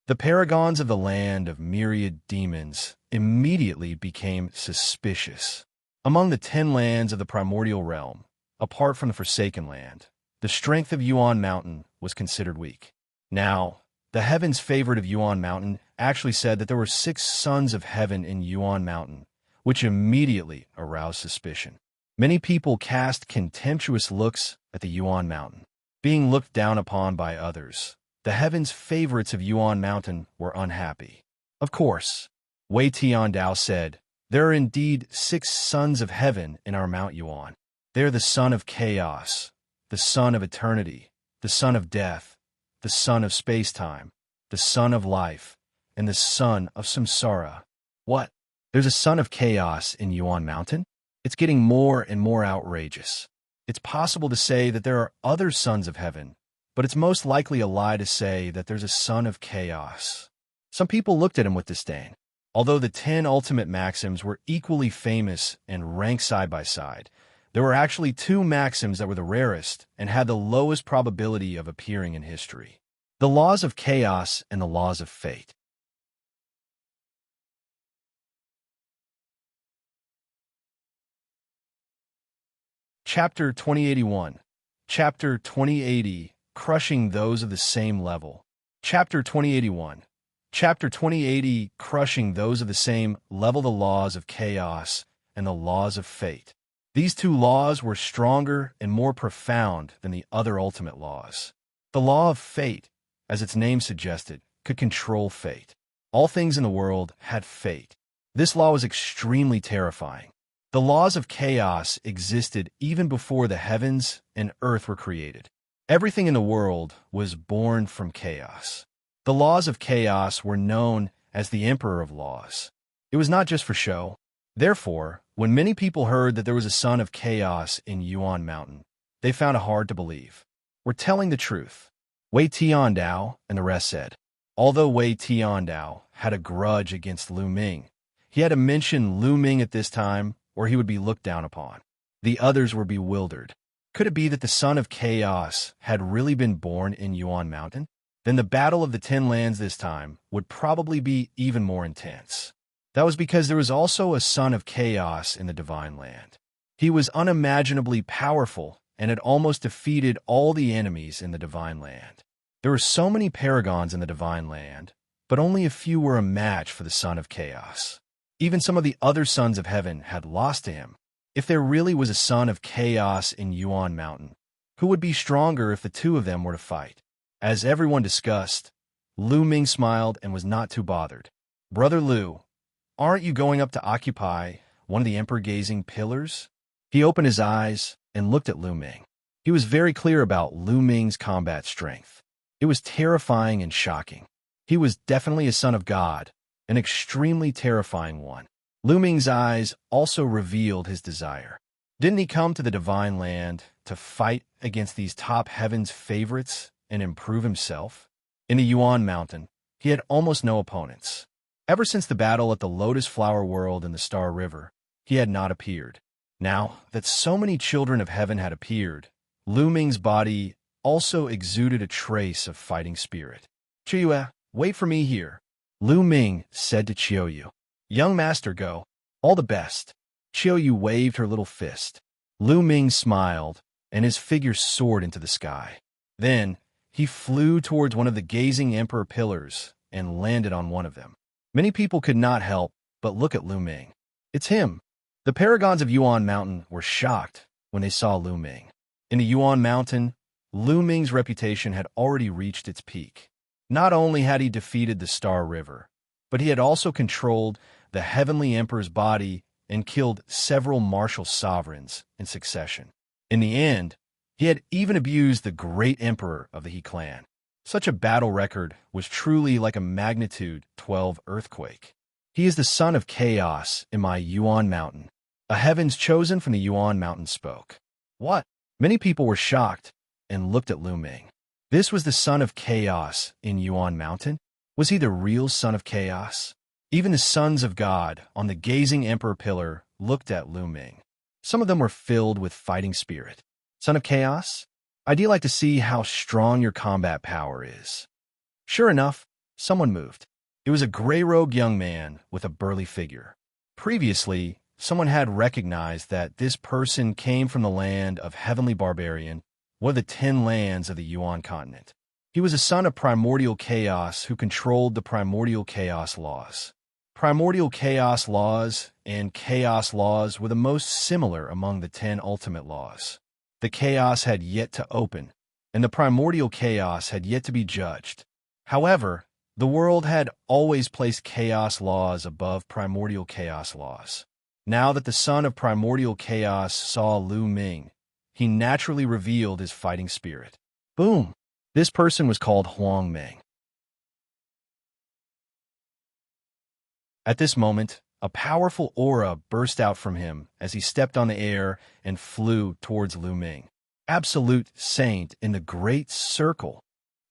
The paragons of the land of myriad demons immediately became suspicious. Among the 10 lands of the primordial realm, apart from the Forsaken Land, the strength of Yuan Mountain was considered weak. Now, the heaven's favorite of Yuan Mountain actually said that there were 6 sons of heaven in Yuan Mountain, which immediately aroused suspicion. Many people cast contemptuous looks at the Yuan Mountain. Being looked down upon by others, the heaven's favorites of Yuan Mountain were unhappy. Of course, Wei Tiandao said, "There are indeed 6 sons of heaven in our Mount Yuan. They are the son of chaos, the son of eternity, the son of death, the son of space-time, the son of life, and the son of samsara." What? There's a son of chaos in Yuan Mountain? It's getting more and more outrageous. It's possible to say that there are other sons of heaven, but it's most likely a lie to say that there's a son of chaos. Some people looked at him with disdain. Although the 10 ultimate maxims were equally famous and ranked side by side, there were actually 2 maxims that were the rarest and had the lowest probability of appearing in history: the laws of chaos and the laws of fate. Chapter 2081. Chapter 2080. Crushing those of the same level. Chapter 2081. Chapter 2080. Crushing those of the same level, the laws of chaos and the laws of fate. These 2 laws were stronger and more profound than the other ultimate laws. The law of fate, as its name suggested, could control fate. All things in the world had fate. This law was extremely terrifying. The laws of chaos existed even before the heavens and earth were created. Everything in the world was born from chaos. The laws of chaos were known as the Emperor of Laws. It was not just for show. Therefore, when many people heard that there was a son of chaos in Yuan Mountain, they found it hard to believe. "We're telling the truth," Wei Tiandao and the rest said. Although Wei Tiandao had a grudge against Lu Ming, he had to mention Lu Ming at this time or he would be looked down upon. The others were bewildered. Could it be that the son of chaos had really been born in Yuan Mountain? Then the battle of the 10 lands this time would probably be even more intense. That was because there was also a son of chaos in the divine land. He was unimaginably powerful and had almost defeated all the enemies in the divine land. There were so many paragons in the divine land, but only a few were a match for the son of chaos. Even some of the other sons of heaven had lost to him. If there really was a son of chaos in Yuan Mountain, who would be stronger if the 2 of them were to fight? As everyone discussed, Lu Ming smiled and was not too bothered. "Brother Lu, aren't you going up to occupy one of the emperor-gazing pillars?" He opened his eyes and looked at Lu Ming. He was very clear about Lu Ming's combat strength. It was terrifying and shocking. He was definitely a son of God, an extremely terrifying one. Lu Ming's eyes also revealed his desire. Didn't he come to the divine land to fight against these top heaven's favorites and improve himself? In the Yuan Mountain, he had almost no opponents. Ever since the battle at the Lotus Flower World in the Star River, he had not appeared. Now that so many children of heaven had appeared, Lu Ming's body also exuded a trace of fighting spirit. "Qiu Yue, wait for me here," Lu Ming said to Qiu Yue. "Young master, go. All the best." Qiu Yue waved her little fist. Lu Ming smiled, and his figure soared into the sky. Then, he flew towards one of the gazing emperor pillars and landed on one of them. Many people could not help but look at Lu Ming. It's him. The paragons of Yuan Mountain were shocked when they saw Lu Ming. In the Yuan Mountain, Lu Ming's reputation had already reached its peak. Not only had he defeated the Star River, but he had also controlled the Heavenly Emperor's body and killed several martial sovereigns in succession. In the end, he had even abused the great emperor of the He clan. Such a battle record was truly like a magnitude 12 earthquake. He is the son of chaos in my Yuan Mountain. A heavens chosen from the Yuan Mountain spoke. What? Many people were shocked and looked at Lu Ming. This was the son of chaos in Yuan Mountain? Was he the real son of chaos? Even the sons of God on the gazing emperor pillar looked at Lu Ming. Some of them were filled with fighting spirit. Son of chaos? I'd like to see how strong your combat power is. Sure enough, someone moved. It was a gray-robed young man with a burly figure. Previously, someone had recognized that this person came from the land of Heavenly Barbarian, one of the 10 lands of the Yuan continent. He was a son of primordial chaos who controlled the primordial chaos laws. Primordial chaos laws and chaos laws were the most similar among the 10 ultimate laws. The chaos had yet to open, and the primordial chaos had yet to be judged. However, the world had always placed chaos laws above primordial chaos laws. Now that the son of primordial chaos saw Lu Ming, he naturally revealed his fighting spirit. Boom! This person was called Huang Ming. At this moment, a powerful aura burst out from him as he stepped on the air and flew towards Lu Ming. Absolute saint in the great circle.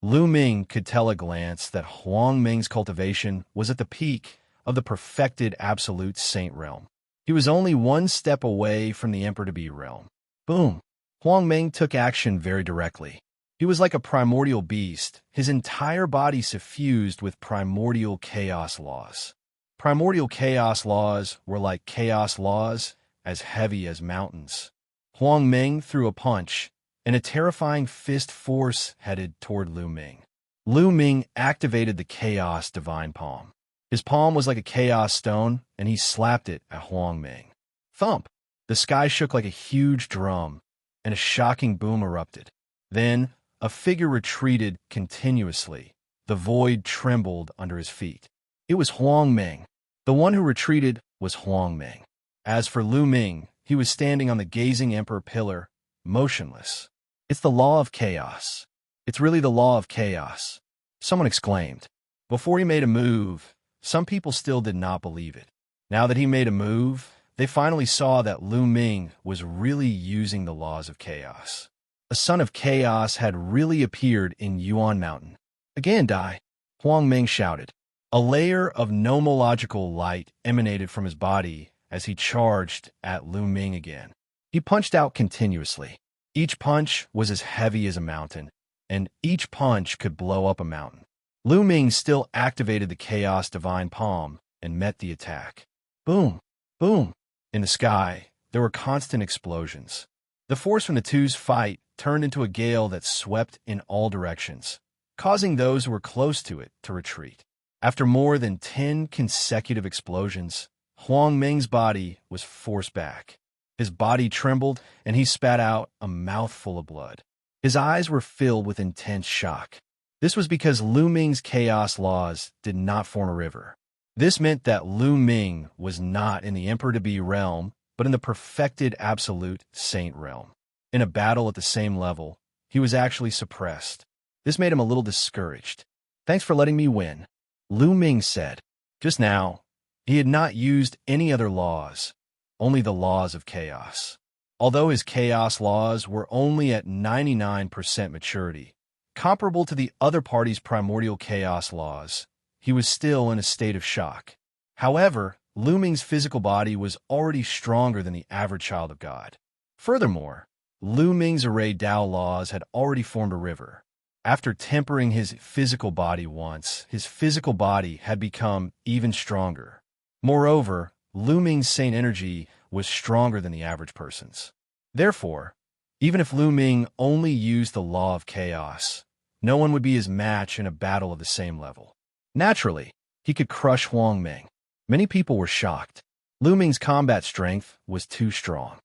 Lu Ming could tell at a glance that Huang Ming's cultivation was at the peak of the perfected absolute saint realm. He was only one step away from the Emperor-to-be realm. Boom! Huang Ming took action very directly. He was like a primordial beast, his entire body suffused with primordial chaos laws. Primordial chaos laws were like chaos laws, as heavy as mountains. Huang Ming threw a punch, and a terrifying fist force headed toward Lu Ming. Lu Ming activated the Chaos Divine Palm. His palm was like a chaos stone, and he slapped it at Huang Ming. Thump! The sky shook like a huge drum, and a shocking boom erupted. Then, a figure retreated continuously. The void trembled under his feet. It was Huang Ming. The one who retreated was Huang Ming. As for Lu Ming, he was standing on the gazing emperor pillar, motionless. It's the law of chaos. It's really the law of chaos, someone exclaimed. Before he made a move, some people still did not believe it. Now that he made a move, they finally saw that Lu Ming was really using the laws of chaos. A son of chaos had really appeared in Yuan Mountain. Again, Dai, Huang Ming shouted. A layer of nomological light emanated from his body as he charged at Lu Ming again. He punched out continuously. Each punch was as heavy as a mountain, and each punch could blow up a mountain. Lu Ming still activated the Chaos Divine Palm and met the attack. Boom! Boom! In the sky, there were constant explosions. The force from the two's fight turned into a gale that swept in all directions, causing those who were close to it to retreat. After more than 10 consecutive explosions, Huang Ming's body was forced back. His body trembled, and he spat out a mouthful of blood. His eyes were filled with intense shock. This was because Lu Ming's chaos laws did not form a river. This meant that Lu Ming was not in the Emperor-to-be realm, but in the perfected absolute saint realm. In a battle at the same level, he was actually suppressed. This made him a little discouraged. Thanks for letting me win, Lu Ming said. Just now, he had not used any other laws, only the laws of chaos. Although his chaos laws were only at 99% maturity, comparable to the other party's primordial chaos laws, he was still in a state of shock. However, Lu Ming's physical body was already stronger than the average child of God. Furthermore, Lu Ming's array Dao laws had already formed a river. After tempering his physical body once, his physical body had become even stronger. Moreover, Lu Ming's saint energy was stronger than the average person's. Therefore, even if Lu Ming only used the law of chaos, no one would be his match in a battle of the same level. Naturally, he could crush Huang Ming. Many people were shocked. Lu Ming's combat strength was too strong.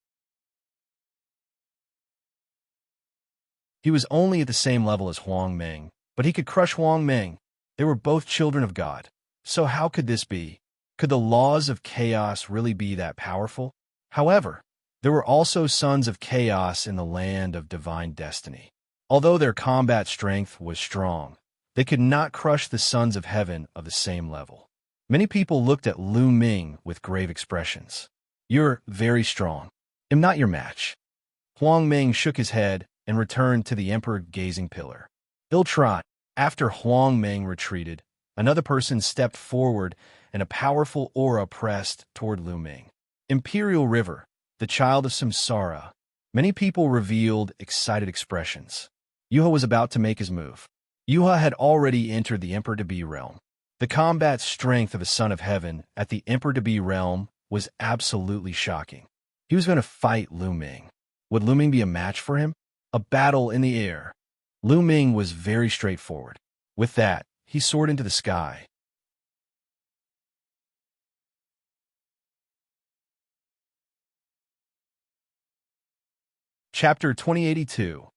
He was only at the same level as Huang Ming, but he could crush Huang Ming. They were both children of God. So how could this be? Could the laws of chaos really be that powerful? However, there were also sons of chaos in the land of divine destiny. Although their combat strength was strong, they could not crush the sons of heaven of the same level. Many people looked at Lu Ming with grave expressions. "You're very strong. I'm not your match." Huang Ming shook his head and returned to the emperor-gazing pillar. "He'll try." After Huang Ming retreated, another person stepped forward and a powerful aura pressed toward Lu Ming. Imperial River, the child of samsara. Many people revealed excited expressions. Yuha was about to make his move. Yuha had already entered the Emperor-to-be realm. The combat strength of a son of heaven at the Emperor-to-be realm was absolutely shocking. He was going to fight Lu Ming. Would Lu Ming be a match for him? A battle in the air. Lu Ming was very straightforward. With that, he soared into the sky. Chapter 2082.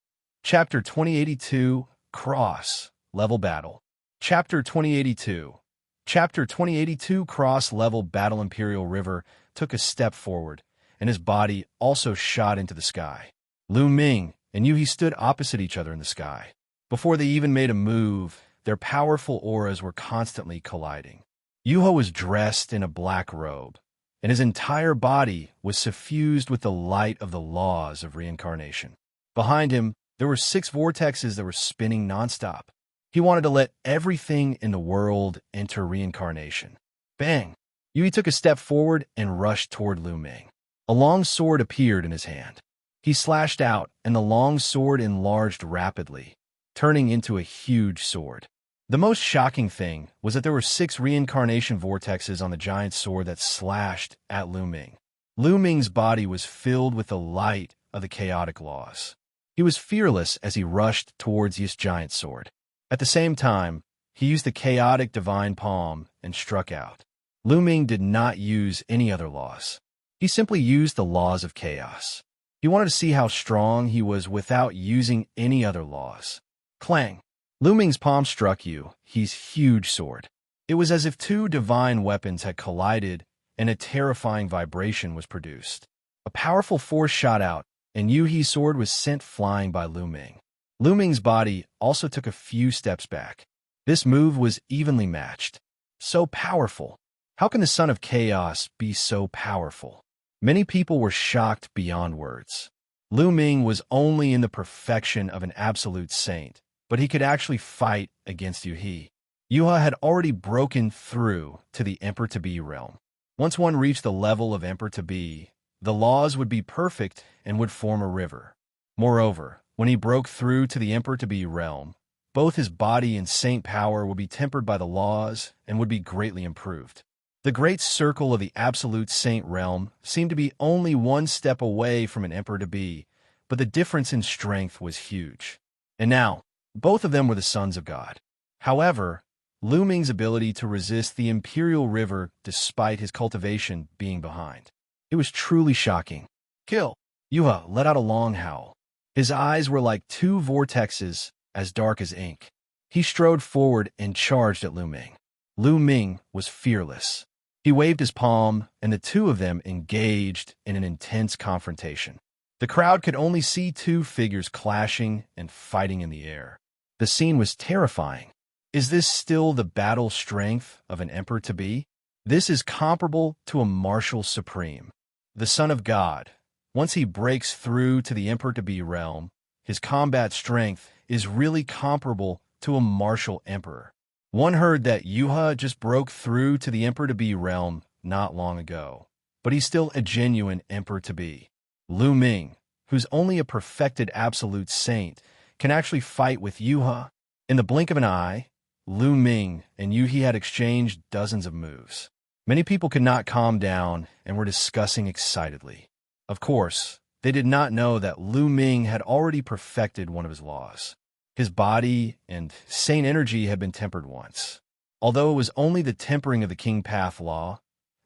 Chapter 2082, Cross, Level Battle. Chapter 2082. Chapter 2082, Cross Level Battle. Imperial River took a step forward, and his body also shot into the sky. Lu Ming and Yuhi stood opposite each other in the sky. Before they even made a move, their powerful auras were constantly colliding. Yuha was dressed in a black robe, and his entire body was suffused with the light of the laws of reincarnation. Behind him, there were 6 vortexes that were spinning nonstop. He wanted to let everything in the world enter reincarnation. Bang! Yuhi took a step forward and rushed toward Lu Ming. A long sword appeared in his hand. He slashed out, and the long sword enlarged rapidly, turning into a huge sword. The most shocking thing was that there were 6 reincarnation vortexes on the giant sword that slashed at Lu Ming. Lu Ming's body was filled with the light of the chaotic laws. He was fearless as he rushed towards this giant sword. At the same time, he used the chaotic divine palm and struck out. Lu Ming did not use any other laws. He simply used the laws of chaos. He wanted to see how strong he was without using any other laws. Clang! Lu Ming's palm struck Yuhi's huge sword. It was as if 2 divine weapons had collided and a terrifying vibration was produced. A powerful force shot out, and Yuhi's sword was sent flying by Lu Ming. Lu Ming's body also took a few steps back. This move was evenly matched. So powerful. How can the son of chaos be so powerful? Many people were shocked beyond words. Lu Ming was only in the perfection of an absolute saint, but he could actually fight against Yuhi. Yuha had already broken through to the Emperor-to-be realm. Once one reached the level of Emperor-to-be, the laws would be perfect and would form a river. Moreover, when he broke through to the Emperor-to-be realm, both his body and saint power would be tempered by the laws and would be greatly improved. The great circle of the absolute saint realm seemed to be only 1 step away from an Emperor-to-be, but the difference in strength was huge. And now, both of them were the sons of God. However, Lu Ming's ability to resist the Imperial River despite his cultivation being behind. It was truly shocking. Kill! Yuha let out a long howl. His eyes were like 2 vortexes as dark as ink. He strode forward and charged at Lu Ming. Lu Ming was fearless. He waved his palm, and the 2 of them engaged in an intense confrontation. The crowd could only see 2 figures clashing and fighting in the air. The scene was terrifying. Is this still the battle strength of an Emperor-to-be? This is comparable to a martial supreme. The Son of God. Once he breaks through to the Emperor-to-be realm, his combat strength is really comparable to a martial emperor. One heard that Yuha just broke through to the Emperor-to-be realm not long ago, but he's still a genuine Emperor-to-be. Lu Ming, who's only a perfected absolute saint, can actually fight with Yuha. In the blink of an eye, Lu Ming and Yuhi had exchanged dozens of moves. Many people could not calm down and were discussing excitedly. Of course, they did not know that Lu Ming had already perfected one of his laws. His body and saint energy had been tempered once. Although it was only the tempering of the King Path law,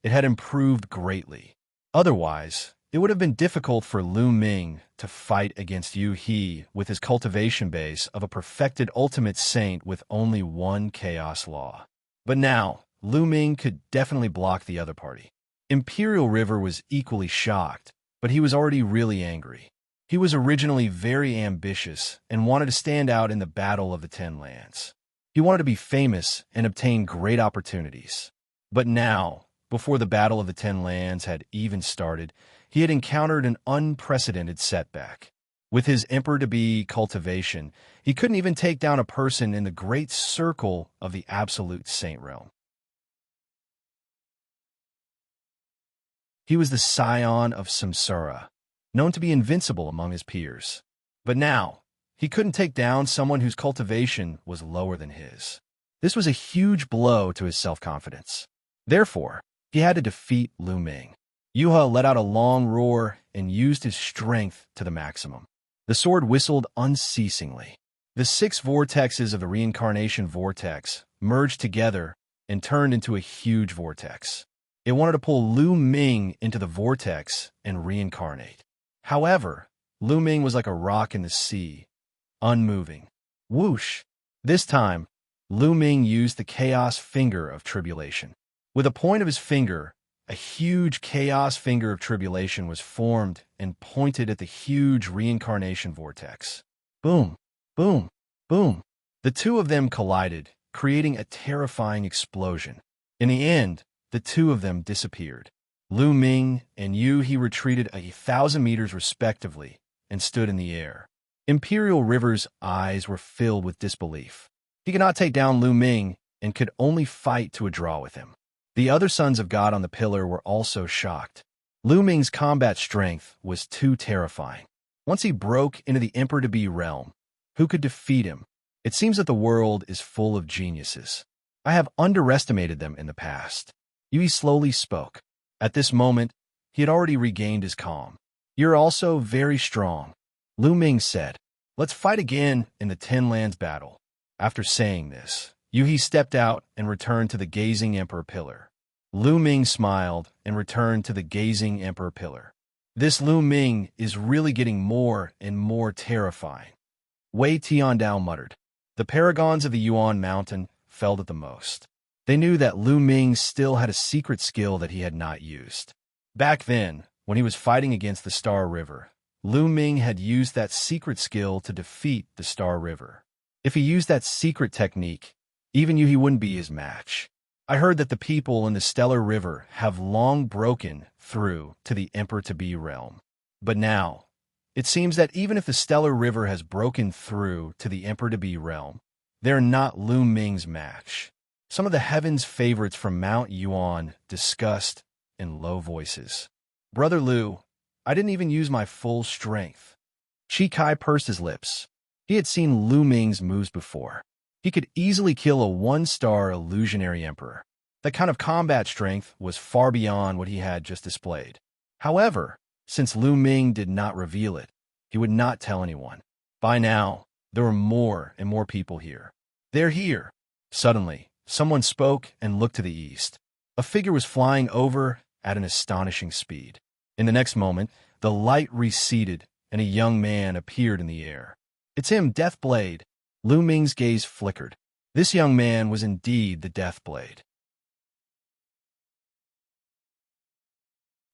it had improved greatly. Otherwise, it would have been difficult for Lu Ming to fight against Yu He with his cultivation base of a perfected ultimate saint with only one chaos law. But now, Lu Ming could definitely block the other party. Imperial River was equally shocked, but he was already really angry. He was originally very ambitious and wanted to stand out in the Battle of the Ten Lands. He wanted to be famous and obtain great opportunities. But now, before the Battle of the Ten Lands had even started, he had encountered an unprecedented setback. With his emperor-to-be cultivation, he couldn't even take down a person in the great circle of the absolute saint realm. He was the scion of Samsara, known to be invincible among his peers. But now, he couldn't take down someone whose cultivation was lower than his. This was a huge blow to his self-confidence. Therefore, he had to defeat Lu Ming. Yu He let out a long roar and used his strength to the maximum. The sword whistled unceasingly. The 6 vortexes of the reincarnation vortex merged together and turned into a huge vortex. It wanted to pull Lu Ming into the vortex and reincarnate. However, Lu Ming was like a rock in the sea, unmoving. Whoosh! This time, Lu Ming used the chaos finger of tribulation. With a point of his finger, a huge chaos finger of tribulation was formed and pointed at the huge reincarnation vortex. Boom! Boom! Boom! The two of them collided, creating a terrifying explosion. In the end, the two of them disappeared. Lu Ming and Yu He retreated 1,000 meters respectively and stood in the air. Imperial River's eyes were filled with disbelief. He could not take down Lu Ming and could only fight to a draw with him. The other sons of God on the pillar were also shocked. Lu Ming's combat strength was too terrifying. Once he broke into the emperor-to-be realm, who could defeat him? It seems that the world is full of geniuses. I have underestimated them in the past. Yu He slowly spoke. At this moment, he had already regained his calm. You're also very strong, Lu Ming said. Let's fight again in the Ten Lands battle. After saying this, Yu He stepped out and returned to the gazing emperor pillar. Lu Ming smiled and returned to the gazing emperor pillar. This Lu Ming is really getting more and more terrifying, Wei Tiandao muttered. The paragons of the Yuan mountain felt it the most. They knew that Lu Ming still had a secret skill that he had not used. Back then, when he was fighting against the Star River, Lu Ming had used that secret skill to defeat the Star River. If he used that secret technique, even Yu He wouldn't be his match. I heard that the people in the Stellar River have long broken through to the Emperor-to-be realm. But now, it seems that even if the Stellar River has broken through to the Emperor-to-be realm, they're not Lu Ming's match. Some of the heaven's favorites from Mount Yuan discussed in low voices. Brother Lu, I didn't even use my full strength. Chi Kai pursed his lips. He had seen Lu Ming's moves before. He could easily kill a 1-star illusionary emperor. That kind of combat strength was far beyond what he had just displayed. However, since Lu Ming did not reveal it, he would not tell anyone. By now, there were more and more people here. They're here. Suddenly, someone spoke and looked to the east. A figure was flying over at an astonishing speed. In the next moment, the light receded and a young man appeared in the air. It's him, Deathblade. Lu Ming's gaze flickered. This young man was indeed the Deathblade.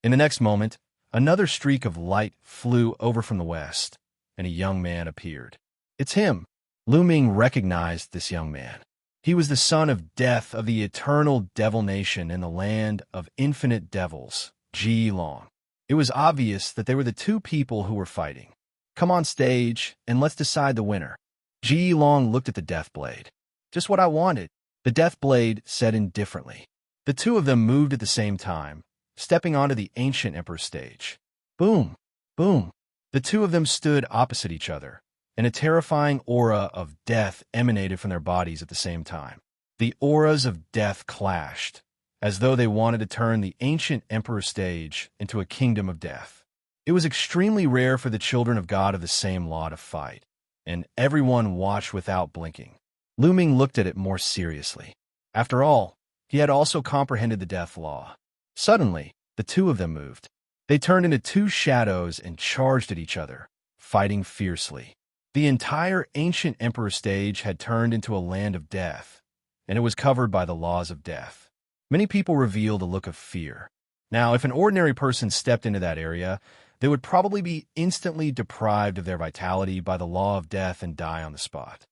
In the next moment, another streak of light flew over from the west, and a young man appeared. It's him. Lu Ming recognized this young man. He was the son of Death of the eternal devil nation in the land of infinite devils, Ji Long. It was obvious that they were the two people who were fighting. Come on stage, and let's decide the winner. Ji Long looked at the Deathblade. Just what I wanted, the Deathblade said indifferently. The two of them moved at the same time, stepping onto the ancient emperor stage. Boom! Boom! The two of them stood opposite each other, and a terrifying aura of death emanated from their bodies at the same time. The auras of death clashed, as though they wanted to turn the ancient emperor stage into a kingdom of death. It was extremely rare for the children of God of the same law to fight, and everyone watched without blinking. Lu Ming looked at it more seriously. After all, he had also comprehended the death law. Suddenly, the two of them moved. They turned into two shadows and charged at each other, fighting fiercely. The entire ancient emperor stage had turned into a land of death, and it was covered by the laws of death. Many people revealed a look of fear. Now, if an ordinary person stepped into that area, they would probably be instantly deprived of their vitality by the law of death and die on the spot.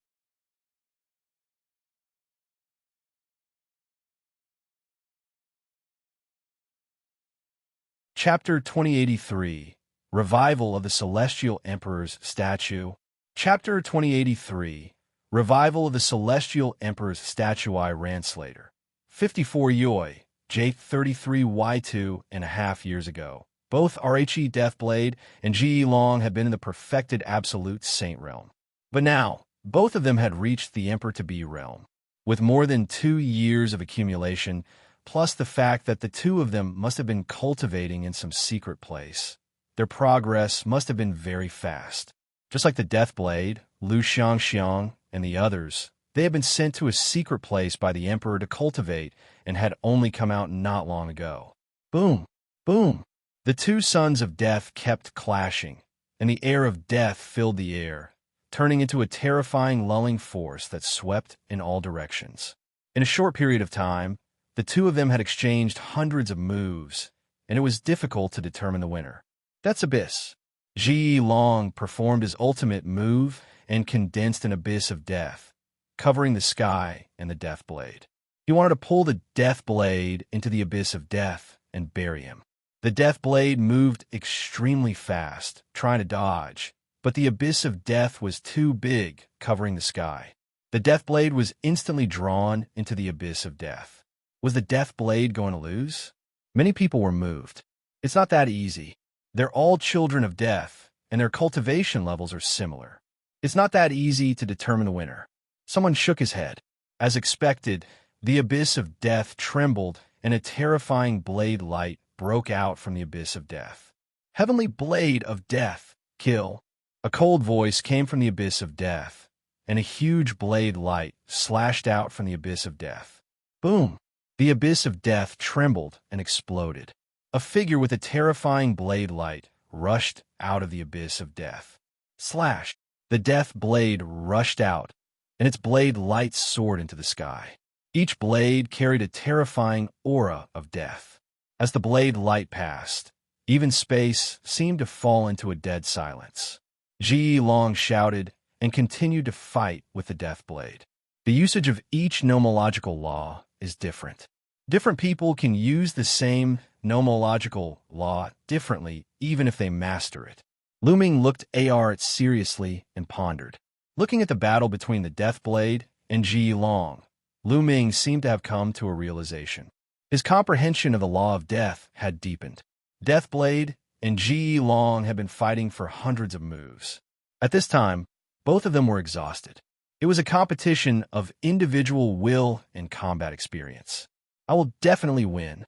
Chapter 2083, Revival of the Celestial Emperor's Statue. Chapter 2083, Revival of the Celestial Emperor's Statue. I Ranslater. 54 Yue, J 33 Y2.5 years ago. Both Rhe Deathblade and Ji Long had been in the perfected absolute saint realm. But now, both of them had reached the Emperor-to-be realm. With more than 2 years of accumulation, plus the fact that the two of them must have been cultivating in some secret place, their progress must have been very fast. Just like the Deathblade, Lu Xianxiang, and the others, they had been sent to a secret place by the Emperor to cultivate and had only come out not long ago. Boom! Boom! The two sons of death kept clashing, and the air of death filled the air, turning into a terrifying lulling force that swept in all directions. In a short period of time, the two of them had exchanged hundreds of moves, and it was difficult to determine the winner. Death's Abyss. Ji Long performed his ultimate move and condensed an abyss of death, covering the sky and the Deathblade. He wanted to pull the Deathblade into the abyss of death and bury him. The Deathblade moved extremely fast, trying to dodge, but the abyss of death was too big, covering the sky. The Deathblade was instantly drawn into the abyss of death. Was the Deathblade going to lose? Many people were moved. It's not that easy. They're all children of death, and their cultivation levels are similar. It's not that easy to determine the winner. Someone shook his head. As expected, the abyss of death trembled, and a terrifying blade light broke out from the abyss of death. Heavenly blade of death, kill. A cold voice came from the abyss of death, and a huge blade light slashed out from the abyss of death. Boom! The abyss of death trembled and exploded. A figure with a terrifying blade light rushed out of the abyss of death. Slash! The death blade rushed out, and its blade light soared into the sky. Each blade carried a terrifying aura of death. As the blade light passed, even space seemed to fall into a dead silence. Ji Long shouted and continued to fight with the death blade. The usage of each nomological law is different. Different people can use the same nomological law differently, even if they master it. Lu Ming looked at it seriously and pondered. Looking at the battle between the Deathblade and Ji Long, Lu Ming seemed to have come to a realization. His comprehension of the law of death had deepened. Deathblade and Ji Long had been fighting for hundreds of moves. At this time, both of them were exhausted. It was a competition of individual will and combat experience. I will definitely win.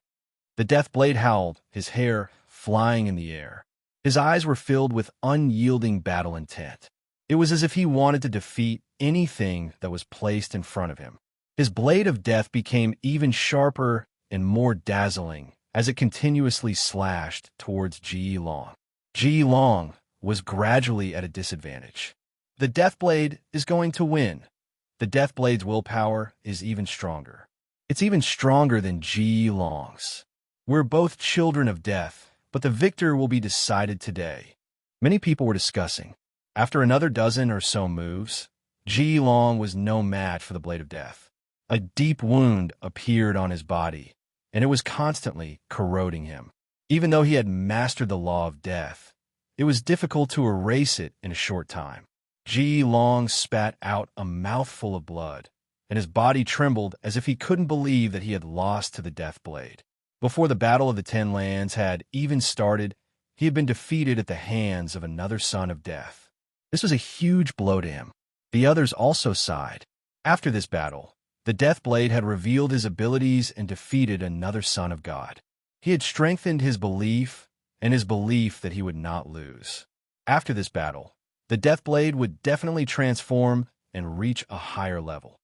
The Deathblade howled, his hair flying in the air. His eyes were filled with unyielding battle intent. It was as if he wanted to defeat anything that was placed in front of him. His blade of death became even sharper and more dazzling as it continuously slashed towards Ji Long. Ji Long was gradually at a disadvantage. The Deathblade is going to win. The Deathblade's willpower is even stronger. It's even stronger than Ji Long's. We're both children of death, but the victor will be decided today. Many people were discussing. After another dozen or so moves, Ji Long was no match for the Blade of Death. A deep wound appeared on his body, and it was constantly corroding him. Even though he had mastered the law of death, it was difficult to erase it in a short time. Ji Long spat out a mouthful of blood, and his body trembled as if he couldn't believe that he had lost to the Deathblade. Before the Battle of the Ten Lands had even started, he had been defeated at the hands of another son of death. This was a huge blow to him. The others also sighed. After this battle, the Deathblade had revealed his abilities and defeated another son of God. He had strengthened his belief and his belief that he would not lose. After this battle, the Deathblade would definitely transform and reach a higher level.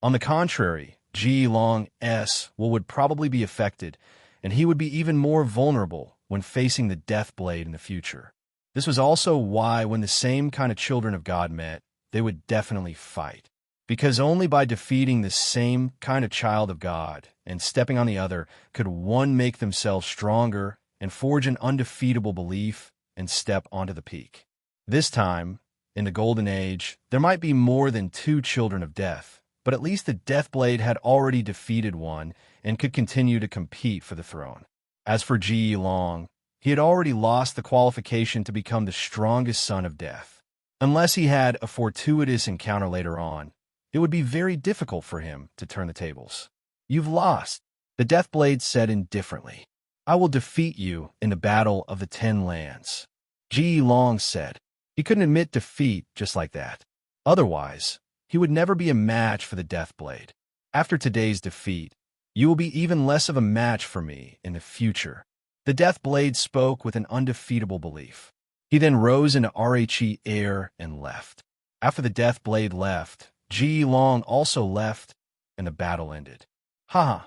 On the contrary, Ji Long's will would probably be affected, and he would be even more vulnerable when facing the death blade in the future. This was also why when the same kind of children of God met, they would definitely fight. Because only by defeating the same kind of child of God and stepping on the other could one make themselves stronger and forge an undefeatable belief and step onto the peak. This time, in the Golden Age, there might be more than two children of death, but at least the Deathblade had already defeated one and could continue to compete for the throne. As for Ji Long, he had already lost the qualification to become the strongest son of death. Unless he had a fortuitous encounter later on, it would be very difficult for him to turn the tables. You've lost, the Deathblade said indifferently. I will defeat you in the Battle of the 10 Lands. Ji Long said. He couldn't admit defeat just like that. Otherwise, he would never be a match for the Deathblade. After today's defeat, you will be even less of a match for me in the future. The Deathblade spoke with an undefeatable belief. He then rose into RHE air and left. After the Deathblade left, Ji Long also left, and the battle ended. Haha,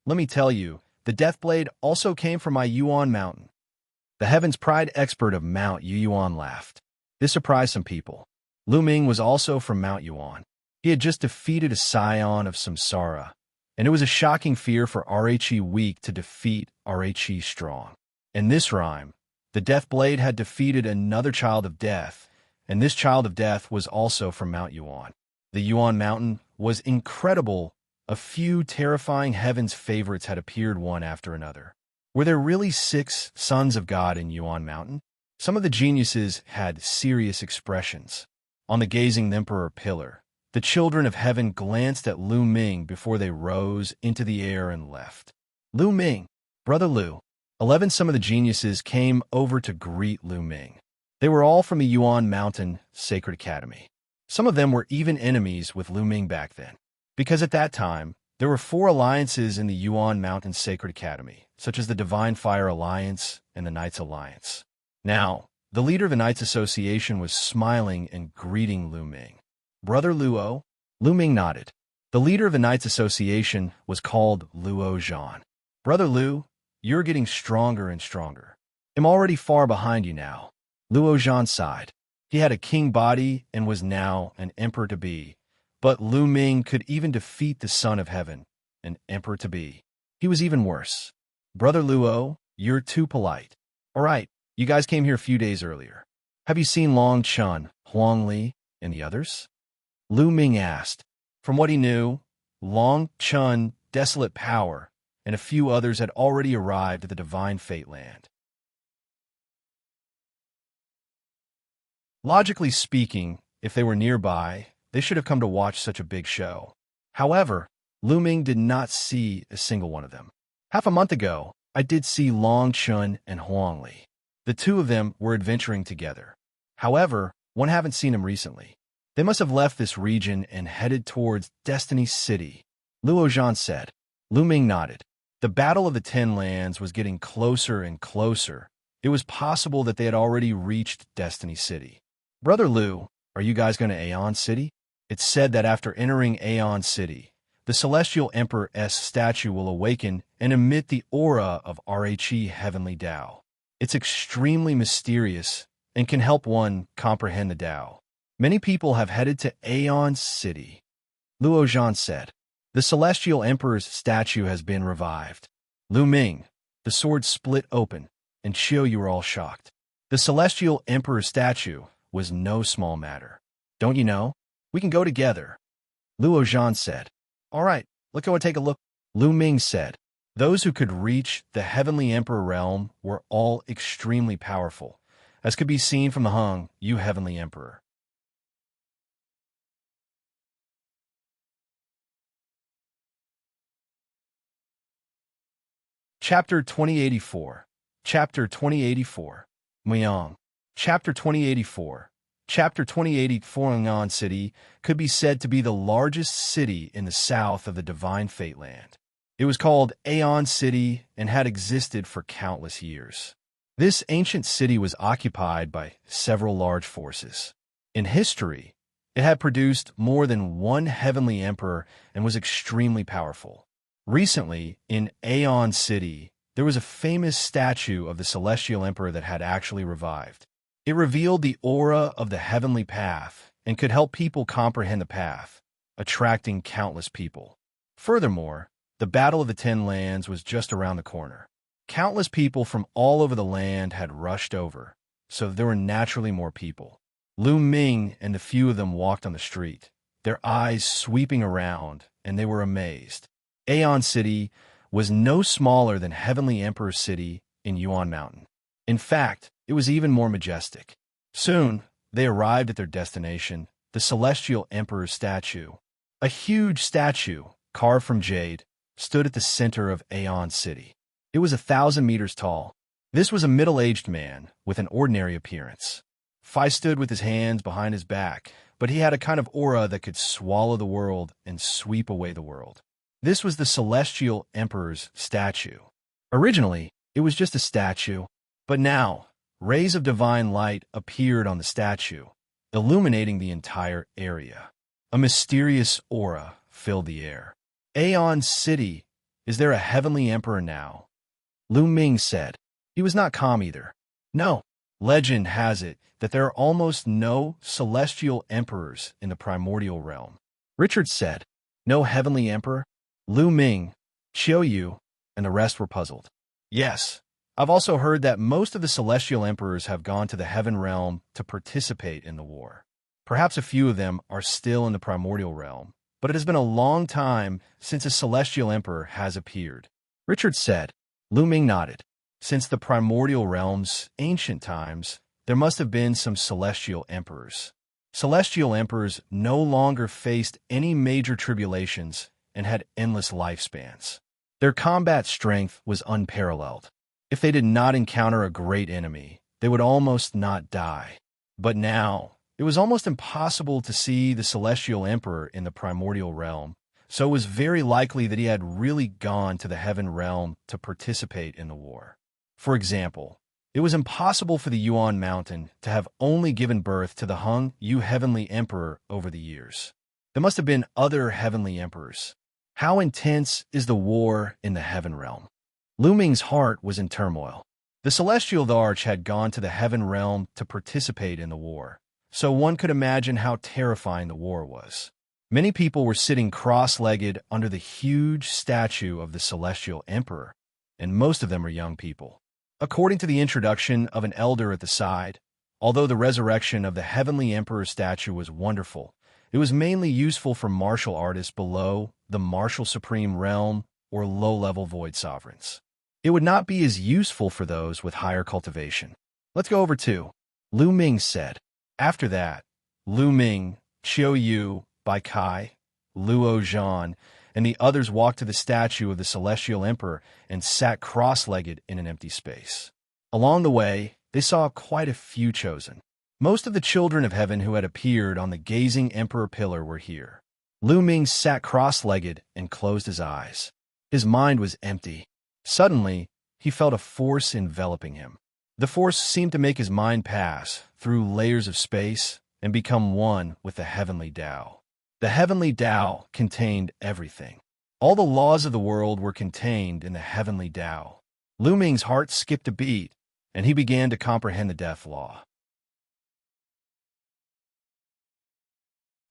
let me tell you, the Deathblade also came from my Yuan mountain. The Heaven's Pride expert of Mount Yuan laughed. This surprised some people. Lu Ming was also from Mount Yuan. He had just defeated a scion of Samsara, and it was a shocking fear for RHE weak to defeat RHE strong. In this rhyme, the Deathblade had defeated another child of death, and this child of death was also from Mount Yuan. The Yuan mountain was incredible. A few terrifying heaven's favorites had appeared one after another. Were there really 6 sons of God in Yuan mountain? Some of the geniuses had serious expressions. On the gazing emperor pillar, the children of heaven glanced at Lu Ming before they rose into the air and left. Lu Ming, Brother Lu. 11 Some of the geniuses came over to greet Lu Ming. They were all from the Yuan Mountain Sacred Academy. Some of them were even enemies with Lu Ming back then, because at that time, there were 4 alliances in the Yuan Mountain Sacred Academy, such as the Divine Fire Alliance and the Knights Alliance. Now, the leader of the Knights Association was smiling and greeting Lu Ming. Brother Luo? Lu Ming nodded. The leader of the Knights Association was called Luo Zhan. Brother Lu, you're getting stronger and stronger. I'm already far behind you now. Luo Zhan sighed. He had a king body and was now an emperor-to-be, but Lu Ming could even defeat the Son of Heaven, an emperor-to-be. He was even worse. Brother Luo, you're too polite. All right, you guys came here a few days earlier. Have you seen Long Chun, Huang Li, and the others? Lu Ming asked. From what he knew, Long Chun, Desolate Power, and a few others had already arrived at the Divine Fate Land. Logically speaking, if they were nearby, they should have come to watch such a big show. However, Lu Ming did not see a single one of them. Half a month ago, I did see Long Chun and Huang Li. The two of them were adventuring together. However, one haven't seen them recently. They must have left this region and headed towards Destiny City, Luo Zhan said. Lu Ming nodded. The Battle of the 10 Lands was getting closer and closer. It was possible that they had already reached Destiny City. Brother Lu, are you guys going to Aeon City? It's said that after entering Aeon City, the Celestial Emperor's statue will awaken and emit the aura of RHE Heavenly Tao. It's extremely mysterious and can help one comprehend the Tao. Many people have headed to Aeon City. Luo Zhan said. The Celestial Emperor's statue has been revived. Lu Ming, the sword split open, and Qiu Yue were all shocked. The Celestial Emperor's statue was no small matter. Don't you know? We can go together. Luo Zhan said. All right, let's go and take a look. Lu Ming said. Those who could reach the Heavenly Emperor realm were all extremely powerful, as could be seen from the Hung Yu Heavenly Emperor. Chapter 2084. Chapter 2084. Muyang. Chapter 2084. Chapter 2084. Aeon City could be said to be the largest city in the south of the Divine Fate Land. It was called Aeon City and had existed for countless years. This ancient city was occupied by several large forces. In history, It had produced more than one heavenly emperor and was extremely powerful. Recently, in Aeon City, there was a famous statue of the celestial emperor that had actually revived. It revealed the aura of the heavenly path and could help people comprehend the path, attracting countless people. Furthermore, the Battle of the Ten Lands was just around the corner. Countless people from all over the land had rushed over, so there were naturally more people. Ming and a few of them walked on the street, their eyes sweeping around, and they were amazed. Aeon City was no smaller than Heavenly Emperor City in Yuan Mountain. In fact, it was even more majestic. Soon, they arrived at their destination, the Celestial Emperor's statue. A huge statue, carved from jade, stood at the center of Aeon City. It was 1,000 meters tall. This was a middle-aged man with an ordinary appearance. Fai stood with his hands behind his back, but he had a kind of aura that could swallow the world and sweep away the world. This was the Celestial Emperor's statue. Originally, it was just a statue, but now, rays of divine light appeared on the statue, illuminating the entire area. A mysterious aura filled the air. Aeon City, is there a heavenly emperor now? Ming said. He was not calm either. No. Legend has it that there are almost no celestial emperors in the primordial realm. Richard said. No heavenly emperor? Ming, Qiu Yue, and the rest were puzzled. Yes. I've also heard that most of the celestial emperors have gone to the heaven realm to participate in the war. Perhaps a few of them are still in the primordial realm, but it has been a long time since a celestial emperor has appeared. Richard said. Ming nodded. Since the primordial realm's ancient times, there must have been some celestial emperors. Celestial emperors no longer faced any major tribulations and had endless lifespans. Their combat strength was unparalleled. If they did not encounter a great enemy, they would almost not die. But now, it was almost impossible to see the celestial emperor in the primordial realm, so it was very likely that he had really gone to the heaven realm to participate in the war. For example, it was impossible for the Yuan Mountain to have only given birth to the Hung Yu Heavenly Emperor over the years. There must have been other heavenly emperors. How intense is the war in the heaven realm? Ming's heart was in turmoil. The Celestial Arch had gone to the heaven realm to participate in the war, so one could imagine how terrifying the war was. Many people were sitting cross-legged under the huge statue of the Celestial Emperor, and most of them were young people. According to the introduction of an elder at the side, although the resurrection of the Heavenly Emperor statue was wonderful, it was mainly useful for martial artists below the Martial Supreme Realm or low-level Void Sovereigns. It would not be as useful for those with higher cultivation. Let's go over to, Ming said. After that, Ming, Qiu Yue, Bai Kai, Luo Zhan, and the others walked to the statue of the Celestial Emperor and sat cross-legged in an empty space. Along the way, they saw quite a few chosen. Most of the children of heaven who had appeared on the gazing Emperor pillar were here. Ming sat cross-legged and closed his eyes. His mind was empty. Suddenly, he felt a force enveloping him. The force seemed to make his mind pass through layers of space and become one with the heavenly Tao. The heavenly Tao contained everything. All the laws of the world were contained in the heavenly Tao. Ming's heart skipped a beat, and he began to comprehend the death law.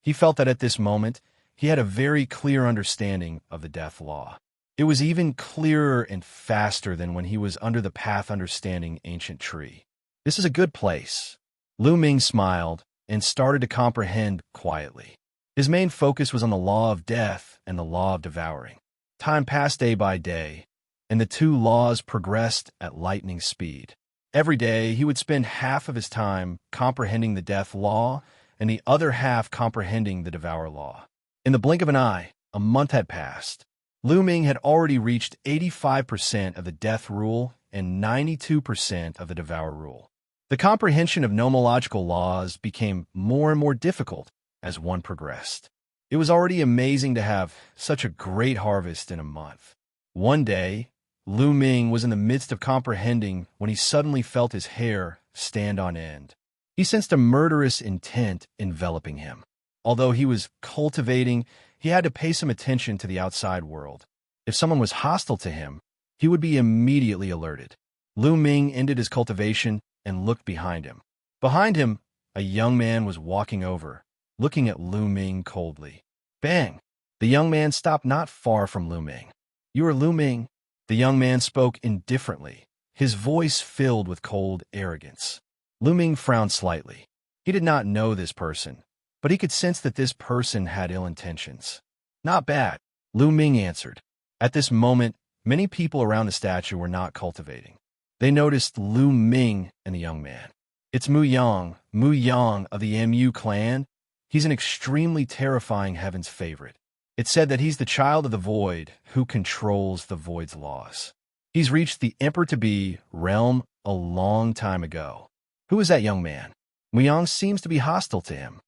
He felt that at this moment, he had a very clear understanding of the death law. It was even clearer and faster than when he was under the path understanding ancient tree. This is a good place. Ming smiled and started to comprehend quietly. His main focus was on the law of death and the law of devouring. Time passed day by day, and the two laws progressed at lightning speed. Every day, he would spend half of his time comprehending the death law and the other half comprehending the devour law. In the blink of an eye, a month had passed. Ming had already reached 85% of the death rule and 92% of the devour rule. The comprehension of nomological laws became more and more difficult as one progressed. It was already amazing to have such a great harvest in a month. One day, Ming was in the midst of comprehending when he suddenly felt his hair stand on end. He sensed a murderous intent enveloping him. Although he was cultivating, he had to pay some attention to the outside world. If someone was hostile to him, he would be immediately alerted. Lu Ming ended his cultivation and looked behind him. Behind him, a young man was walking over, looking at Lu Ming coldly. Bang! The young man stopped not far from Lu Ming. "You are Lu Ming?" The young man spoke indifferently, his voice filled with cold arrogance. Lu Ming frowned slightly. He did not know this person, but he could sense that this person had ill intentions. "Not bad," Lu Ming answered. At this moment, many people around the statue were not cultivating. They noticed Lu Ming and the young man. "It's Muyang of the MU clan. He's an extremely terrifying heaven's favorite. It's said that he's the child of the void who controls the void's laws. He's reached the Emperor-to-be realm a long time ago." "Who is that young man?" "Muyang seems to be hostile to him."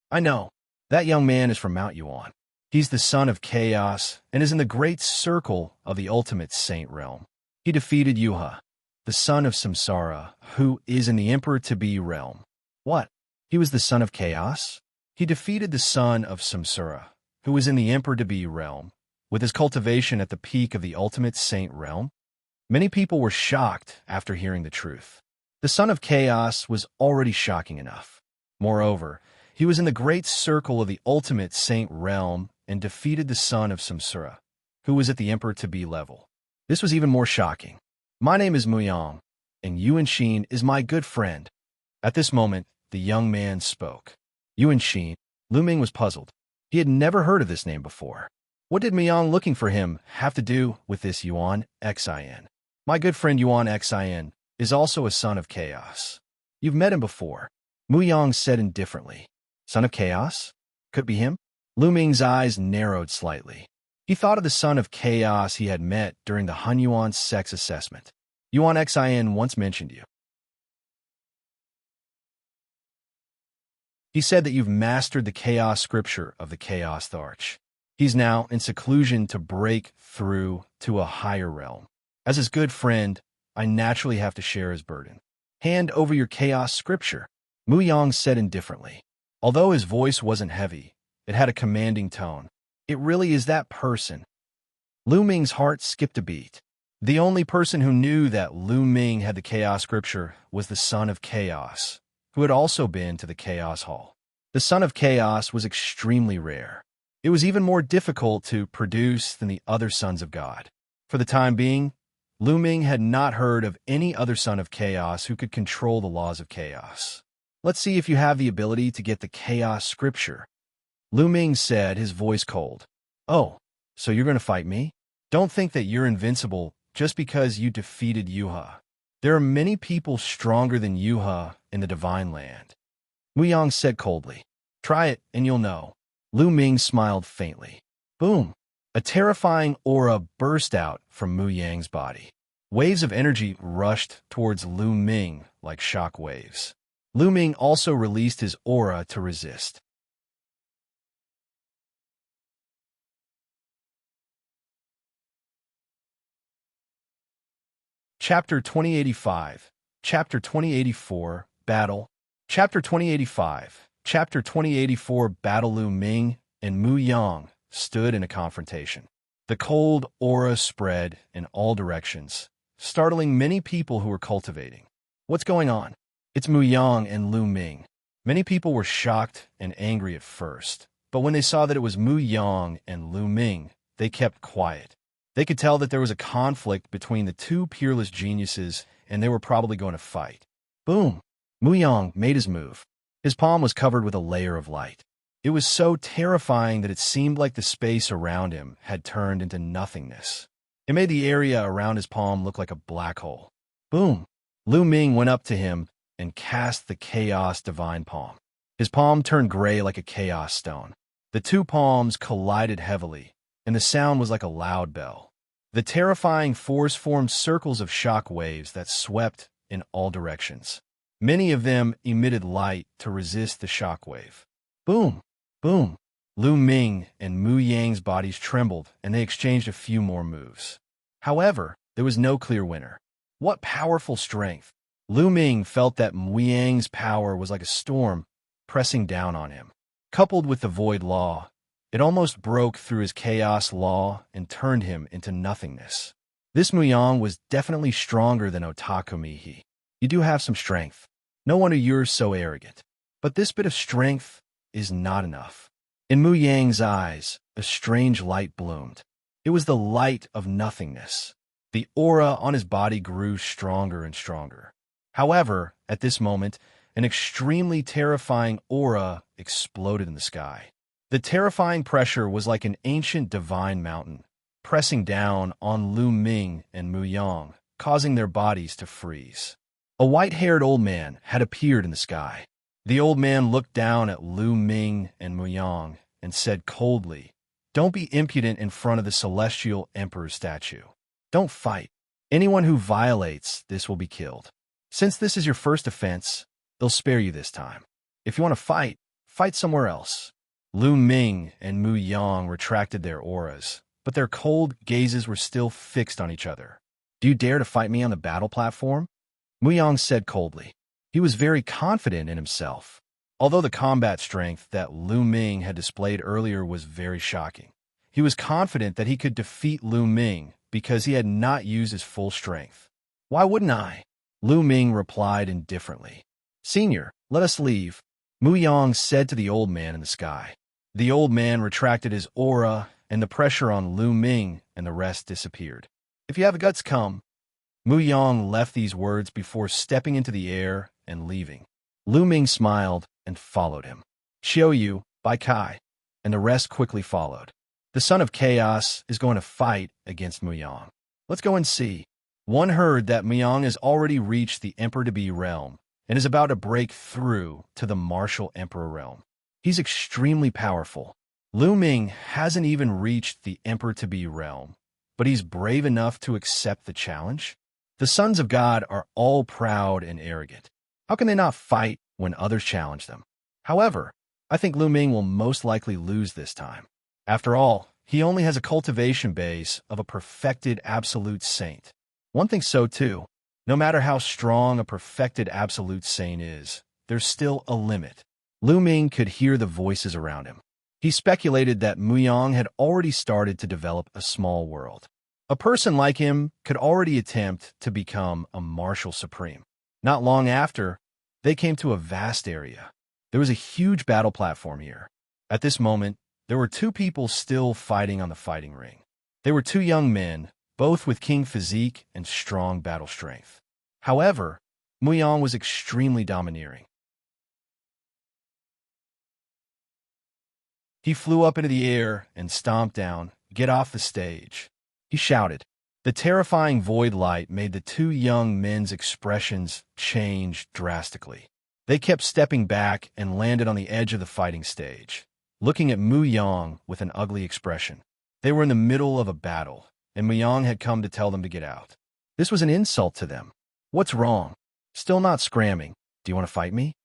"I know. That young man is from Mount Yuan. He's the son of chaos and is in the great circle of the ultimate saint realm. He defeated Yuha, the son of Samsara, who is in the Emperor-to-be realm." "What? He was the son of chaos?" "He defeated the son of Samsara, who was in the Emperor-to-be realm, with his cultivation at the peak of the ultimate saint realm." Many people were shocked after hearing the truth. The son of chaos was already shocking enough. Moreover, he was in the great circle of the ultimate saint realm and defeated the son of Samsara, who was at the Emperor-to-be level. This was even more shocking. "My name is Muyang, and Yuan is my good friend." At this moment, the young man spoke. Yuan. Lu Ming was puzzled. He had never heard of this name before. What did Muyang looking for him have to do with this Yuan Xin? "My good friend Yuan Xin is also a son of chaos. You've met him before," Muyang said indifferently. "Son of chaos? Could be him?" Lu Ming's eyes narrowed slightly. He thought of the son of chaos he had met during the Hunyuan sex assessment. "Yuan Xin once mentioned you. He said that you've mastered the chaos scripture of the chaos arch. He's now in seclusion to break through to a higher realm. As his good friend, I naturally have to share his burden." "Hand over your chaos scripture," Muyang said indifferently. Although his voice wasn't heavy, it had a commanding tone. "It really is that person." Lu Ming's heart skipped a beat. The only person who knew that Lu Ming had the chaos scripture was the son of chaos, who had also been to the chaos hall. The son of chaos was extremely rare. It was even more difficult to produce than the other sons of God. For the time being, Lu Ming had not heard of any other son of chaos who could control the laws of chaos. "Let's see if you have the ability to get the chaos scripture," Lu Ming said, his voice cold. "Oh, so you're going to fight me? Don't think that you're invincible just because you defeated Yuha. There are many people stronger than Yuha in the Divine Land," Muyang said coldly. "Try it and you'll know." Lu Ming smiled faintly. Boom! A terrifying aura burst out from Muyang's body. Waves of energy rushed towards Lu Ming like shock waves. Lu Ming also released his aura to resist. Chapter 2085, Chapter 2084, Battle. Chapter 2085, Chapter 2084, Battle. Lu Ming and Muyang stood in a confrontation. The cold aura spread in all directions, startling many people who were cultivating. "What's going on?" "It's Muyang and Lu Ming." Many people were shocked and angry at first, but when they saw that it was Muyang and Lu Ming, they kept quiet. They could tell that there was a conflict between the two peerless geniuses, and they were probably going to fight. Boom! Muyang made his move. His palm was covered with a layer of light. It was so terrifying that it seemed like the space around him had turned into nothingness. It made the area around his palm look like a black hole. Boom! Lu Ming went up to him and cast the Chaos Divine Palm. His palm turned gray like a Chaos Stone. The two palms collided heavily, and the sound was like a loud bell. The terrifying force formed circles of shock waves that swept in all directions. Many of them emitted light to resist the shock wave. Boom! Boom! Lu Ming and Muyang's bodies trembled, and they exchanged a few more moves. However, there was no clear winner. What powerful strength! Lu Ming felt that Muyang's power was like a storm pressing down on him. Coupled with the void law, it almost broke through his chaos law and turned him into nothingness. This Muyang was definitely stronger than Otaku Mihi. You do have some strength. No wonder you're so arrogant. But this bit of strength is not enough. In Muyang's eyes, a strange light bloomed. It was the light of nothingness. The aura on his body grew stronger and stronger. However, at this moment, an extremely terrifying aura exploded in the sky. The terrifying pressure was like an ancient divine mountain, pressing down on Lu Ming and Muyang, causing their bodies to freeze. A white-haired old man had appeared in the sky. The old man looked down at Lu Ming and Muyang and said coldly, "Don't be impudent in front of the celestial emperor's statue. Don't fight. Anyone who violates this will be killed. Since this is your first offense, they'll spare you this time. If you want to fight, fight somewhere else." Lu Ming and Muyang retracted their auras, but their cold gazes were still fixed on each other. "Do you dare to fight me on the battle platform?" Muyang said coldly. He was very confident in himself. Although the combat strength that Lu Ming had displayed earlier was very shocking, he was confident that he could defeat Lu Ming because he had not used his full strength. "Why wouldn't I?" Lu Ming replied indifferently. "Senior, let us leave," Muyang said to the old man in the sky. The old man retracted his aura, and the pressure on Lu Ming and the rest disappeared. "If you have the guts, come." Muyang left these words before stepping into the air and leaving. Lu Ming smiled and followed him. "Qiu Yue, Bai Kai," and the rest quickly followed. "The son of chaos is going to fight against Muyang. Let's go and see." One heard that Muyang has already reached the Emperor-to-be realm and is about to break through to the martial emperor realm. He's extremely powerful. Lu Ming hasn't even reached the Emperor-to-be realm, but he's brave enough to accept the challenge. The sons of God are all proud and arrogant. How can they not fight when others challenge them? However, I think Lu Ming will most likely lose this time. After all, he only has a cultivation base of a perfected absolute saint. One thinks so too. No matter how strong a perfected absolute saint is, there's still a limit. Lu Ming could hear the voices around him. He speculated that Muyang had already started to develop a small world. A person like him could already attempt to become a martial supreme. Not long after, they came to a vast area. There was a huge battle platform here. At this moment, there were two people still fighting on the fighting ring. They were two young men, both with king physique and strong battle strength. However, Muyang was extremely domineering. He flew up into the air and stomped down, "Get off the stage," he shouted. The terrifying void light made the two young men's expressions change drastically. They kept stepping back and landed on the edge of the fighting stage, looking at Muyang with an ugly expression. They were in the middle of a battle, and Muyang had come to tell them to get out. This was an insult to them. "What's wrong? Still not scramming? Do you want to fight me?"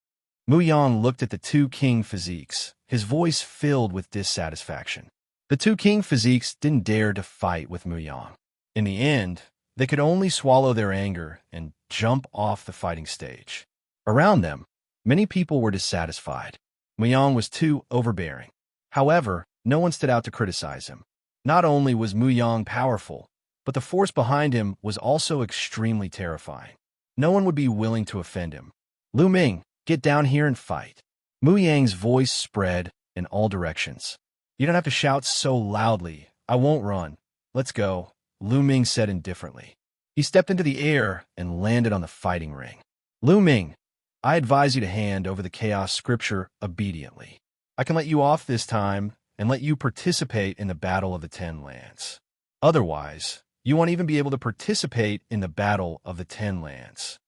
Muyang looked at the two king physiques, his voice filled with dissatisfaction. The two king physiques didn't dare to fight with Muyang. In the end, they could only swallow their anger and jump off the fighting stage. Around them, many people were dissatisfied. Muyang was too overbearing. However, no one stood out to criticize him. Not only was Muyang powerful, but the force behind him was also extremely terrifying. No one would be willing to offend him. "Lu Ming, get down here and fight." Muyang's voice spread in all directions. "You don't have to shout so loudly. I won't run. Let's go," Lu Ming said indifferently. He stepped into the air and landed on the fighting ring. "Lu Ming, I advise you to hand over the chaos scripture obediently. I can let you off this time and let you participate in the Battle of the 10 Lands. Otherwise, you won't even be able to participate in the Battle of the 10 Lands."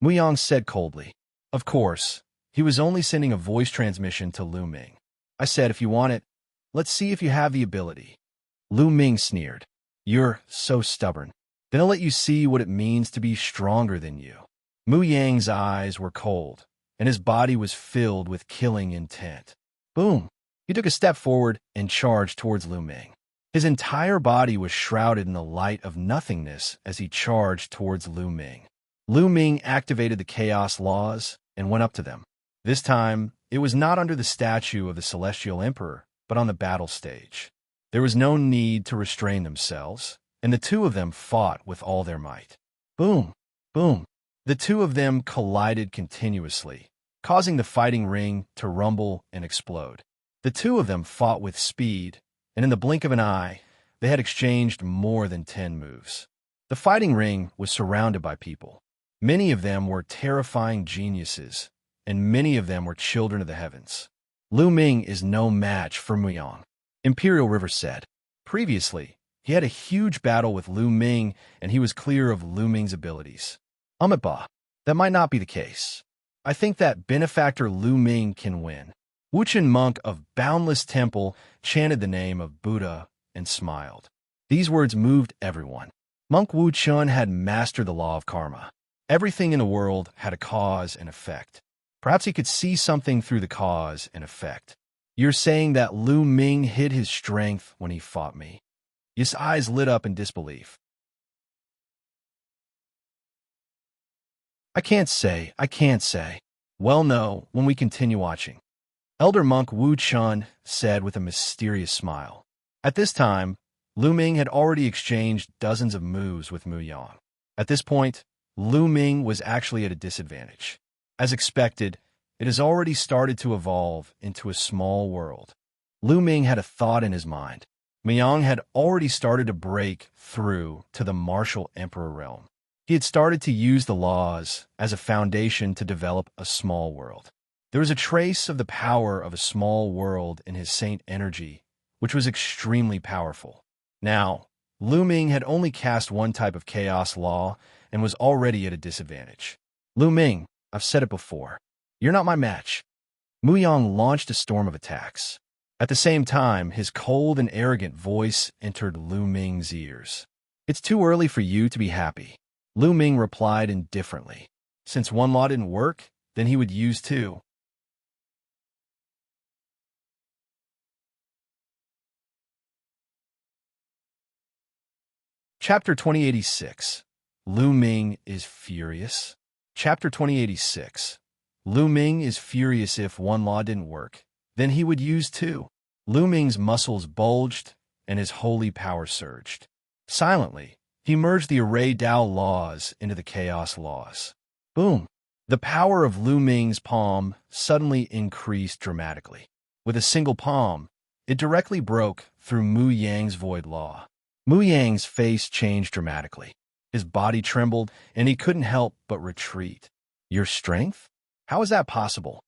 Muyang said coldly. Of course, he was only sending a voice transmission to Lu Ming. "I said if you want it, let's see if you have the ability." Lu Ming sneered. "You're so stubborn. Then I'll let you see what it means to be stronger than you." Muyang's eyes were cold, and his body was filled with killing intent. Boom! He took a step forward and charged towards Lu Ming. His entire body was shrouded in the light of nothingness as he charged towards Lu Ming. Lu Ming activated the chaos laws and went up to them. This time, It was not under the statue of the celestial emperor, but on the battle stage. There was no need to restrain themselves, and the two of them fought with all their might. Boom! Boom! The two of them collided continuously, causing the fighting ring to rumble and explode. The two of them fought with speed, and in the blink of an eye, they had exchanged more than 10 moves. The fighting ring was surrounded by people. Many of them were terrifying geniuses, and many of them were children of the heavens. Lu Ming is no match for Muyang, Imperial River said. Previously, he had a huge battle with Lu Ming, and he was clear of Lu Ming's abilities. That might not be the case. I think that benefactor Lu Ming can win. Wuchen monk of Boundless Temple chanted the name of Buddha and smiled. These words moved everyone. Monk Wuchen had mastered the law of karma. Everything in the world had a cause and effect. Perhaps he could see something through the cause and effect. You're saying that Lu Ming hid his strength when he fought me? His eyes lit up in disbelief. I can't say. Well, no, when we continue watching. Elder Monk Wu Chun said with a mysterious smile. At this time, Lu Ming had already exchanged dozens of moves with Muyang. At this point, Lu Ming was actually at a disadvantage. As expected, it has already started to evolve into a small world. Lu Ming had a thought in his mind. Muyang had already started to break through to the martial emperor realm. He had started to use the laws as a foundation to develop a small world. There was a trace of the power of a small world in his saint energy, which was extremely powerful. Now, Lu Ming had only cast one type of chaos law and was already at a disadvantage. Lu Ming, I've said it before, you're not my match. Muyang launched a storm of attacks. At the same time, his cold and arrogant voice entered Lu Ming's ears. It's too early for you to be happy. Lu Ming replied indifferently. Since one law didn't work, then he would use two. Chapter 2086. Lu Ming is furious. Chapter 2086. Lu Ming is furious. If one law didn't work, then he would use two. Lu Ming's muscles bulged, and his holy power surged. Silently, he merged the array Dao laws into the chaos laws. Boom! The power of Lu Ming's palm suddenly increased dramatically. With a single palm, it directly broke through Muyang's void law. Muyang's face changed dramatically. His body trembled, and he couldn't help but retreat. Your strength? How is that possible?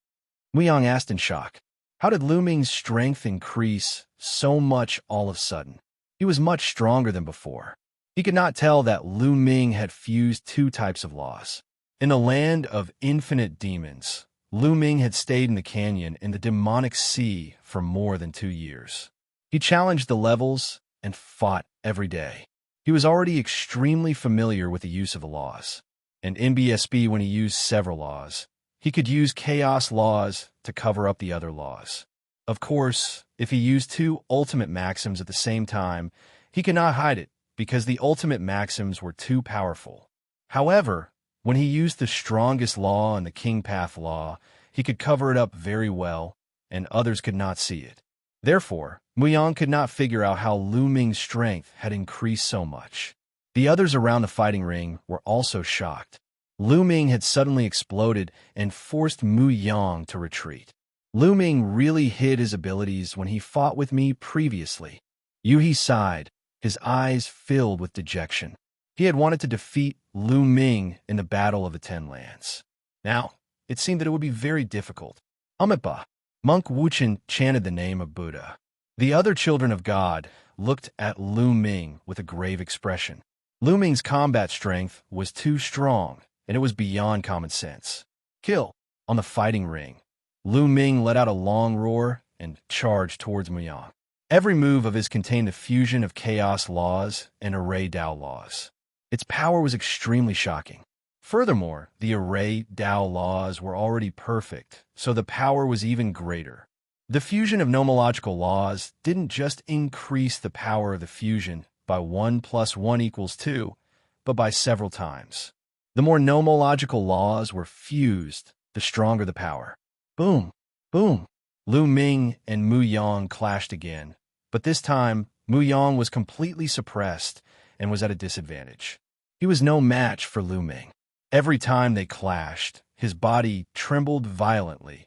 Muyang asked in shock. How did Lu Ming's strength increase so much all of a sudden? He was much stronger than before. He could not tell that Lu Ming had fused two types of laws. In the land of infinite demons, Lu Ming had stayed in the canyon in the demonic sea for more than 2 years. He challenged the levels and fought every day. He was already extremely familiar with the use of the laws. And in BSB, when he used several laws, he could use chaos laws to cover up the other laws. Of course, if he used two ultimate maxims at the same time, he could not hide it because the ultimate maxims were too powerful. However, when he used the strongest law and the King Path law, he could cover it up very well, and others could not see it. Therefore, Muyang could not figure out how Lu Ming's strength had increased so much. The others around the fighting ring were also shocked. Lu Ming had suddenly exploded and forced Muyang to retreat. Lu Ming really hid his abilities when he fought with me previously. Yuhi sighed, his eyes filled with dejection. He had wanted to defeat Lu Ming in the Battle of the Ten Lands. Now, it seemed that it would be very difficult. Monk Wuchen chanted the name of Buddha. The other children of God looked at Lu Ming with a grave expression. Lu Ming's combat strength was too strong, and it was beyond common sense. Kill! On the fighting ring, Lu Ming let out a long roar and charged towards Muyang. Every move of his contained the fusion of chaos laws and array Dao laws. Its power was extremely shocking. Furthermore, the array Dao laws were already perfect, so the power was even greater. The fusion of nomological laws didn't just increase the power of the fusion by 1 + 1 = 2, but by several times. The more nomological laws were fused, the stronger the power. Boom! Boom! Lu Ming and Muyang clashed again, but this time Muyang was completely suppressed and was at a disadvantage. He was no match for Lu Ming. Every time they clashed, his body trembled violently,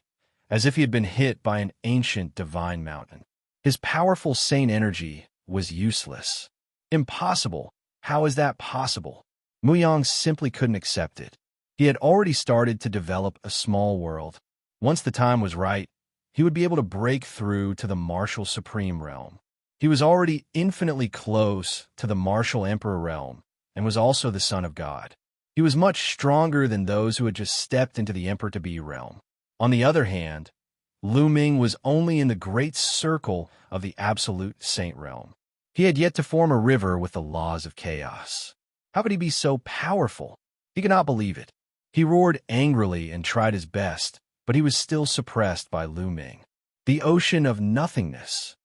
as if he had been hit by an ancient divine mountain. His powerful saint energy was useless. Impossible. How is that possible? Muyang simply couldn't accept it. He had already started to develop a small world. Once the time was right, he would be able to break through to the martial supreme realm. He was already infinitely close to the martial emperor realm and was also the son of God. He was much stronger than those who had just stepped into the emperor-to-be realm. On the other hand, Lu Ming was only in the great circle of the absolute saint realm. He had yet to form a river with the laws of chaos. How could he be so powerful? He could not believe it. He roared angrily and tried his best, but he was still suppressed by Lu Ming. The ocean of nothingness.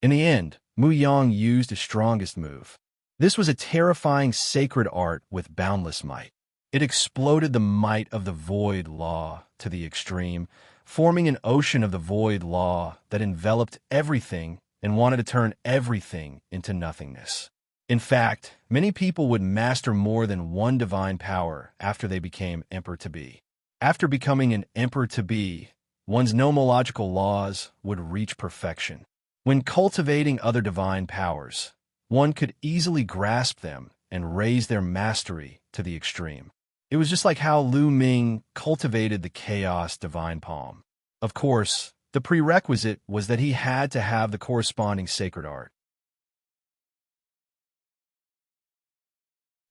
In the end, Muyang used his strongest move. This was a terrifying sacred art with boundless might. It exploded the might of the void law to the extreme, forming an ocean of the void law that enveloped everything and wanted to turn everything into nothingness. In fact, many people would master more than one divine power after they became emperor-to-be. After becoming an emperor-to-be, one's nomological laws would reach perfection. When cultivating other divine powers, one could easily grasp them and raise their mastery to the extreme. It was just like how Lu Ming cultivated the chaos divine palm. Of course, the prerequisite was that he had to have the corresponding sacred art.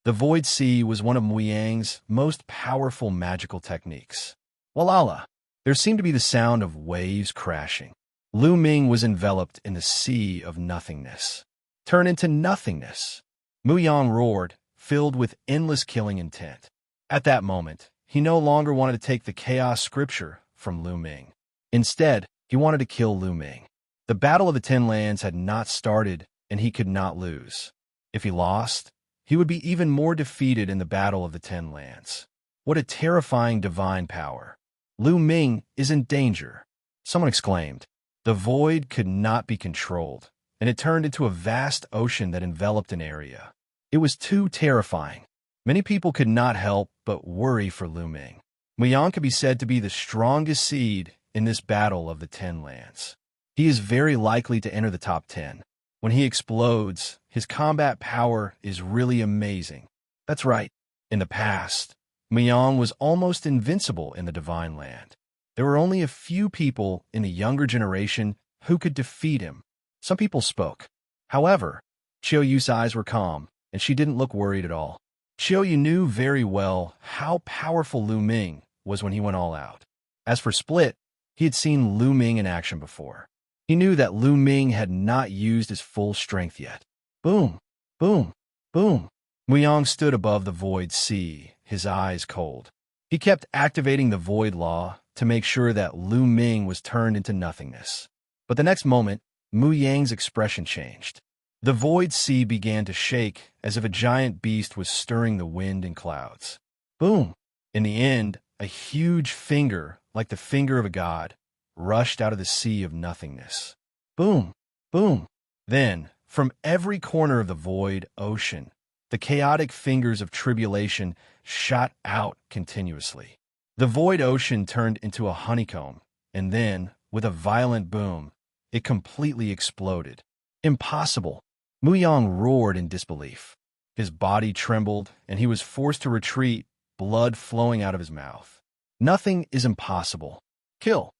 The Void Sea was one of Muyang's most powerful magical techniques. Walala! There seemed to be the sound of waves crashing. Lu Ming was enveloped in the sea of nothingness. Turn into nothingness. Muyang roared, filled with endless killing intent. At that moment, he no longer wanted to take the chaos scripture from Lu Ming. Instead, he wanted to kill Lu Ming. The Battle of the Ten Lands had not started, and he could not lose. If he lost, he would be even more defeated in the Battle of the Ten Lands. What a terrifying divine power. Lu Ming is in danger. Someone exclaimed. The void could not be controlled, and it turned into a vast ocean that enveloped an area. It was too terrifying. Many people could not help but worry for Lu Ming. Muyang could be said to be the strongest seed in this Battle of the Ten Lands. He is very likely to enter the top 10. When he explodes, his combat power is really amazing. That's right. In the past, Muyang was almost invincible in the Divine Land. There were only a few people in the younger generation who could defeat him. Some people spoke. However, Qiu Yue's eyes were calm, and she didn't look worried at all. Qiu Yue knew very well how powerful Lu Ming was when he went all out. As for Split, he had seen Lu Ming in action before. He knew that Lu Ming had not used his full strength yet. Boom, boom, boom. Muyang stood above the void sea, his eyes cold. He kept activating the void law to make sure that Lu Ming was turned into nothingness. But the next moment, Muyang's expression changed. The void sea began to shake as if a giant beast was stirring the wind and clouds. Boom! In the end, a huge finger, like the finger of a god, rushed out of the sea of nothingness. Boom! Boom! Then, from every corner of the void ocean, the chaotic fingers of tribulation shot out continuously. The void ocean turned into a honeycomb, and then, with a violent boom, it completely exploded. Impossible! Muyang roared in disbelief. His body trembled, and he was forced to retreat, blood flowing out of his mouth. Nothing is impossible. Kill!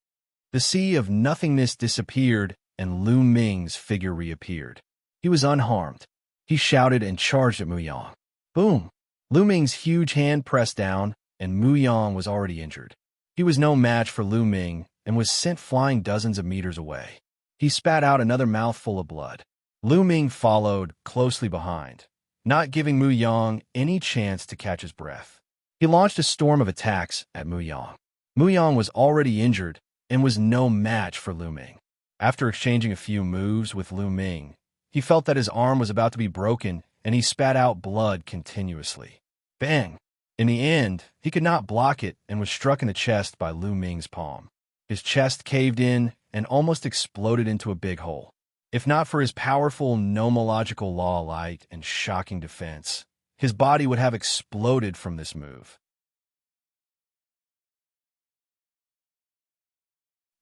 The sea of nothingness disappeared, and Lu Ming's figure reappeared. He was unharmed. He shouted and charged at Muyang. Boom! Lu Ming's huge hand pressed down, and Muyang was already injured. He was no match for Lu Ming and was sent flying dozens of meters away. He spat out another mouthful of blood. Lu Ming followed closely behind, not giving Muyang any chance to catch his breath. He launched a storm of attacks at Muyang. Muyang was already injured and was no match for Lu Ming. After exchanging a few moves with Lu Ming, he felt that his arm was about to be broken, and he spat out blood continuously. Bang! In the end, he could not block it and was struck in the chest by Lu Ming's palm. His chest caved in and almost exploded into a big hole. If not for his powerful nomological law light and shocking defense, his body would have exploded from this move.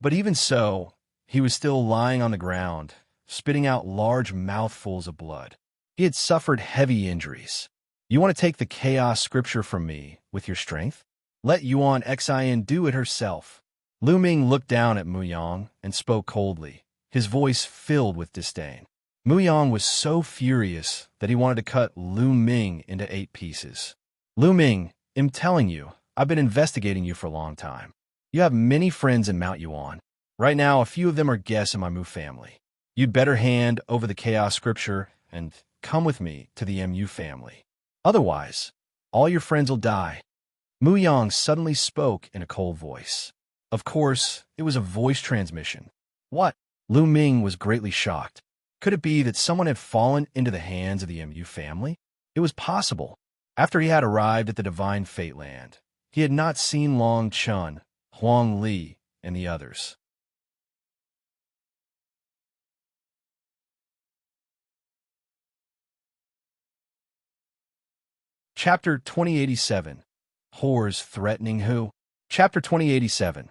But even so, he was still lying on the ground, spitting out large mouthfuls of blood. He had suffered heavy injuries. You want to take the chaos scripture from me with your strength? Let Yuan Xin do it herself. Lu Ming looked down at Muyang and spoke coldly, his voice filled with disdain. Muyang was so furious that he wanted to cut Lu Ming into 8 pieces. Lu Ming, I'm telling you, I've been investigating you for a long time. You have many friends in Mount Yuan. Right now, a few of them are guests in my Mu family. You'd better hand over the chaos scripture and come with me to the Mu family. Otherwise, all your friends will die. Muyang suddenly spoke in a cold voice. Of course, it was a voice transmission. What? Lu Ming was greatly shocked. Could it be that someone had fallen into the hands of the Mu family? It was possible. After he had arrived at the divine fate land, he had not seen Long Chun, Huang Li, and the others. Chapter 2087. Whores Threatening Who? Chapter 2087.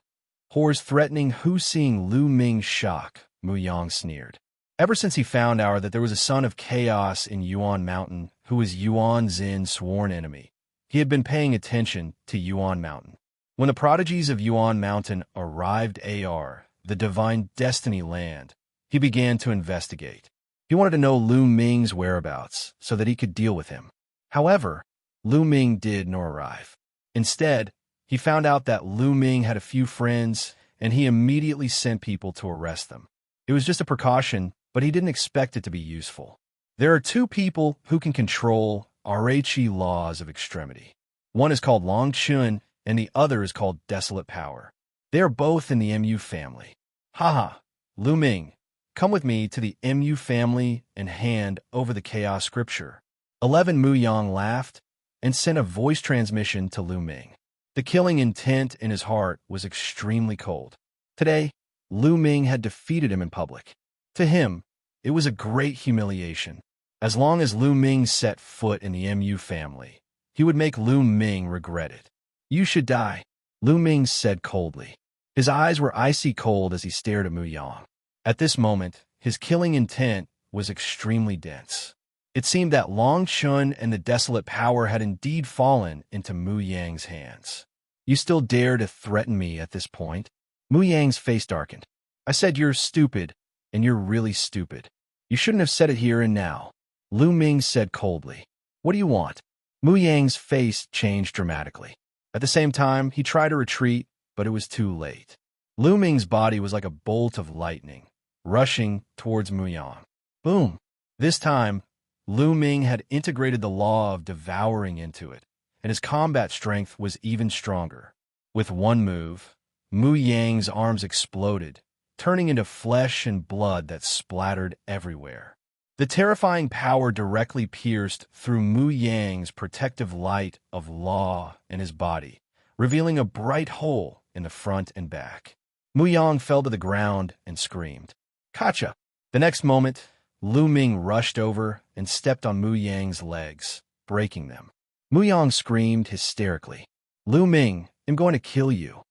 Whores Threatening Who? Seeing Lu Ming's shock, Muyang sneered. Ever since he found out that there was a son of chaos in Yuan Mountain who was Yuan Xin's sworn enemy, he had been paying attention to Yuan Mountain. When the prodigies of Yuan Mountain arrived the divine destiny land, he began to investigate. He wanted to know Lu Ming's whereabouts so that he could deal with him. However, Lu Ming did not arrive. Instead, he found out that Lu Ming had a few friends, and he immediately sent people to arrest them. It was just a precaution, but he didn't expect it to be useful. There are 2 people who can control Rhe laws of extremity. One is called Long Chun, and the other is called Desolate Power. They are both in the Mu family. Haha, Lu Ming, come with me to the Mu family and hand over the chaos scripture. 11 Muyang laughed and sent a voice transmission to Lu Ming. The killing intent in his heart was extremely cold. Today, Lu Ming had defeated him in public. To him, it was a great humiliation. As long as Lu Ming set foot in the Mu family, he would make Lu Ming regret it. You should die, Lu Ming said coldly. His eyes were icy cold as he stared at Muyang. At this moment, his killing intent was extremely dense. It seemed that Long Chun and the Desolate Power had indeed fallen into Muyang's hands. You still dare to threaten me at this point? Muyang's face darkened. I said you're stupid, and you're really stupid. You shouldn't have said it here and now, Lu Ming said coldly. What do you want? Muyang's face changed dramatically. At the same time, he tried to retreat, but it was too late. Lu Ming's body was like a bolt of lightning, rushing towards Muyang. Boom! This time, Lu Ming had integrated the law of devouring into it, and his combat strength was even stronger. With one move, Muyang's arms exploded, turning into flesh and blood that splattered everywhere. The terrifying power directly pierced through Muyang's protective light of law in his body, revealing a bright hole in the front and back. Muyang fell to the ground and screamed, "Gotcha!" The next moment, Lu Ming rushed over and stepped on Muyang's legs, breaking them. Muyang screamed hysterically, "Lu Ming, I'm going to kill you."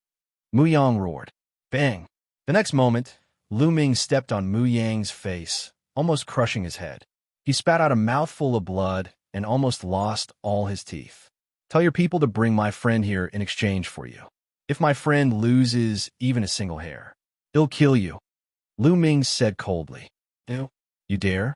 Muyang roared. Bang! The next moment, Lu Ming stepped on Muyang's face, almost crushing his head. He spat out a mouthful of blood and almost lost all his teeth. Tell your people to bring my friend here in exchange for you. If my friend loses even a single hair, he'll kill you, Lu Ming said coldly. Ew. You dare?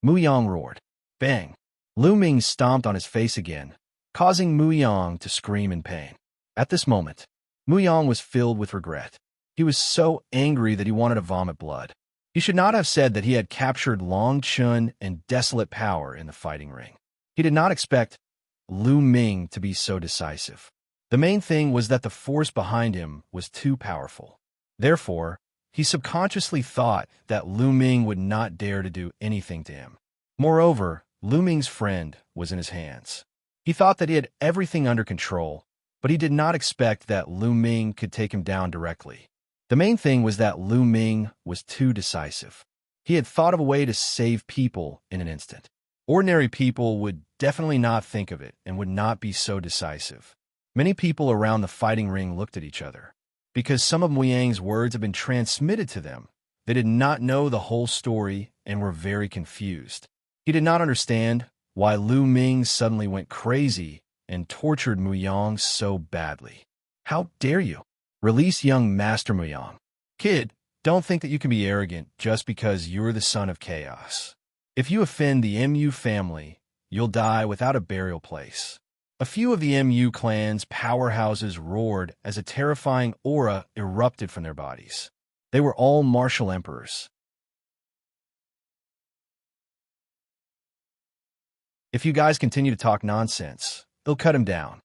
Muyang roared. Bang! Lu Ming stomped on his face again, causing Muyang to scream in pain. At this moment, Muyang was filled with regret. He was so angry that he wanted to vomit blood. He should not have said that he had captured Long Chun and Desolate Power in the fighting ring. He did not expect Lu Ming to be so decisive. The main thing was that the force behind him was too powerful. Therefore, he subconsciously thought that Lu Ming would not dare to do anything to him. Moreover, Lu Ming's friend was in his hands. He thought that he had everything under control, but he did not expect that Lu Ming could take him down directly. The main thing was that Lu Ming was too decisive. He had thought of a way to save people in an instant. Ordinary people would definitely not think of it and would not be so decisive. Many people around the fighting ring looked at each other. Because some of Muyang's words had been transmitted to them, they did not know the whole story and were very confused. He did not understand why Lu Ming suddenly went crazy and tortured Muyang so badly. How dare you? Release young Master Muyang. Kid, don't think that you can be arrogant just because you're the son of chaos. If you offend the Mu family, you'll die without a burial place. A few of the Mu clan's powerhouses roared as a terrifying aura erupted from their bodies. They were all martial emperors. If you guys continue to talk nonsense, they'll cut him down.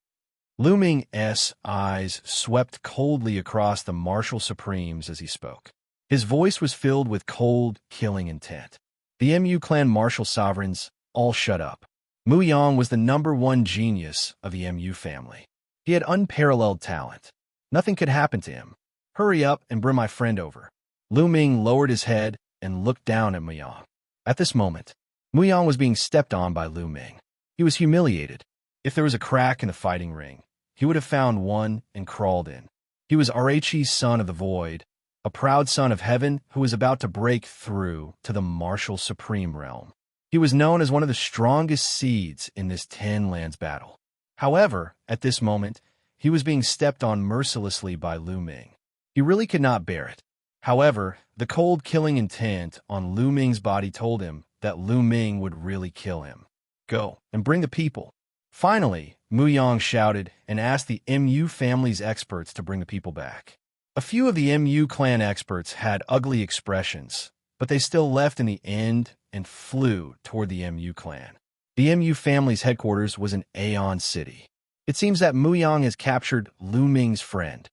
Lu Ming's eyes swept coldly across the martial supremes as he spoke. His voice was filled with cold, killing intent. The Mu clan martial sovereigns all shut up. Muyang was the #1 genius of the Mu family. He had unparalleled talent. Nothing could happen to him. Hurry up and bring my friend over. Lu Ming lowered his head and looked down at Muyang. At this moment, Muyang was being stepped on by Lu Ming. He was humiliated. If there was a crack in the fighting ring, he would have found one and crawled in. He was Arachi's son of the void, a proud son of heaven who was about to break through to the martial supreme realm. He was known as one of the strongest seeds in this 10 lands battle. However, at this moment, he was being stepped on mercilessly by Lu Ming. He really could not bear it. However, the cold killing intent on Lu Ming's body told him that Lu Ming would really kill him. Go and bring the people. Finally, Muyang shouted and asked the Mu family's experts to bring the people back. A few of the Mu clan experts had ugly expressions, but they still left in the end and flew toward the Mu clan. The Mu family's headquarters was in Aeon City. It seems that Muyang has captured Lu Ming's friend.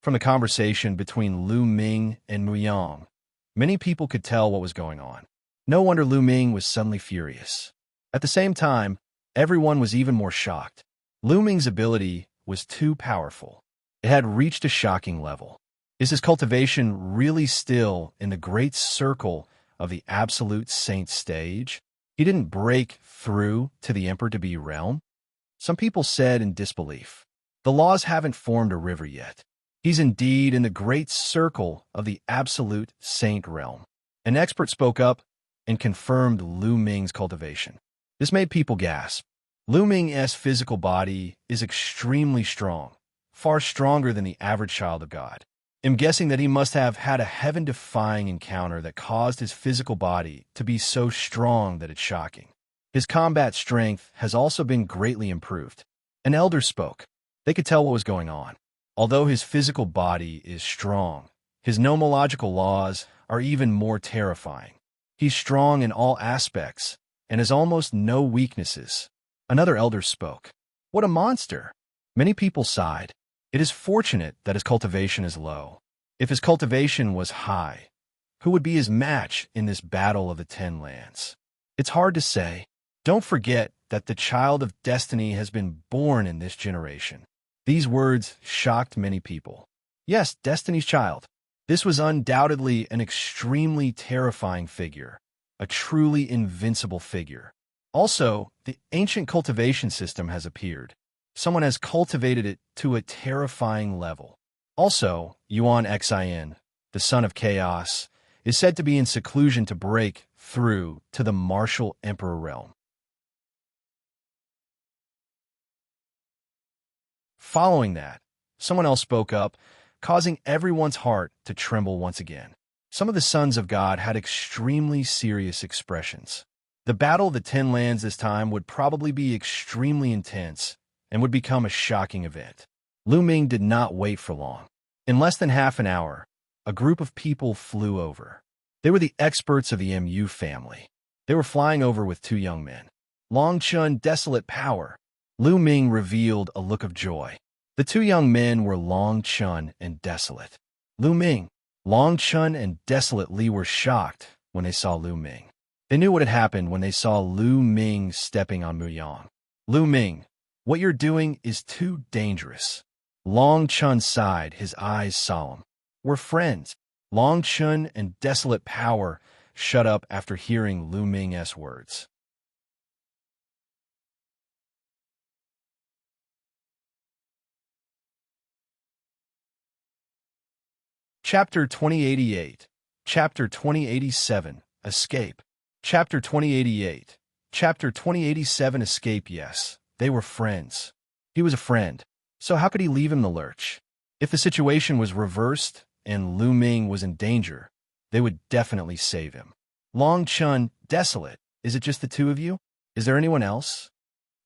From the conversation between Lu Ming and Muyang, many people could tell what was going on. No wonder Lu Ming was suddenly furious. At the same time, everyone was even more shocked. Lu Ming's ability was too powerful. It had reached a shocking level. Is his cultivation really still in the great circle of the absolute saint stage? He didn't break through to the emperor to be realm? Some people said in disbelief. The laws haven't formed a river yet. He's indeed in the great circle of the absolute saint realm. An expert spoke up and confirmed Lu Ming's cultivation. This made people gasp. Lu Ming's physical body is extremely strong, far stronger than the average child of God. I'm guessing that he must have had a heaven-defying encounter that caused his physical body to be so strong that it's shocking. His combat strength has also been greatly improved. An elder spoke. They could tell what was going on. Although his physical body is strong, his nomological laws are even more terrifying. He's strong in all aspects and has almost no weaknesses. Another elder spoke. What a monster! Many people sighed. It is fortunate that his cultivation is low. If his cultivation was high, who would be his match in this battle of the 10 lands? It's hard to say. Don't forget that the child of destiny has been born in this generation. These words shocked many people. Yes, Destiny's child. This was undoubtedly an extremely terrifying figure, a truly invincible figure. Also, the ancient cultivation system has appeared. Someone has cultivated it to a terrifying level. Also, Yuan Xin, the son of chaos, is said to be in seclusion to break through to the martial emperor realm. Following that, someone else spoke up, causing everyone's heart to tremble once again. Some of the sons of God had extremely serious expressions. The battle of the 10 lands this time would probably be extremely intense and would become a shocking event. Lu Ming did not wait for long. In less than half an hour, a group of people flew over. They were the experts of the Mu family. They were flying over with 2 young men. Long Chun, desolate power. Lu Ming revealed a look of joy. The 2 young men were Long Chun and Desolate. Lu Ming, Long Chun and Desolate Li were shocked when they saw Lu Ming. They knew what had happened when they saw Lu Ming stepping on Muyang. Lu Ming, what you're doing is too dangerous. Long Chun sighed, his eyes solemn. We're friends. Long Chun and Desolate Power shut up after hearing Lu Ming's words. Chapter 2088. Chapter 2087. Escape. Chapter 2088. Chapter 2087. Escape. Yes, they were friends. He was a friend. So how could he leave him in the lurch? If the situation was reversed and Lu Ming was in danger, they would definitely save him. Long Chun, desolate. Is it just the two of you? Is there anyone else?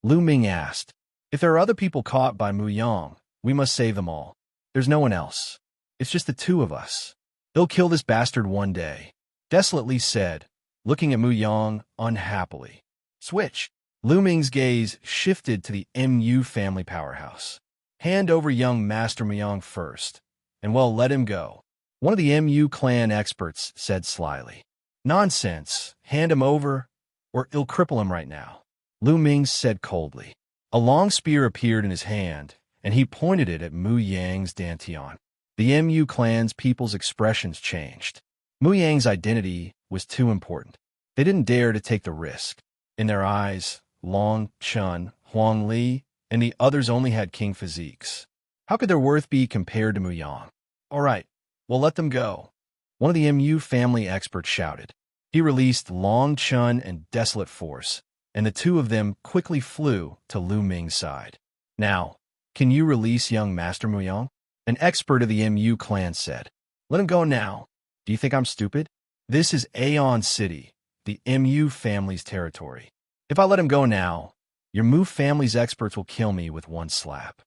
Lu Ming asked. If there are other people caught by Muyang, we must save them all. There's no one else. It's just the two of us. They'll kill this bastard one day, desolately said, looking at Muyang unhappily. Switch. Lu Ming's gaze shifted to the Mu family powerhouse. Hand over young Master Muyang first, and well, let him go. One of the Mu clan experts said slyly. Nonsense. Hand him over, or it'll cripple him right now. Lu Ming said coldly. A long spear appeared in his hand, and he pointed it at Muyang's dantian. The Mu clan's people's expressions changed. Muyang's identity was too important. They didn't dare to take the risk. In their eyes, Long Chun, Huang Li, and the others only had king physiques. How could their worth be compared to Muyang? All right, well, let them go. One of the Mu family experts shouted. He released Long Chun and Desolate Force, and the two of them quickly flew to Lu Ming's side. Now, can you release young Master Muyang? An expert of the Mu clan said. Let him go now. Do you think I'm stupid? This is Aeon City, the Mu family's territory. If I let him go now, your Mu family's experts will kill me with one slap.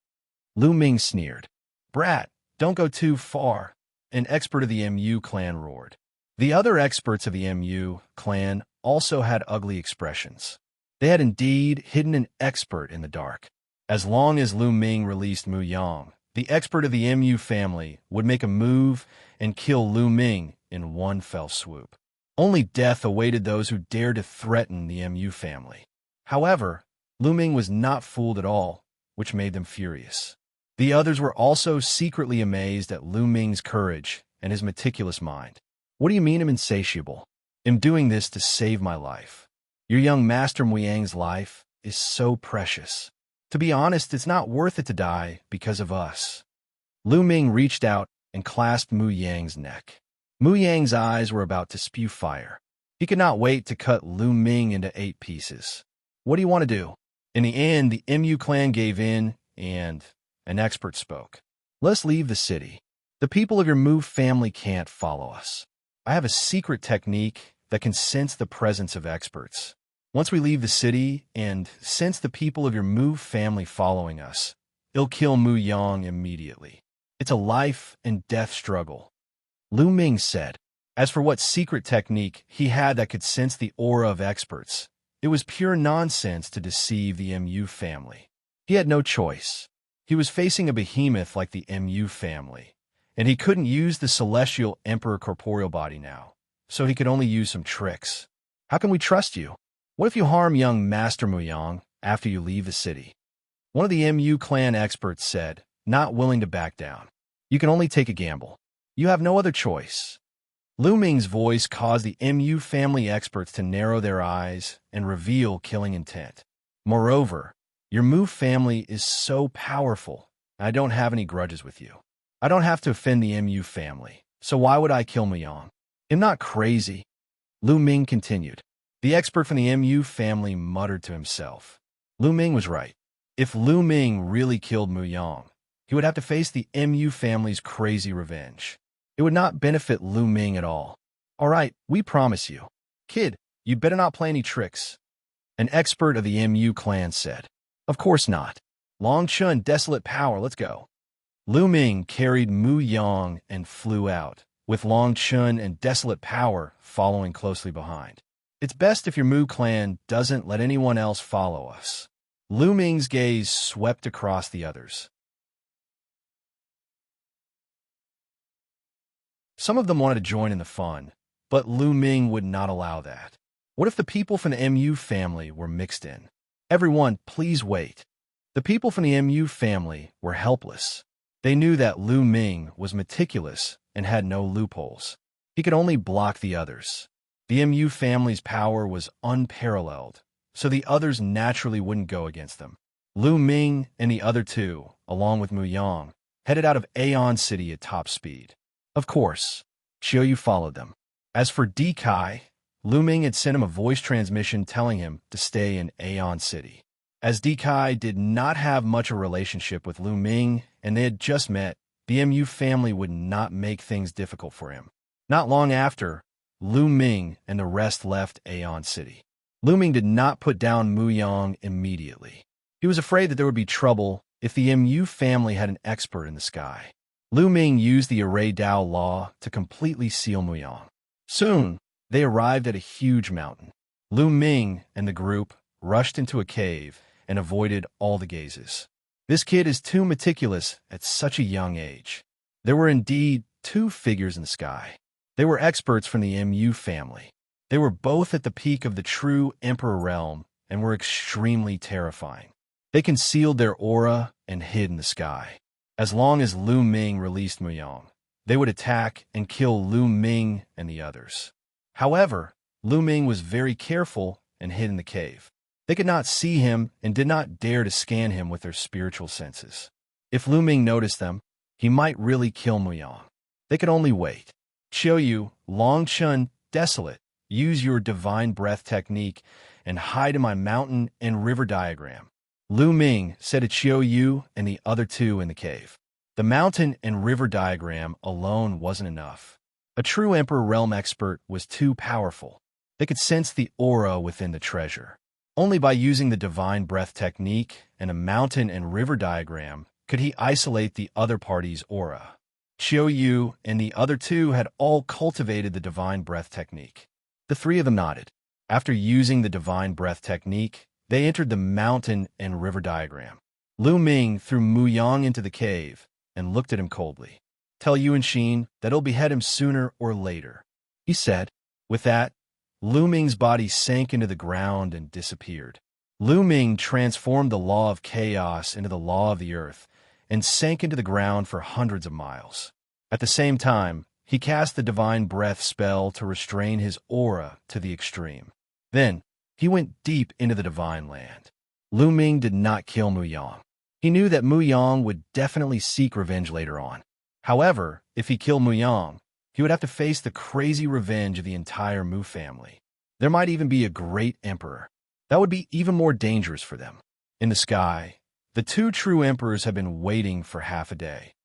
Lu Ming sneered. Brat, don't go too far, an expert of the Mu clan roared. The other experts of the Mu clan also had ugly expressions. They had indeed hidden an expert in the dark. As long as Lu Ming released Muyang, the expert of the Mu family would make a move and kill Lu Ming in one fell swoop. Only death awaited those who dared to threaten the Mu family. However, Lu Ming was not fooled at all, which made them furious. The others were also secretly amazed at Lu Ming's courage and his meticulous mind. What do you mean I'm insatiable? I'm doing this to save my life. Your young Master Muyang's life is so precious. To be honest, it's not worth it to die because of us. Lu Ming reached out and clasped Muyang's neck. Muyang's eyes were about to spew fire. He could not wait to cut Lu Ming into 8 pieces. What do you want to do? In the end, the Mu clan gave in, and an expert spoke. Let's leave the city. The people of your Mu family can't follow us. I have a secret technique that can sense the presence of experts. Once we leave the city and sense the people of your Mu family following us, it'll kill Muyang immediately. It's a life and death struggle. Lu Ming said. As for what secret technique he had that could sense the aura of experts, it was pure nonsense to deceive the Mu family. He had no choice. He was facing a behemoth like the Mu family, and he couldn't use the celestial emperor corporeal body now, so he could only use some tricks. How can we trust you? What if you harm young Master Muyang after you leave the city? One of the Mu clan experts said, not willing to back down. You can only take a gamble. You have no other choice. Lu Ming's voice caused the Mu family experts to narrow their eyes and reveal killing intent. Moreover, your Mu family is so powerful, and I don't have any grudges with you. I don't have to offend the Mu family, so why would I kill Muyang? I'm not crazy. Lu Ming continued. The expert from the Mu family muttered to himself. Lu Ming was right. If Lu Ming really killed Muyang, he would have to face the Mu family's crazy revenge. It would not benefit Lu Ming at all. All right, we promise you. Kid, you better not play any tricks. An expert of the Mu clan said. Of course not. Long Chun, Desolate Power, let's go. Lu Ming carried Muyang and flew out, with Long Chun and Desolate Power following closely behind. It's best if your Mu clan doesn't let anyone else follow us. Lu Ming's gaze swept across the others. Some of them wanted to join in the fun, but Lu Ming would not allow that. What if the people from the Mu family were mixed in? Everyone, please wait. The people from the Mu family were helpless. They knew that Lu Ming was meticulous and had no loopholes. He could only block the others. The Mu family's power was unparalleled, so the others naturally wouldn't go against them. Lu Ming and the other two, along with Muyang, headed out of Aeon City at top speed. Of course, Qiu Yue followed them. As for Kai, Lu Ming had sent him a voice transmission telling him to stay in Aeon City. As Kai did not have much of a relationship with Lu Ming and they had just met, the Mu family would not make things difficult for him. Not long after, Lu Ming and the rest left Aeon City. Lu Ming did not put down Muyang immediately. He was afraid that there would be trouble if the Mu family had an expert in the sky. Lu Ming used the Array Dao law to completely seal Muyang. Soon, they arrived at a huge mountain. Lu Ming and the group rushed into a cave and avoided all the gazes. This kid is too meticulous at such a young age. There were indeed two figures in the sky. They were experts from the Mu family. They were both at the peak of the true Emperor realm and were extremely terrifying. They concealed their aura and hid in the sky. As long as Lu Ming released Muyang, they would attack and kill Lu Ming and the others. However, Lu Ming was very careful and hid in the cave. They could not see him and did not dare to scan him with their spiritual senses. If Lu Ming noticed them, he might really kill Muyang. They could only wait. Qiu Yue, Longchun, Desolate, use your divine breath technique and hide in my mountain and river diagram. Lu Ming said to Qiu Yue and the other two in the cave. The mountain and river diagram alone wasn't enough. A true Emperor Realm expert was too powerful. They could sense the aura within the treasure. Only by using the divine breath technique and a mountain and river diagram could he isolate the other party's aura. Qiu Yue and the other two had all cultivated the divine breath technique. The three of them nodded. After using the divine breath technique, they entered the mountain and river diagram. Lu Ming threw Muyang into the cave and looked at him coldly. Tell Yuan Xin that he'll behead him sooner or later, he said. With that, Lu Ming's body sank into the ground and disappeared. Lu Ming transformed the law of chaos into the law of the earth and sank into the ground for hundreds of miles. At the same time, he cast the divine breath spell to restrain his aura to the extreme. Then, he went deep into the divine land. Lu Ming did not kill Muyang. He knew that Muyang would definitely seek revenge later on. However, if he killed Muyang, he would have to face the crazy revenge of the entire Mu family. There might even be a great emperor. That would be even more dangerous for them. In the sky, the two true emperors have been waiting for half a day.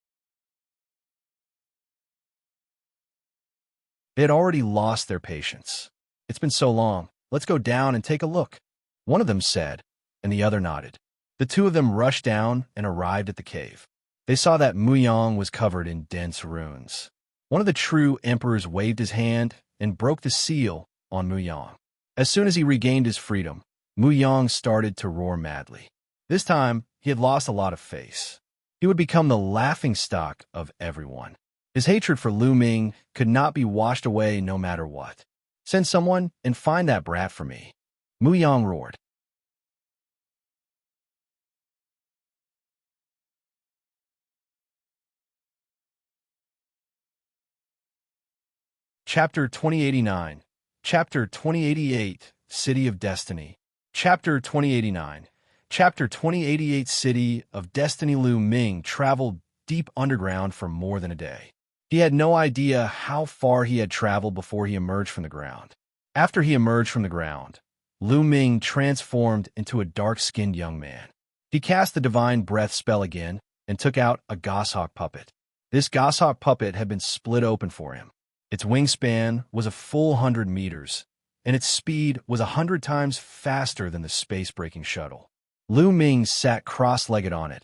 They had already lost their patience. It's been so long. Let's go down and take a look, one of them said, and the other nodded. The two of them rushed down and arrived at the cave. They saw that Muyang was covered in dense runes. One of the true emperors waved his hand and broke the seal on Muyang. As soon as he regained his freedom, Muyang started to roar madly. This time, he had lost a lot of face. He would become the laughingstock of everyone. His hatred for Lu Ming could not be washed away no matter what. Send someone and find that brat for me, Muyang roared. Chapter 2089, Chapter 2088, City of Destiny. Chapter 2089, Chapter 2088, City of Destiny. Lu Ming traveled deep underground for more than a day. He had no idea how far he had traveled before he emerged from the ground. After he emerged from the ground, Lu Ming transformed into a dark-skinned young man. He cast the divine breath spell again and took out a goshawk puppet. This goshawk puppet had been split open for him. Its wingspan was a full 100 meters, and its speed was 100 times faster than the space-breaking shuttle. Lu Ming sat cross-legged on it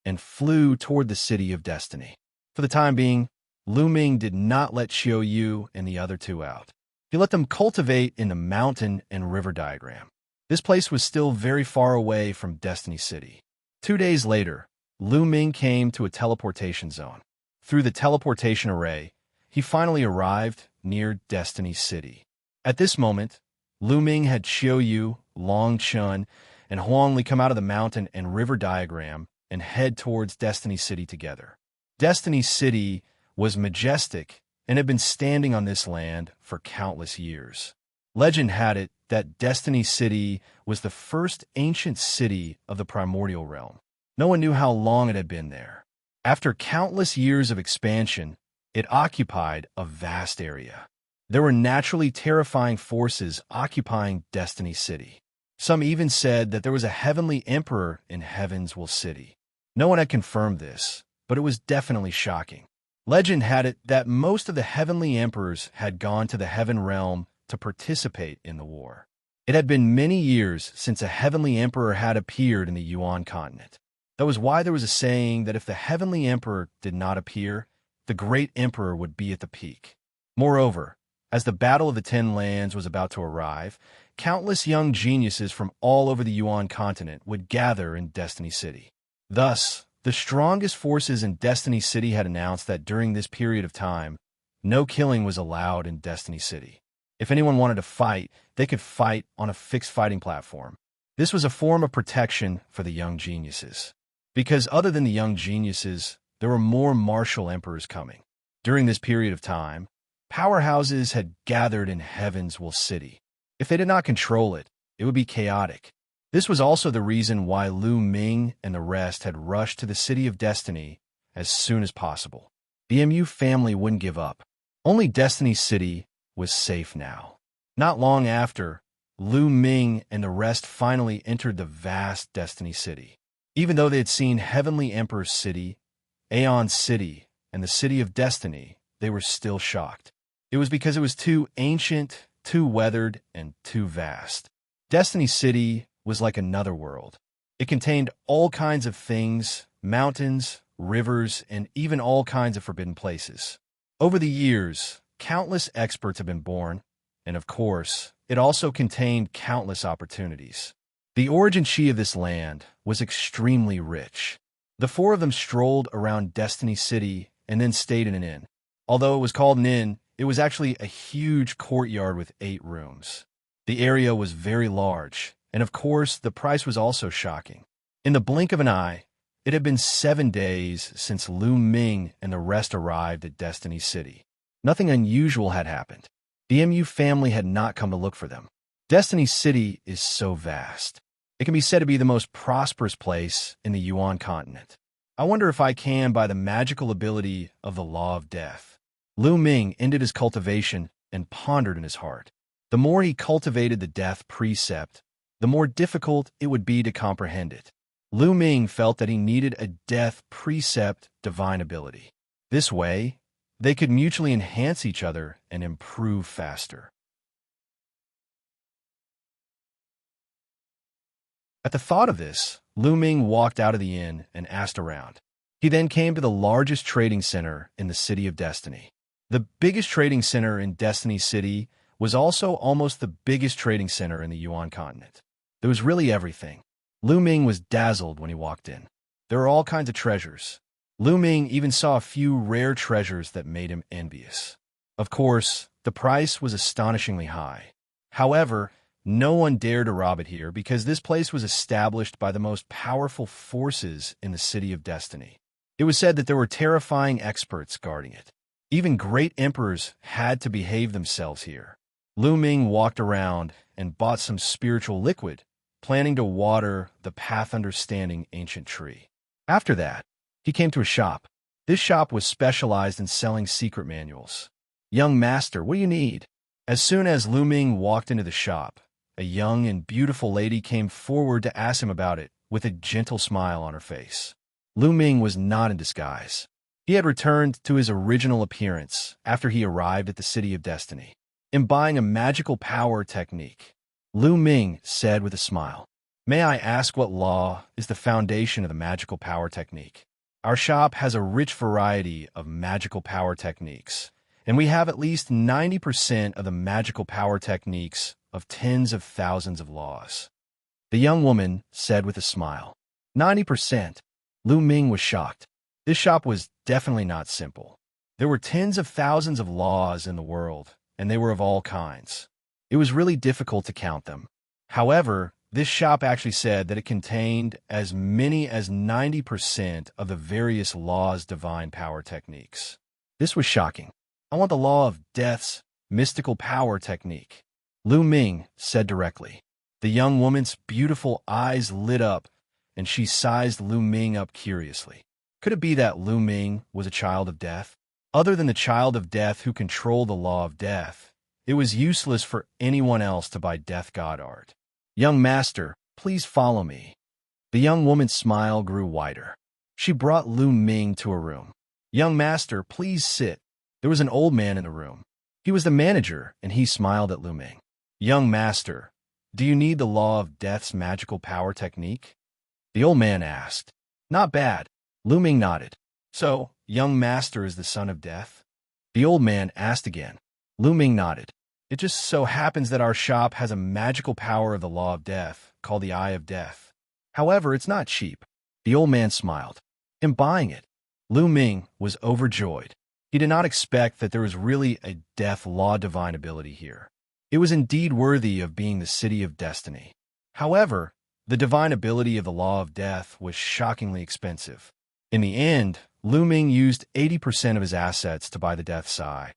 and flew toward the City of Destiny. For the time being, Lu Ming did not let Qiu Yue and the other two out. He let them cultivate in the mountain and river diagram. This place was still very far away from Destiny City. 2 days later, Lu Ming came to a teleportation zone. Through the teleportation array, he finally arrived near Destiny City. At this moment, Lu Ming had Qiu Yue, Longchun, and Huangli come out of the mountain and river diagram and head towards Destiny City together. Destiny City was majestic and had been standing on this land for countless years. Legend had it that Destiny City was the first ancient city of the primordial realm. No one knew how long it had been there. After countless years of expansion, it occupied a vast area. There were naturally terrifying forces occupying Destiny City. Some even said that there was a heavenly emperor in Heaven's Will City. No one had confirmed this, but it was definitely shocking. Legend had it that most of the heavenly emperors had gone to the heaven realm to participate in the war. It had been many years since a heavenly emperor had appeared in the Yuan continent. That was why there was a saying that if the heavenly emperor did not appear, the great emperor would be at the peak. Moreover, as the Battle of the Ten Lands was about to arrive, countless young geniuses from all over the Yuan continent would gather in Destiny City. Thus, the strongest forces in Destiny City had announced that during this period of time, no killing was allowed in Destiny City. If anyone wanted to fight, they could fight on a fixed fighting platform. This was a form of protection for the young geniuses. Because other than the young geniuses, there were more martial emperors coming. During this period of time, powerhouses had gathered in Heaven's Will City. If they did not control it, it would be chaotic. This was also the reason why Ming and the rest had rushed to the City of Destiny as soon as possible. The MU family wouldn't give up. Only Destiny City was safe now. Not long after, Ming and the rest finally entered the vast Destiny City. Even though they had seen Heavenly Emperor's City, Aeon City, and the City of Destiny, they were still shocked. It was because it was too ancient, too weathered, and too vast. Destiny City was like another world. It contained all kinds of things, mountains, rivers, and even all kinds of forbidden places. Over the years, countless experts have been born, and of course, it also contained countless opportunities. The origin chi of this land was extremely rich. The four of them strolled around Destiny City and then stayed in an inn. Although it was called an inn, it was actually a huge courtyard with 8 rooms. The area was very large, and of course, the price was also shocking. In the blink of an eye, it had been 7 days since Ming and the rest arrived at Destiny City. Nothing unusual had happened. The MU family had not come to look for them. Destiny City is so vast. It can be said to be the most prosperous place in the Yuan continent. I wonder if I can by the magical ability of the law of death. Ming ended his cultivation and pondered in his heart. The more he cultivated the death precept, the more difficult it would be to comprehend it. Ming felt that he needed a death precept divine ability. This way, they could mutually enhance each other and improve faster. At the thought of this, Ming walked out of the inn and asked around. He then came to the largest trading center in the City of Destiny. The biggest trading center in Destiny City was also almost the biggest trading center in the Yuan continent. There was really everything. Ming was dazzled when he walked in. There were all kinds of treasures. Ming even saw a few rare treasures that made him envious. Of course, the price was astonishingly high. However, no one dared to rob it here because this place was established by the most powerful forces in the City of Destiny. It was said that there were terrifying experts guarding it. Even great emperors had to behave themselves here. Ming walked around and bought some spiritual liquid, planning to water the path understanding ancient tree. After that, he came to a shop. This shop was specialized in selling secret manuals. "Young master, what do you need?" As soon as Ming walked into the shop, a young and beautiful lady came forward to ask him about it with a gentle smile on her face. Ming was not in disguise. He had returned to his original appearance after he arrived at the City of Destiny, imbibing a magical power technique. Ming said with a smile, "May I ask what law is the foundation of the magical power technique?" Our shop has a rich variety of magical power techniques, and we have at least 90% of the magical power techniques of tens of thousands of laws. The young woman said with a smile. 90%. Ming was shocked. This shop was definitely not simple. There were tens of thousands of laws in the world, and they were of all kinds. It was really difficult to count them. However, This shop actually said that it contained as many as 90% of the various law's divine power techniques. This was shocking. I want the law of death's mystical power technique, Lu Ming said directly. The young woman's beautiful eyes lit up, and she sized Lu Ming up curiously. Could it be that Lu Ming was a child of death? Other than the child of death who controlled the law of death, it was useless for anyone else to buy death god art. Young master, please follow me. The young woman's smile grew wider. She brought Lu Ming to a room. Young master, please sit. There was an old man in the room. He was the manager, and he smiled at Lu Ming. Young master, do you need the law of death's magical power technique? The old man asked. Not bad. Lu Ming nodded. So, young master is the son of death? The old man asked again. Lu Ming nodded. It just so happens that our shop has a magical power of the law of death, called the Eye of Death. However, it's not cheap. The old man smiled. I'm buying it. Lu Ming was overjoyed. He did not expect that there was really a death law divine ability here. It was indeed worthy of being the city of destiny. However, the divine ability of the law of death was shockingly expensive. In the end, Lu Ming used 80% of his assets to buy the Death's Eye.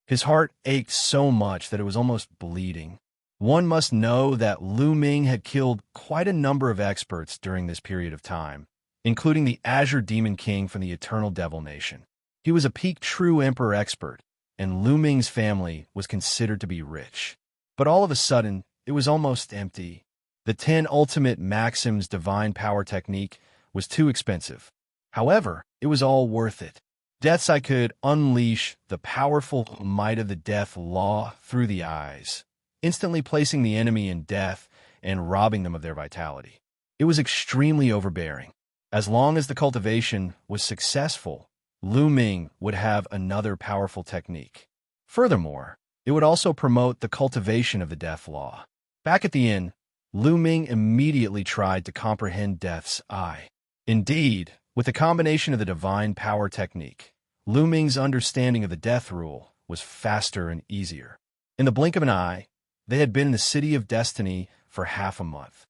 His heart ached so much that it was almost bleeding. One must know that Lu Ming had killed quite a number of experts during this period of time, including the Azure Demon King from the Eternal Devil Nation. He was a peak true Emperor expert, and Lu Ming's family was considered to be rich. But all of a sudden, it was almost empty. The 10 Ultimate Maxims Divine Power Technique was too expensive. However, it was all worth it. Death's Eye could unleash the powerful might of the death law through the eyes, instantly placing the enemy in death and robbing them of their vitality. It was extremely overbearing. As long as the cultivation was successful, Lu Ming would have another powerful technique. Furthermore, it would also promote the cultivation of the death law. Back at the inn, Lu Ming immediately tried to comprehend Death's Eye. Indeed, with the combination of the divine power technique, Lu Ming's understanding of the death rule was faster and easier. In the blink of an eye, they had been in the City of Destiny for half a month.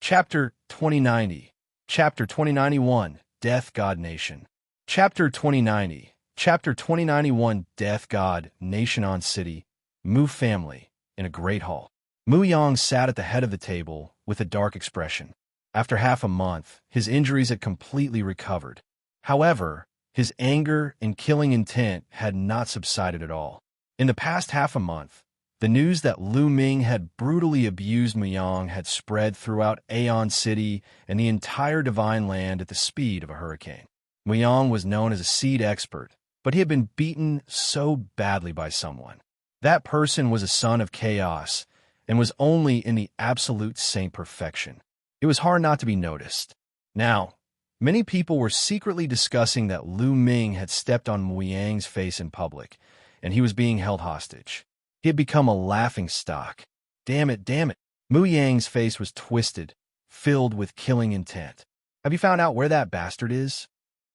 Chapter 2090, Chapter 2091, Death God Nation. Chapter 2090, Chapter 2091, Death God Nation on City, Mu family, in a great hall. Muyang sat at the head of the table with a dark expression. After half a month, his injuries had completely recovered. However, his anger and killing intent had not subsided at all. In the past half a month, the news that Lu Ming had brutally abused Muyang had spread throughout Aeon City and the entire Divine Land at the speed of a hurricane. Muyang was known as a seed expert, but he had been beaten so badly by someone. That person was a son of chaos and was only in the absolute saint perfection. It was hard not to be noticed. Now, many people were secretly discussing that Lu Ming had stepped on Muyang's face in public, and he was being held hostage. He had become a laughingstock. Damn it, damn it. Muyang's face was twisted, filled with killing intent. Have you found out where that bastard is?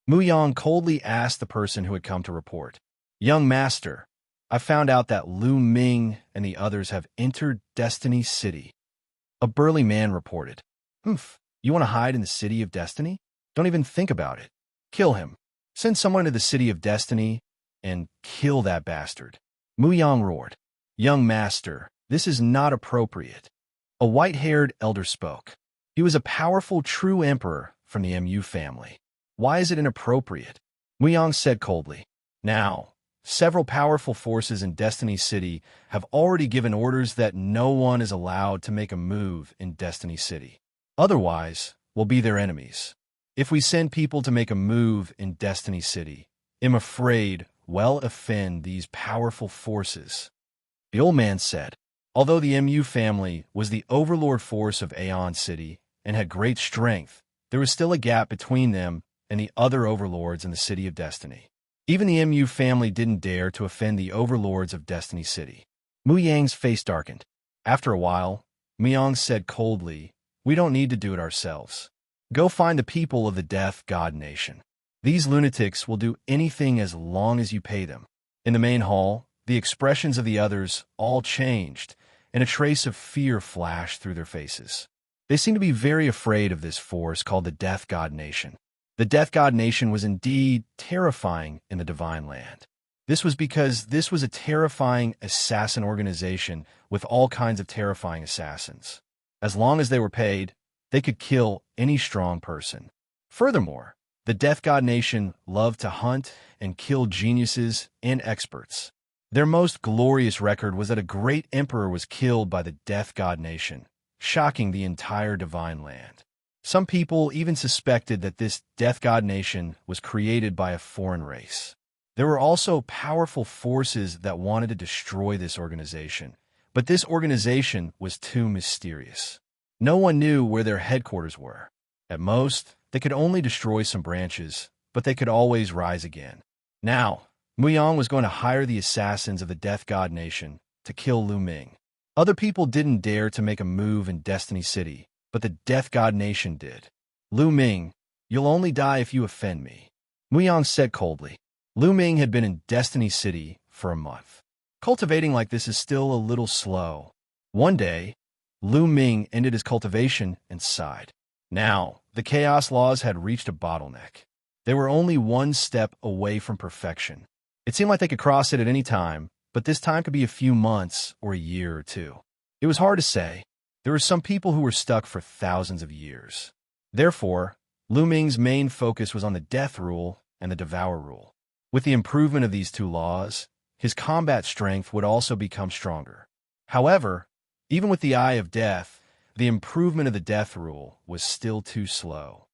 Muyang coldly asked the person who had come to report. Young master, I found out that Lu Ming and the others have entered Destiny City. A burly man reported. Humph, you want to hide in the City of Destiny? Don't even think about it. Kill him. Send someone to the City of Destiny and kill that bastard. Muyang roared. Young master, this is not appropriate. A white-haired elder spoke. He was a powerful true emperor from the Mu family. Why is it inappropriate? Muyang said coldly. Now, several powerful forces in Destiny City have already given orders that no one is allowed to make a move in Destiny City. Otherwise, we'll be their enemies. If we send people to make a move in Destiny City, I'm afraid we'll offend these powerful forces. The old man said, although the Mu family was the overlord force of Aeon City and had great strength, there was still a gap between them and the other overlords in the City of Destiny. Even the Mu family didn't dare to offend the overlords of Destiny City. Muyang's face darkened. After a while, Muyang said coldly, We don't need to do it ourselves. Go find the people of the Death God Nation. These lunatics will do anything as long as you pay them." In the main hall, the expressions of the others all changed, and a trace of fear flashed through their faces. They seemed to be very afraid of this force called the Death God Nation. The Death God Nation was indeed terrifying in the Divine Land. This was because this was a terrifying assassin organization with all kinds of terrifying assassins. As long as they were paid, they could kill any strong person. Furthermore, the Death God Nation loved to hunt and kill geniuses and experts. Their most glorious record was that a great emperor was killed by the Death God Nation, shocking the entire Divine Land. Some people even suspected that this Death God Nation was created by a foreign race. There were also powerful forces that wanted to destroy this organization, but this organization was too mysterious. No one knew where their headquarters were. At most, they could only destroy some branches, but they could always rise again. Now, Muyang was going to hire the assassins of the Death God Nation to kill Lu Ming. Other people didn't dare to make a move in Destiny City, but the Death God Nation did. "Lu Ming, you'll only die if you offend me," Muyang said coldly. Lu Ming had been in Destiny City for a month. Cultivating like this is still a little slow. One day, Lu Ming ended his cultivation and sighed. Now, the chaos laws had reached a bottleneck. They were only one step away from perfection. It seemed like they could cross it at any time, but this time could be a few months or a year or two. It was hard to say. There were some people who were stuck for thousands of years. Therefore, Lu Ming's main focus was on the Death Rule and the Devour Rule. With the improvement of these two laws, his combat strength would also become stronger. However, even with the Eye of Death, the improvement of the Death Rule was still too slow.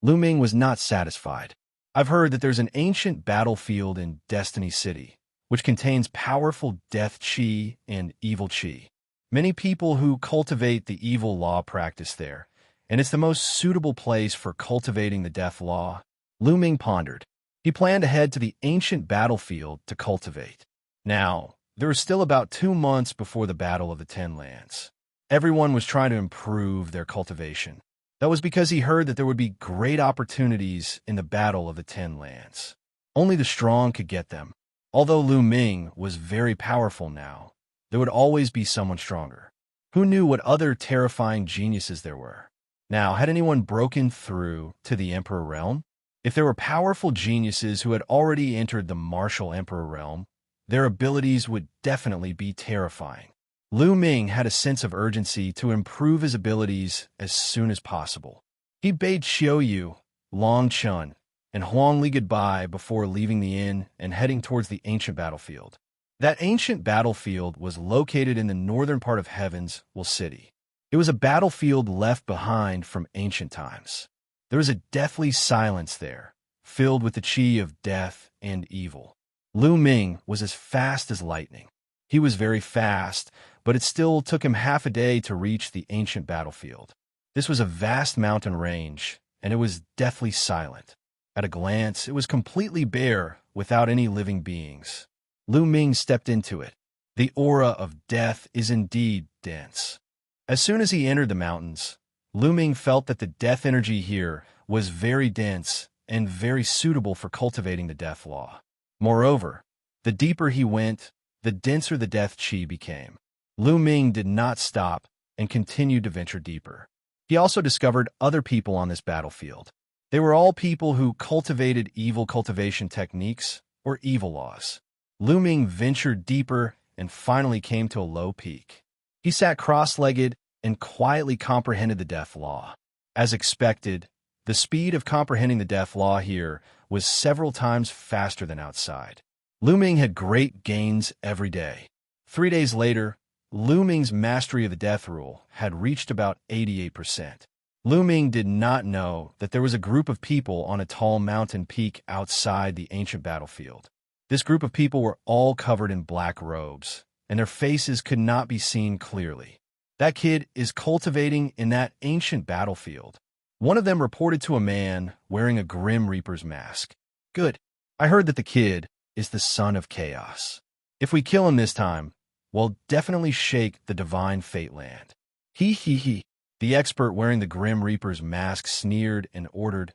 Lu Ming was not satisfied. "I've heard that there's an ancient battlefield in Destiny City, which contains powerful death qi and evil qi. Many people who cultivate the evil law practice there, and it's the most suitable place for cultivating the death law." Lu Ming pondered. He planned to head to the ancient battlefield to cultivate. Now, there was still about 2 months before the Battle of the Ten Lands. Everyone was trying to improve their cultivation. That was because he heard that there would be great opportunities in the Battle of the Ten Lands. Only the strong could get them. Although Lu Ming was very powerful now, there would always be someone stronger. Who knew what other terrifying geniuses there were? Now, had anyone broken through to the Emperor Realm? If there were powerful geniuses who had already entered the Martial Emperor Realm, their abilities would definitely be terrifying. Lu Ming had a sense of urgency to improve his abilities as soon as possible. He bade Qiu Yue, Long Chun, and Huang Li goodbye before leaving the inn and heading towards the ancient battlefield. That ancient battlefield was located in the northern part of Heaven's City. It was a battlefield left behind from ancient times. There was a deathly silence there, filled with the qi of death and evil. Lu Ming was as fast as lightning. He was very fast, but it still took him half a day to reach the ancient battlefield. This was a vast mountain range, and it was deathly silent. At a glance, it was completely bare, without any living beings. Lu Ming stepped into it. The aura of death is indeed dense. As soon as he entered the mountains, Lu Ming felt that the death energy here was very dense and very suitable for cultivating the death law. Moreover, the deeper he went, the denser the death qi became. Lu Ming did not stop and continued to venture deeper. He also discovered other people on this battlefield. They were all people who cultivated evil cultivation techniques or evil laws. Lu Ming ventured deeper and finally came to a low peak. He sat cross-legged and quietly comprehended the death law. As expected, the speed of comprehending the death law here was several times faster than outside. Lu Ming had great gains every day. 3 days later, Lu Ming's mastery of the death rule had reached about 88%. Lu Ming did not know that there was a group of people on a tall mountain peak outside the ancient battlefield. This group of people were all covered in black robes, and their faces could not be seen clearly. "That kid is cultivating in that ancient battlefield," one of them reported to a man wearing a Grim Reaper's mask. "Good. I heard that the kid is the son of chaos. If we kill him this time, will definitely shake the divine fate land. He. The expert wearing the Grim Reaper's mask sneered and ordered,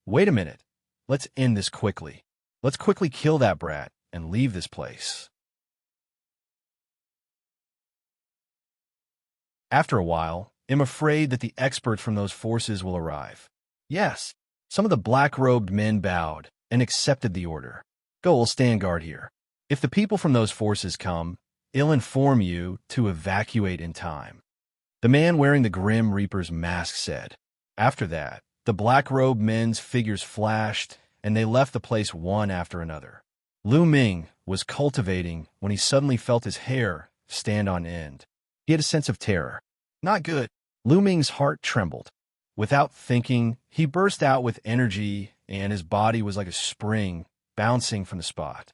"Wait a minute. Let's end this quickly. Let's quickly kill that brat and leave this place." After a while, I'm afraid that the experts from those forces will arrive. Yes, some of the black-robed men bowed and accepted the order. Go, we'll stand guard here. If the people from those forces come, I'll inform you to evacuate in time. The man wearing the Grim Reaper's mask said. After that, the black-robed men's figures flashed, and they left the place one after another. Ming was cultivating when he suddenly felt his hair stand on end. He had a sense of terror. Not good. Ming's heart trembled. Without thinking, he burst out with energy, and his body was like a spring bouncing from the spot.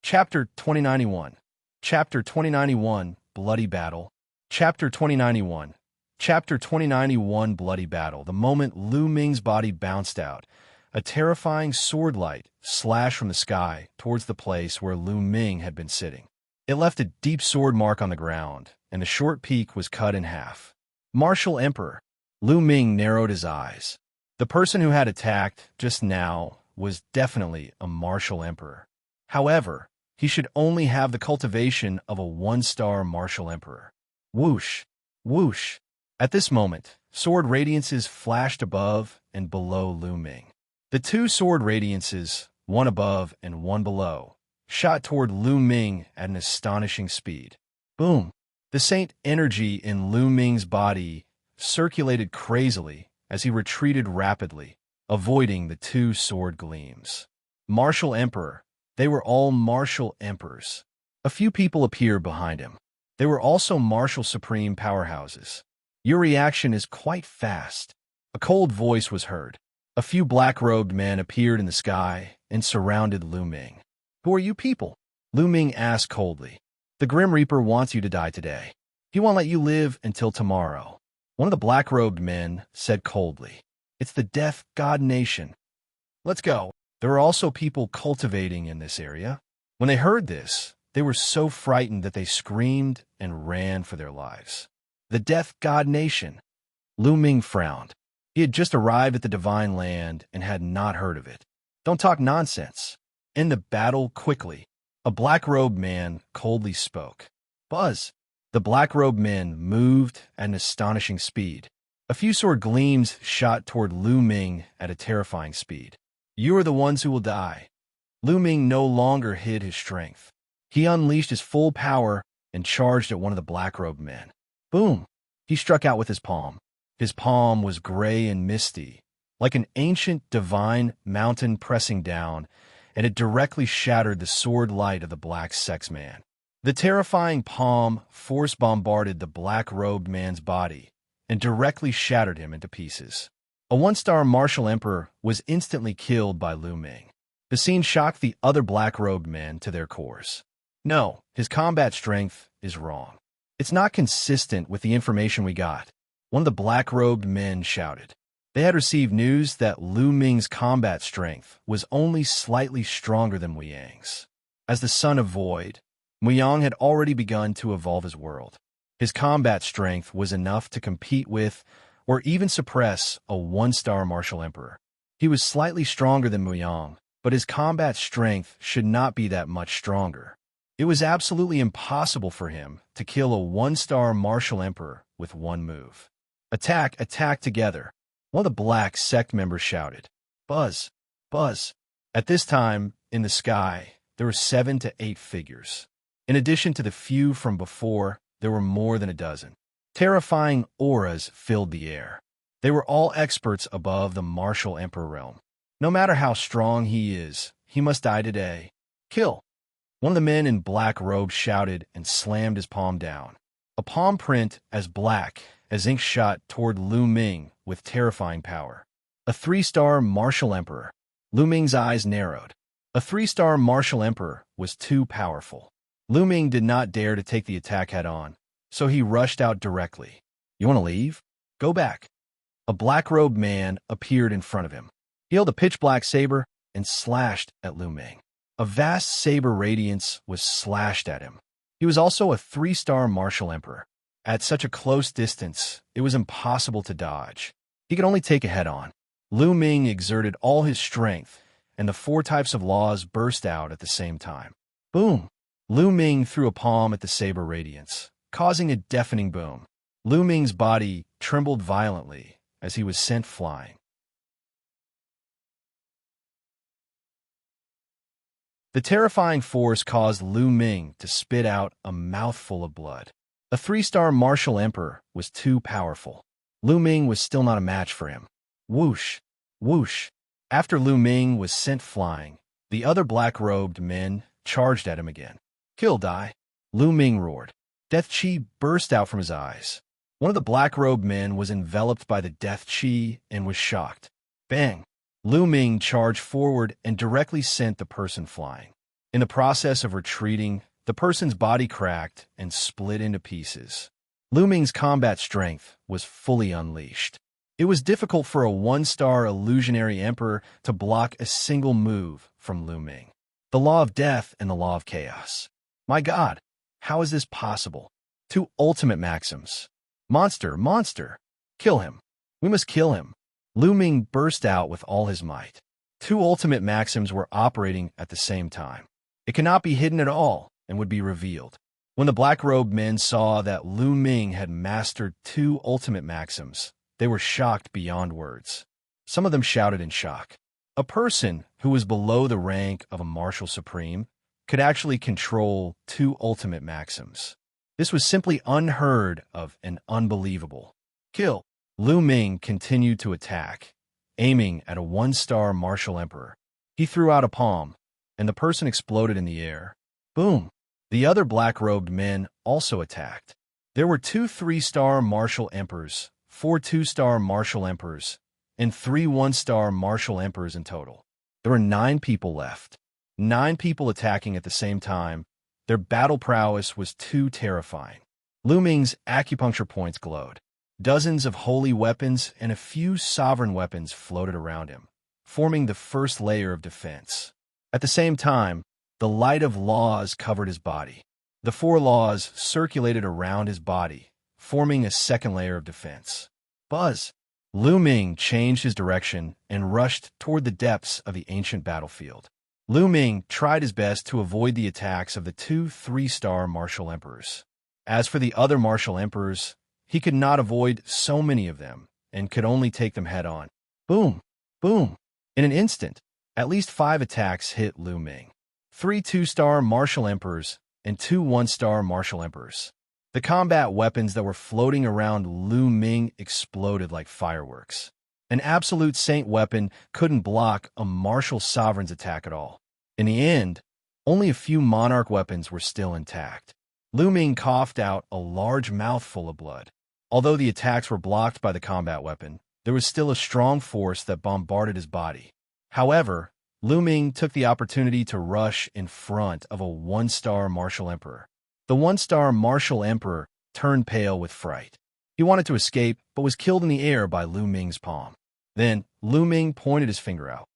Chapter 2091. Chapter 2091, Bloody Battle. Chapter 2091. Chapter 2091, Bloody Battle. The moment Ming's body bounced out, a terrifying sword light slashed from the sky towards the place where Ming had been sitting. It left a deep sword mark on the ground, and the short peak was cut in half. Martial Emperor. Ming narrowed his eyes. The person who had attacked just now was definitely a martial emperor. However, he should only have the cultivation of a one-star martial emperor. Whoosh! Whoosh! At this moment, sword radiances flashed above and below Ming. The two sword radiances, one above and one below, shot toward Ming at an astonishing speed. Boom! The saint energy in Ming's body circulated crazily as he retreated rapidly, avoiding the two sword gleams. Martial Emperor. They were all martial emperors. A few people appeared behind him. They were also martial supreme powerhouses. Your reaction is quite fast. A cold voice was heard. A few black-robed men appeared in the sky and surrounded Ming. Who are you people? Ming asked coldly. The Grim Reaper wants you to die today. He won't let you live until tomorrow. One of the black-robed men said coldly. It's the Death God Nation. Let's go. There were also people cultivating in this area. When they heard this, they were so frightened that they screamed and ran for their lives. The Death God Nation. Ming frowned. He had just arrived at the Divine Land and had not heard of it. Don't talk nonsense. End the battle quickly. A black-robed man coldly spoke. Buzz. The black-robed men moved at an astonishing speed. A few sword gleams shot toward Ming at a terrifying speed. You are the ones who will die. Ming no longer hid his strength. He unleashed his full power and charged at one of the black-robed men. Boom! He struck out with his palm. His palm was gray and misty, like an ancient divine mountain pressing down, and it directly shattered the sword light of the black sex man. The terrifying palm force bombarded the black-robed man's body and directly shattered him into pieces. A one-star martial emperor was instantly killed by Ming. The scene shocked the other black-robed men to their cores. No, his combat strength is wrong. It's not consistent with the information we got. One of the black-robed men shouted. They had received news that Ming's combat strength was only slightly stronger than Muyang's. As the son of Void, Muyang had already begun to evolve his world. His combat strength was enough to compete with or even suppress a one-star martial emperor. He was slightly stronger than Muyang, but his combat strength should not be that much stronger. It was absolutely impossible for him to kill a one-star martial emperor with one move. Attack, attack together. One of the black sect members shouted. Buzz, buzz. At this time, in the sky, there were 7 to 8 figures. In addition to the few from before, there were more than a dozen. Terrifying auras filled the air. They were all experts above the martial emperor realm. No matter how strong he is, he must die today. Kill! One of the men in black robes shouted and slammed his palm down. A palm print as black as ink shot toward Ming with terrifying power. A 3-star martial emperor. Ming's eyes narrowed. A 3-star martial emperor was too powerful. Ming did not dare to take the attack head-on, so he rushed out directly. You want to leave? Go back. a black-robed man appeared in front of him. He held a pitch-black saber and slashed at Lu Ming. A vast saber radiance was slashed at him. He was also a 3-star martial emperor. At such a close distance, it was impossible to dodge. He could only take a head-on. Lu Ming exerted all his strength, and the 4 types of laws burst out at the same time. Boom! Lu Ming threw a palm at the saber radiance, causing a deafening boom. Lu Ming's body trembled violently as he was sent flying. The terrifying force caused Lu Ming to spit out a mouthful of blood. A 3-star martial emperor was too powerful. Lu Ming was still not a match for him. Whoosh! Whoosh! After Lu Ming was sent flying, the other black-robed men charged at him again. Kill, die! Lu Ming roared. Death Qi burst out from his eyes. One of the black-robed men was enveloped by the death Qi and was shocked. Bang! Lu Ming charged forward and directly sent the person flying. In the process of retreating, the person's body cracked and split into pieces. Lu Ming's combat strength was fully unleashed. It was difficult for a 1-star illusionary emperor to block a single move from Lu Ming. The law of death and the law of chaos. My God, how is this possible? 2 ultimate maxims. Monster, monster! Kill him. We must kill him. Lu Ming burst out with all his might. 2 ultimate maxims were operating at the same time. It cannot be hidden at all and would be revealed. When the black-robed men saw that Lu Ming had mastered 2 ultimate maxims, they were shocked beyond words. Some of them shouted in shock. A person who was below the rank of a martial supreme could actually control 2 ultimate maxims. This was simply unheard of and unbelievable. Kill! Lu Ming continued to attack, aiming at a 1-star martial emperor. He threw out a palm, and the person exploded in the air. Boom! The other black-robed men also attacked. There were 2 3-star martial emperors, 4 2-star martial emperors, and 3 1-star martial emperors in total. There were 9 people left. 9 people attacking at the same time. Their battle prowess was too terrifying. Lu Ming's acupuncture points glowed. Dozens of holy weapons and a few sovereign weapons floated around him, forming the first layer of defense. At the same time, the light of laws covered his body. The 4 laws circulated around his body, forming a second layer of defense. Buzz! Lu Ming changed his direction and rushed toward the depths of the ancient battlefield. Lu Ming tried his best to avoid the attacks of the 2 3-star martial emperors. As for the other martial emperors, he could not avoid so many of them and could only take them head-on. Boom! Boom! In an instant, at least 5 attacks hit Lu Ming. 3 2-star martial emperors and 2 1-star martial emperors. The combat weapons that were floating around Lu Ming exploded like fireworks. An absolute saint weapon couldn't block a martial sovereign's attack at all. In the end, only a few monarch weapons were still intact. Lu Ming coughed out a large mouthful of blood. Although the attacks were blocked by the combat weapon, there was still a strong force that bombarded his body. However, Lu Ming took the opportunity to rush in front of a 1-star martial emperor. The 1-star martial emperor turned pale with fright. He wanted to escape, but was killed in the air by Lu Ming's palm. Then, Lu Ming pointed his finger out.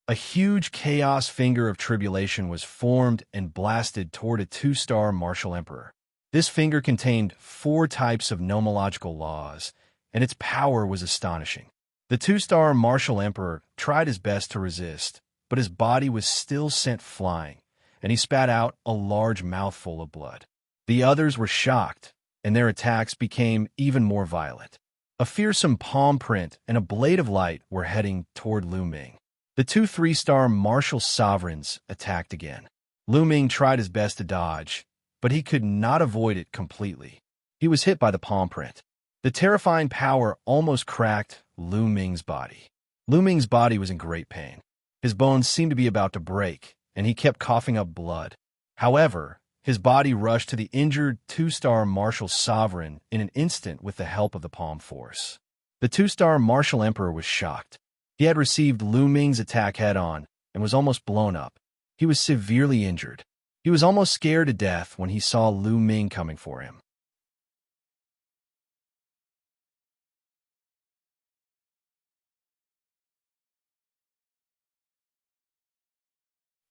A huge chaos finger of tribulation was formed and blasted toward a 2-star martial emperor. This finger contained 4 types of nomological laws, and its power was astonishing. The 2-star martial emperor tried his best to resist, but his body was still sent flying, and he spat out a large mouthful of blood. The others were shocked, and their attacks became even more violent. A fearsome palm print and a blade of light were heading toward Lu Ming. The 2 3-star martial sovereigns attacked again. Lu Ming tried his best to dodge, but he could not avoid it completely. He was hit by the palm print. The terrifying power almost cracked Lu Ming's body. Lu Ming's body was in great pain. His bones seemed to be about to break, and he kept coughing up blood. However, his body rushed to the injured 2-star martial sovereign in an instant with the help of the palm force. The 2-star martial emperor was shocked. He had received Lu Ming's attack head-on and was almost blown up. He was severely injured. He was almost scared to death when he saw Lu Ming coming for him.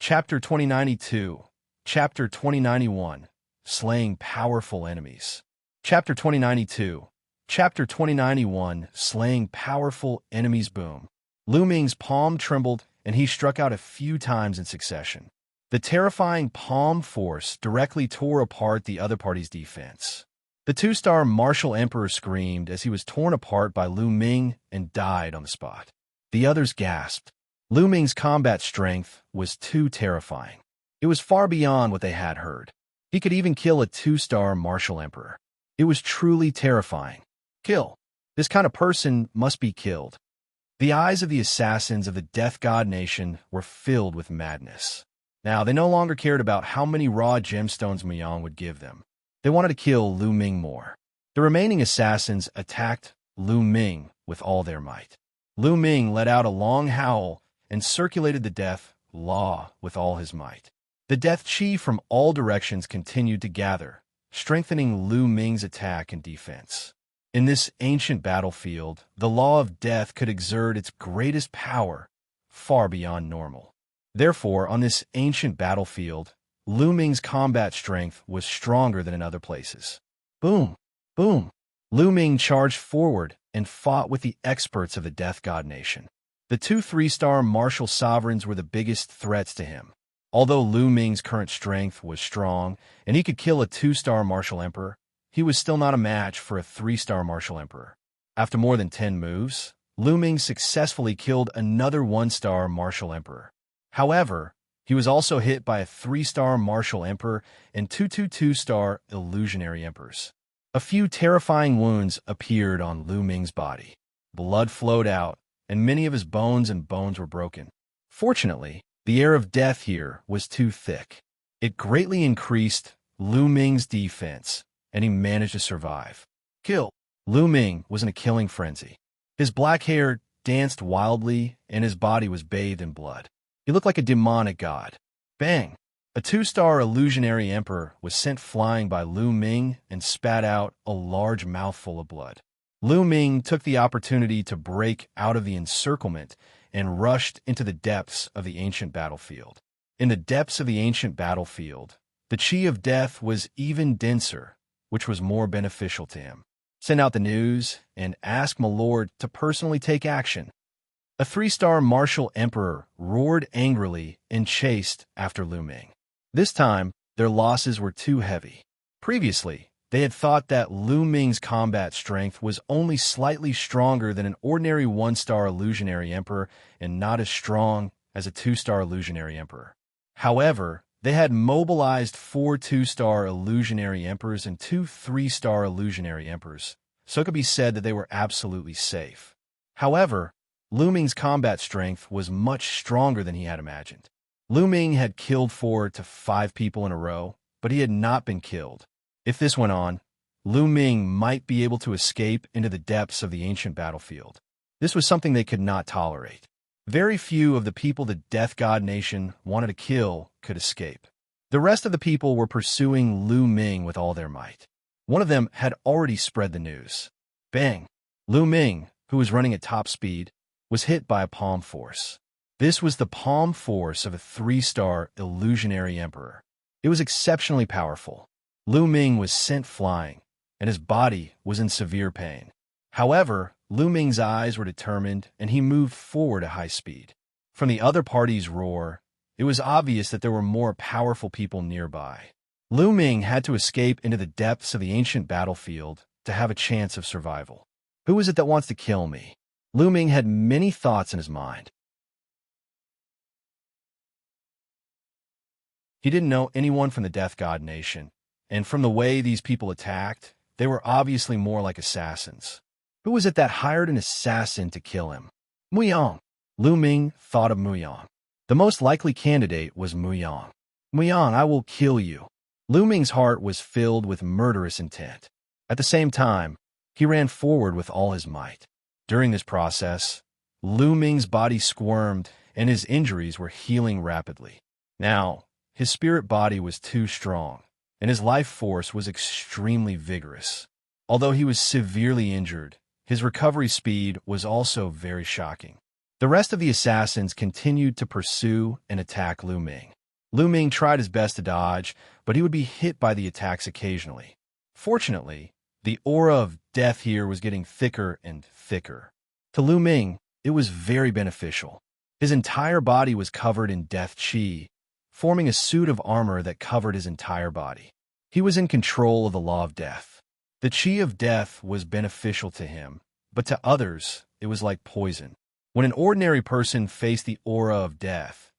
Chapter 2092, Chapter 2091, Slaying Powerful Enemies. Chapter 2092, Chapter 2091, Slaying Powerful Enemies. Boom. Lu Ming's palm trembled, and he struck out a few times in succession. The terrifying palm force directly tore apart the other party's defense. The two-star martial emperor screamed as he was torn apart by Lu Ming and died on the spot. The others gasped. Lu Ming's combat strength was too terrifying. It was far beyond what they had heard. He could even kill a two-star martial emperor. It was truly terrifying. Kill. This kind of person must be killed. The eyes of the assassins of the Death God Nation were filled with madness. Now, they no longer cared about how many raw gemstones Muyang would give them. They wanted to kill Lu Ming more. The remaining assassins attacked Lu Ming with all their might. Lu Ming let out a long howl and circulated the death law with all his might. The death chi from all directions continued to gather, strengthening Lu Ming's attack and defense. In this ancient battlefield, the law of death could exert its greatest power far beyond normal. Therefore, on this ancient battlefield, Lu Ming's combat strength was stronger than in other places. Boom! Boom! Lu Ming charged forward and fought with the experts of the Death God Nation. The two three-star martial sovereigns were the biggest threats to him. Although Lu Ming's current strength was strong and he could kill a two-star martial emperor, he was still not a match for a three-star martial emperor. After more than 10 moves, Lu Ming successfully killed another one-star martial emperor. However, he was also hit by a three-star martial emperor and two two-star illusionary emperors. A few terrifying wounds appeared on Lu Ming's body. Blood flowed out, and many of his bones were broken. Fortunately, the air of death here was too thick. It greatly increased Lu Ming's defense, and he managed to survive. Kill. Lu Ming was in a killing frenzy. His black hair danced wildly, and his body was bathed in blood. He looked like a demonic god. Bang! A two-star illusionary emperor was sent flying by Lu Ming and spat out a large mouthful of blood. Lu Ming took the opportunity to break out of the encirclement and rushed into the depths of the ancient battlefield. In the depths of the ancient battlefield, the chi of death was even denser, which was more beneficial to him. Send out the news and ask my lord to personally take action. A three-star martial emperor roared angrily and chased after Lu Ming. This time, their losses were too heavy. Previously, they had thought that Lu Ming's combat strength was only slightly stronger than an ordinary one-star illusionary emperor and not as strong as a two-star illusionary emperor. However, they had mobilized 4 two-star illusionary emperors and 2 three-star illusionary emperors, so it could be said that they were absolutely safe. However, Lu Ming's combat strength was much stronger than he had imagined. Lu Ming had killed 4 to 5 people in a row, but he had not been killed. If this went on, Lu Ming might be able to escape into the depths of the ancient battlefield. This was something they could not tolerate. Very few of the people the Death God Nation wanted to kill could escape. The rest of the people were pursuing Lu Ming with all their might. One of them had already spread the news. Bang! Lu Ming, who was running at top speed, was hit by a palm force. This was the palm force of a 3-star illusionary emperor. It was exceptionally powerful. Lu Ming was sent flying, and his body was in severe pain. However, Lu Ming's eyes were determined, and he moved forward at high speed. From the other party's roar, it was obvious that there were more powerful people nearby. Lu Ming had to escape into the depths of the ancient battlefield to have a chance of survival. Who is it that wants to kill me? Lu Ming had many thoughts in his mind. He didn't know anyone from the Death God Nation, and from the way these people attacked, they were obviously more like assassins. Who was it that hired an assassin to kill him? Muyang. Lu Ming thought of Muyang. The most likely candidate was Muyang. Muyang, I will kill you. Lu Ming's heart was filled with murderous intent. At the same time, he ran forward with all his might. During this process, Lu Ming's body squirmed and his injuries were healing rapidly. Now, his spirit body was too strong, and his life force was extremely vigorous. Although he was severely injured, his recovery speed was also very shocking. The rest of the assassins continued to pursue and attack Lu Ming. Lu Ming tried his best to dodge, but he would be hit by the attacks occasionally. Fortunately, the aura of death here was getting thicker and thicker. To Lu Ming, it was very beneficial. His entire body was covered in death qi, forming a suit of armor that covered his entire body. He was in control of the law of death. The qi of death was beneficial to him, but to others, it was like poison. When an ordinary person faced the aura of death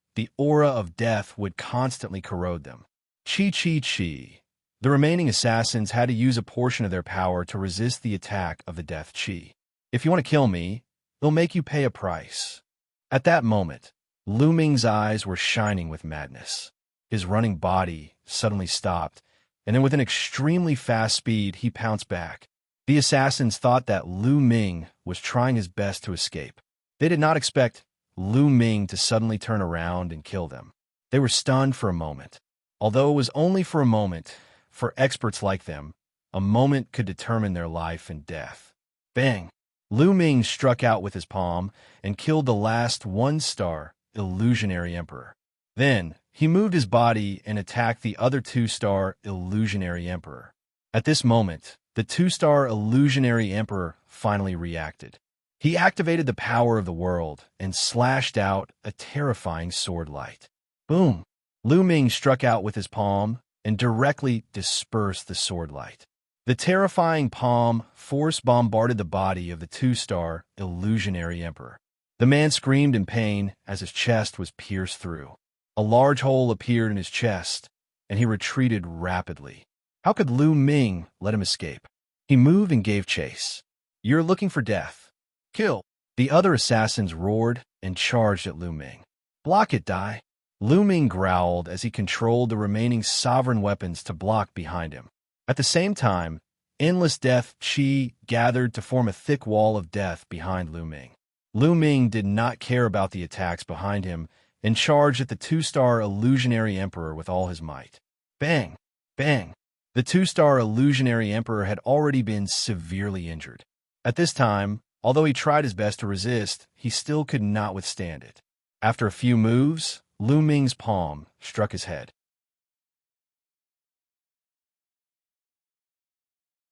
would constantly corrode them. Qi. The remaining assassins had to use a portion of their power to resist the attack of the death qi. If you want to kill me, they'll make you pay a price. At that moment, Lu Ming's eyes were shining with madness. His running body suddenly stopped, and then with an extremely fast speed, he pounced back. The assassins thought that Lu Ming was trying his best to escape. They did not expect Lu Ming to suddenly turn around and kill them. They were stunned for a moment. Although it was only for a moment, for experts like them, a moment could determine their life and death. Bang! Lu Ming struck out with his palm and killed the last one-star illusionary emperor. Then, he moved his body and attacked the other two-star illusionary emperor. At this moment, the two-star illusionary emperor finally reacted. He activated the power of the world and slashed out a terrifying sword light. Boom! Lu Ming struck out with his palm and directly dispersed the sword light. The terrifying palm force bombarded the body of the two-star illusionary emperor. The man screamed in pain as his chest was pierced through. A large hole appeared in his chest, and he retreated rapidly. How could Lu Ming let him escape? He moved and gave chase. You're looking for death. Kill! The other assassins roared and charged at Lu Ming. Block it, Dai! Lu Ming growled as he controlled the remaining sovereign weapons to block behind him. At the same time, endless death qi gathered to form a thick wall of death behind Lu Ming. Lu Ming did not care about the attacks behind him and charged at the two-star illusionary emperor with all his might. Bang! Bang! The two-star illusionary emperor had already been severely injured. At this time, although he tried his best to resist, he still could not withstand it. After a few moves, Lu Ming's palm struck his head.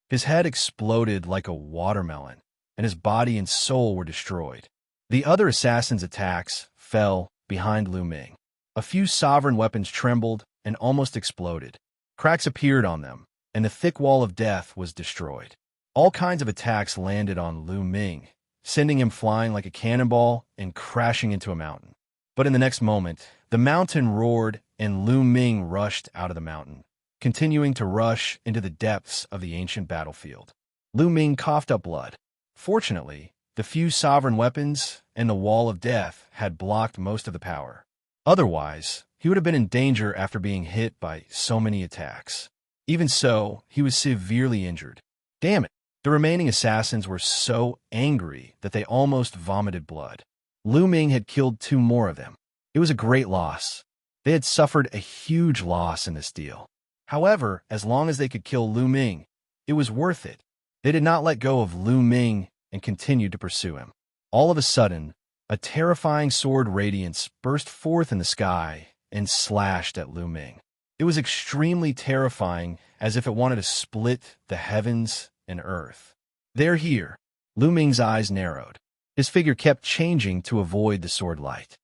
His head exploded like a watermelon, and his body and soul were destroyed. The other assassins' attacks fell behind Lu Ming. A few sovereign weapons trembled and almost exploded. Cracks appeared on them, and the thick wall of death was destroyed. All kinds of attacks landed on Lu Ming, sending him flying like a cannonball and crashing into a mountain. But in the next moment, the mountain roared and Lu Ming rushed out of the mountain, continuing to rush into the depths of the ancient battlefield. Lu Ming coughed up blood. Fortunately, the few sovereign weapons and the wall of death had blocked most of the power. Otherwise, he would have been in danger after being hit by so many attacks. Even so, he was severely injured. Damn it! The remaining assassins were so angry that they almost vomited blood. Lu Ming had killed 2 more of them. It was a great loss. They had suffered a huge loss in this deal. However, as long as they could kill Lu Ming, it was worth it. They did not let go of Lu Ming and continued to pursue him. All of a sudden, a terrifying sword radiance burst forth in the sky and slashed at Lu Ming. It was extremely terrifying, as if it wanted to split the heavens and earth. They're here. Lu Ming's eyes narrowed. His figure kept changing to avoid the sword light.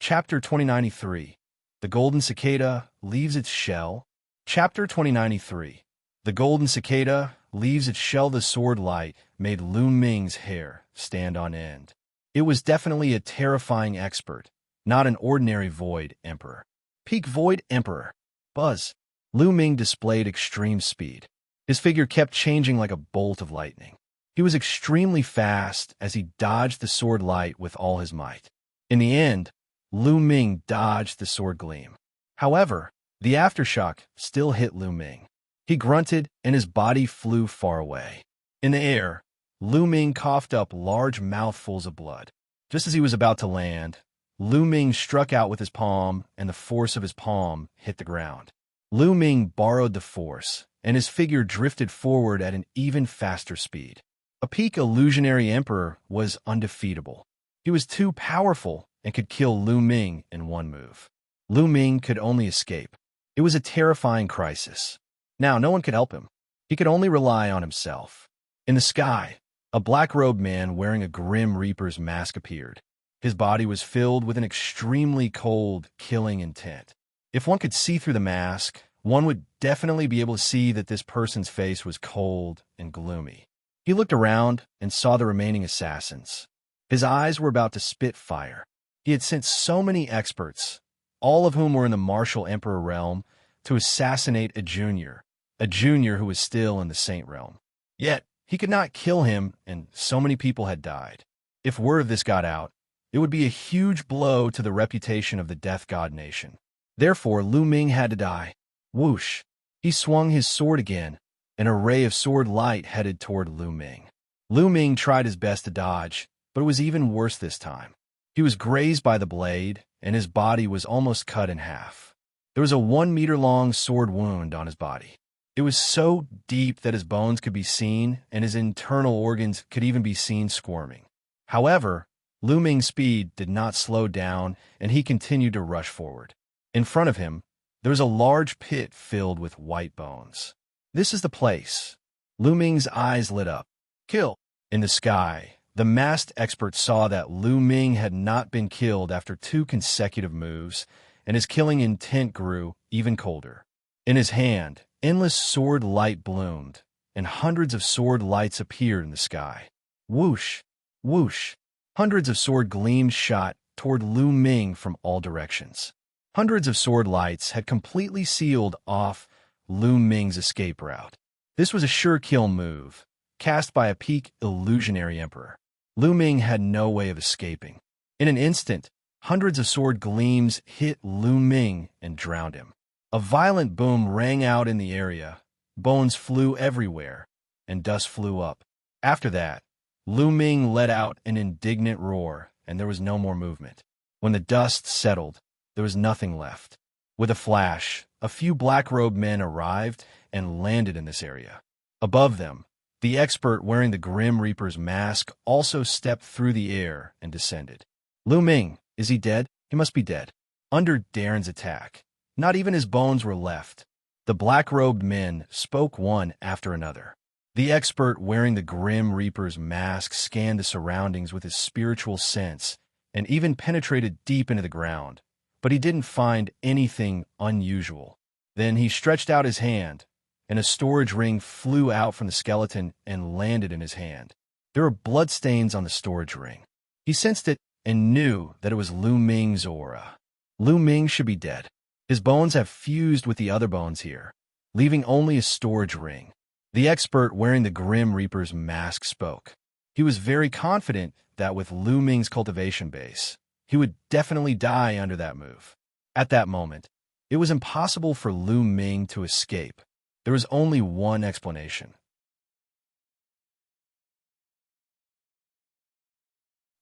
Chapter 2093. The Golden Cicada leaves its shell. Chapter 2093. The Golden Cicada leaves its shell. The sword light made Lu Ming's hair stand on end. It was definitely a terrifying expert, not an ordinary Void Emperor. Peak Void Emperor. Buzz. Lu Ming displayed extreme speed. His figure kept changing like a bolt of lightning. He was extremely fast as he dodged the sword light with all his might. In the end, Lu Ming dodged the sword gleam. However, the aftershock still hit Lu Ming. He grunted and his body flew far away. In the air, Lu Ming coughed up large mouthfuls of blood. Just as he was about to land, Lu Ming struck out with his palm and the force of his palm hit the ground. Lu Ming borrowed the force, and his figure drifted forward at an even faster speed. A peak illusionary emperor was undefeatable. He was too powerful and could kill Lu Ming in one move. Lu Ming could only escape. It was a terrifying crisis. Now no one could help him. He could only rely on himself. In the sky, a black-robed man wearing a Grim Reaper's mask appeared. His body was filled with an extremely cold, killing intent. If one could see through the mask, one would definitely be able to see that this person's face was cold and gloomy. He looked around and saw the remaining assassins. His eyes were about to spit fire. He had sent so many experts, all of whom were in the martial emperor realm, to assassinate a junior who was still in the saint realm. Yet, he could not kill him, and so many people had died. If word of this got out, it would be a huge blow to the reputation of the Death God Nation. Therefore, Lu Ming had to die. Whoosh! He swung his sword again. An array of sword light headed toward Lu Ming. Lu Ming tried his best to dodge, but it was even worse this time. He was grazed by the blade, and his body was almost cut in half. There was a 1-meter-long sword wound on his body. It was so deep that his bones could be seen, and his internal organs could even be seen squirming. However, Lu Ming's speed did not slow down, and he continued to rush forward. In front of him, there was a large pit filled with white bones. This is the place. Lu Ming's eyes lit up. Kill! In the sky, the masked expert saw that Lu Ming had not been killed after 2 consecutive moves, and his killing intent grew even colder. In his hand, endless sword light bloomed, and hundreds of sword lights appeared in the sky. Whoosh! Whoosh! Hundreds of sword gleams shot toward Lu Ming from all directions. Hundreds of sword lights had completely sealed off Lu Ming's escape route. This was a sure kill move, cast by a peak illusionary emperor. Lu Ming had no way of escaping. In an instant, hundreds of sword gleams hit Lu Ming and drowned him. A violent boom rang out in the area, bones flew everywhere, and dust flew up. After that, Lu Ming let out an indignant roar, and there was no more movement. When the dust settled, there was nothing left. With a flash, a few black-robed men arrived and landed in this area. Above them, the expert wearing the Grim Reaper's mask also stepped through the air and descended. Lu Ming, is he dead? He must be dead. Under Darren's attack, not even his bones were left. The black-robed men spoke one after another. The expert wearing the Grim Reaper's mask scanned the surroundings with his spiritual sense and even penetrated deep into the ground, but he didn't find anything unusual. Then he stretched out his hand, and a storage ring flew out from the skeleton and landed in his hand. There were bloodstains on the storage ring. He sensed it and knew that it was Lu Ming's aura. Lu Ming should be dead. His bones have fused with the other bones here, leaving only a storage ring. The expert wearing the Grim Reaper's mask spoke. He was very confident that with Lu Ming's cultivation base, he would definitely die under that move. At that moment, it was impossible for Lu Ming to escape. There was only one explanation.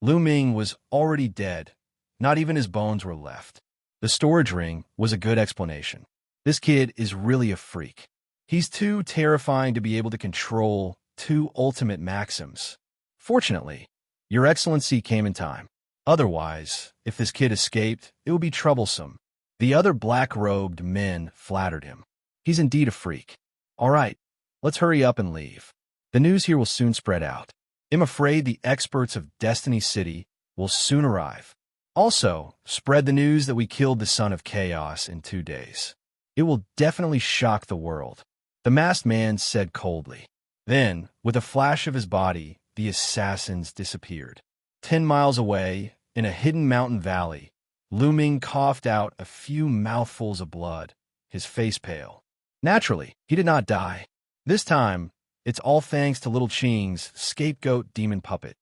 Lu Ming was already dead. Not even his bones were left. The storage ring was a good explanation. This kid is really a freak. He's too terrifying to be able to control 2 ultimate maxims. Fortunately, Your Excellency came in time. Otherwise, if this kid escaped, it would be troublesome. The other black-robed men flattered him. He's indeed a freak. All right, let's hurry up and leave. The news here will soon spread out. I'm afraid the experts of Destiny City will soon arrive. Also, spread the news that we killed the Son of Chaos in 2 days. It will definitely shock the world. The masked man said coldly. Then, with a flash of his body, the assassins disappeared. 10 miles away, in a hidden mountain valley, Lu Ming coughed out a few mouthfuls of blood, his face pale. Naturally, he did not die. This time, it's all thanks to little Qing's scapegoat demon puppet.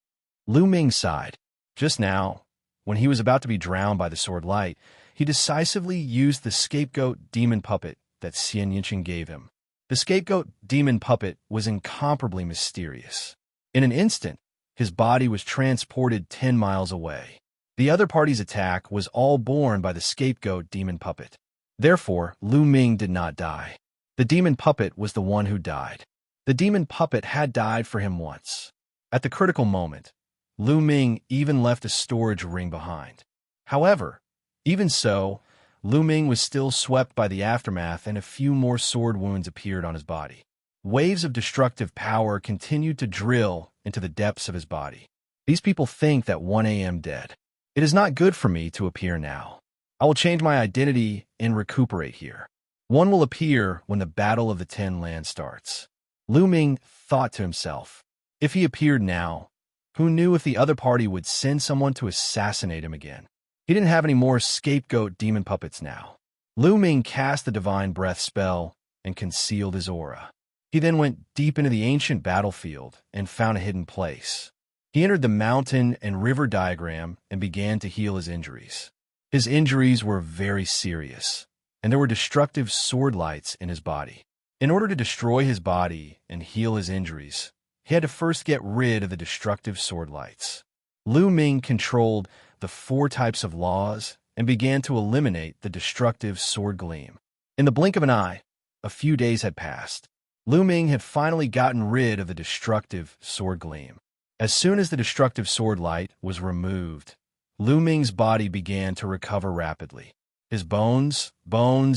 Lu Ming sighed. Just now, when he was about to be drowned by the sword light, he decisively used the scapegoat demon puppet that Xianxia gave him. The scapegoat demon puppet was incomparably mysterious. In an instant, his body was transported 10 miles away. The other party's attack was all borne by the scapegoat demon puppet. Therefore, Lu Ming did not die. The demon puppet was the one who died. The demon puppet had died for him once. At the critical moment, Lu Ming even left a storage ring behind. However, even so, Lu Ming was still swept by the aftermath and a few more sword wounds appeared on his body. Waves of destructive power continued to drill into the depths of his body. These people think that 1 a.m. dead. It is not good for me to appear now. I will change my identity and recuperate here. One will appear when the Battle of the Ten Lands starts. Lu Ming thought to himself, if he appeared now, who knew if the other party would send someone to assassinate him again? He didn't have any more scapegoat demon puppets now. Lu Ming cast the divine breath spell and concealed his aura. He then went deep into the ancient battlefield and found a hidden place. He entered the mountain and river diagram and began to heal his injuries. His injuries were very serious, and there were destructive sword lights in his body. In order to destroy his body and heal his injuries, he had to first get rid of the destructive sword lights. Lu Ming controlled the 4 types of laws and began to eliminate the destructive sword gleam. In the blink of an eye, a few days had passed. Lu Ming had finally gotten rid of the destructive sword gleam. As soon as the destructive sword light was removed, Lu Ming's body began to recover rapidly. His bones,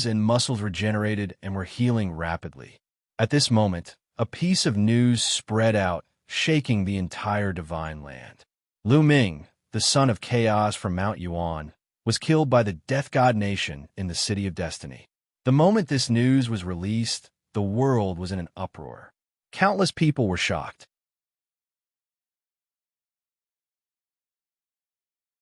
and muscles regenerated and were healing rapidly. At this moment, a piece of news spread out, shaking the entire divine land. Lu Ming, the son of chaos from Mount Yuan, was killed by the Death God Nation in the City of Destiny. The moment this news was released, the world was in an uproar. Countless people were shocked.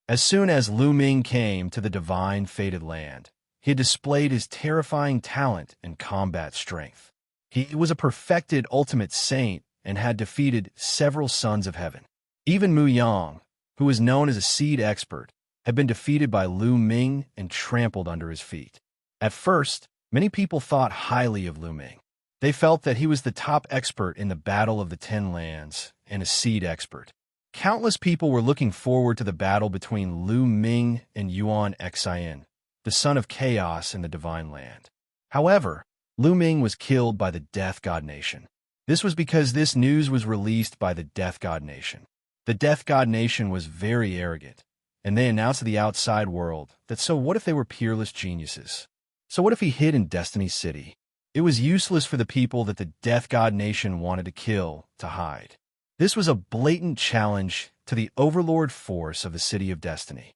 As soon as Lu Ming came to the divine fated land, he had displayed his terrifying talent and combat strength. He was a perfected ultimate saint and had defeated several sons of heaven. Even Muyang, who was known as a seed expert, had been defeated by Lu Ming and trampled under his feet. At first, many people thought highly of Lu Ming. They felt that he was the top expert in the Battle of the Ten Lands and a seed expert. Countless people were looking forward to the battle between Lu Ming and Yuan Xian, the son of chaos in the divine land. However, Lu Ming was killed by the Death God Nation. This was because this news was released by the Death God Nation. The Death God Nation was very arrogant, and they announced to the outside world that so what if they were peerless geniuses? So what if he hid in Destiny City? It was useless for the people that the Death God Nation wanted to kill to hide. This was a blatant challenge to the overlord force of the City of Destiny.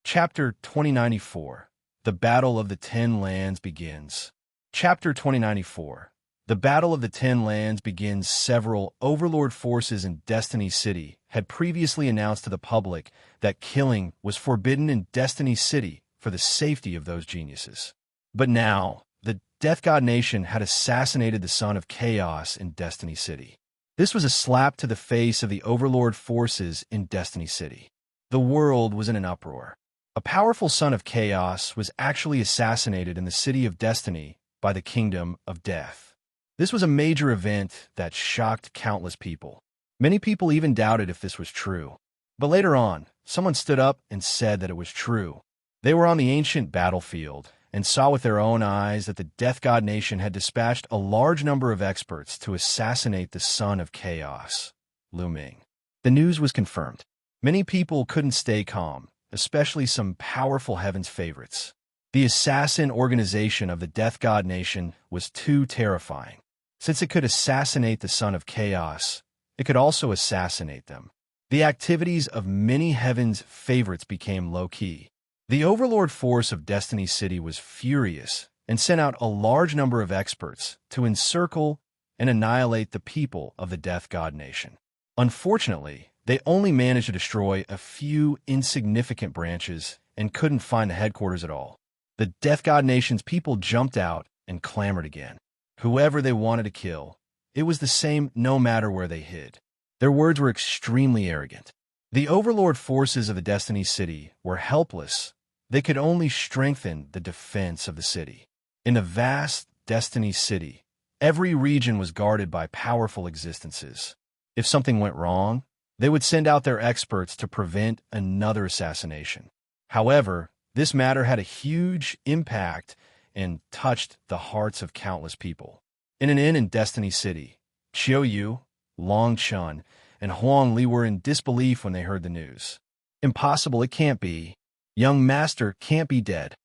Chapter 2094. The Battle of the Ten Lands begins. Chapter 2094. The Battle of the Ten Lands begins. Several overlord forces in Destiny City had previously announced to the public that killing was forbidden in Destiny City for the safety of those geniuses. But now, the Death God Nation had assassinated the son of chaos in Destiny City. This was a slap to the face of the overlord forces in Destiny City. The world was in an uproar. A powerful son of chaos was actually assassinated in the City of Destiny by the Kingdom of Death. This was a major event that shocked countless people. Many people even doubted if this was true. But later on, someone stood up and said that it was true. They were on the ancient battlefield and saw with their own eyes that the Death God Nation had dispatched a large number of experts to assassinate the son of chaos, Lu Ming. The news was confirmed. Many people couldn't stay calm, especially some powerful heaven's favorites. The assassin organization of the Death God Nation was too terrifying. Since it could assassinate the son of chaos, it could also assassinate them. The activities of many heaven's favorites became low-key. The overlord force of Destiny City was furious and sent out a large number of experts to encircle and annihilate the people of the Death God Nation. Unfortunately, they only managed to destroy a few insignificant branches and couldn't find the headquarters at all. The Death God Nation's people jumped out and clamored again. Whoever they wanted to kill, it was the same no matter where they hid. Their words were extremely arrogant. The overlord forces of the Destiny City were helpless. They could only strengthen the defense of the city. In the vast Destiny City, every region was guarded by powerful existences. If something went wrong, they would send out their experts to prevent another assassination. However, this matter had a huge impact and touched the hearts of countless people. In an inn in Destiny City, Qiu Yue, Long Chun, and Huang Li were in disbelief when they heard the news. Impossible, it can't be. Young master can't be dead.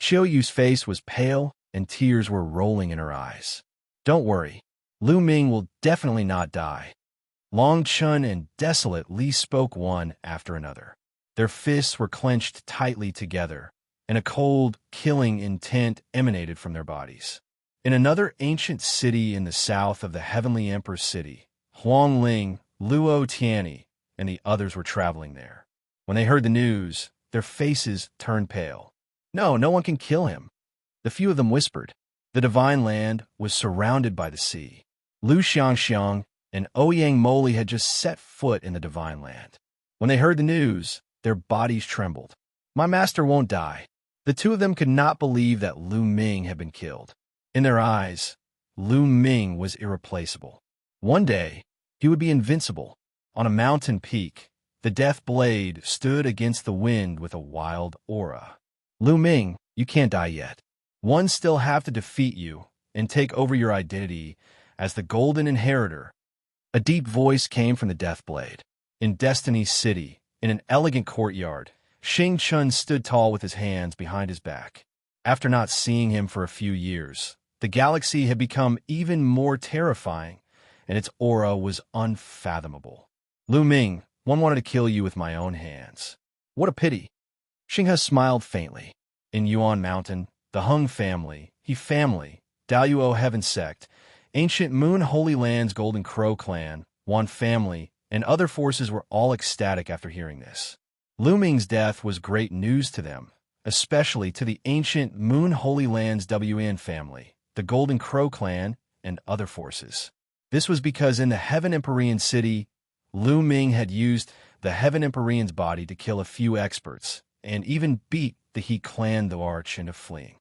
Qiu Yue's face was pale and tears were rolling in her eyes. Don't worry, Lu Ming will definitely not die. Long Chun and Desolate Li spoke one after another. Their fists were clenched tightly together, and a cold, killing intent emanated from their bodies. In another ancient city in the south of the Heavenly Emperor's city, Huang Ling, Luo Tianyi, and the others were traveling there. When they heard the news, their faces turned pale. No one can kill him. The few of them whispered. The divine land was surrounded by the sea. Lu Xianxiang and Ouyang Moli had just set foot in the divine land. When they heard the news, their bodies trembled. My master won't die. The two of them could not believe that Lu Ming had been killed. In their eyes, Lu Ming was irreplaceable. One day, he would be invincible. On a mountain peak, the death blade stood against the wind with a wild aura. Lu Ming, you can't die yet. One still have to defeat you and take over your identity as the Golden Inheritor. A deep voice came from the death blade. In Destiny City, in an elegant courtyard, Xing Chun stood tall with his hands behind his back. After not seeing him for a few years, the galaxy had become even more terrifying, and its aura was unfathomable. Lu Ming, one wanted to kill you with my own hands. What a pity. Xinghe smiled faintly. In Yuan Mountain, the Hung family, Daoyuo Heaven Sect, Ancient Moon Holy Land's Golden Crow clan, Wan family, and other forces were all ecstatic after hearing this. Lu Ming's death was great news to them, especially to the Ancient Moon Holy Land's WN family, the Golden Crow clan, and other forces. This was because in the Heaven Empyrean city, Lu Ming had used the Heaven Empyrean's body to kill a few experts, and even beat the He clan the Arch into fleeing.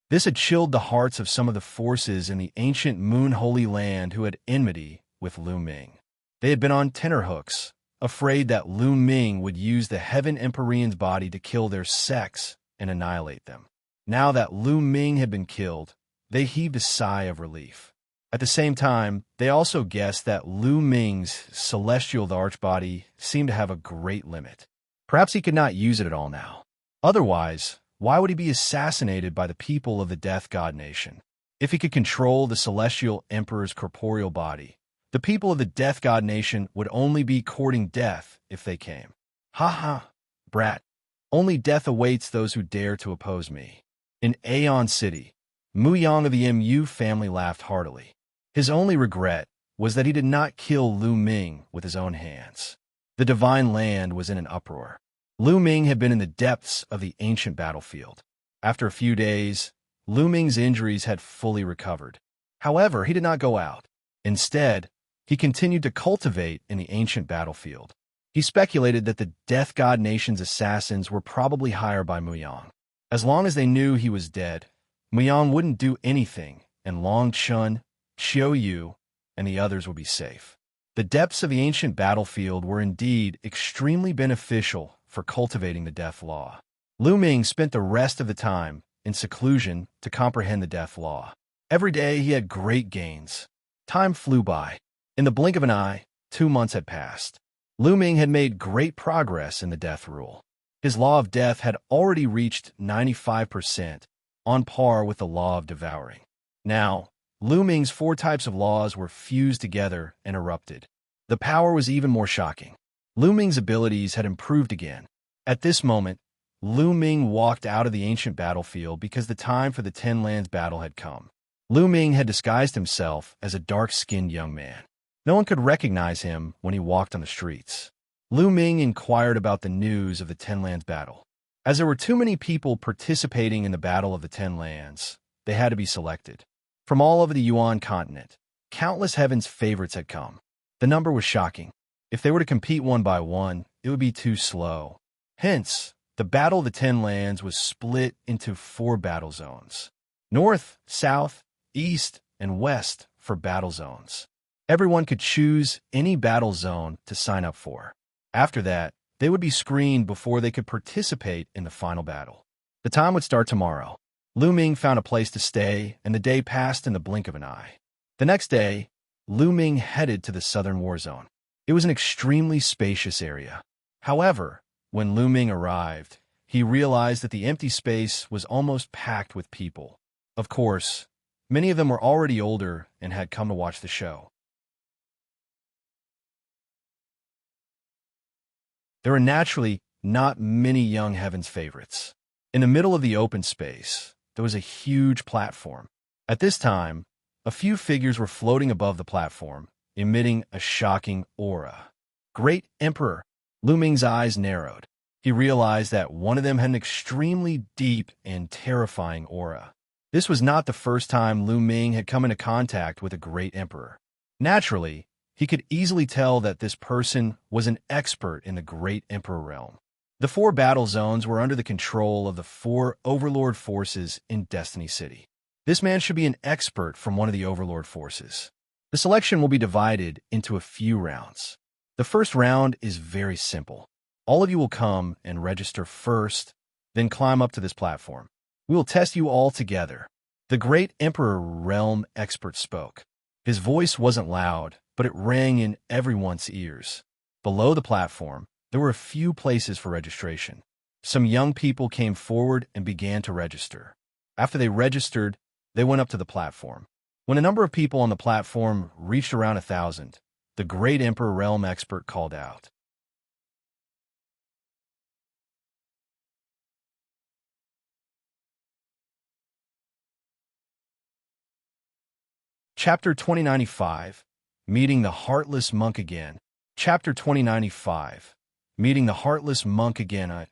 This had chilled the hearts of some of the forces in the Ancient Moon Holy Land who had enmity with Lu Ming. They had been on tenterhooks, afraid that Lu Ming would use the Heaven Empyrean's body to kill their sects and annihilate them. Now that Lu Ming had been killed, they heaved a sigh of relief. At the same time, they also guessed that Lu Ming's celestial archbody seemed to have a great limit. Perhaps he could not use it at all now. Otherwise, why would he be assassinated by the people of the Death God Nation? If he could control the celestial emperor's corporeal body, the people of the Death God Nation would only be courting death if they came. Ha ha, brat. Only death awaits those who dare to oppose me. In Aeon City, Muyang of the MU family laughed heartily. His only regret was that he did not kill Lu Ming with his own hands. The divine land was in an uproar. Lu Ming had been in the depths of the ancient battlefield. After a few days, Lu Ming's injuries had fully recovered. However, he did not go out. Instead, he continued to cultivate in the ancient battlefield. He speculated that the Death God Nation's assassins were probably hired by Muyang. As long as they knew he was dead, Muyang wouldn't do anything, and Long Chun, Qiu Yue, and the others would be safe. The depths of the ancient battlefield were indeed extremely beneficial for cultivating the death law. Lu Ming spent the rest of the time in seclusion to comprehend the death law. Every day he had great gains. Time flew by. In the blink of an eye, 2 months had passed. Lu Ming had made great progress in the death rule. His law of death had already reached 95%, on par with the law of devouring. Now, Lu Ming's 4 types of laws were fused together and erupted. The power was even more shocking. Lu Ming's abilities had improved again. At this moment, Lu Ming walked out of the ancient battlefield because the time for the Ten Lands battle had come. Lu Ming had disguised himself as a dark-skinned young man. No one could recognize him when he walked on the streets. Lu Ming inquired about the news of the Ten Lands battle. As there were too many people participating in the Battle of the Ten Lands, they had to be selected. From all over the Yuan continent, countless heaven's favorites had come. The number was shocking. If they were to compete one by one, it would be too slow. Hence, the Battle of the Ten Lands was split into 4 battle zones: North, South, east, and west for battle zones. Everyone could choose any battle zone to sign up for. After that, they would be screened before they could participate in the final battle. The time would start tomorrow. Lu Ming found a place to stay, and the day passed in the blink of an eye. The next day, Lu Ming headed to the southern war zone. It was an extremely spacious area. However, when Lu Ming arrived, he realized that the empty space was almost packed with people. Of course, many of them were already older and had come to watch the show. There were naturally not many young Heaven's favorites. In the middle of the open space, there was a huge platform. At this time, a few figures were floating above the platform, emitting a shocking aura. Great Emperor! Lu Ming's eyes narrowed. He realized that one of them had an extremely deep and terrifying aura. This was not the first time Lu Ming had come into contact with a great emperor. Naturally, he could easily tell that this person was an expert in the great emperor realm. The 4 battle zones were under the control of the 4 overlord forces in Destiny City. This man should be an expert from one of the overlord forces. The selection will be divided into a few rounds. The first round is very simple. All of you will come and register first, then climb up to this platform. We will test you all together. The great Emperor Realm expert spoke. His voice wasn't loud, but it rang in everyone's ears. Below the platform, there were a few places for registration. Some young people came forward and began to register. After they registered, they went up to the platform. When the number of people on the platform reached around 1,000, the great Emperor Realm expert called out. Chapter 2095, Meeting the Heartless Monk Again. Chapter 2095, Meeting the Heartless Monk Again.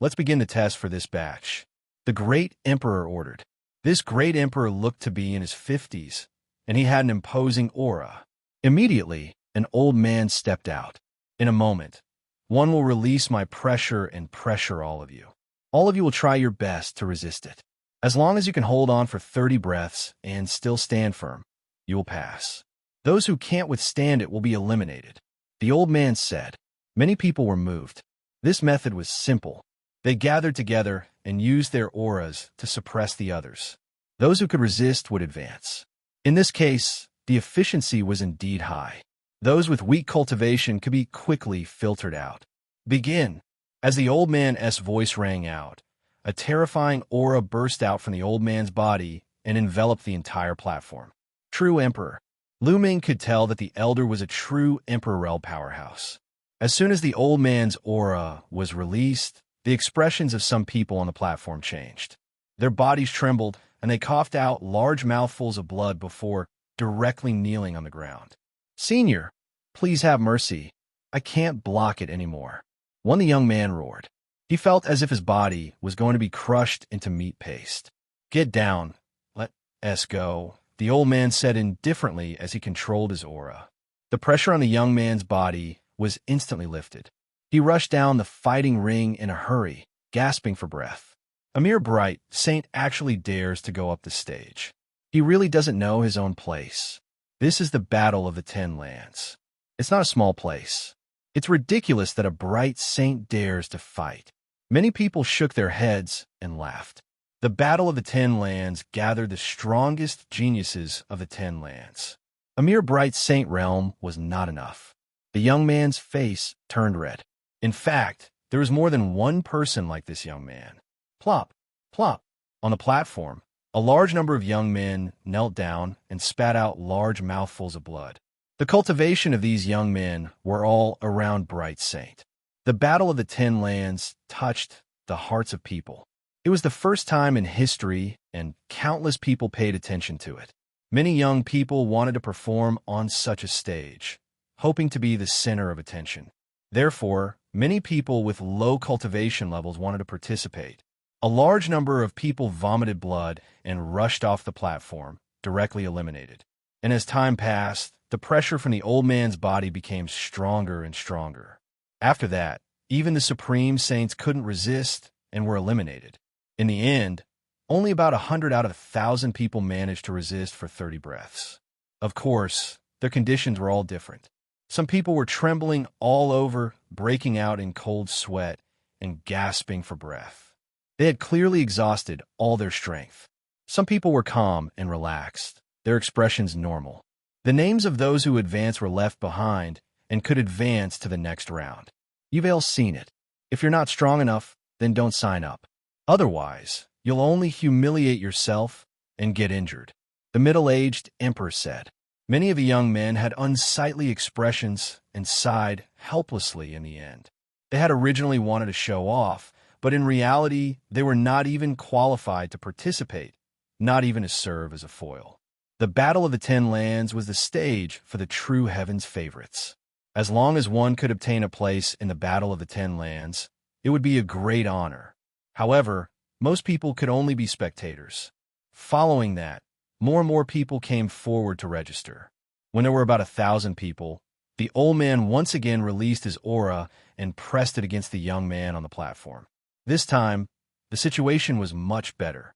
Let's begin the test for this batch. The great Emperor ordered. This great Emperor looked to be in his 50s, and he had an imposing aura. Immediately, an old man stepped out. In a moment, one will release my pressure and pressure all of you. All of you will try your best to resist it. As long as you can hold on for 30 breaths and still stand firm, you will pass. Those who can't withstand it will be eliminated. The old man said. Many people were moved. This method was simple. They gathered together and used their auras to suppress the others. Those who could resist would advance. In this case, the efficiency was indeed high. Those with weak cultivation could be quickly filtered out. Begin. As the old man's voice rang out, a terrifying aura burst out from the old man's body and enveloped the entire platform. True Emperor. Lu Ming could tell that the elder was a true Emperor powerhouse. As soon as the old man's aura was released, the expressions of some people on the platform changed. Their bodies trembled, and they coughed out large mouthfuls of blood before directly kneeling on the ground. Senior, please have mercy. I can't block it anymore. One the young man roared. He felt as if his body was going to be crushed into meat paste. Get down. Let us go, the old man said indifferently as he controlled his aura. The pressure on the young man's body was instantly lifted. He rushed down the fighting ring in a hurry, gasping for breath. A mere bright saint actually dares to go up the stage. He really doesn't know his own place. This is the Battle of the 10 Lands. It's not a small place. It's ridiculous that a bright saint dares to fight. Many people shook their heads and laughed. The Battle of the 10 Lands gathered the strongest geniuses of the 10 Lands. A mere bright saint realm was not enough. The young man's face turned red. In fact, there was more than one person like this young man. Plop, plop. On the platform, a large number of young men knelt down and spat out large mouthfuls of blood. The cultivation of these young men were all around Bright Saint. The Battle of the 10 Lands touched the hearts of people. It was the first time in history, and countless people paid attention to it. Many young people wanted to perform on such a stage, hoping to be the center of attention. Therefore, many people with low cultivation levels wanted to participate. A large number of people vomited blood and rushed off the platform, directly eliminated. And as time passed, the pressure from the old man's body became stronger and stronger. After that, even the Supreme Saints couldn't resist and were eliminated. In the end, Only about 100 out of 1,000 people managed to resist for 30 breaths. Of course, their conditions were all different. Some people were trembling all over, breaking out in cold sweat, and gasping for breath. They had clearly exhausted all their strength. Some people were calm and relaxed, their expressions normal. The names of those who advanced were left behind and could advance to the next round. You've all seen it. If you're not strong enough, then don't sign up. Otherwise, you'll only humiliate yourself and get injured, the middle-aged emperor said. Many of the young men had unsightly expressions and sighed helplessly in the end. They had originally wanted to show off, but in reality, they were not even qualified to participate, not even to serve as a foil. The Battle of the Ten Lands was the stage for the true heaven's favorites. As long as one could obtain a place in the Battle of the Ten Lands, it would be a great honor. However, most people could only be spectators. Following that, more and more people came forward to register. When there were about 1,000 people, the old man once again released his aura and pressed it against the young man on the platform. This time, the situation was much better.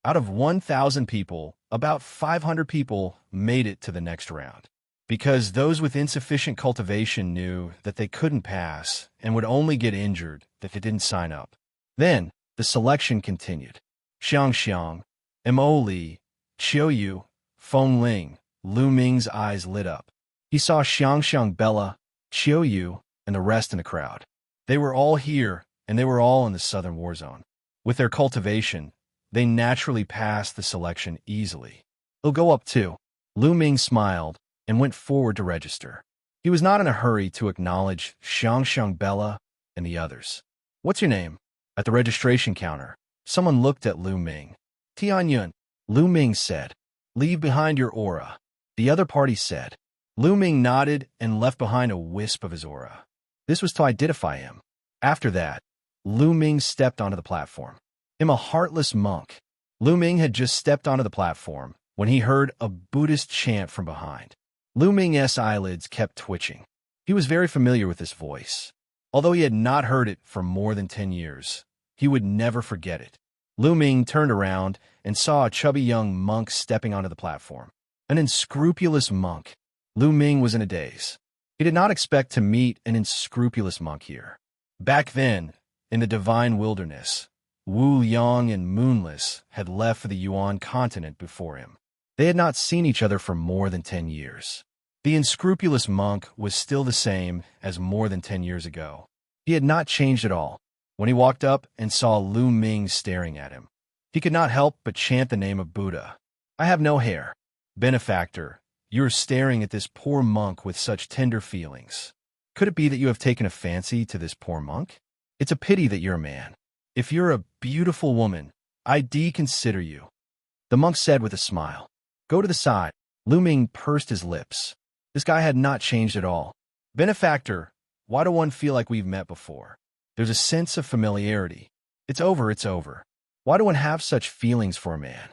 Out of 1,000 people, about 500 people made it to the next round, because those with insufficient cultivation knew that they couldn't pass and would only get injured if they didn't sign up. Then, the selection continued. Xianxia, Mo Li, Qiu Yue, Feng Ling. Lu Ming's eyes lit up. He saw Xianxia, Bella, Qiu Yue, and the rest in the crowd. They were all here, and they were all in the southern war zone. With their cultivation, they naturally passed the selection easily. It'll go up too. Lu Ming smiled and went forward to register. He was not in a hurry to acknowledge Xianxia, Bella, and the others. What's your name? At the registration counter, someone looked at Lu Ming. Tianyun, Lu Ming said. Leave behind your aura. The other party said. Lu Ming nodded and left behind a wisp of his aura. This was to identify him. After that, Lu Ming stepped onto the platform. I'm a heartless monk. Lu Ming had just stepped onto the platform when he heard a Buddhist chant from behind. Lu Ming's eyelids kept twitching. He was very familiar with this voice. Although he had not heard it for more than 10 years, he would never forget it. Lu Ming turned around and saw a chubby young monk stepping onto the platform. An unscrupulous monk. Lu Ming was in a daze. He did not expect to meet an unscrupulous monk here. Back then, in the divine wilderness, Wu Yang and Moonless had left for the Yuan continent before him. They had not seen each other for more than 10 years. The unscrupulous monk was still the same as more than 10 years ago. He had not changed at all. When he walked up and saw Lu Ming staring at him, he could not help but chant the name of Buddha. I have no hair. Benefactor, you are staring at this poor monk with such tender feelings. Could it be that you have taken a fancy to this poor monk? It's a pity that you're a man. If you're a beautiful woman, I deconsider you. The monk said with a smile. Go to the side. Lu Ming pursed his lips. This guy had not changed at all. Benefactor, why do one feel like we've met before? There's a sense of familiarity. It's over, it's over. Why do one have such feelings for a man?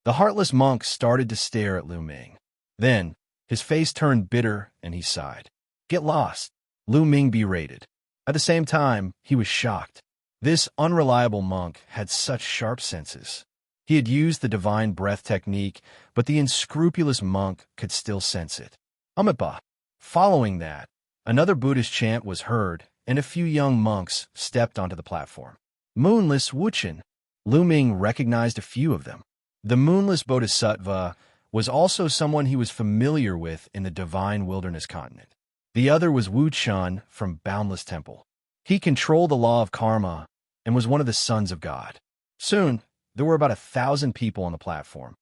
The heartless monk started to stare at Lu Ming. Then, his face turned bitter and he sighed. Get lost. Lu Ming berated. At the same time, he was shocked. This unreliable monk had such sharp senses. He had used the divine breath technique, but the unscrupulous monk could still sense it. Amipa. Following that, another Buddhist chant was heard, and a few young monks stepped onto the platform. Moonless Wuchen. Lu Ming recognized a few of them. The Moonless Bodhisattva was also someone he was familiar with in the divine wilderness continent. The other was Wu Chun from Boundless Temple. He controlled the law of karma and was one of the sons of God. Soon, there were about 1,000 people on the platform.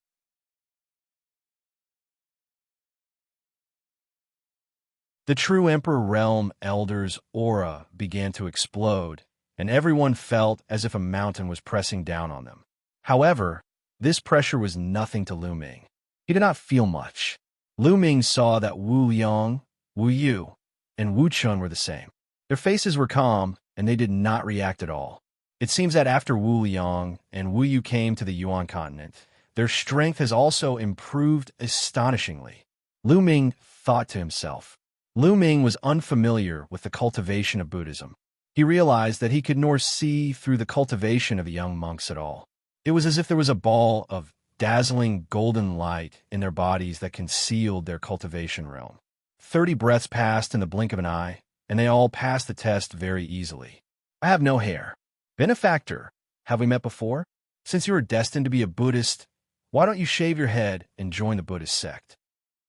The true Emperor Realm Elder's aura began to explode, and everyone felt as if a mountain was pressing down on them. However, this pressure was nothing to Lu Ming. He did not feel much. Lu Ming saw that Wu Yang, Wu Yu, and Wu Chun were the same. Their faces were calm, and they did not react at all. It seems that after Wu Yang and Wu Yu came to the Yuan continent, their strength has also improved astonishingly. Lu Ming thought to himself. Lu Ming was unfamiliar with the cultivation of Buddhism. He realized that he could nor see through the cultivation of the young monks at all. It was as if there was a ball of dazzling golden light in their bodies that concealed their cultivation realm. 30 breaths passed in the blink of an eye, and they all passed the test very easily. I have no hair. Benefactor, have we met before? Since you are destined to be a Buddhist, why don't you shave your head and join the Buddhist sect?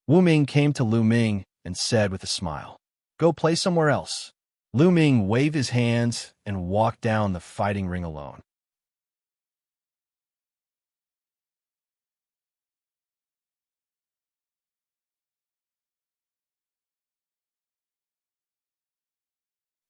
Wu Ming came to Lu Ming and said with a smile, "Go play somewhere else." Lu Ming waved his hands and walked down the fighting ring alone.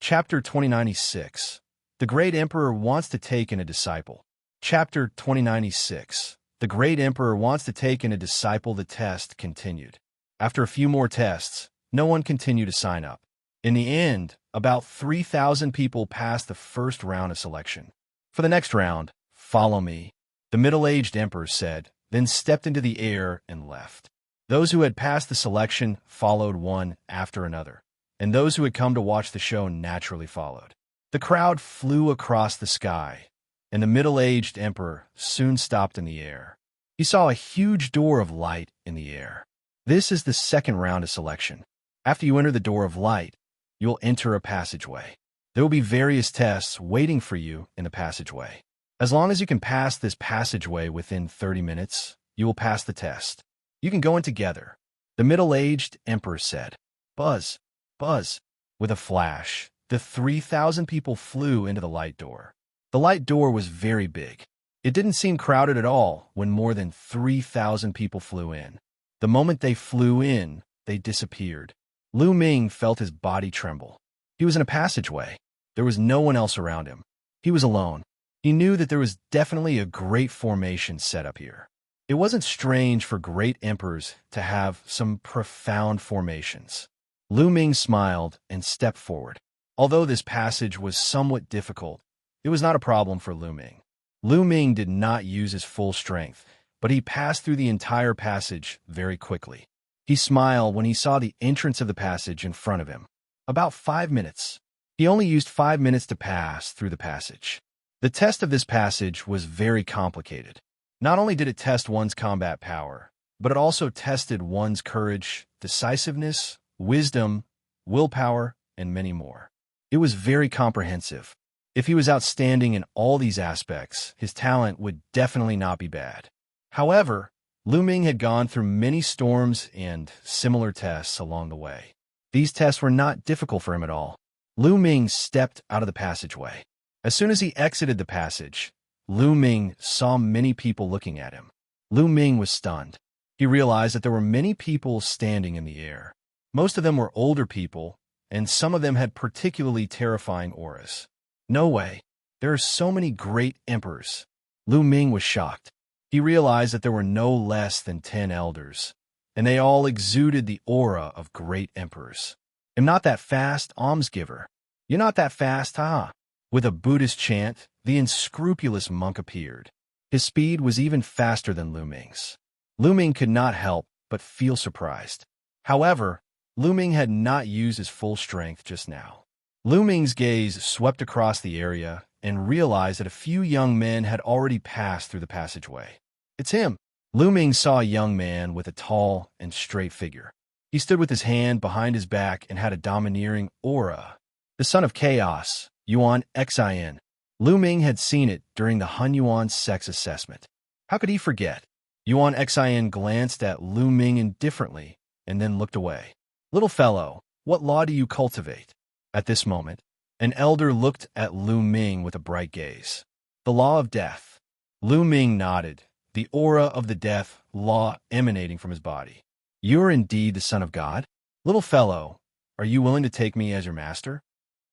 Chapter 2096. The Great Emperor Wants to Take in a Disciple. Chapter 2096. The Great Emperor Wants to Take in a Disciple. The test continued. After a few more tests, no one continued to sign up. In the end, about 3,000 people passed the first round of selection. For the next round, follow me, the middle-aged emperor said, then stepped into the air and left. Those who had passed the selection followed one after another, and those who had come to watch the show naturally followed. The crowd flew across the sky, and the middle-aged emperor soon stopped in the air. He saw a huge door of light in the air. This is the second round of selection. After you enter the door of light, you will enter a passageway. There will be various tests waiting for you in the passageway. As long as you can pass this passageway within 30 minutes, you will pass the test. You can go in together. The middle-aged emperor said, "Buzz, buzz." With a flash, the 3,000 people flew into the light door. The light door was very big. It didn't seem crowded at all when more than 3,000 people flew in. The moment they flew in, they disappeared. Lu Ming felt his body tremble. He was in a passageway. There was no one else around him. He was alone. He knew that there was definitely a great formation set up here. It wasn't strange for great emperors to have some profound formations. Lu Ming smiled and stepped forward. Although this passage was somewhat difficult, it was not a problem for Lu Ming. Lu Ming did not use his full strength, but he passed through the entire passage very quickly. He smiled when he saw the entrance of the passage in front of him. About 5 minutes. He only used 5 minutes to pass through the passage. The test of this passage was very complicated. Not only did it test one's combat power, but it also tested one's courage, decisiveness, wisdom, willpower, and many more. It was very comprehensive. If he was outstanding in all these aspects, his talent would definitely not be bad. However, Lu Ming had gone through many storms and similar tests along the way. These tests were not difficult for him at all. Lu Ming stepped out of the passageway. As soon as he exited the passage, Lu Ming saw many people looking at him. Lu Ming was stunned. He realized that there were many people standing in the air. Most of them were older people, and some of them had particularly terrifying auras. No way. There are so many great emperors. Lu Ming was shocked. He realized that there were no less than 10 elders, and they all exuded the aura of great emperors. "I'm not that fast, almsgiver. You're not that fast, huh?" With a Buddhist chant, the unscrupulous monk appeared. His speed was even faster than Lu Ming's. Lu Ming could not help but feel surprised. However, Lu Ming had not used his full strength just now. Lu Ming's gaze swept across the area and realized that a few young men had already passed through the passageway. "It's him." Lu Ming saw a young man with a tall and straight figure. He stood with his hand behind his back and had a domineering aura. The son of chaos, Yuan Xin. Lu Ming had seen it during the Hunyuan sex assessment. How could he forget? Yuan Xin glanced at Lu Ming indifferently and then looked away. "Little fellow, what law do you cultivate?" At this moment, an elder looked at Lu Ming with a bright gaze. "The law of death." Lu Ming nodded, the aura of the death law emanating from his body. "You're indeed the son of God? Little fellow, are you willing to take me as your master?"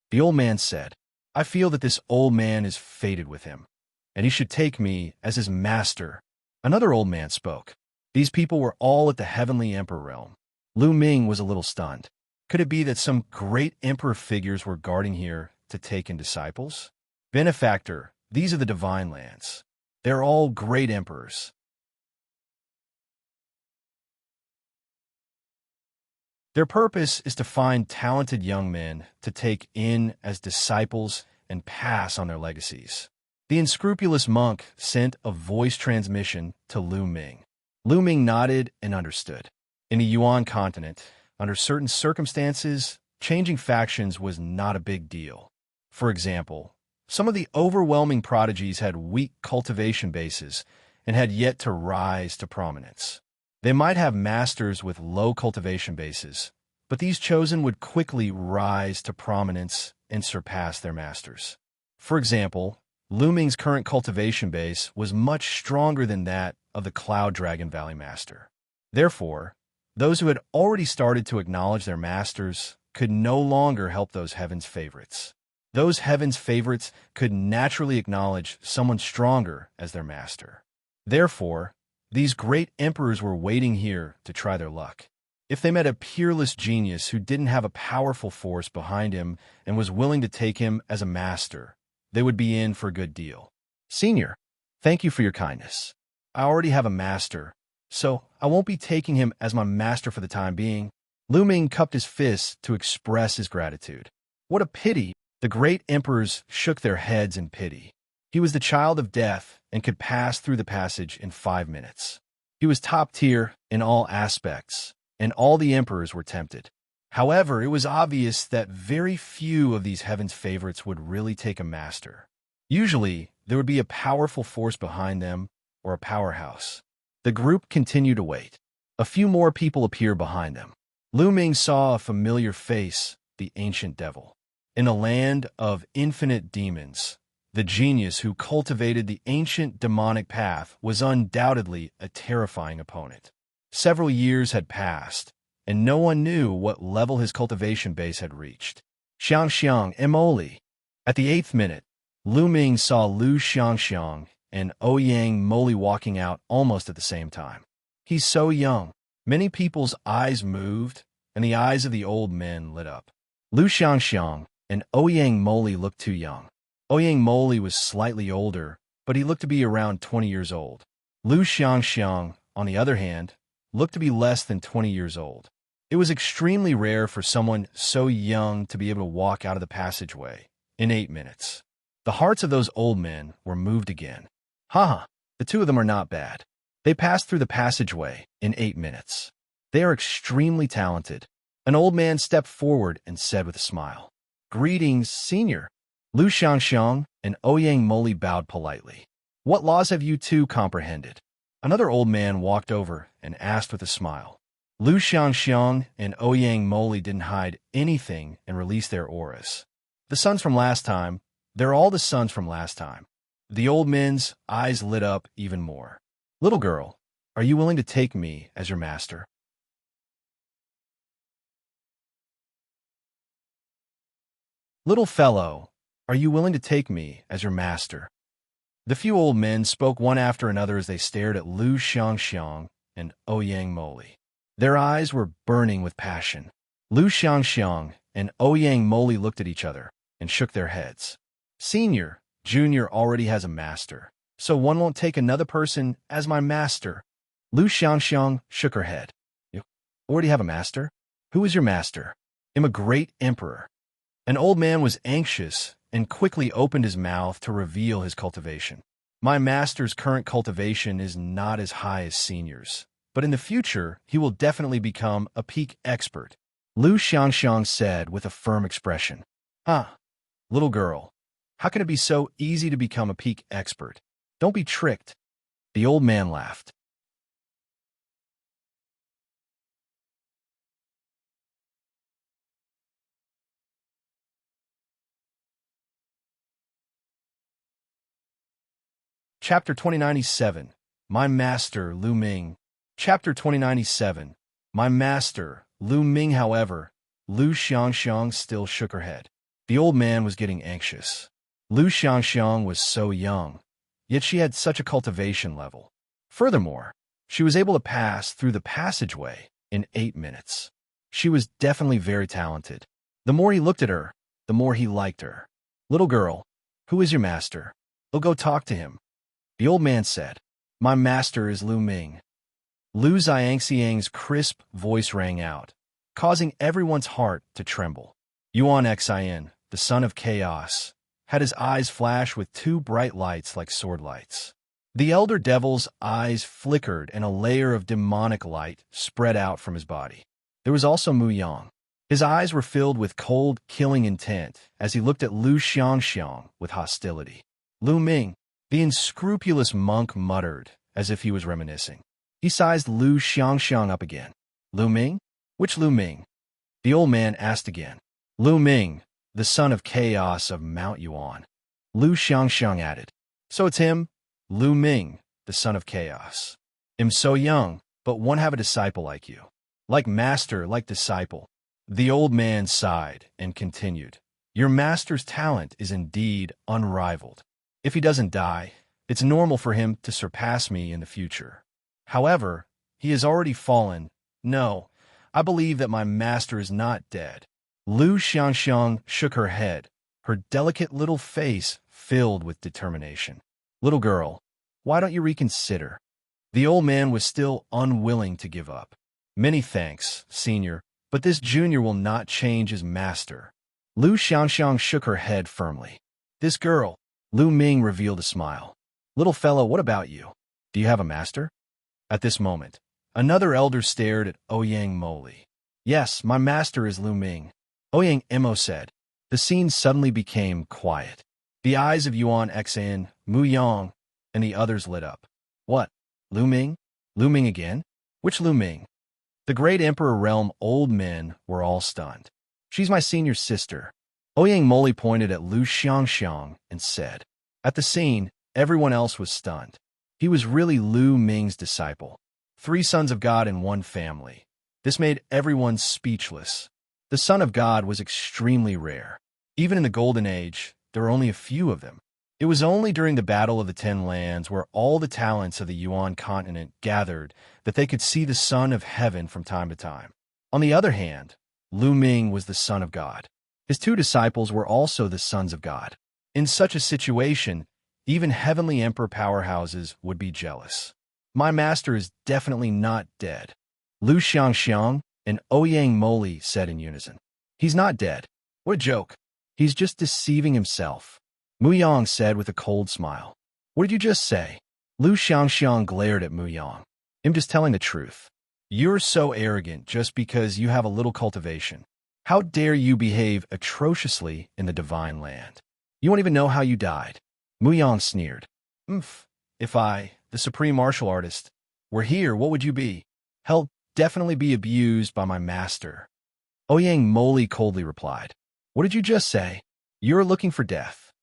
The old man said, "I feel that this old man is fated with him, and he should take me as his master." Another old man spoke. These people were all at the heavenly emperor realm. Lu Ming was a little stunned. Could it be that some great emperor figures were guarding here to take in disciples? "Benefactor, these are the divine lands. They're all great emperors." Their purpose is to find talented young men to take in as disciples and pass on their legacies. The unscrupulous monk sent a voice transmission to Lu Ming. Lu Ming nodded and understood. In the Yuan continent, under certain circumstances, changing factions was not a big deal. For example, some of the overwhelming prodigies had weak cultivation bases and had yet to rise to prominence. They might have masters with low cultivation bases, but these chosen would quickly rise to prominence and surpass their masters. For example, Lu Ming's current cultivation base was much stronger than that of the Cloud Dragon Valley Master. Therefore, those who had already started to acknowledge their masters could no longer help those heaven's favorites. Those heaven's favorites could naturally acknowledge someone stronger as their master. Therefore, these great emperors were waiting here to try their luck. If they met a peerless genius who didn't have a powerful force behind him and was willing to take him as a master, they would be in for a good deal. Senior, thank you for your kindness. I already have a master, so I won't be taking him as my master for the time being. Lu Ming cupped his fists to express his gratitude. What a pity! The great emperors shook their heads in pity. He was the child of death and could pass through the passage in 5 minutes. He was top tier in all aspects, and all the emperors were tempted. However, it was obvious that very few of these heaven's favorites would really take a master. Usually, there would be a powerful force behind them or a powerhouse. The group continued to wait. A few more people appeared behind them. Lu Ming saw a familiar face, the ancient devil. In a land of infinite demons, the genius who cultivated the ancient demonic path was undoubtedly a terrifying opponent. Several years had passed, and no one knew what level his cultivation base had reached. Xianxia immoral. At the 8th minute, Lu Ming saw Lu Xianxia and Ouyang Moli walking out almost at the same time. He's so young. Many people's eyes moved, and the eyes of the old men lit up. Lu Xianxia and Ouyang Moli looked too young. Ouyang Moli was slightly older, but he looked to be around 20 years old. Lu Xianxia, on the other hand, looked to be less than 20 years old. It was extremely rare for someone so young to be able to walk out of the passageway in 8 minutes. The hearts of those old men were moved again. Haha, the two of them are not bad. They passed through the passageway in 8 minutes. They are extremely talented. An old man stepped forward and said with a smile, "Greetings, senior." Lu Xianxia and Ouyang Moli bowed politely. "What laws have you two comprehended?" Another old man walked over and asked with a smile. Lu Xianxia and Ouyang Moli didn't hide anything and released their auras. The sons from last time, they're all the sons from last time. The old men's eyes lit up even more. "Little girl, are you willing to take me as your master?" "Little fellow, are you willing to take me as your master?" The few old men spoke one after another as they stared at Lu Xianxia and Ouyang Moli. Their eyes were burning with passion. Lu Xianxia and Ouyang Moli looked at each other and shook their heads. "Senior, Junior already has a master, so one won't take another person as my master." Lu Xianxia shook her head. "You already have a master? Who is your master?" "I'm a great emperor." An old man was anxious and quickly opened his mouth to reveal his cultivation. "My master's current cultivation is not as high as senior's, but in the future, he will definitely become a peak expert," Lu Xianxia said with a firm expression. "Huh, little girl, how can it be so easy to become a peak expert? Don't be tricked." The old man laughed. Chapter 2097, My Master, Lu Ming. Chapter 2097, My Master, Lu Ming. However, Lu Xianxia still shook her head. The old man was getting anxious. Lu Xianxia was so young, yet she had such a cultivation level. Furthermore, she was able to pass through the passageway in 8 minutes. She was definitely very talented. The more he looked at her, the more he liked her. "Little girl, who is your master? I'll go talk to him." The old man said, "My master is Lu Ming." Lu Xianxiang's crisp voice rang out, causing everyone's heart to tremble. Yuan Xin, the son of chaos, had his eyes flash with two bright lights like sword lights. The elder devil's eyes flickered and a layer of demonic light spread out from his body. There was also Muyang. His eyes were filled with cold, killing intent as he looked at Lu Xianxia with hostility. Lu Ming, the unscrupulous monk, muttered as if he was reminiscing. He sized Lu Xianxia up again. Lu Ming? Which Lu Ming? The old man asked again. Lu Ming, the son of chaos of Mount Yuan. Lu Xianxia added. So it's him, Lu Ming, the son of chaos. I'm so young, but one have a disciple like you. Like master, like disciple. The old man sighed and continued. Your master's talent is indeed unrivaled. If he doesn't die, it's normal for him to surpass me in the future. However, he has already fallen. No, I believe that my master is not dead. Lu Xianxiang shook her head, her delicate little face filled with determination. Little girl, why don't you reconsider? The old man was still unwilling to give up. Many thanks, senior, but this junior will not change his master. Lu Xianxiang shook her head firmly. This girl, Lu Ming revealed a smile. Little fellow, what about you? Do you have a master? At this moment, another elder stared at Ouyang Moli. Yes, my master is Lu Ming. Ouyang Imo said. The scene suddenly became quiet. The eyes of Yuan Xin, Muyang, and the others lit up. What? Lu Ming? Lu Ming again? Which Lu Ming? The great emperor realm old men were all stunned. She's my senior sister. Ouyang Moli pointed at Lu Xianxiang and said. At the scene, everyone else was stunned. He was really Lu Ming's disciple. 3 sons of God in one family. This made everyone speechless. The son of God was extremely rare. Even in the Golden Age, there were only a few of them. It was only during the Battle of the 10 Lands, where all the talents of the Yuan continent gathered, that they could see the Son of Heaven from time to time. On the other hand, Lu Ming was the son of God. His 2 disciples were also the sons of God. In such a situation, even heavenly emperor powerhouses would be jealous. My master is definitely not dead. Lu Xianxiang and Ouyang Moli said in unison. He's not dead. What a joke. He's just deceiving himself. Muyang said with a cold smile. What did you just say? Lu Xianxiang glared at Muyang. I'm just telling the truth. You're so arrogant just because you have a little cultivation. How dare you behave atrociously in the divine land? You won't even know how you died. Muyang sneered. If I, the supreme martial artist, were here, what would you be? Hell, definitely be abused by my master. Ouyang Moli coldly replied. What did you just say? You're looking for death.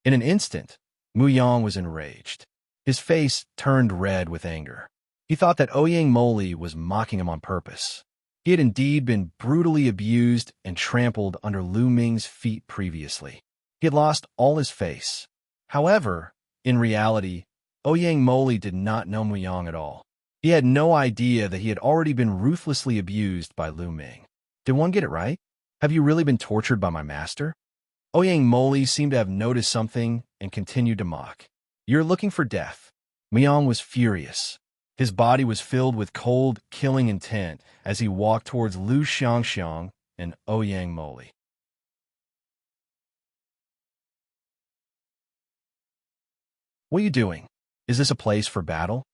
In an instant, Muyang was enraged. His face turned red with anger. He thought that Ouyang Moli was mocking him on purpose. He had indeed been brutally abused and trampled under Lu Ming's feet previously. He had lost all his face. However, in reality, Ouyang Moli did not know Muyang at all. He had no idea that he had already been ruthlessly abused by Lu Ming. Did one get it right? Have you really been tortured by my master? Ouyang Moli seemed to have noticed something and continued to mock. You're looking for death. Muyang was furious. His body was filled with cold, killing intent as he walked towards Lu Xianxiang and Ouyang Moli. What are you doing? Is this a place for battle?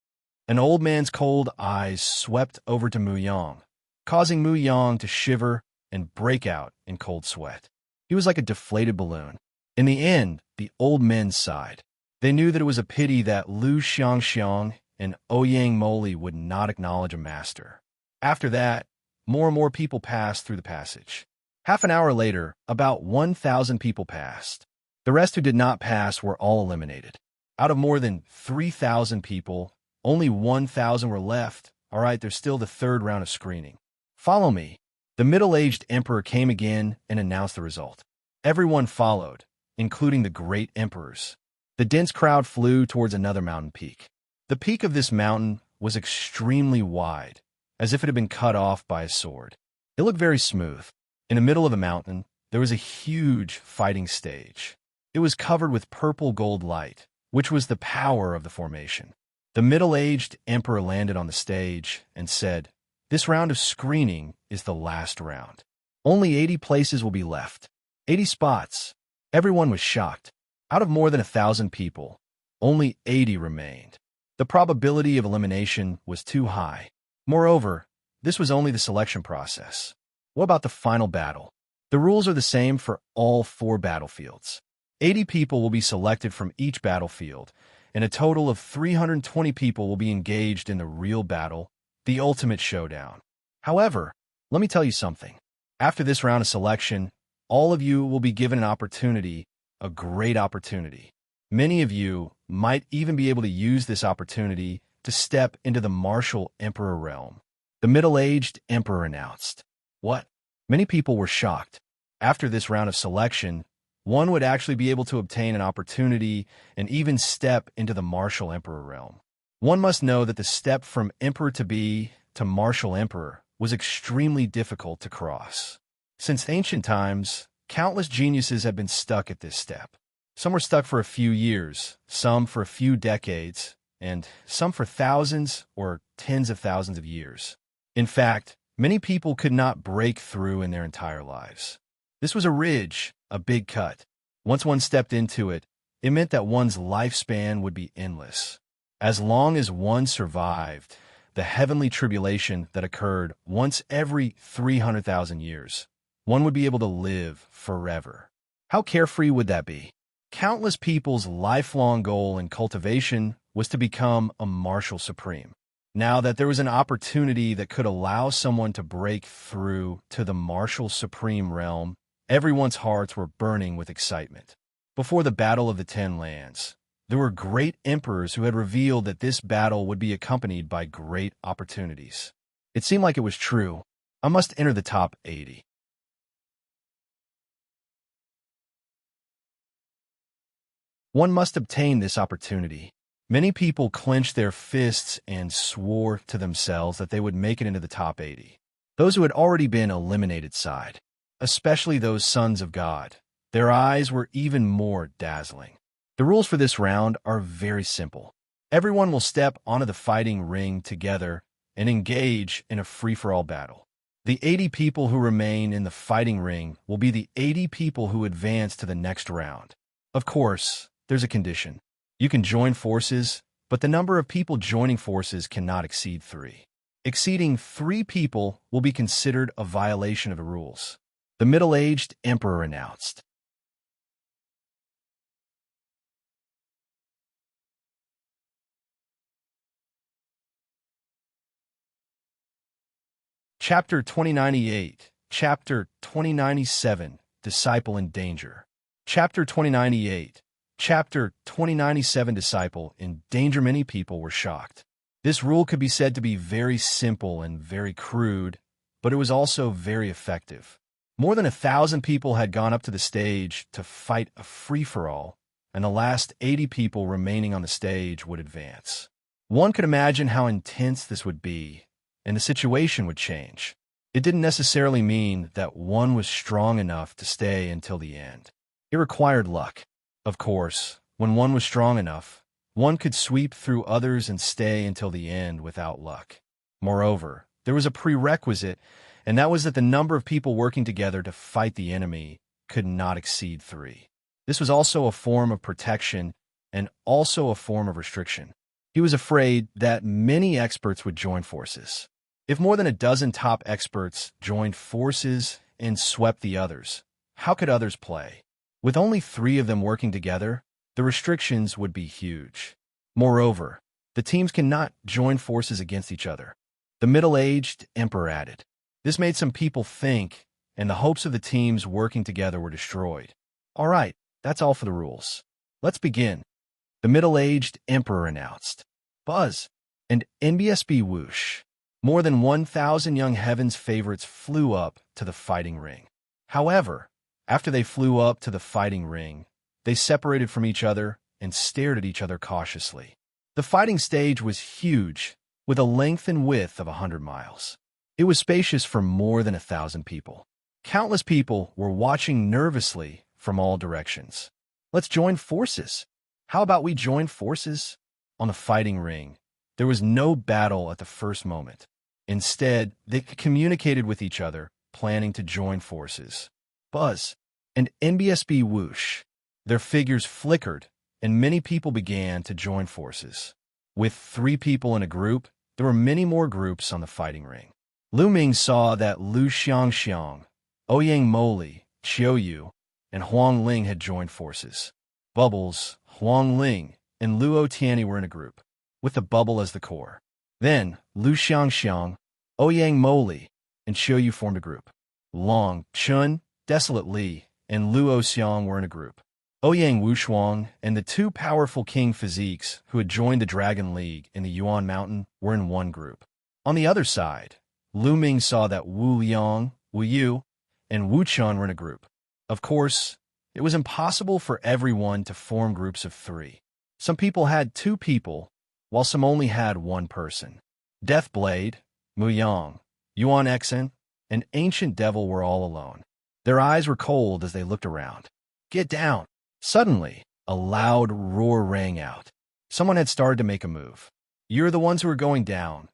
An old man's cold eyes swept over to Muyang, causing Muyang to shiver and break out in cold sweat. He was like a deflated balloon. In the end, the old men sighed. They knew that it was a pity that Lu Xianxiang and Ouyang Moli would not acknowledge a master. After that, more and more people passed through the passage. Half an hour later, about 1,000 people passed. The rest who did not pass were all eliminated. Out of more than 3,000 people, only 1,000 were left. All right, there's still the 3rd round of screening. Follow me. The middle-aged emperor came again and announced the result. Everyone followed, including the great emperors. The dense crowd flew towards another mountain peak. The peak of this mountain was extremely wide, as if it had been cut off by a sword. It looked very smooth. In the middle of the mountain, there was a huge fighting stage. It was covered with purple gold light, which was the power of the formation. The middle-aged emperor landed on the stage and said, This round of screening is the last round. Only 80 places will be left. 80 spots. Everyone was shocked. Out of more than 1,000 people, only 80 remained. The probability of elimination was too high. Moreover, this was only the selection process. What about the final battle? The rules are the same for all 4 battlefields. 80 people will be selected from each battlefield, and a total of 320 people will be engaged in the real battle, the ultimate showdown. However, let me tell you something. After this round of selection, all of you will be given an opportunity, a great opportunity. Many of you might even be able to use this opportunity to step into the martial emperor realm. The middle-aged emperor announced. What? Many people were shocked. After this round of selection, one would actually be able to obtain an opportunity and even step into the martial emperor realm. One must know that the step from emperor to be to martial emperor was extremely difficult to cross. Since ancient times, countless geniuses have been stuck at this step. Some were stuck for a few years, some for a few decades, and some for thousands or tens of thousands of years. In fact, many people could not break through in their entire lives. This was a ridge, a big cut. Once one stepped into it, it meant that one's lifespan would be endless. As long as one survived the heavenly tribulation that occurred once every 300,000 years, one would be able to live forever. How carefree would that be? Countless people's lifelong goal in cultivation was to become a martial supreme. Now that there was an opportunity that could allow someone to break through to the martial supreme realm, everyone's hearts were burning with excitement. Before the Battle of the 10 Lands, there were great emperors who had revealed that this battle would be accompanied by great opportunities. It seemed like it was true. I must enter the top 80. One must obtain this opportunity. Many people clenched their fists and swore to themselves that they would make it into the top 80. Those who had already been eliminated sighed, especially those sons of God. Their eyes were even more dazzling. The rules for this round are very simple. Everyone will step onto the fighting ring together and engage in a free-for-all battle. The 80 people who remain in the fighting ring will be the 80 people who advance to the next round. Of course, there's a condition. You can join forces, but the number of people joining forces cannot exceed 3. Exceeding 3 people will be considered a violation of the rules. The middle-aged emperor announced. Chapter 2098, Chapter 2097, Disciple in Danger. Chapter 2098, Chapter 2097, Disciple in Danger. Many people were shocked. This rule could be said to be very simple and very crude, but it was also very effective. More than 1,000 people had gone up to the stage to fight a free-for-all, and the last 80 people remaining on the stage would advance. One could imagine how intense this would be, and the situation would change. It didn't necessarily mean that one was strong enough to stay until the end. It required luck. Of course, when one was strong enough, one could sweep through others and stay until the end without luck. Moreover, there was a prerequisite, and that was that the number of people working together to fight the enemy could not exceed 3. This was also a form of protection and also a form of restriction. He was afraid that many experts would join forces. If more than a dozen top experts joined forces and swept the others, how could others play? With only 3 of them working together, the restrictions would be huge. Moreover, the teams cannot join forces against each other. The middle-aged emperor added. This made some people think, and the hopes of the teams working together were destroyed. All right, that's all for the rules. Let's begin. The middle-aged emperor announced. Buzz and NBSB whoosh. More than 1,000 young Heaven's favorites flew up to the fighting ring. However, after they flew up to the fighting ring, they separated from each other and stared at each other cautiously. The fighting stage was huge, with a length and width of 100 miles. It was spacious for more than 1,000 people. Countless people were watching nervously from all directions. Let's join forces. How about we join forces? On the fighting ring, there was no battle at the first moment. Instead, they communicated with each other, planning to join forces. Buzz and NBSB whoosh. Their figures flickered, and many people began to join forces. With 3 people in a group, there were many more groups on the fighting ring. Lu Ming saw that Lu Xianxiang, Ouyang Moli, Qiu Yue, and Huang Ling had joined forces. Bubbles, Huang Ling, and Luo Tianyi were in a group, with the bubble as the core. Then, Lu Xianxiang, Ouyang Moli, and Qiu Yue formed a group. Long, Chun, Desolate Li, and Luo Xiang were in a group. Ouyang Wushuang and the 2 powerful king physiques who had joined the Dragon League in the Yuan Mountain were in one group. On the other side, Lu Ming saw that Wu Liang, Wu Yu, and Wu Chun were in a group. Of course, it was impossible for everyone to form groups of 3. Some people had 2 people, while some only had 1 person. Deathblade, Muyang, Yuan Exen, and Ancient Devil were all alone. Their eyes were cold as they looked around. Get down! Suddenly, a loud roar rang out. Someone had started to make a move. You're the ones who are going down.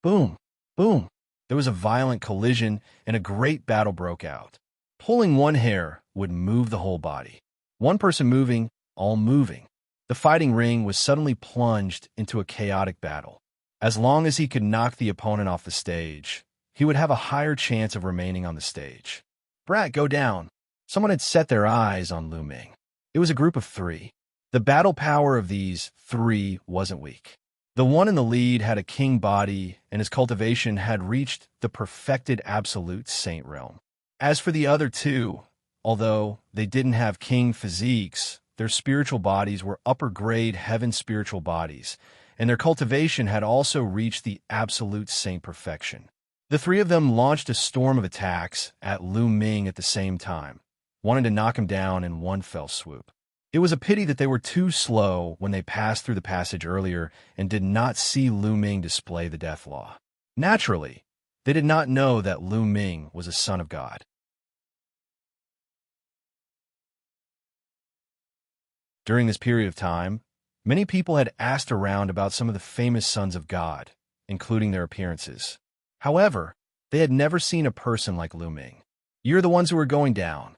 Boom! Boom! There was a violent collision, and a great battle broke out. Pulling one hair would move the whole body. One person moving, all moving. The fighting ring was suddenly plunged into a chaotic battle. As long as he could knock the opponent off the stage, he would have a higher chance of remaining on the stage. Brat, go down! Someone had set their eyes on Lu Ming. It was a group of 3. The battle power of these 3 wasn't weak. The one in the lead had a king body, and his cultivation had reached the perfected absolute saint realm. As for the other 2, although they didn't have king physiques, their spiritual bodies were upper-grade heaven spiritual bodies, and their cultivation had also reached the absolute saint perfection. The 3 of them launched a storm of attacks at Lu Ming at the same time, wanting to knock him down in one fell swoop. It was a pity that they were too slow when they passed through the passage earlier and did not see Lu Ming display the death law. Naturally, they did not know that Lu Ming was a son of God. During this period of time, many people had asked around about some of the famous sons of God, including their appearances. However, they had never seen a person like Lu Ming. You're the ones who are going down.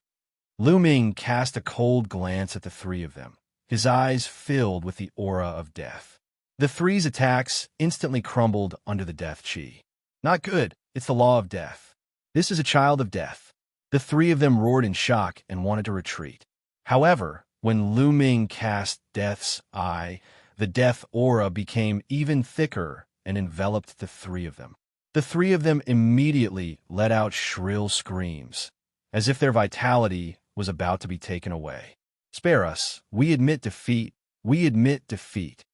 Lu Ming cast a cold glance at the 3 of them, his eyes filled with the aura of death. The 3's attacks instantly crumbled under the death chi. Not good, it's the law of death. This is a child of death. The 3 of them roared in shock and wanted to retreat. However, when Lu Ming cast Death's Eye, the death aura became even thicker and enveloped the 3 of them. The 3 of them immediately let out shrill screams, as if their vitality was about to be taken away. Spare us. We admit defeat. We admit defeat.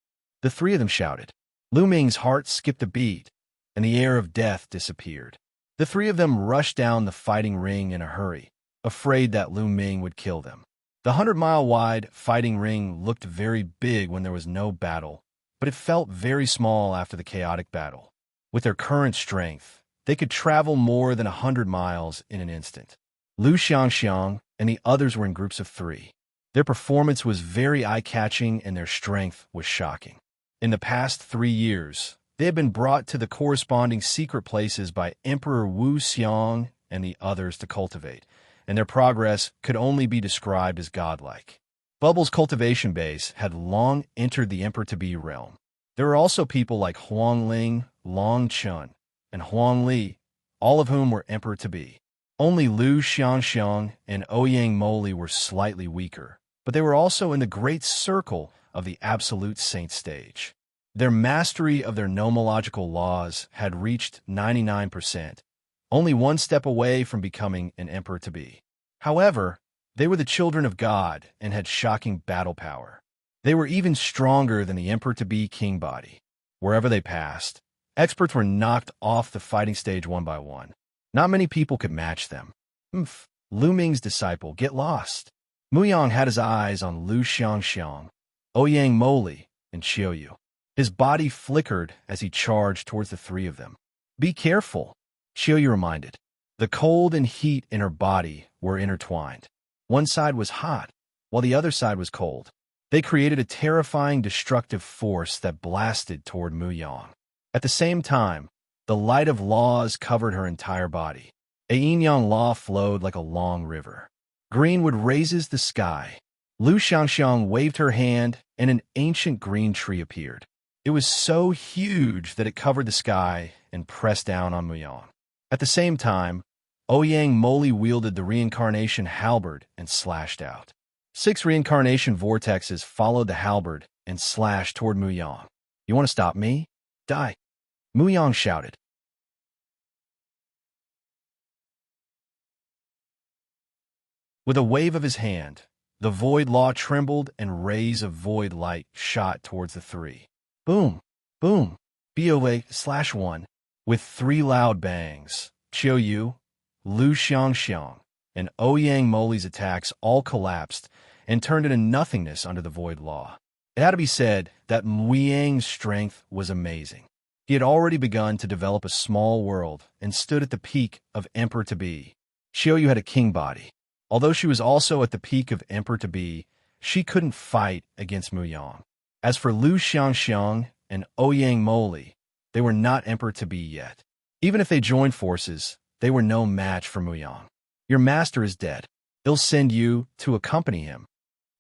The 3 of them shouted. Lu Ming's heart skipped a beat, and the air of death disappeared. The 3 of them rushed down the fighting ring in a hurry, afraid that Lu Ming would kill them. The 100-mile-wide fighting ring looked very big when there was no battle, but it felt very small after the chaotic battle. With their current strength, they could travel more than 100 miles in an instant. Lu Xianxiang and the others were in groups of 3. Their performance was very eye-catching and their strength was shocking. In the past 3 years, they had been brought to the corresponding secret places by Emperor Wu Xiang and the others to cultivate, and their progress could only be described as godlike. Bubble's cultivation base had long entered the Emperor-to-be realm. There were also people like Huang Ling, Long Chun, and Huang Li, all of whom were Emperor-to-be. Only Lu Xianxiang and Ouyang Moli were slightly weaker, but they were also in the great circle of the absolute saint stage. Their mastery of their nomological laws had reached 99%, only one step away from becoming an Emperor-to-be. However, they were the children of God and had shocking battle power. They were even stronger than the Emperor-to-be king body. Wherever they passed, experts were knocked off the fighting stage one by one. Not many people could match them. Lu Ming's disciple, get lost. Muyang had his eyes on Lu Xianxiang, Ouyang Moli, and Qiu Yue. His body flickered as he charged towards the 3 of them. Be careful, Qiu Yue reminded. The cold and heat in her body were intertwined. One side was hot, while the other side was cold. They created a terrifying destructive force that blasted toward Muyang. At the same time, The light of laws covered her entire body. A yin-yang law flowed like a long river. Greenwood raises the sky. Lu Xianxiang waved her hand, and an ancient green tree appeared. It was so huge that it covered the sky and pressed down on Muyang. At the same time, Ouyang Moli wielded the reincarnation halberd and slashed out. 6 reincarnation vortexes followed the halberd and slashed toward Muyang. "You want to stop me? Die!" Muyang shouted. With a wave of his hand, the void law trembled and rays of void light shot towards the 3. Boom! Boom! BOA/1. With 3 loud bangs, Qiu Yue, Lu Xianxiang, and Ouyang Moli's attacks all collapsed and turned into nothingness under the void law. It had to be said that Muyang's strength was amazing. He had already begun to develop a small world and stood at the peak of Emperor-to-be. Qiu Yue had a king body. Although she was also at the peak of Emperor-to-be, she couldn't fight against Muyang. As for Lu Xianxiang and Ouyang Moli, they were not Emperor-to-be yet. Even if they joined forces, they were no match for Muyang. "Your master is dead. He'll send you to accompany him."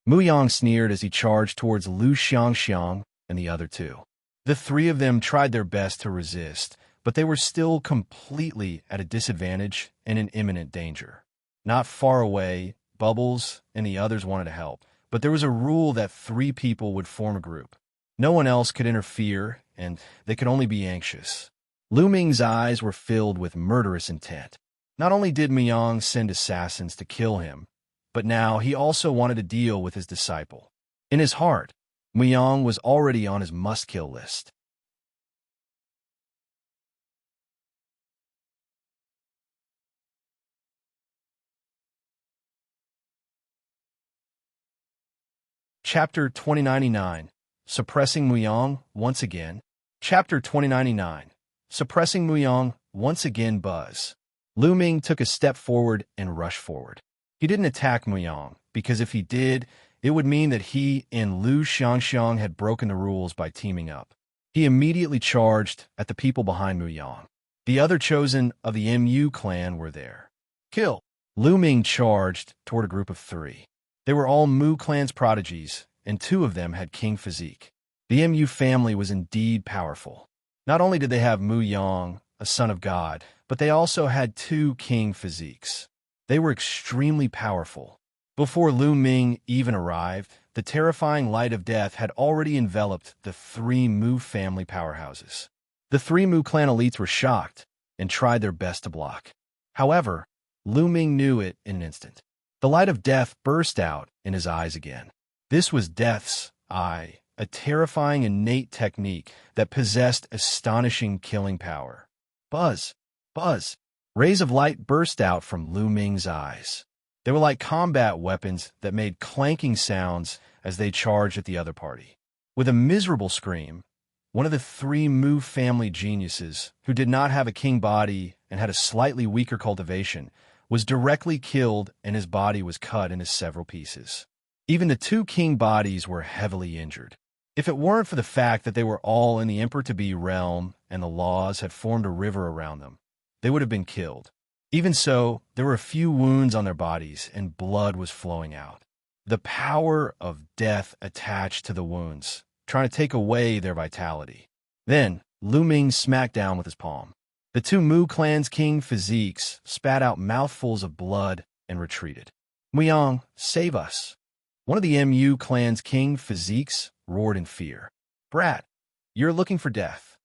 Muyang sneered as he charged towards Lu Xianxiang and the other 2. The 3 of them tried their best to resist, but they were still completely at a disadvantage and in imminent danger. Not far away, Bubbles and the others wanted to help, but there was a rule that 3 people would form a group. No one else could interfere, and they could only be anxious. Lu Ming's eyes were filled with murderous intent. Not only did Muyang send assassins to kill him, but now he also wanted to deal with his disciple. In his heart, Muyang was already on his must-kill list. Chapter 2099, Suppressing Muyang Once Again. Chapter 2099, Suppressing Muyang Once Again. Buzz. Lu Ming took a step forward and rushed forward. He didn't attack Muyang, because if he did, it would mean that he and Lu Xianxiang had broken the rules by teaming up. He immediately charged at the people behind Muyang. The other chosen of the Mu clan were there. "Kill!" Lu Ming charged toward a group of 3. They were all Mu clan's prodigies, and 2 of them had king physique. The Mu family was indeed powerful. Not only did they have Muyang, a son of God, but they also had 2 king physiques. They were extremely powerful. Before Lu Ming even arrived, the terrifying light of death had already enveloped the 3 Mu family powerhouses. The 3 Mu clan elites were shocked and tried their best to block. However, Lu Ming knew it in an instant. The light of death burst out in his eyes again. This was Death's Eye, a terrifying innate technique that possessed astonishing killing power. Buzz! Buzz! Rays of light burst out from Lu Ming's eyes. They were like combat weapons that made clanking sounds as they charged at the other party. With a miserable scream, one of the 3 Mu family geniuses, who did not have a king body and had a slightly weaker cultivation, was directly killed and his body was cut into several pieces. Even the 2 king bodies were heavily injured. If it weren't for the fact that they were all in the Emperor-to-be realm and the laws had formed a river around them, they would have been killed. Even so, there were a few wounds on their bodies and blood was flowing out. The power of death attached to the wounds, trying to take away their vitality. Then, Lu Ming smacked down with his palm. The 2 Mu clan's king physiques spat out mouthfuls of blood and retreated. "Muyang, save us!" One of the Mu clan's king physiques roared in fear. "Brat, you're looking for death."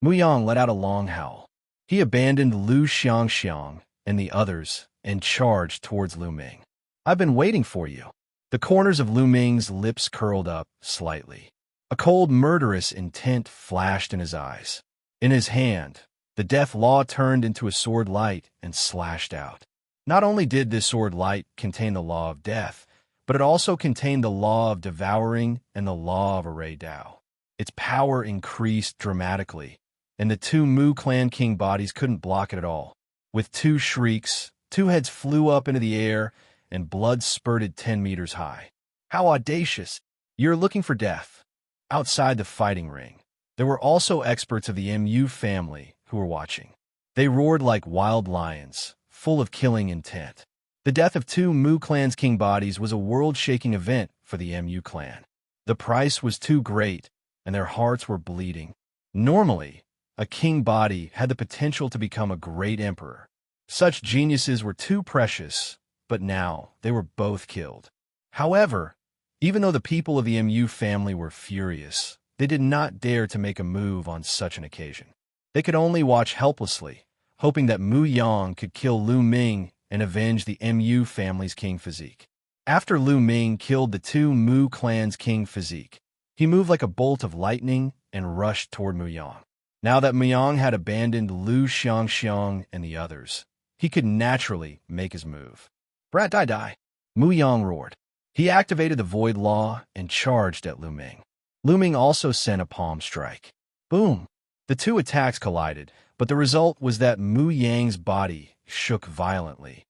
Muyang let out a long howl. He abandoned Lu Xianxiang and the others and charged towards Lu Ming. "I've been waiting for you." The corners of Lu Ming's lips curled up slightly. A cold, murderous intent flashed in his eyes. In his hand, the death law turned into a sword light and slashed out. Not only did this sword light contain the law of death, but it also contained the law of devouring and the law of array Dao. Its power increased dramatically, and the 2 Mu clan king bodies couldn't block it at all. With 2 shrieks, 2 heads flew up into the air, and blood spurted 10 meters high. "How audacious! You're looking for death." Outside the fighting ring, there were also experts of the Mu family who were watching. They roared like wild lions, full of killing intent. The death of 2 Mu clan's king bodies was a world-shaking event for the Mu clan. The price was too great, and their hearts were bleeding. Normally, a king body had the potential to become a great emperor. Such geniuses were too precious, but now they were both killed. However, even though the people of the Mu family were furious, they did not dare to make a move on such an occasion. They could only watch helplessly, hoping that Muyang could kill Lu Ming and avenge the Mu family's king physique. After Lu Ming killed the 2 Mu clan's king physique, he moved like a bolt of lightning and rushed toward Muyang. Now that Muyang had abandoned Lu Xianxia and the others, he could naturally make his move. Brat die. Muyang roared. He activated the Void Law and charged at Lu Ming. Lu Ming also sent a palm strike. Boom! The 2 attacks collided, but the result was that Muyang's body shook violently,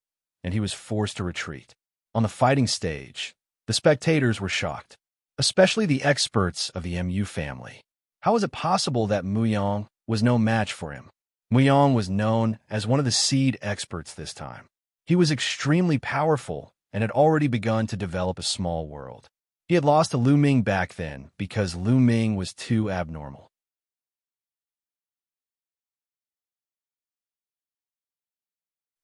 and he was forced to retreat. On the fighting stage, the spectators were shocked, especially the experts of the Mu family. How was it possible that Muyang was no match for him? Muyang was known as one of the seed experts this time. He was extremely powerful and had already begun to develop a small world. He had lost to Lu Ming back then because Lu Ming was too abnormal.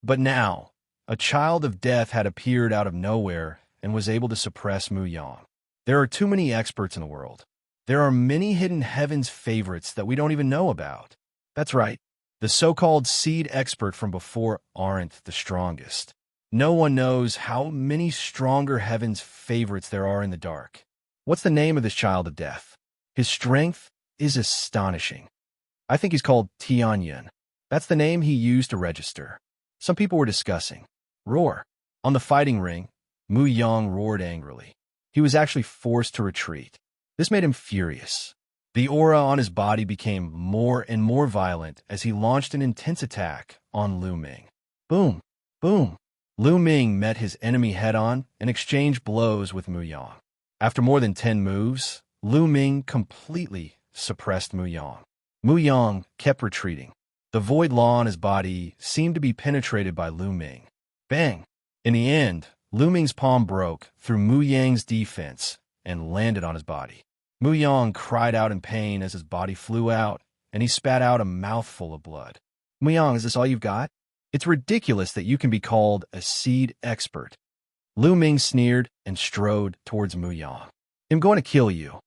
But now, a child of death had appeared out of nowhere and was able to suppress Muyang. There are too many experts in the world. There are many hidden heavens favorites that we don't even know about. That's right. The so-called seed expert from before aren't the strongest. No one knows how many stronger heavens favorites there are in the dark. What's the name of this child of death? His strength is astonishing. I think he's called Tianyuan. That's the name he used to register. Some people were discussing. Roar. On the fighting ring, Muyang roared angrily. He was actually forced to retreat. This made him furious. The aura on his body became more and more violent as he launched an intense attack on Lu Ming. Boom! Boom! Lu Ming met his enemy head-on and exchanged blows with Muyang. After more than 10 moves, Lu Ming completely suppressed Muyang. Muyang kept retreating. The void law on his body seemed to be penetrated by Lu Ming. Bang! In the end, Lu Ming's palm broke through Muyang's defense and landed on his body. Muyang cried out in pain as his body flew out, and he spat out a mouthful of blood. Muyang, is this all you've got? It's ridiculous that you can be called a seed expert. Lu Ming sneered and strode towards Muyang. I'm going to kill you.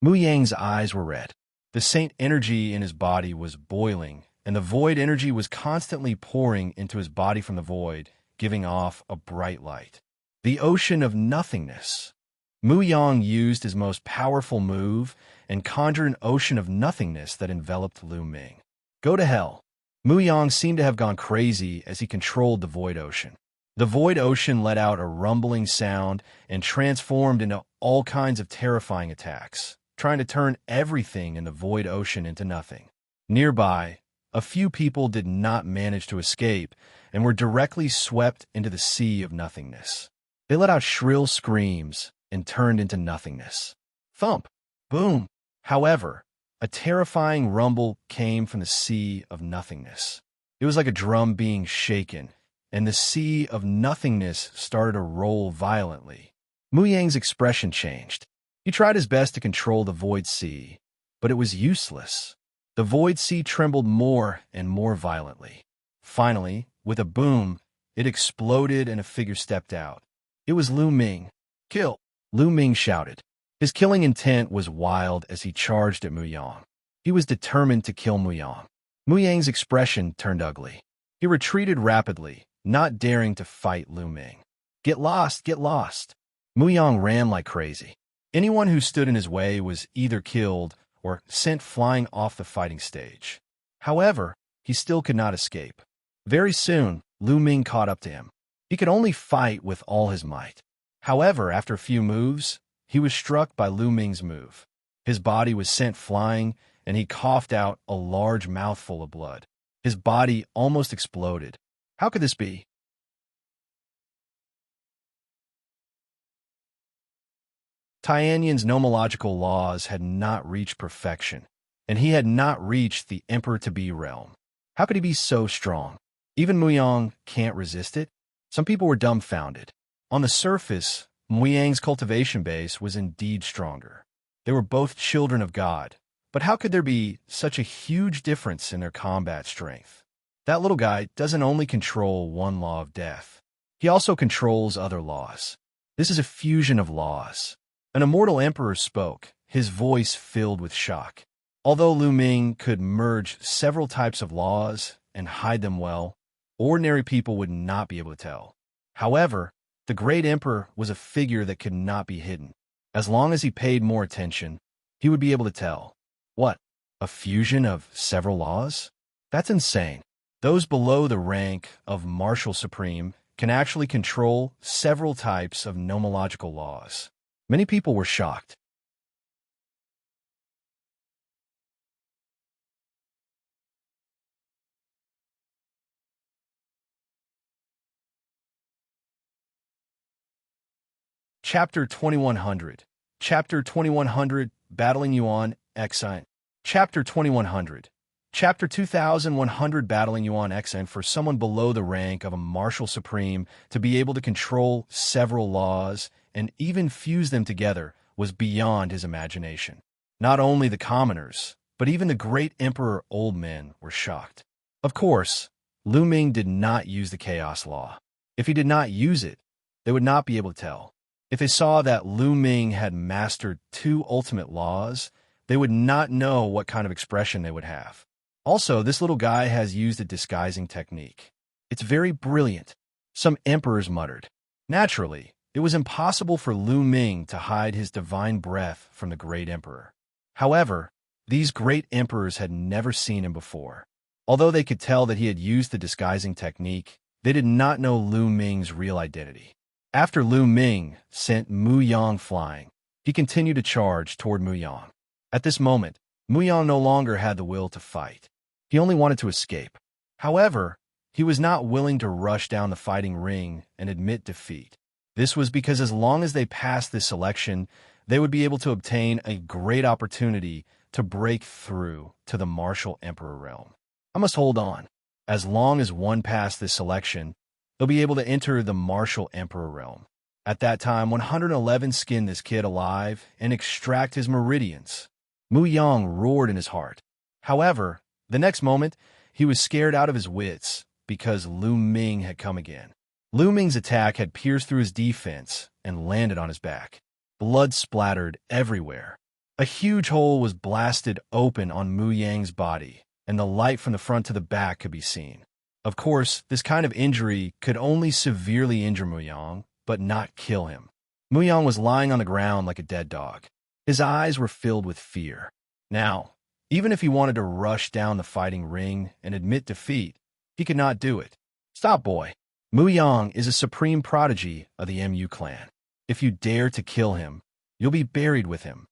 Muyang's eyes were red. The saint energy in his body was boiling, and the void energy was constantly pouring into his body from the void, giving off a bright light. The ocean of nothingness. Muyang used his most powerful move and conjured an ocean of nothingness that enveloped Lu Ming. Go to hell. Muyang seemed to have gone crazy as he controlled the void ocean. The void ocean let out a rumbling sound and transformed into all kinds of terrifying attacks, trying to turn everything in the void ocean into nothing. Nearby, a few people did not manage to escape and were directly swept into the sea of nothingness. They let out shrill screams and turned into nothingness. Thump! Boom! However, a terrifying rumble came from the sea of nothingness. It was like a drum being shaken, and the sea of nothingness started to roll violently. Muyang's expression changed. He tried his best to control the void sea, but it was useless. The void sea trembled more and more violently. Finally, with a boom, it exploded and a figure stepped out. It was Lu Ming. Kill! Lu Ming shouted. His killing intent was wild as he charged at Muyang. He was determined to kill Muyang. Muyang's expression turned ugly. He retreated rapidly, not daring to fight Lu Ming. Get lost, get lost. Muyang ran like crazy. Anyone who stood in his way was either killed or sent flying off the fighting stage. However, he still could not escape. Very soon, Lu Ming caught up to him. He could only fight with all his might. However, after a few moves, he was struck by Lu Ming's move. His body was sent flying, and he coughed out a large mouthful of blood. His body almost exploded. How could this be? Tianyuan's nomological laws had not reached perfection, and he had not reached the Emperor-to-be realm. How could he be so strong? Even Muyang can't resist it? Some people were dumbfounded. On the surface, Muyang's cultivation base was indeed stronger. They were both children of God, but how could there be such a huge difference in their combat strength? That little guy doesn't only control one law of death. He also controls other laws. This is a fusion of laws. An immortal emperor spoke, his voice filled with shock. Although Lu Ming could merge several types of laws and hide them well, ordinary people would not be able to tell. However, the great emperor was a figure that could not be hidden. As long as he paid more attention, he would be able to tell. What? A fusion of several laws? That's insane. Those below the rank of martial supreme can actually control several types of nomological laws. Many people were shocked. Chapter 2100. Chapter 2100, battlingYuan, Exine. Chapter 2100. Chapter 2100, battlingYuan, Exine. For someone below the rank of a martial supreme to be able to control several laws and even fuse them together was beyond his imagination. Not only the commoners, but even the great emperor old men were shocked. Of course, Lu Ming did not use the chaos law. If he did not use it, they would not be able to tell. If they saw that Lu Ming had mastered two ultimate laws, they would not know what kind of expression they would have. Also, this little guy has used a disguising technique. It's very brilliant, some emperors muttered. Naturally, it was impossible for Lu Ming to hide his divine breath from the great emperor. However, these great emperors had never seen him before. Although they could tell that he had used the disguising technique, they did not know Lu Ming's real identity. After Lu Ming sent Muyang flying, he continued to charge toward Muyang. At this moment, Muyang no longer had the will to fight. He only wanted to escape. However, he was not willing to rush down the fighting ring and admit defeat. This was because as long as they passed this selection, they would be able to obtain a great opportunity to break through to the martial emperor realm. I must hold on. As long as one passed this selection, they'll be able to enter the martial emperor realm. At that time, 111 skinned this kid alive and extract his meridians. Muyang roared in his heart. However, the next moment, he was scared out of his wits because Lu Ming had come again. Lu Ming's attack had pierced through his defense and landed on his back. Blood splattered everywhere. A huge hole was blasted open on Muyang's body, and the light from the front to the back could be seen. Of course, this kind of injury could only severely injure Muyang, but not kill him. Muyang was lying on the ground like a dead dog. His eyes were filled with fear. Now, even if he wanted to rush down the fighting ring and admit defeat, he could not do it. Stop, boy. Muyang is a supreme prodigy of the MU clan. If you dare to kill him, you'll be buried with him.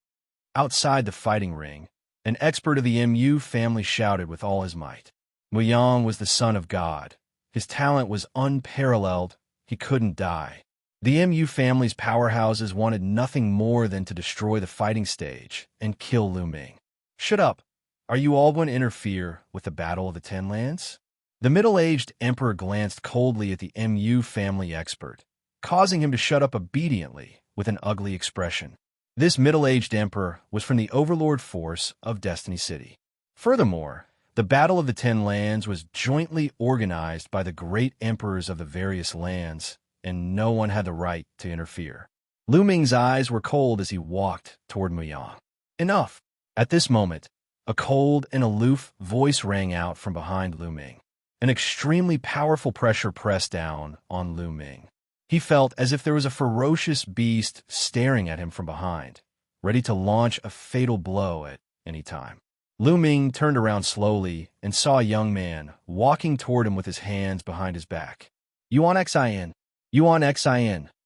Outside the fighting ring, an expert of the MU family shouted with all his might. Muyang was the son of God. His talent was unparalleled. He couldn't die. The MU family's powerhouses wanted nothing more than to destroy the fighting stage and kill Lu Ming. Shut up. Are you all going to interfere with the Battle of the Ten Lands? The middle-aged emperor glanced coldly at the MU family expert, causing him to shut up obediently with an ugly expression. This middle-aged emperor was from the overlord force of Destiny City. Furthermore, the Battle of the Ten Lands was jointly organized by the great emperors of the various lands, and no one had the right to interfere. Lu Ming's eyes were cold as he walked toward Muyang. Enough! At this moment, a cold and aloof voice rang out from behind Lu Ming. An extremely powerful pressure pressed down on Lu Ming. He felt as if there was a ferocious beast staring at him from behind, ready to launch a fatal blow at any time. Lu Ming turned around slowly and saw a young man walking toward him with his hands behind his back. Yuan Xin,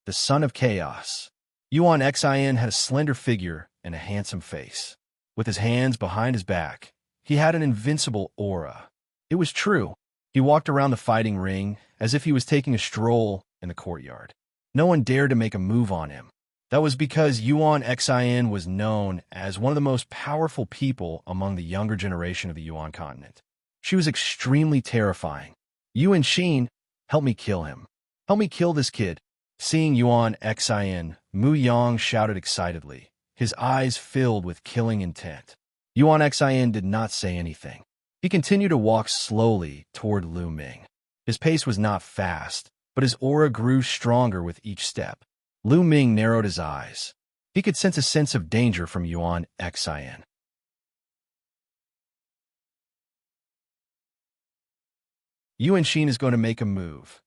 the son of chaos. Yuan Xin had a slender figure and a handsome face. With his hands behind his back, he had an invincible aura. It was true. He walked around the fighting ring as if he was taking a stroll in the courtyard. No one dared to make a move on him. That was because Yuan Xin was known as one of the most powerful people among the younger generation of the Yuan continent. She was extremely terrifying. "You and Xin, help me kill him. Help me kill this kid." Seeing Yuan Xin, Muyang shouted excitedly, his eyes filled with killing intent. Yuan Xin did not say anything. He continued to walk slowly toward Lu Ming. His pace was not fast, but his aura grew stronger with each step. Lu Ming narrowed his eyes. He could sense a sense of danger from Yuan Xin. Yuan Xin is going to make a move.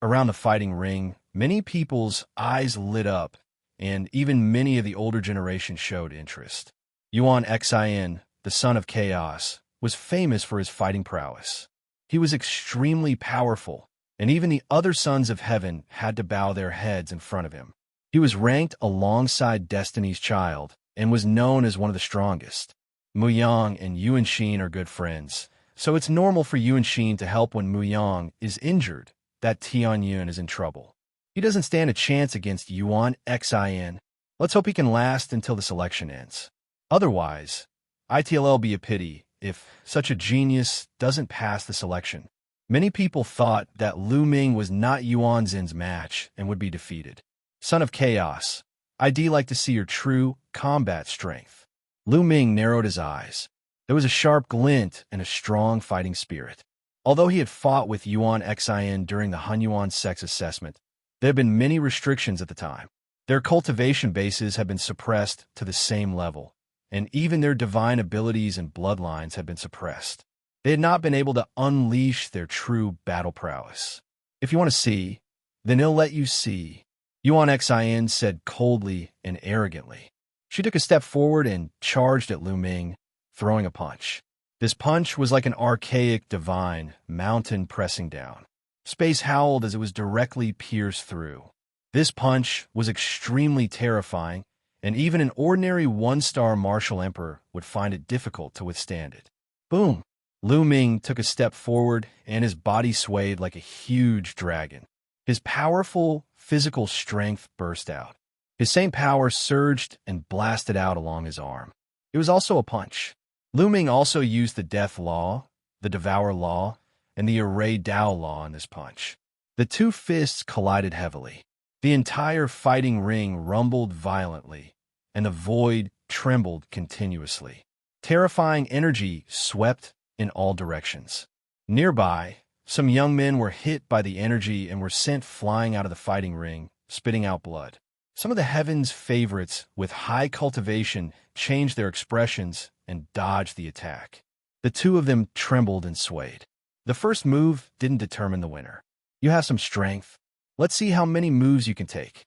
Around the fighting ring, many people's eyes lit up, and even many of the older generation showed interest. Yuan Xin, the son of chaos, was famous for his fighting prowess. He was extremely powerful, and even the other sons of heaven had to bow their heads in front of him. He was ranked alongside Destiny's Child and was known as one of the strongest. Muyang and Yuan Xin are good friends, so it's normal for Yuan Xin to help when Muyang is injured, that Tianyun is in trouble. He doesn't stand a chance against Yuan Xin. Let's hope he can last until the selection ends. Otherwise, it'll be a pity if such a genius doesn't pass the selection. Many people thought that Lu Ming was not Yuan Xin's match and would be defeated. Son of Chaos, I'd like to see your true combat strength. Lu Ming narrowed his eyes. There was a sharp glint and a strong fighting spirit. Although he had fought with Yuan Xin during the Hunyuan sex assessment, there had been many restrictions at the time. Their cultivation bases had been suppressed to the same level, and even their divine abilities and bloodlines had been suppressed. They had not been able to unleash their true battle prowess. If you want to see, then he'll let you see, Yuan Xin said coldly and arrogantly. She took a step forward and charged at Lu Ming, throwing a punch. This punch was like an archaic divine mountain pressing down. Space howled as it was directly pierced through. This punch was extremely terrifying, and even an ordinary one-star martial emperor would find it difficult to withstand it. Boom! Lu Ming took a step forward, and his body swayed like a huge dragon. His powerful physical strength burst out. His same power surged and blasted out along his arm. It was also a punch. Lu Ming also used the Death Law, the Devour Law, and the Array Dao Law in this punch. The two fists collided heavily. The entire fighting ring rumbled violently, and the void trembled continuously. Terrifying energy swept in all directions. Nearby, some young men were hit by the energy and were sent flying out of the fighting ring, spitting out blood. Some of the heavens' favorites with high cultivation changed their expressions and dodged the attack. The two of them trembled and swayed. The first move didn't determine the winner. You have some strength. Let's see how many moves you can take.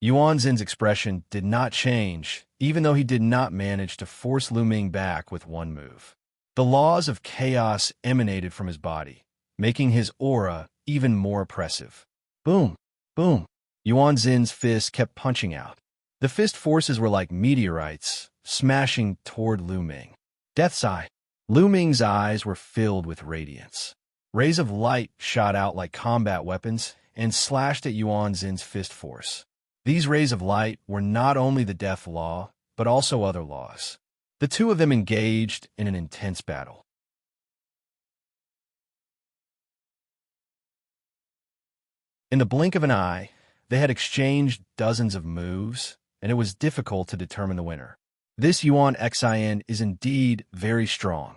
Yuan Xin's expression did not change, even though he did not manage to force Lu Ming back with one move. The laws of chaos emanated from his body, making his aura even more oppressive. Boom! Boom! Yuan Xin's fist kept punching out. The fist forces were like meteorites, smashing toward Lu Ming. Death's Eye. Lu Ming's eyes were filled with radiance. Rays of light shot out like combat weapons and slashed at Yuan Xin's fist force. These rays of light were not only the Death Law, but also other laws. The two of them engaged in an intense battle. In the blink of an eye, they had exchanged dozens of moves, and it was difficult to determine the winner. This Yuan Xin is indeed very strong.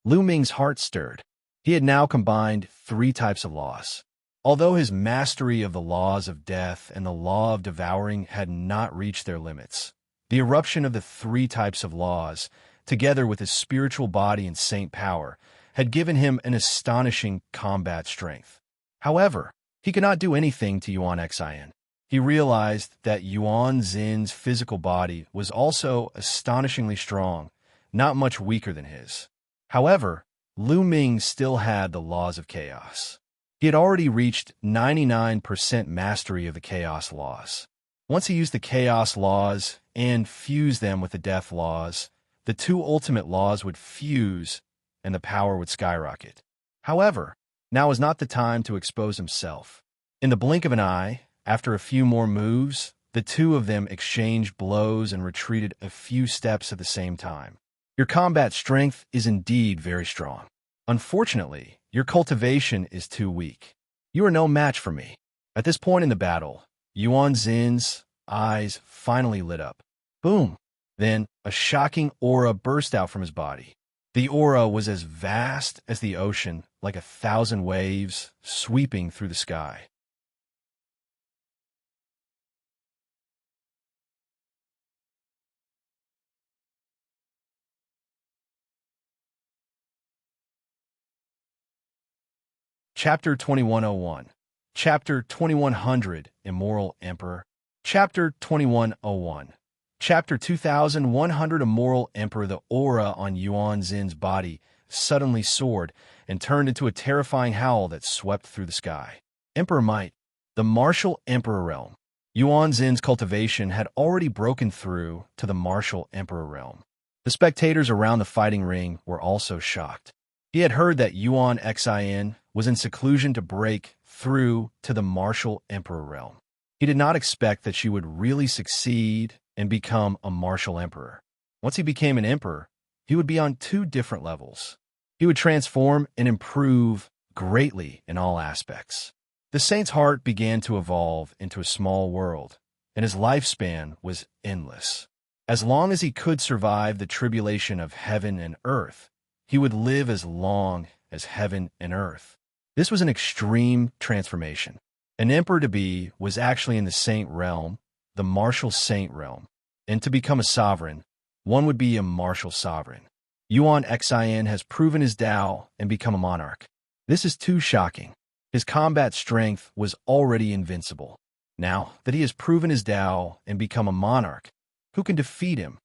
Lu Ming's heart stirred. He had now combined three types of laws. Although his mastery of the laws of death and the law of devouring had not reached their limits, the eruption of the three types of laws, together with his spiritual body and saint power, had given him an astonishing combat strength. However, he could not do anything to Yuan Xin. He realized that Yuan Xin's physical body was also astonishingly strong, not much weaker than his. However, Lu Ming still had the laws of chaos. He had already reached 99% mastery of the chaos laws. Once he used the chaos laws and fused them with the death laws, the two ultimate laws would fuse and the power would skyrocket. However, now was not the time to expose himself. In the blink of an eye, after a few more moves, the two of them exchanged blows and retreated a few steps at the same time. Your combat strength is indeed very strong. Unfortunately, your cultivation is too weak. You are no match for me. At this point in the battle, Yuan Xin's eyes finally lit up. Boom! Then, a shocking aura burst out from his body. The aura was as vast as the ocean, like 1,000 waves sweeping through the sky. Chapter 2101. Chapter 2100, Immoral Emperor. Chapter 2101. Chapter 2100, Immoral Emperor. The aura on Yuan Xin's body suddenly soared and turned into a terrifying howl that swept through the sky. Emperor Might. The martial Emperor realm. Yuan Xin's cultivation had already broken through to the martial Emperor realm. The spectators around the fighting ring were also shocked. He had heard that Yuan Xin was in seclusion to break through to the martial Emperor realm. He did not expect that she would really succeed and become a martial emperor. Once he became an emperor, he would be on 2 different levels. He would transform and improve greatly in all aspects. The saint's heart began to evolve into a small world, and his lifespan was endless. As long as he could survive the tribulation of heaven and earth, he would live as long as heaven and earth. This was an extreme transformation. An emperor-to-be was actually in the saint realm, the martial saint realm, and to become a sovereign, one would be a martial sovereign. Yuan Xin has proven his Tao and become a monarch. This is too shocking. His combat strength was already invincible. Now that he has proven his Tao and become a monarch, who can defeat him?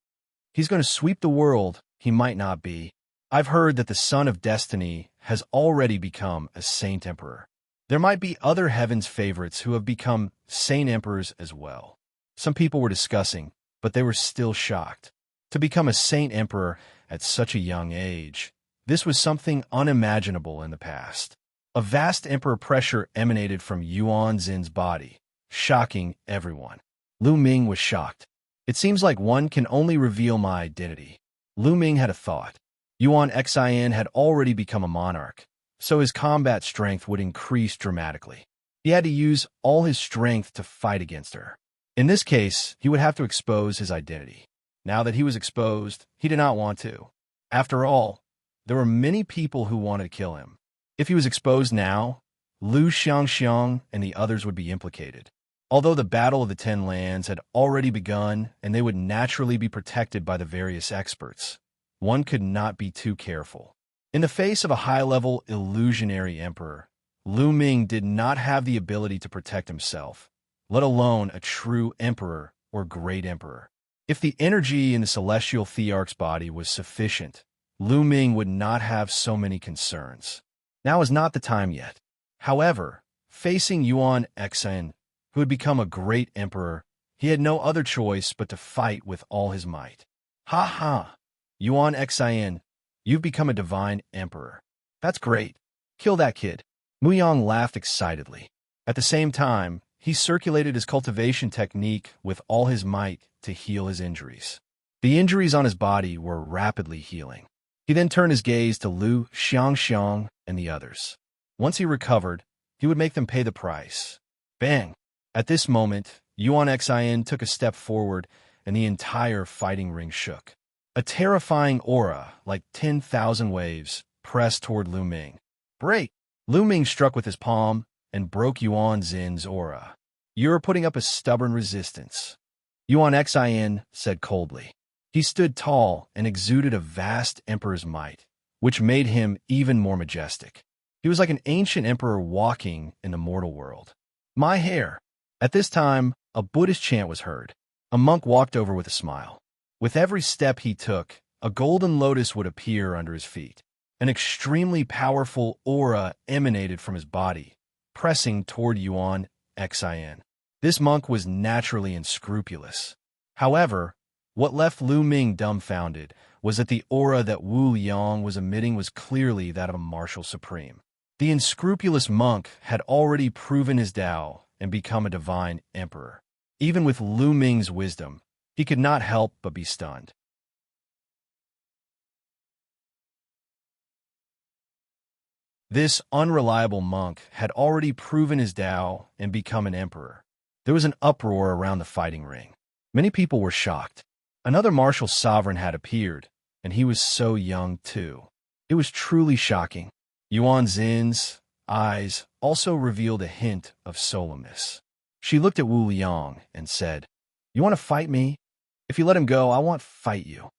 He's going to sweep the world. He might not be. I've heard that the Son of Destiny has already become a Saint Emperor. There might be other heaven's favorites who have become Saint Emperors as well. Some people were discussing, but they were still shocked. To become a Saint Emperor at such a young age, this was something unimaginable in the past. A vast emperor pressure emanated from Yuan Xin's body, shocking everyone. Lu Ming was shocked. It seems like one can only reveal my identity. Lu Ming had a thought. Yuan Xin had already become a monarch, so his combat strength would increase dramatically. He had to use all his strength to fight against her. In this case, he would have to expose his identity. Now that he was exposed, he did not want to. After all, there were many people who wanted to kill him. If he was exposed now, Lu Xianxia and the others would be implicated. Although the Battle of the 10 Lands had already begun and they would naturally be protected by the various experts, one could not be too careful. In the face of a high-level illusionary emperor, Lu Ming did not have the ability to protect himself, let alone a true emperor or great emperor. If the energy in the celestial thearch's body was sufficient, Lu Ming would not have so many concerns. Now is not the time yet. However, facing Yuan Xin, who had become a great emperor, he had no other choice but to fight with all his might. Ha ha! Yuan Xin, you've become a divine emperor. That's great. Kill that kid. Muyang laughed excitedly. At the same time, he circulated his cultivation technique with all his might to heal his injuries. The injuries on his body were rapidly healing. He then turned his gaze to Lu Xianxia and the others. Once he recovered, he would make them pay the price. Bang! At this moment, Yuan Xin took a step forward, and the entire fighting ring shook. A terrifying aura, like 10,000 waves, pressed toward Lu Ming. Break! Lu Ming struck with his palm and broke Yuan Xin's aura. You're putting up a stubborn resistance, Yuan Xin said coldly. He stood tall and exuded a vast emperor's might, which made him even more majestic. He was like an ancient emperor walking in the mortal world. My hair! At this time, a Buddhist chant was heard. A monk walked over with a smile. With every step he took, a golden lotus would appear under his feet. An extremely powerful aura emanated from his body, pressing toward Yuan Xin. This monk was naturally unscrupulous. However, what left Lu Ming dumbfounded was that the aura that Wu Yang was emitting was clearly that of a martial supreme. The unscrupulous monk had already proven his Tao and become a divine emperor. Even with Lu Ming's wisdom, he could not help but be stunned. This unreliable monk had already proven his Tao and become an emperor. There was an uproar around the fighting ring. Many people were shocked. Another martial sovereign had appeared, and he was so young too. It was truly shocking. Yuan Xin's eyes also revealed a hint of solemnness. She looked at Wu Liang and said, "You want to fight me? If you let him go, I won't fight you."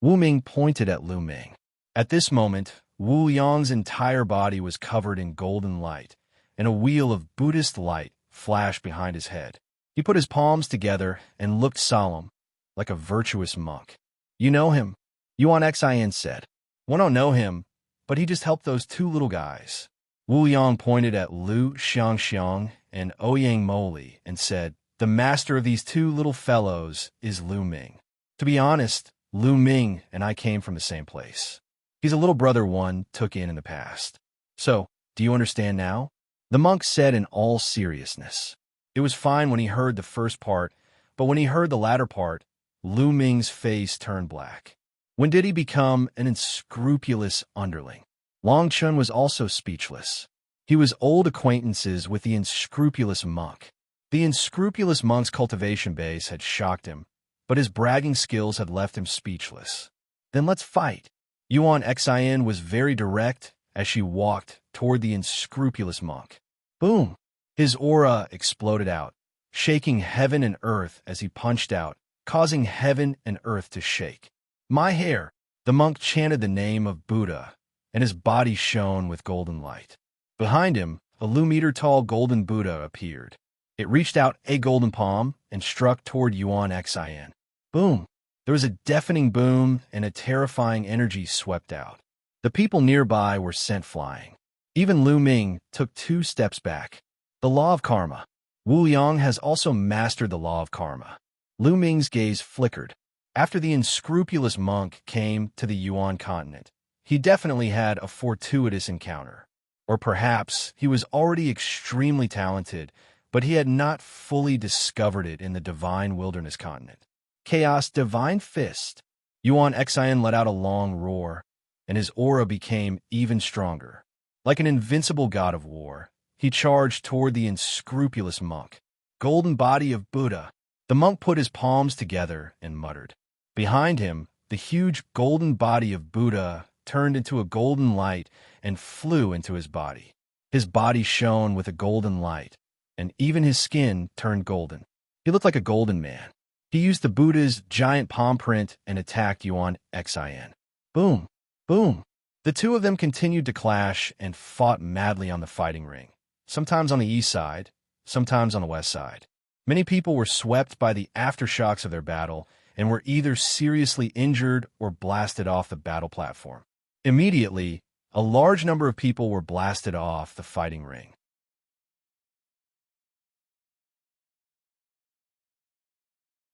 Wu Ming pointed at Lu Ming. At this moment, Wu Yang's entire body was covered in golden light, and a wheel of Buddhist light flashed behind his head. He put his palms together and looked solemn, like a virtuous monk. "You know him," Yuan Xian said. "We don't know him, but he just helped those two little guys." Wu Yang pointed at Lu Xianxia and Ouyang Moli and said, "The master of these two little fellows is Lu Ming. To be honest, Lu Ming and I came from the same place. He's a little brother one took in the past. So, do you understand now?" The monk said in all seriousness. It was fine when he heard the first part, but when he heard the latter part, Lu Ming's face turned black. When did he become an unscrupulous underling? Long Chun was also speechless. He was old acquaintances with the unscrupulous monk. The unscrupulous monk's cultivation base had shocked him, but his bragging skills had left him speechless. "Then let's fight." Yuan Xian was very direct as she walked toward the unscrupulous monk. Boom! His aura exploded out, shaking heaven and earth as he punched out, causing heaven and earth to shake. "My hair!" The monk chanted the name of Buddha, and his body shone with golden light. Behind him, a Lu-meter-tall golden Buddha appeared. It reached out a golden palm and struck toward Yuan Xian. Boom! There was a deafening boom, and a terrifying energy swept out. The people nearby were sent flying. Even Lu Ming took 2 steps back. The law of karma. Wu Yang has also mastered the law of karma. Lu Ming's gaze flickered. After the unscrupulous monk came to the Yuan continent, he definitely had a fortuitous encounter. Or perhaps he was already extremely talented, but he had not fully discovered it in the divine wilderness continent. Chaos Divine Fist. Yuan Xian let out a long roar, and his aura became even stronger. Like an invincible god of war, he charged toward the unscrupulous monk. Golden body of Buddha. The monk put his palms together and muttered. Behind him, the huge golden body of Buddha turned into a golden light and flew into his body. His body shone with a golden light, and even his skin turned golden. He looked like a golden man. He used the Buddha's giant palm print and attacked Yuan Xian. Boom! Boom! The two of them continued to clash and fought madly on the fighting ring, sometimes on the east side, sometimes on the west side. Many people were swept by the aftershocks of their battle and were either seriously injured or blasted off the battle platform. Immediately, a large number of people were blasted off the fighting ring.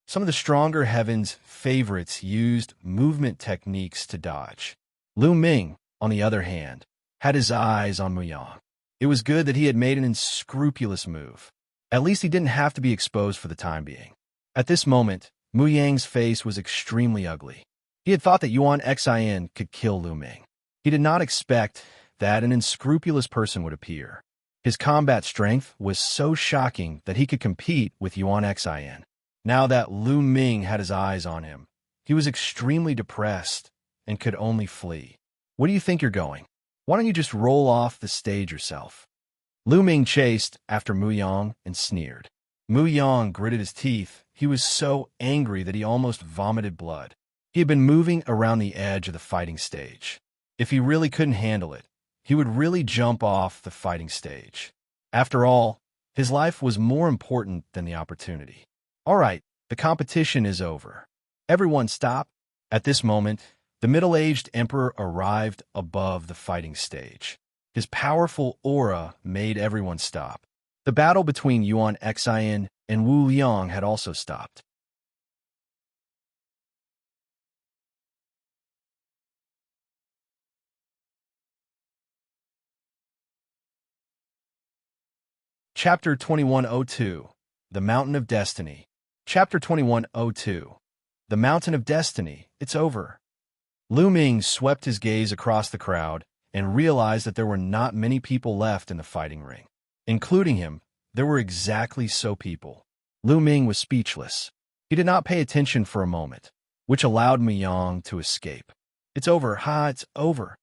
Some of the stronger heaven's favorites used movement techniques to dodge. Lu Ming, on the other hand, had his eyes on Muyang. It was good that he had made an unscrupulous move. At least he didn't have to be exposed for the time being. At this moment, Muyang's face was extremely ugly. He had thought that Yuan Xian could kill Lu Ming. He did not expect that an unscrupulous person would appear. His combat strength was so shocking that he could compete with Yuan Xian. Now that Lu Ming had his eyes on him, he was extremely depressed and could only flee. "Where do you think you're going? Why don't you just roll off the stage yourself?" Lu Ming chased after Muyang and sneered. Muyang gritted his teeth. He was so angry that he almost vomited blood. He had been moving around the edge of the fighting stage. If he really couldn't handle it, he would really jump off the fighting stage. After all, his life was more important than the opportunity. All right, the competition is over. Everyone stop. At this moment, the middle-aged emperor arrived above the fighting stage. His powerful aura made everyone stop. The battle between Yuan Xian and Wu Liang had also stopped. Chapter 2102, The Mountain of Destiny. Chapter 2102, The Mountain of Destiny. It's over. Lu Ming swept his gaze across the crowd and realized that there were not many people left in the fighting ring. Including him, there were exactly so people. Lu Ming was speechless. He did not pay attention for a moment, which allowed Muyang to escape. "It's over, it's over."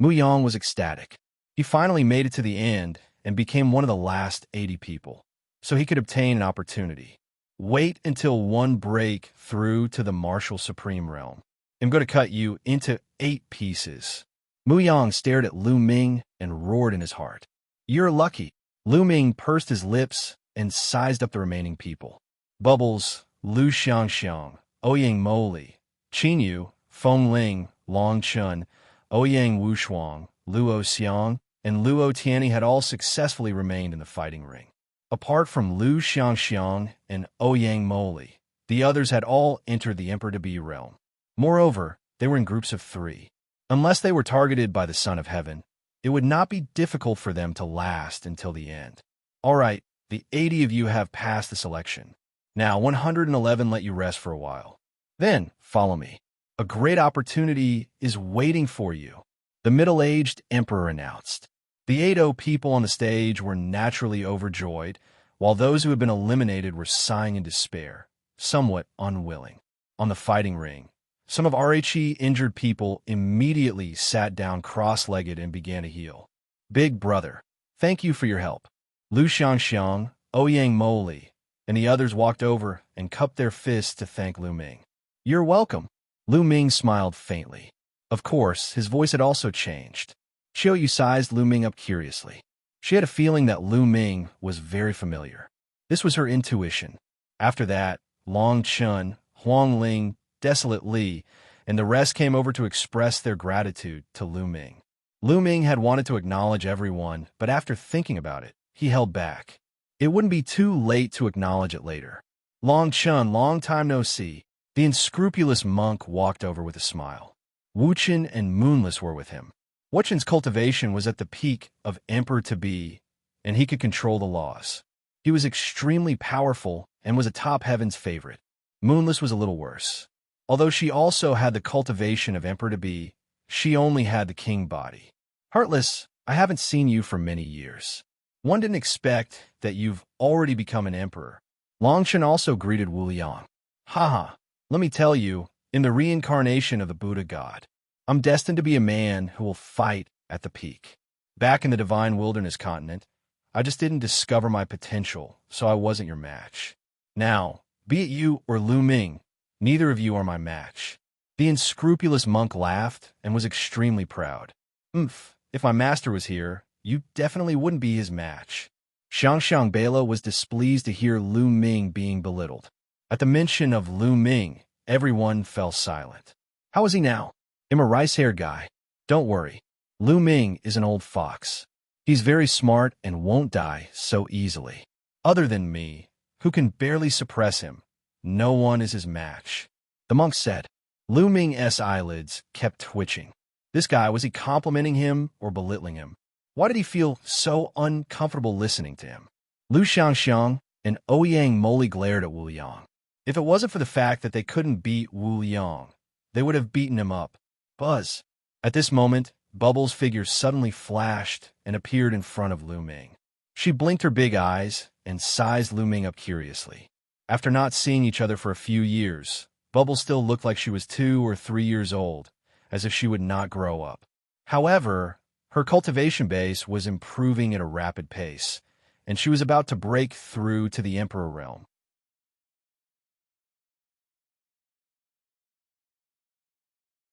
Muyang was ecstatic. He finally made it to the end and became one of the last 80 people, so he could obtain an opportunity. Wait until one break through to the martial supreme realm. I'm going to cut you into 8 pieces. Muyang stared at Lu Ming and roared in his heart. "You're lucky." Lu Ming pursed his lips and sized up the remaining people. Bubbles, Lu Xianxiang, Ouyang Moli, Qiu Yue, Feng Ling, Long Chun, Ouyang Wushuang, Luo Xiang, and Luo Tianyi had all successfully remained in the fighting ring. Apart from Lu Xiangxiang and Ouyang Moli, the others had all entered the Emperor-to-be realm. Moreover, they were in groups of 3. Unless they were targeted by the Son of Heaven, it would not be difficult for them to last until the end. All right, the 80 of you have passed the selection. Now 111 let you rest for a while. Then, follow me. A great opportunity is waiting for you, the middle-aged emperor announced. The 80 people on the stage were naturally overjoyed, while those who had been eliminated were sighing in despair, somewhat unwilling. On the fighting ring, some of RHE injured people immediately sat down cross-legged and began to heal. "Big brother, thank you for your help." Lu Xiangxiang, Ouyang Moli, and the others walked over and cupped their fists to thank Lu Ming. "You're welcome." Lu Ming smiled faintly. Of course, his voice had also changed. Qiu Yue sized Lu Ming up curiously. She had a feeling that Lu Ming was very familiar. This was her intuition. After that, Long Chun, Huang Ling, Desolate Li, and the rest came over to express their gratitude to Lu Ming. Lu Ming had wanted to acknowledge everyone, but after thinking about it, he held back. It wouldn't be too late to acknowledge it later. "Long Chun, long time no see." The unscrupulous monk walked over with a smile. Wu Chen and Moonless were with him. Wu Chen's cultivation was at the peak of Emperor-to-be, and he could control the laws. He was extremely powerful and was a top heaven's favorite. Moonless was a little worse. Although she also had the cultivation of Emperor-to-be, she only had the king body. "Heartless, I haven't seen you for many years. One didn't expect that you've already become an emperor." Long Chen also greeted Wu Liang. "Haha, let me tell you, in the reincarnation of the Buddha God, I'm destined to be a man who will fight at the peak. Back in the divine wilderness continent, I just didn't discover my potential, so I wasn't your match. Now, be it you or Lu Ming, neither of you are my match." The unscrupulous monk laughed and was extremely proud. If my master was here, you definitely wouldn't be his match." Xianxiang Bela was displeased to hear Lu Ming being belittled. At the mention of Lu Ming, everyone fell silent. "How is he now?" "I'm a rice-haired guy. Don't worry. Lu Ming is an old fox. He's very smart and won't die so easily. Other than me, who can barely suppress him, no one is his match," the monk said. Lu Ming's eyelids kept twitching. This guy, was he complimenting him or belittling him? Why did he feel so uncomfortable listening to him? Lu Xiangxiang and Ouyang Moli glared at Wu Liang. If it wasn't for the fact that they couldn't beat Wu Liang, they would have beaten him up. Buzz. At this moment, Bubbles' figure suddenly flashed and appeared in front of Lu Ming. She blinked her big eyes and sized Lu Ming up curiously. After not seeing each other for a few years, Bubbles still looked like she was 2 or 3 years old, as if she would not grow up. However, her cultivation base was improving at a rapid pace, and she was about to break through to the Emperor realm.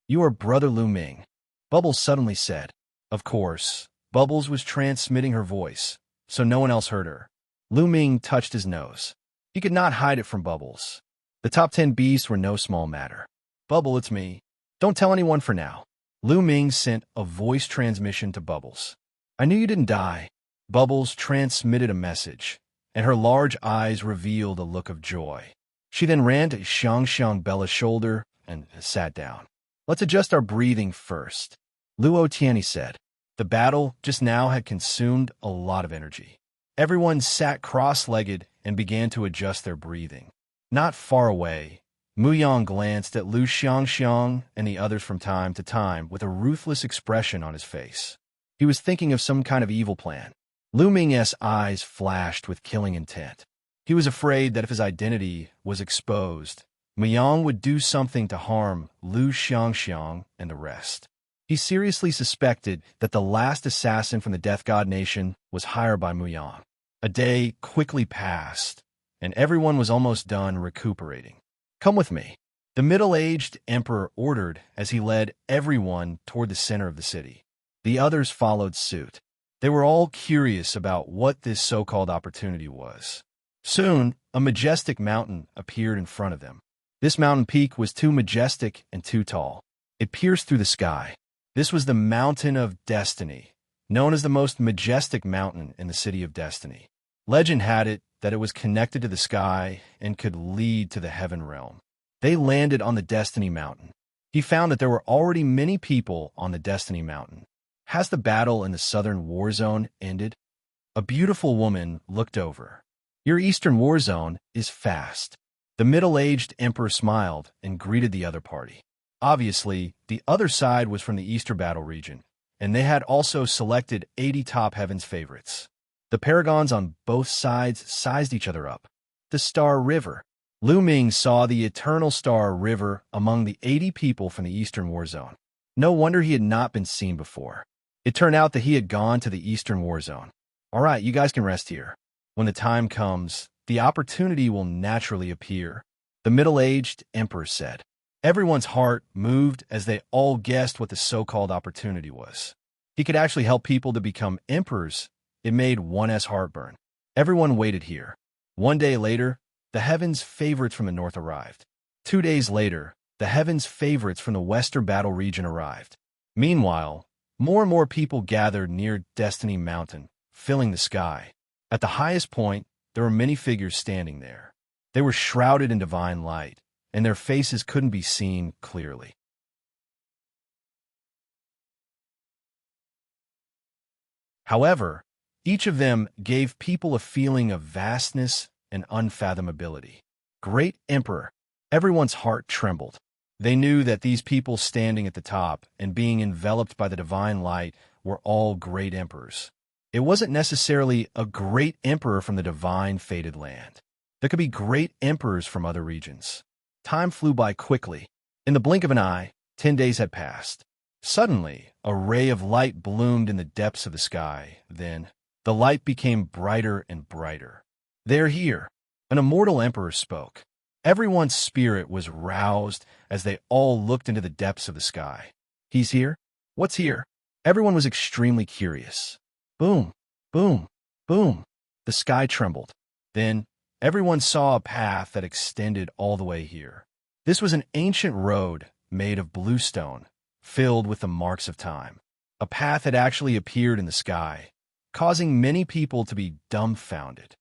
"You are Brother Lu Ming," Bubbles suddenly said. Of course, Bubbles was transmitting her voice, so no one else heard her. Lu Ming touched his nose. He could not hide it from Bubbles. The top 10 beasts were no small matter. "Bubble, it's me. Don't tell anyone for now." Lu Ming sent a voice transmission to Bubbles. "I knew you didn't die." Bubbles transmitted a message, and her large eyes revealed a look of joy. She then ran to Xianxiang Bella's shoulder and sat down. "Let's adjust our breathing first," Luo Tianyi said. The battle just now had consumed a lot of energy. Everyone sat cross-legged and began to adjust their breathing. Not far away, Muyang glanced at Lu Xianxia and the others from time to time with a ruthless expression on his face. He was thinking of some kind of evil plan. Lu Ming's eyes flashed with killing intent. He was afraid that if his identity was exposed, Muyang would do something to harm Lu Xianxia and the rest. He seriously suspected that the last assassin from the Death God Nation was hired by Muyang. A day quickly passed, and everyone was almost done recuperating. "Come with me," the middle-aged emperor ordered as he led everyone toward the center of the city. The others followed suit. They were all curious about what this so-called opportunity was. Soon, a majestic mountain appeared in front of them. This mountain peak was too majestic and too tall. It pierced through the sky. This was the Mountain of Destiny, known as the most majestic mountain in the City of Destiny. Legend had it that it was connected to the sky and could lead to the heaven realm. They landed on the Destiny Mountain. He found that there were already many people on the Destiny Mountain. Has the battle in the southern war zone ended? A beautiful woman looked over. "Your eastern war zone is fast." The middle-aged emperor smiled and greeted the other party. Obviously, the other side was from the Eastern Battle region, and they had also selected 80 top heavens favorites. The paragons on both sides sized each other up. The Star River. Lu Ming saw the Eternal Star River among the 80 people from the Eastern War Zone. No wonder he had not been seen before. It turned out that he had gone to the Eastern War Zone. "All right, you guys can rest here. When the time comes, the opportunity will naturally appear," the middle-aged emperor said. Everyone's heart moved as they all guessed what the so-called opportunity was. He could actually help people to become emperors. It made one's heart burn. Everyone waited here. One day later, the heavens favorites from the north arrived. 2 days later, the heavens favorites from the Western Battle region arrived. Meanwhile, more and more people gathered near Destiny Mountain, filling the sky. At the highest point, there were many figures standing there. They were shrouded in divine light, and their faces couldn't be seen clearly. However, each of them gave people a feeling of vastness and unfathomability. Great Emperor, everyone's heart trembled. They knew that these people standing at the top and being enveloped by the divine light were all great emperors. It wasn't necessarily a great emperor from the divine fated land. There could be great emperors from other regions. Time flew by quickly. In the blink of an eye, 10 days had passed. Suddenly, a ray of light bloomed in the depths of the sky. Then, the light became brighter and brighter. "They're here." An immortal emperor spoke. Everyone's spirit was roused as they all looked into the depths of the sky. "He's here? What's here?" Everyone was extremely curious. Boom, boom, boom. The sky trembled. Then, everyone saw a path that extended all the way here. This was an ancient road made of blue stone, filled with the marks of time. A path had actually appeared in the sky, causing many people to be dumbfounded.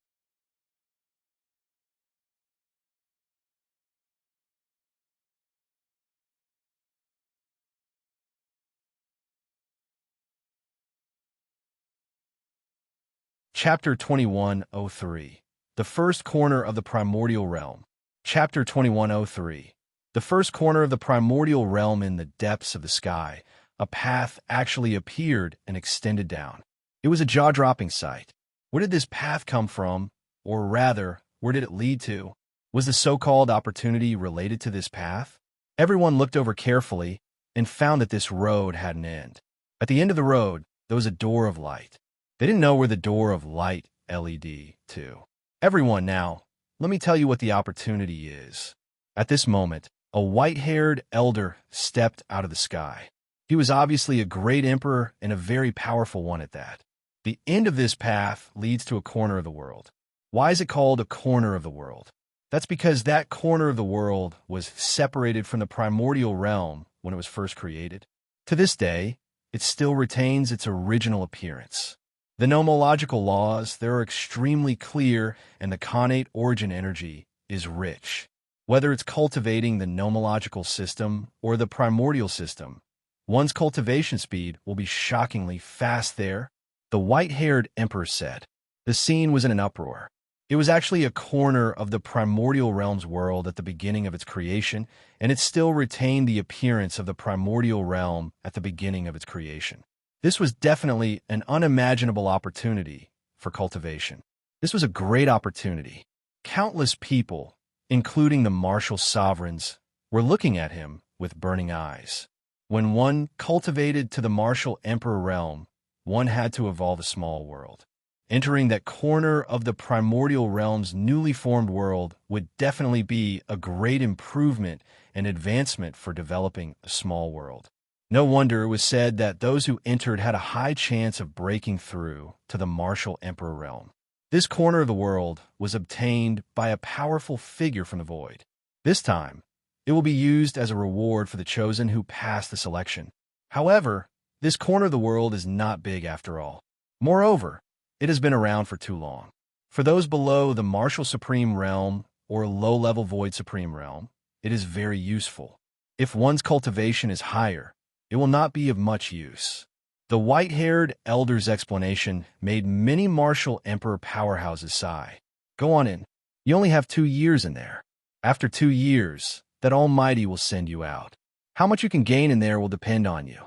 Chapter 2103. The First Corner of the Primordial Realm. Chapter 2103. The first corner of the primordial realm. In the depths of the sky, a path actually appeared and extended down. It was a jaw-dropping sight. Where did this path come from? Or rather, where did it lead to? Was the so-called opportunity related to this path? Everyone looked over carefully and found that this road had an end. At the end of the road, there was a door of light. They didn't know where the door of light led to. "Everyone now, let me tell you what the opportunity is." At this moment, a white-haired elder stepped out of the sky. He was obviously a great emperor and a very powerful one at that. The end of this path leads to a corner of the world. Why is it called a corner of the world? That's because that corner of the world was separated from the primordial realm when it was first created. To this day, it still retains its original appearance. The nomological laws there are extremely clear, and the connate origin energy is rich. Whether it's cultivating the nomological system or the primordial system, one's cultivation speed will be shockingly fast there, the white-haired emperor said. The scene was in an uproar. It was actually a corner of the primordial realm's world at the beginning of its creation, and it still retained the appearance of the primordial realm at the beginning of its creation. This was definitely an unimaginable opportunity for cultivation. This was a great opportunity. Countless people, including the martial sovereigns, were looking at him with burning eyes. When one cultivated to the martial emperor realm, one had to evolve a small world. Entering that corner of the primordial realm's newly formed world would definitely be a great improvement and advancement for developing a small world. No wonder it was said that those who entered had a high chance of breaking through to the martial emperor realm. This corner of the world was obtained by a powerful figure from the void. This time, it will be used as a reward for the chosen who passed the selection. However, this corner of the world is not big after all. Moreover, it has been around for too long. For those below the martial supreme realm or low-level void supreme realm, it is very useful. If one's cultivation is higher, it will not be of much use. The white-haired elder's explanation made many martial emperor powerhouses sigh. Go on in. You only have 2 years in there. After 2 years, that Almighty will send you out. How much you can gain in there will depend on you.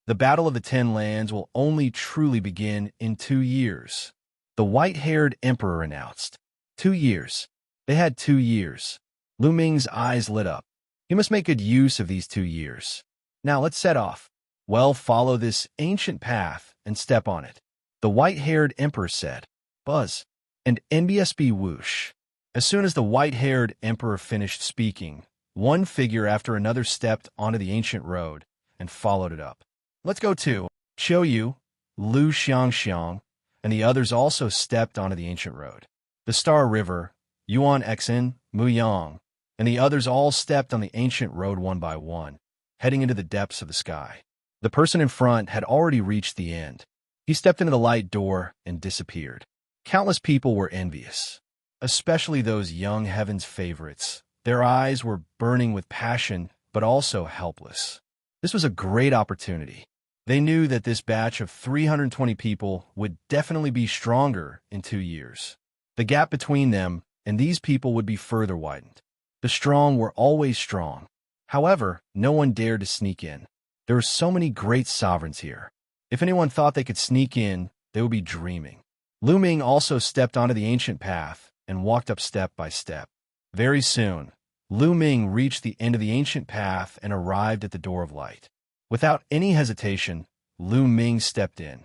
The Battle of the 10 Lands will only truly begin in 2 years. The white-haired emperor announced. 2 years. They had 2 years. Lu Ming's eyes lit up. He must make good use of these 2 years. Now let's set off. Well, follow this ancient path and step on it. The white-haired emperor said. Buzz. And NBSB whoosh. As soon as the white-haired emperor finished speaking, one figure after another stepped onto the ancient road and followed it up. Let's go too. Qiu Yue, Lu Xianxia, and the others also stepped onto the ancient road. The Star River, Yuan Xen, Muyang, and the others all stepped on the ancient road one by one, heading into the depths of the sky. The person in front had already reached the end. He stepped into the light door and disappeared. Countless people were envious, especially those young heaven's favorites. Their eyes were burning with passion, but also helpless. This was a great opportunity. They knew that this batch of 320 people would definitely be stronger in 2 years. The gap between them and these people would be further widened. The strong were always strong. However, no one dared to sneak in. There were so many great sovereigns here. If anyone thought they could sneak in, they would be dreaming. Lu Ming also stepped onto the ancient path and walked up step by step. Very soon, Lu Ming reached the end of the ancient path and arrived at the door of light. Without any hesitation, Lu Ming stepped in.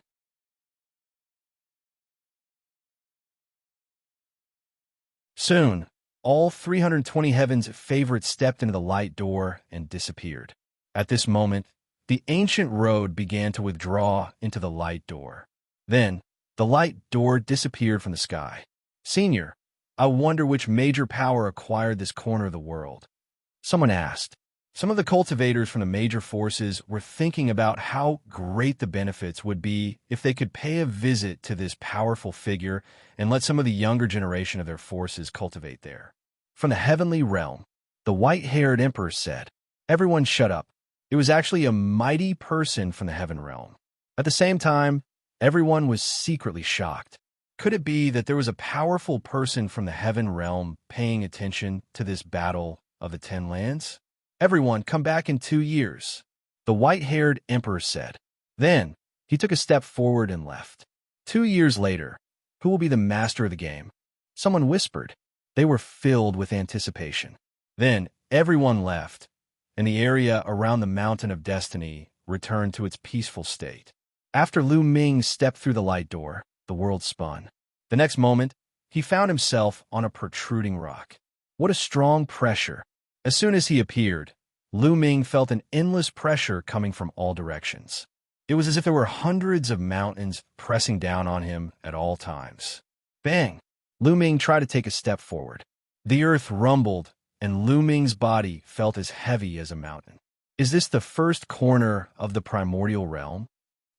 Soon, all 320 heaven's favorites stepped into the light door and disappeared. At this moment, the ancient road began to withdraw into the light door. Then, the light door disappeared from the sky. Senior, I wonder which major power acquired this corner of the world. Someone asked. Some of the cultivators from the major forces were thinking about how great the benefits would be if they could pay a visit to this powerful figure and let some of the younger generation of their forces cultivate there. From the heavenly realm, the white-haired emperor said, Everyone shut up. It was actually a mighty person from the heaven realm. At the same time, everyone was secretly shocked. Could it be that there was a powerful person from the heaven realm paying attention to this battle of the 10 lands? Everyone, come back in 2 years, the white-haired emperor said. Then, he took a step forward and left. 2 years later, who will be the master of the game? Someone whispered. They were filled with anticipation. Then, everyone left, and the area around the Mountain of Destiny returned to its peaceful state. After Lu Ming stepped through the light door, the world spun. The next moment, he found himself on a protruding rock. What a strong pressure! As soon as he appeared, Lu Ming felt an endless pressure coming from all directions. It was as if there were hundreds of mountains pressing down on him at all times. Bang! Lu Ming tried to take a step forward. The earth rumbled, and Lu Ming's body felt as heavy as a mountain. Is this the first corner of the primordial realm?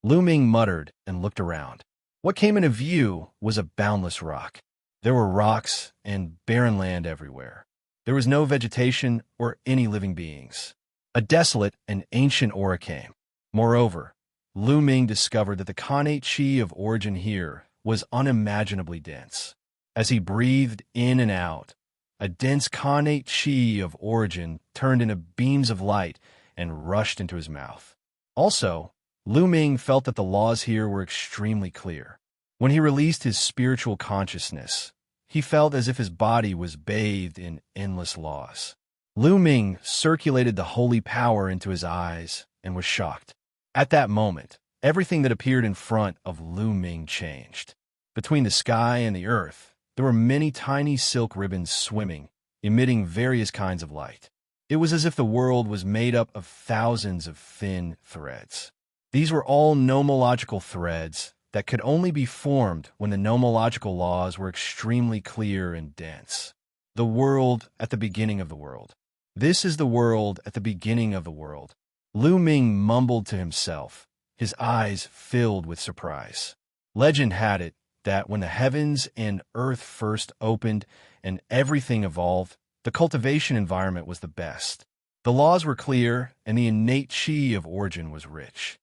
Lu Ming muttered and looked around. What came into view was a boundless rock. There were rocks and barren land everywhere. There was no vegetation or any living beings. A desolate and ancient aura came. Moreover, Lu Ming discovered that the Khanate Qi of origin here was unimaginably dense. As he breathed in and out, a dense connate qi of origin turned into beams of light and rushed into his mouth. Also, Lu Ming felt that the laws here were extremely clear. When he released his spiritual consciousness, he felt as if his body was bathed in endless laws. Lu Ming circulated the holy power into his eyes and was shocked. At that moment, everything that appeared in front of Lu Ming changed. Between the sky and the earth, there were many tiny silk ribbons swimming, emitting various kinds of light. It was as if the world was made up of thousands of thin threads. These were all nomological threads that could only be formed when the nomological laws were extremely clear and dense. The world at the beginning of the world. This is the world at the beginning of the world. Lu Ming mumbled to himself, his eyes filled with surprise. Legend had it that when the heavens and earth first opened and everything evolved, the cultivation environment was the best. The laws were clear and the innate qi of origin was rich.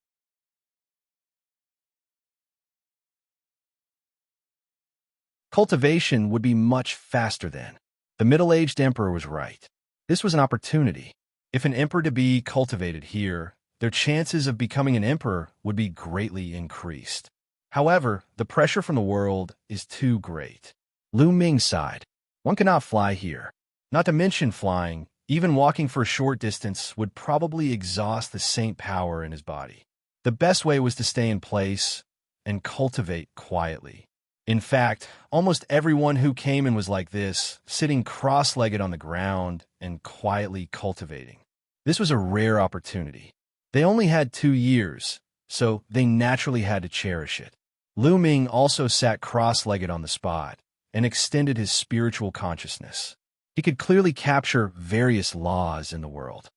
Cultivation would be much faster then. The middle-aged emperor was right. This was an opportunity. If an emperor-to-be cultivated here, their chances of becoming an emperor would be greatly increased. However, the pressure from the world is too great. Lu Ming sighed. One cannot fly here. Not to mention flying, even walking for a short distance would probably exhaust the saint power in his body. The best way was to stay in place and cultivate quietly. In fact, almost everyone who came in was like this, sitting cross-legged on the ground and quietly cultivating. This was a rare opportunity. They only had 2 years, so they naturally had to cherish it. Lu Ming also sat cross-legged on the spot and extended his spiritual consciousness. He could clearly capture various laws in the world.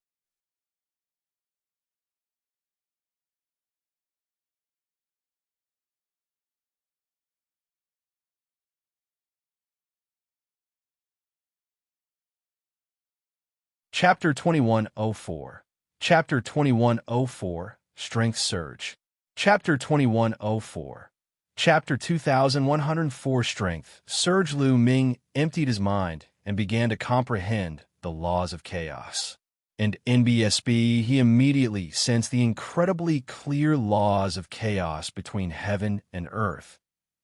Chapter 2104. Chapter 2104, Strength Surge. Chapter 2104. Chapter 2104, Strength Surge. Lu Ming emptied his mind and began to comprehend the laws of chaos. And in BSB, he immediately sensed the incredibly clear laws of chaos between heaven and earth,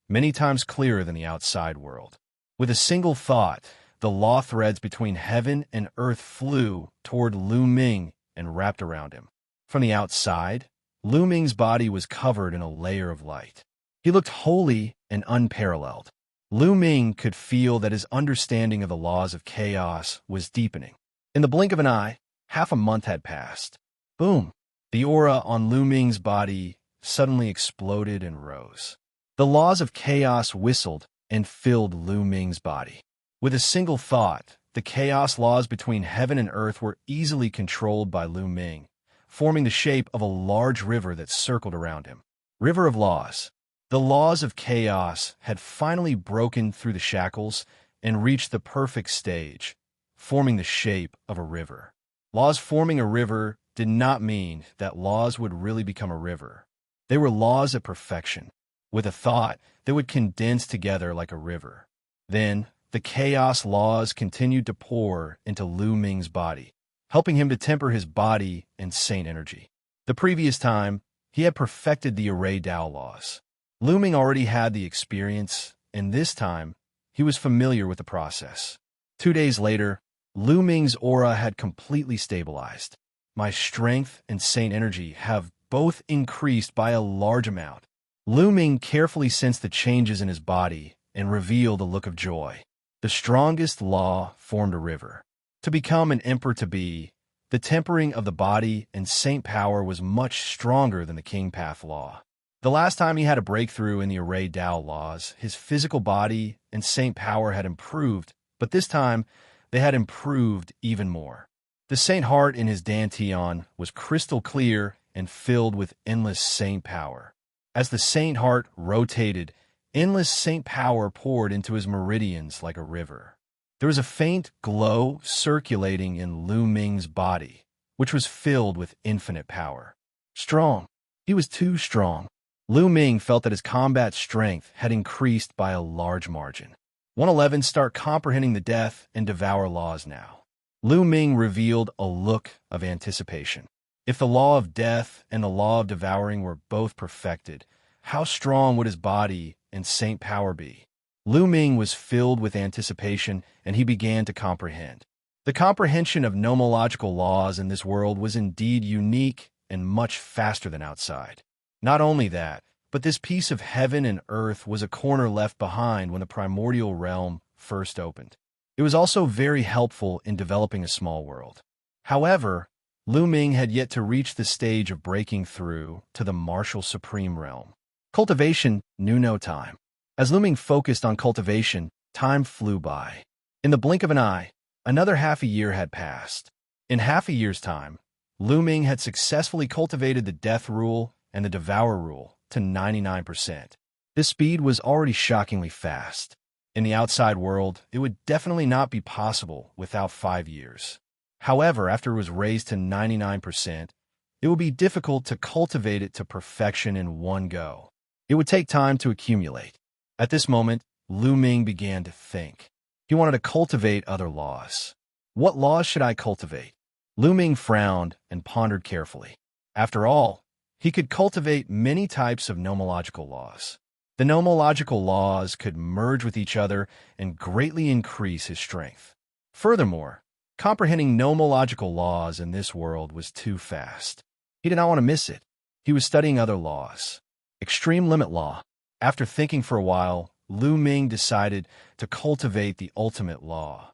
many times clearer than the outside world. With a single thought, the law threads between heaven and earth flew toward Lu Ming and wrapped around him. From the outside, Lu Ming's body was covered in a layer of light. He looked holy and unparalleled. Lu Ming could feel that his understanding of the laws of chaos was deepening. In the blink of an eye, half a month had passed. Boom! The aura on Lu Ming's body suddenly exploded and rose. The laws of chaos whistled and filled Lu Ming's body. With a single thought, the chaos laws between heaven and earth were easily controlled by Lu Ming, forming the shape of a large river that circled around him. River of Laws. The laws of chaos had finally broken through the shackles and reached the perfect stage, forming the shape of a river. Laws forming a river did not mean that laws would really become a river. They were laws of perfection. With a thought, they would condense together like a river. Then, the chaos laws continued to pour into Lu Ming's body, helping him to temper his body and saint energy. The previous time, he had perfected the array Dao laws. Lu Ming already had the experience, and this time, he was familiar with the process. 2 days later, Lu Ming's aura had completely stabilized. My strength and saint energy have both increased by a large amount. Lu Ming carefully sensed the changes in his body and revealed a look of joy. The strongest law formed a river. To become an emperor-to-be, the tempering of the body and saint power was much stronger than the king path law. The last time he had a breakthrough in the array Dao laws, his physical body and saint power had improved, but this time they had improved even more. The saint heart in his dantian was crystal clear and filled with endless saint power. As the saint heart rotated, endless saint power poured into his meridians like a river. There was a faint glow circulating in Lu Ming's body, which was filled with infinite power. Strong. He was too strong. Lu Ming felt that his combat strength had increased by a large margin. 111 Start comprehending the death and devour laws now. Lu Ming revealed a look of anticipation. If the law of death and the law of devouring were both perfected, how strong would his body and saint power be? Lu Ming was filled with anticipation, and he began to comprehend. The comprehension of nomological laws in this world was indeed unique and much faster than outside. Not only that, but this piece of heaven and earth was a corner left behind when the primordial realm first opened. It was also very helpful in developing a small world. However, Lu Ming had yet to reach the stage of breaking through to the martial supreme realm. Cultivation knew no time. As Lu Ming focused on cultivation, time flew by. In the blink of an eye, another half a year had passed. In half a year's time, Lu Ming had successfully cultivated the death rule and the devour rule to 99%. This speed was already shockingly fast. In the outside world, it would definitely not be possible without 5 years. However, after it was raised to 99%, it would be difficult to cultivate it to perfection in one go. It would take time to accumulate. At this moment, Lu Ming began to think. He wanted to cultivate other laws. What laws should I cultivate? Lu Ming frowned and pondered carefully. After all, he could cultivate many types of nomological laws. The nomological laws could merge with each other and greatly increase his strength. Furthermore, comprehending nomological laws in this world was too fast. He did not want to miss it. He was studying other laws. Extreme limit law. After thinking for a while, Lu Ming decided to cultivate the ultimate law.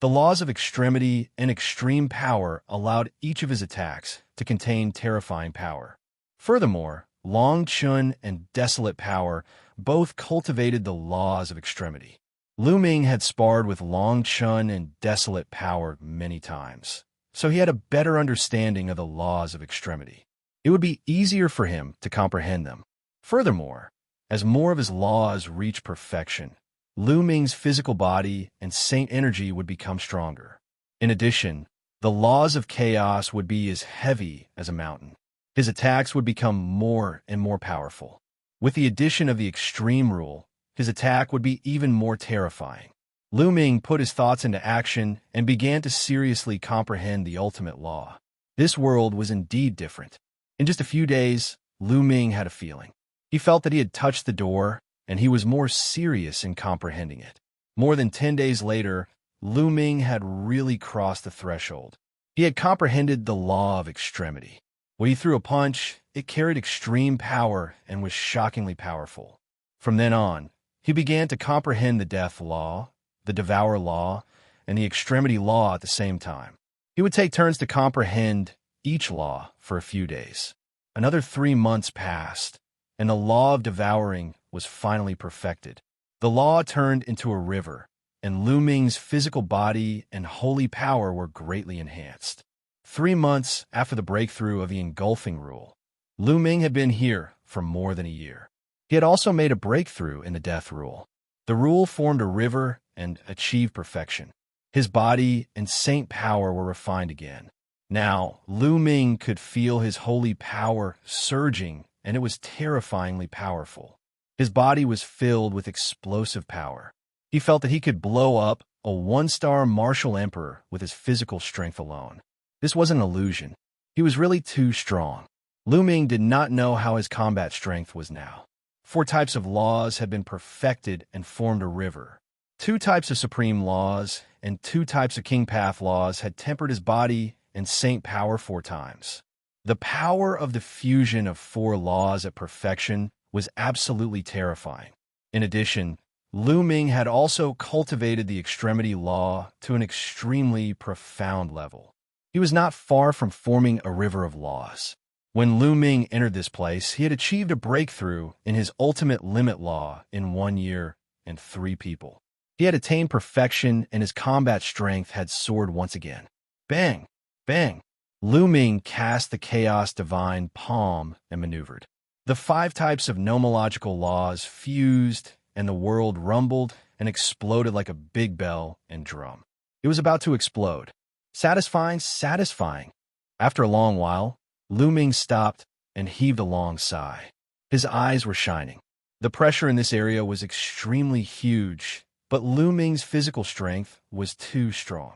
The laws of extremity and extreme power allowed each of his attacks to contain terrifying power. Furthermore, Long Chun and Desolate Power both cultivated the laws of extremity. Lu Ming had sparred with Long Chun and Desolate Power many times, so he had a better understanding of the laws of extremity. It would be easier for him to comprehend them. Furthermore, as more of his laws reached perfection, Lu Ming's physical body and saint energy would become stronger. In addition, the laws of chaos would be as heavy as a mountain. His attacks would become more and more powerful. With the addition of the extreme rule, his attack would be even more terrifying. Lu Ming put his thoughts into action and began to seriously comprehend the ultimate law. This world was indeed different. In just a few days, Lu Ming had a feeling. He felt that he had touched the door, and he was more serious in comprehending it. More than 10 days later, Lu Ming had really crossed the threshold. He had comprehended the law of extremity. When he threw a punch, it carried extreme power and was shockingly powerful. From then on, he began to comprehend the death law, the devour law, and the extremity law at the same time. He would take turns to comprehend each law for a few days. Another 3 months passed, and the law of devouring was finally perfected. The law turned into a river, and Lu Ming's physical body and holy power were greatly enhanced. 3 months after the breakthrough of the engulfing rule, Lu Ming had been here for more than a year. He had also made a breakthrough in the death rule. The rule formed a river and achieved perfection. His body and saint power were refined again. Now, Lu Ming could feel his holy power surging, and it was terrifyingly powerful. His body was filled with explosive power. He felt that he could blow up a 1-star martial emperor with his physical strength alone. This wasn't an illusion. He was really too strong. Lu Ming did not know how his combat strength was now. 4 types of laws had been perfected and formed a river. 2 types of supreme laws and 2 types of king path laws had tempered his body and saint power 4 times. The power of the fusion of 4 laws at perfection was absolutely terrifying. In addition, Lu Ming had also cultivated the extremity law to an extremely profound level. He was not far from forming a river of laws. When Lu Ming entered this place, he had achieved a breakthrough in his ultimate limit law in 1 year and 3 people. He had attained perfection, and his combat strength had soared once again. Bang! Bang! Lu Ming cast the Chaos Divine Palm and maneuvered. The 5 types of nomological laws fused, and the world rumbled and exploded like a big bell and drum. It was about to explode. Satisfying, satisfying. After a long while, Lu Ming stopped and heaved a long sigh. His eyes were shining. The pressure in this area was extremely huge, but Lu Ming's physical strength was too strong.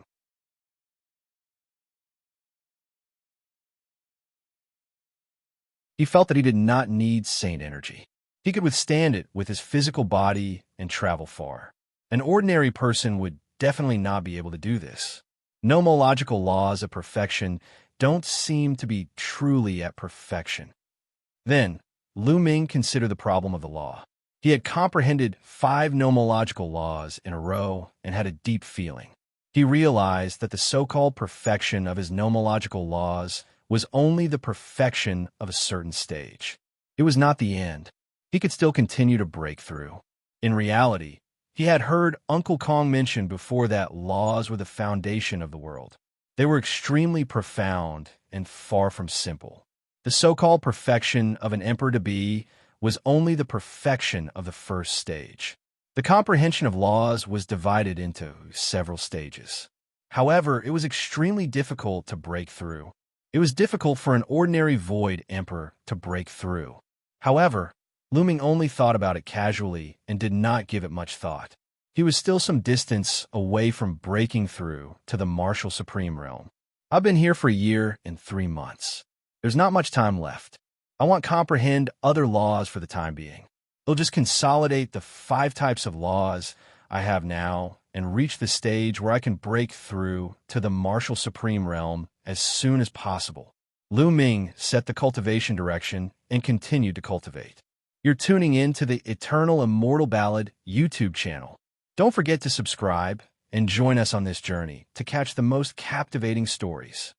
He felt that he did not need saint energy. He could withstand it with his physical body and travel far. An ordinary person would definitely not be able to do this. Nomological laws of perfection don't seem to be truly at perfection. Then, Lu Ming considered the problem of the law. He had comprehended 5 nomological laws in a row and had a deep feeling. He realized that the so-called perfection of his nomological laws was only the perfection of a certain stage. It was not the end. He could still continue to break through. In reality, he had heard Uncle Kong mention before that laws were the foundation of the world. They were extremely profound and far from simple. The so-called perfection of an emperor-to-be was only the perfection of the first stage. The comprehension of laws was divided into several stages. However, it was extremely difficult to break through. It was difficult for an ordinary void emperor to break through. However, Lu Ming only thought about it casually and did not give it much thought. He was still some distance away from breaking through to the martial supreme realm. I've been here for a year and 3 months. There's not much time left. I want to comprehend other laws for the time being. It'll just consolidate the 5 types of laws I have now and reach the stage where I can break through to the martial supreme realm as soon as possible. Lu Ming set the cultivation direction and continued to cultivate. You're tuning in to the Eternal Immortal Ballad YouTube channel. Don't forget to subscribe and join us on this journey to catch the most captivating stories.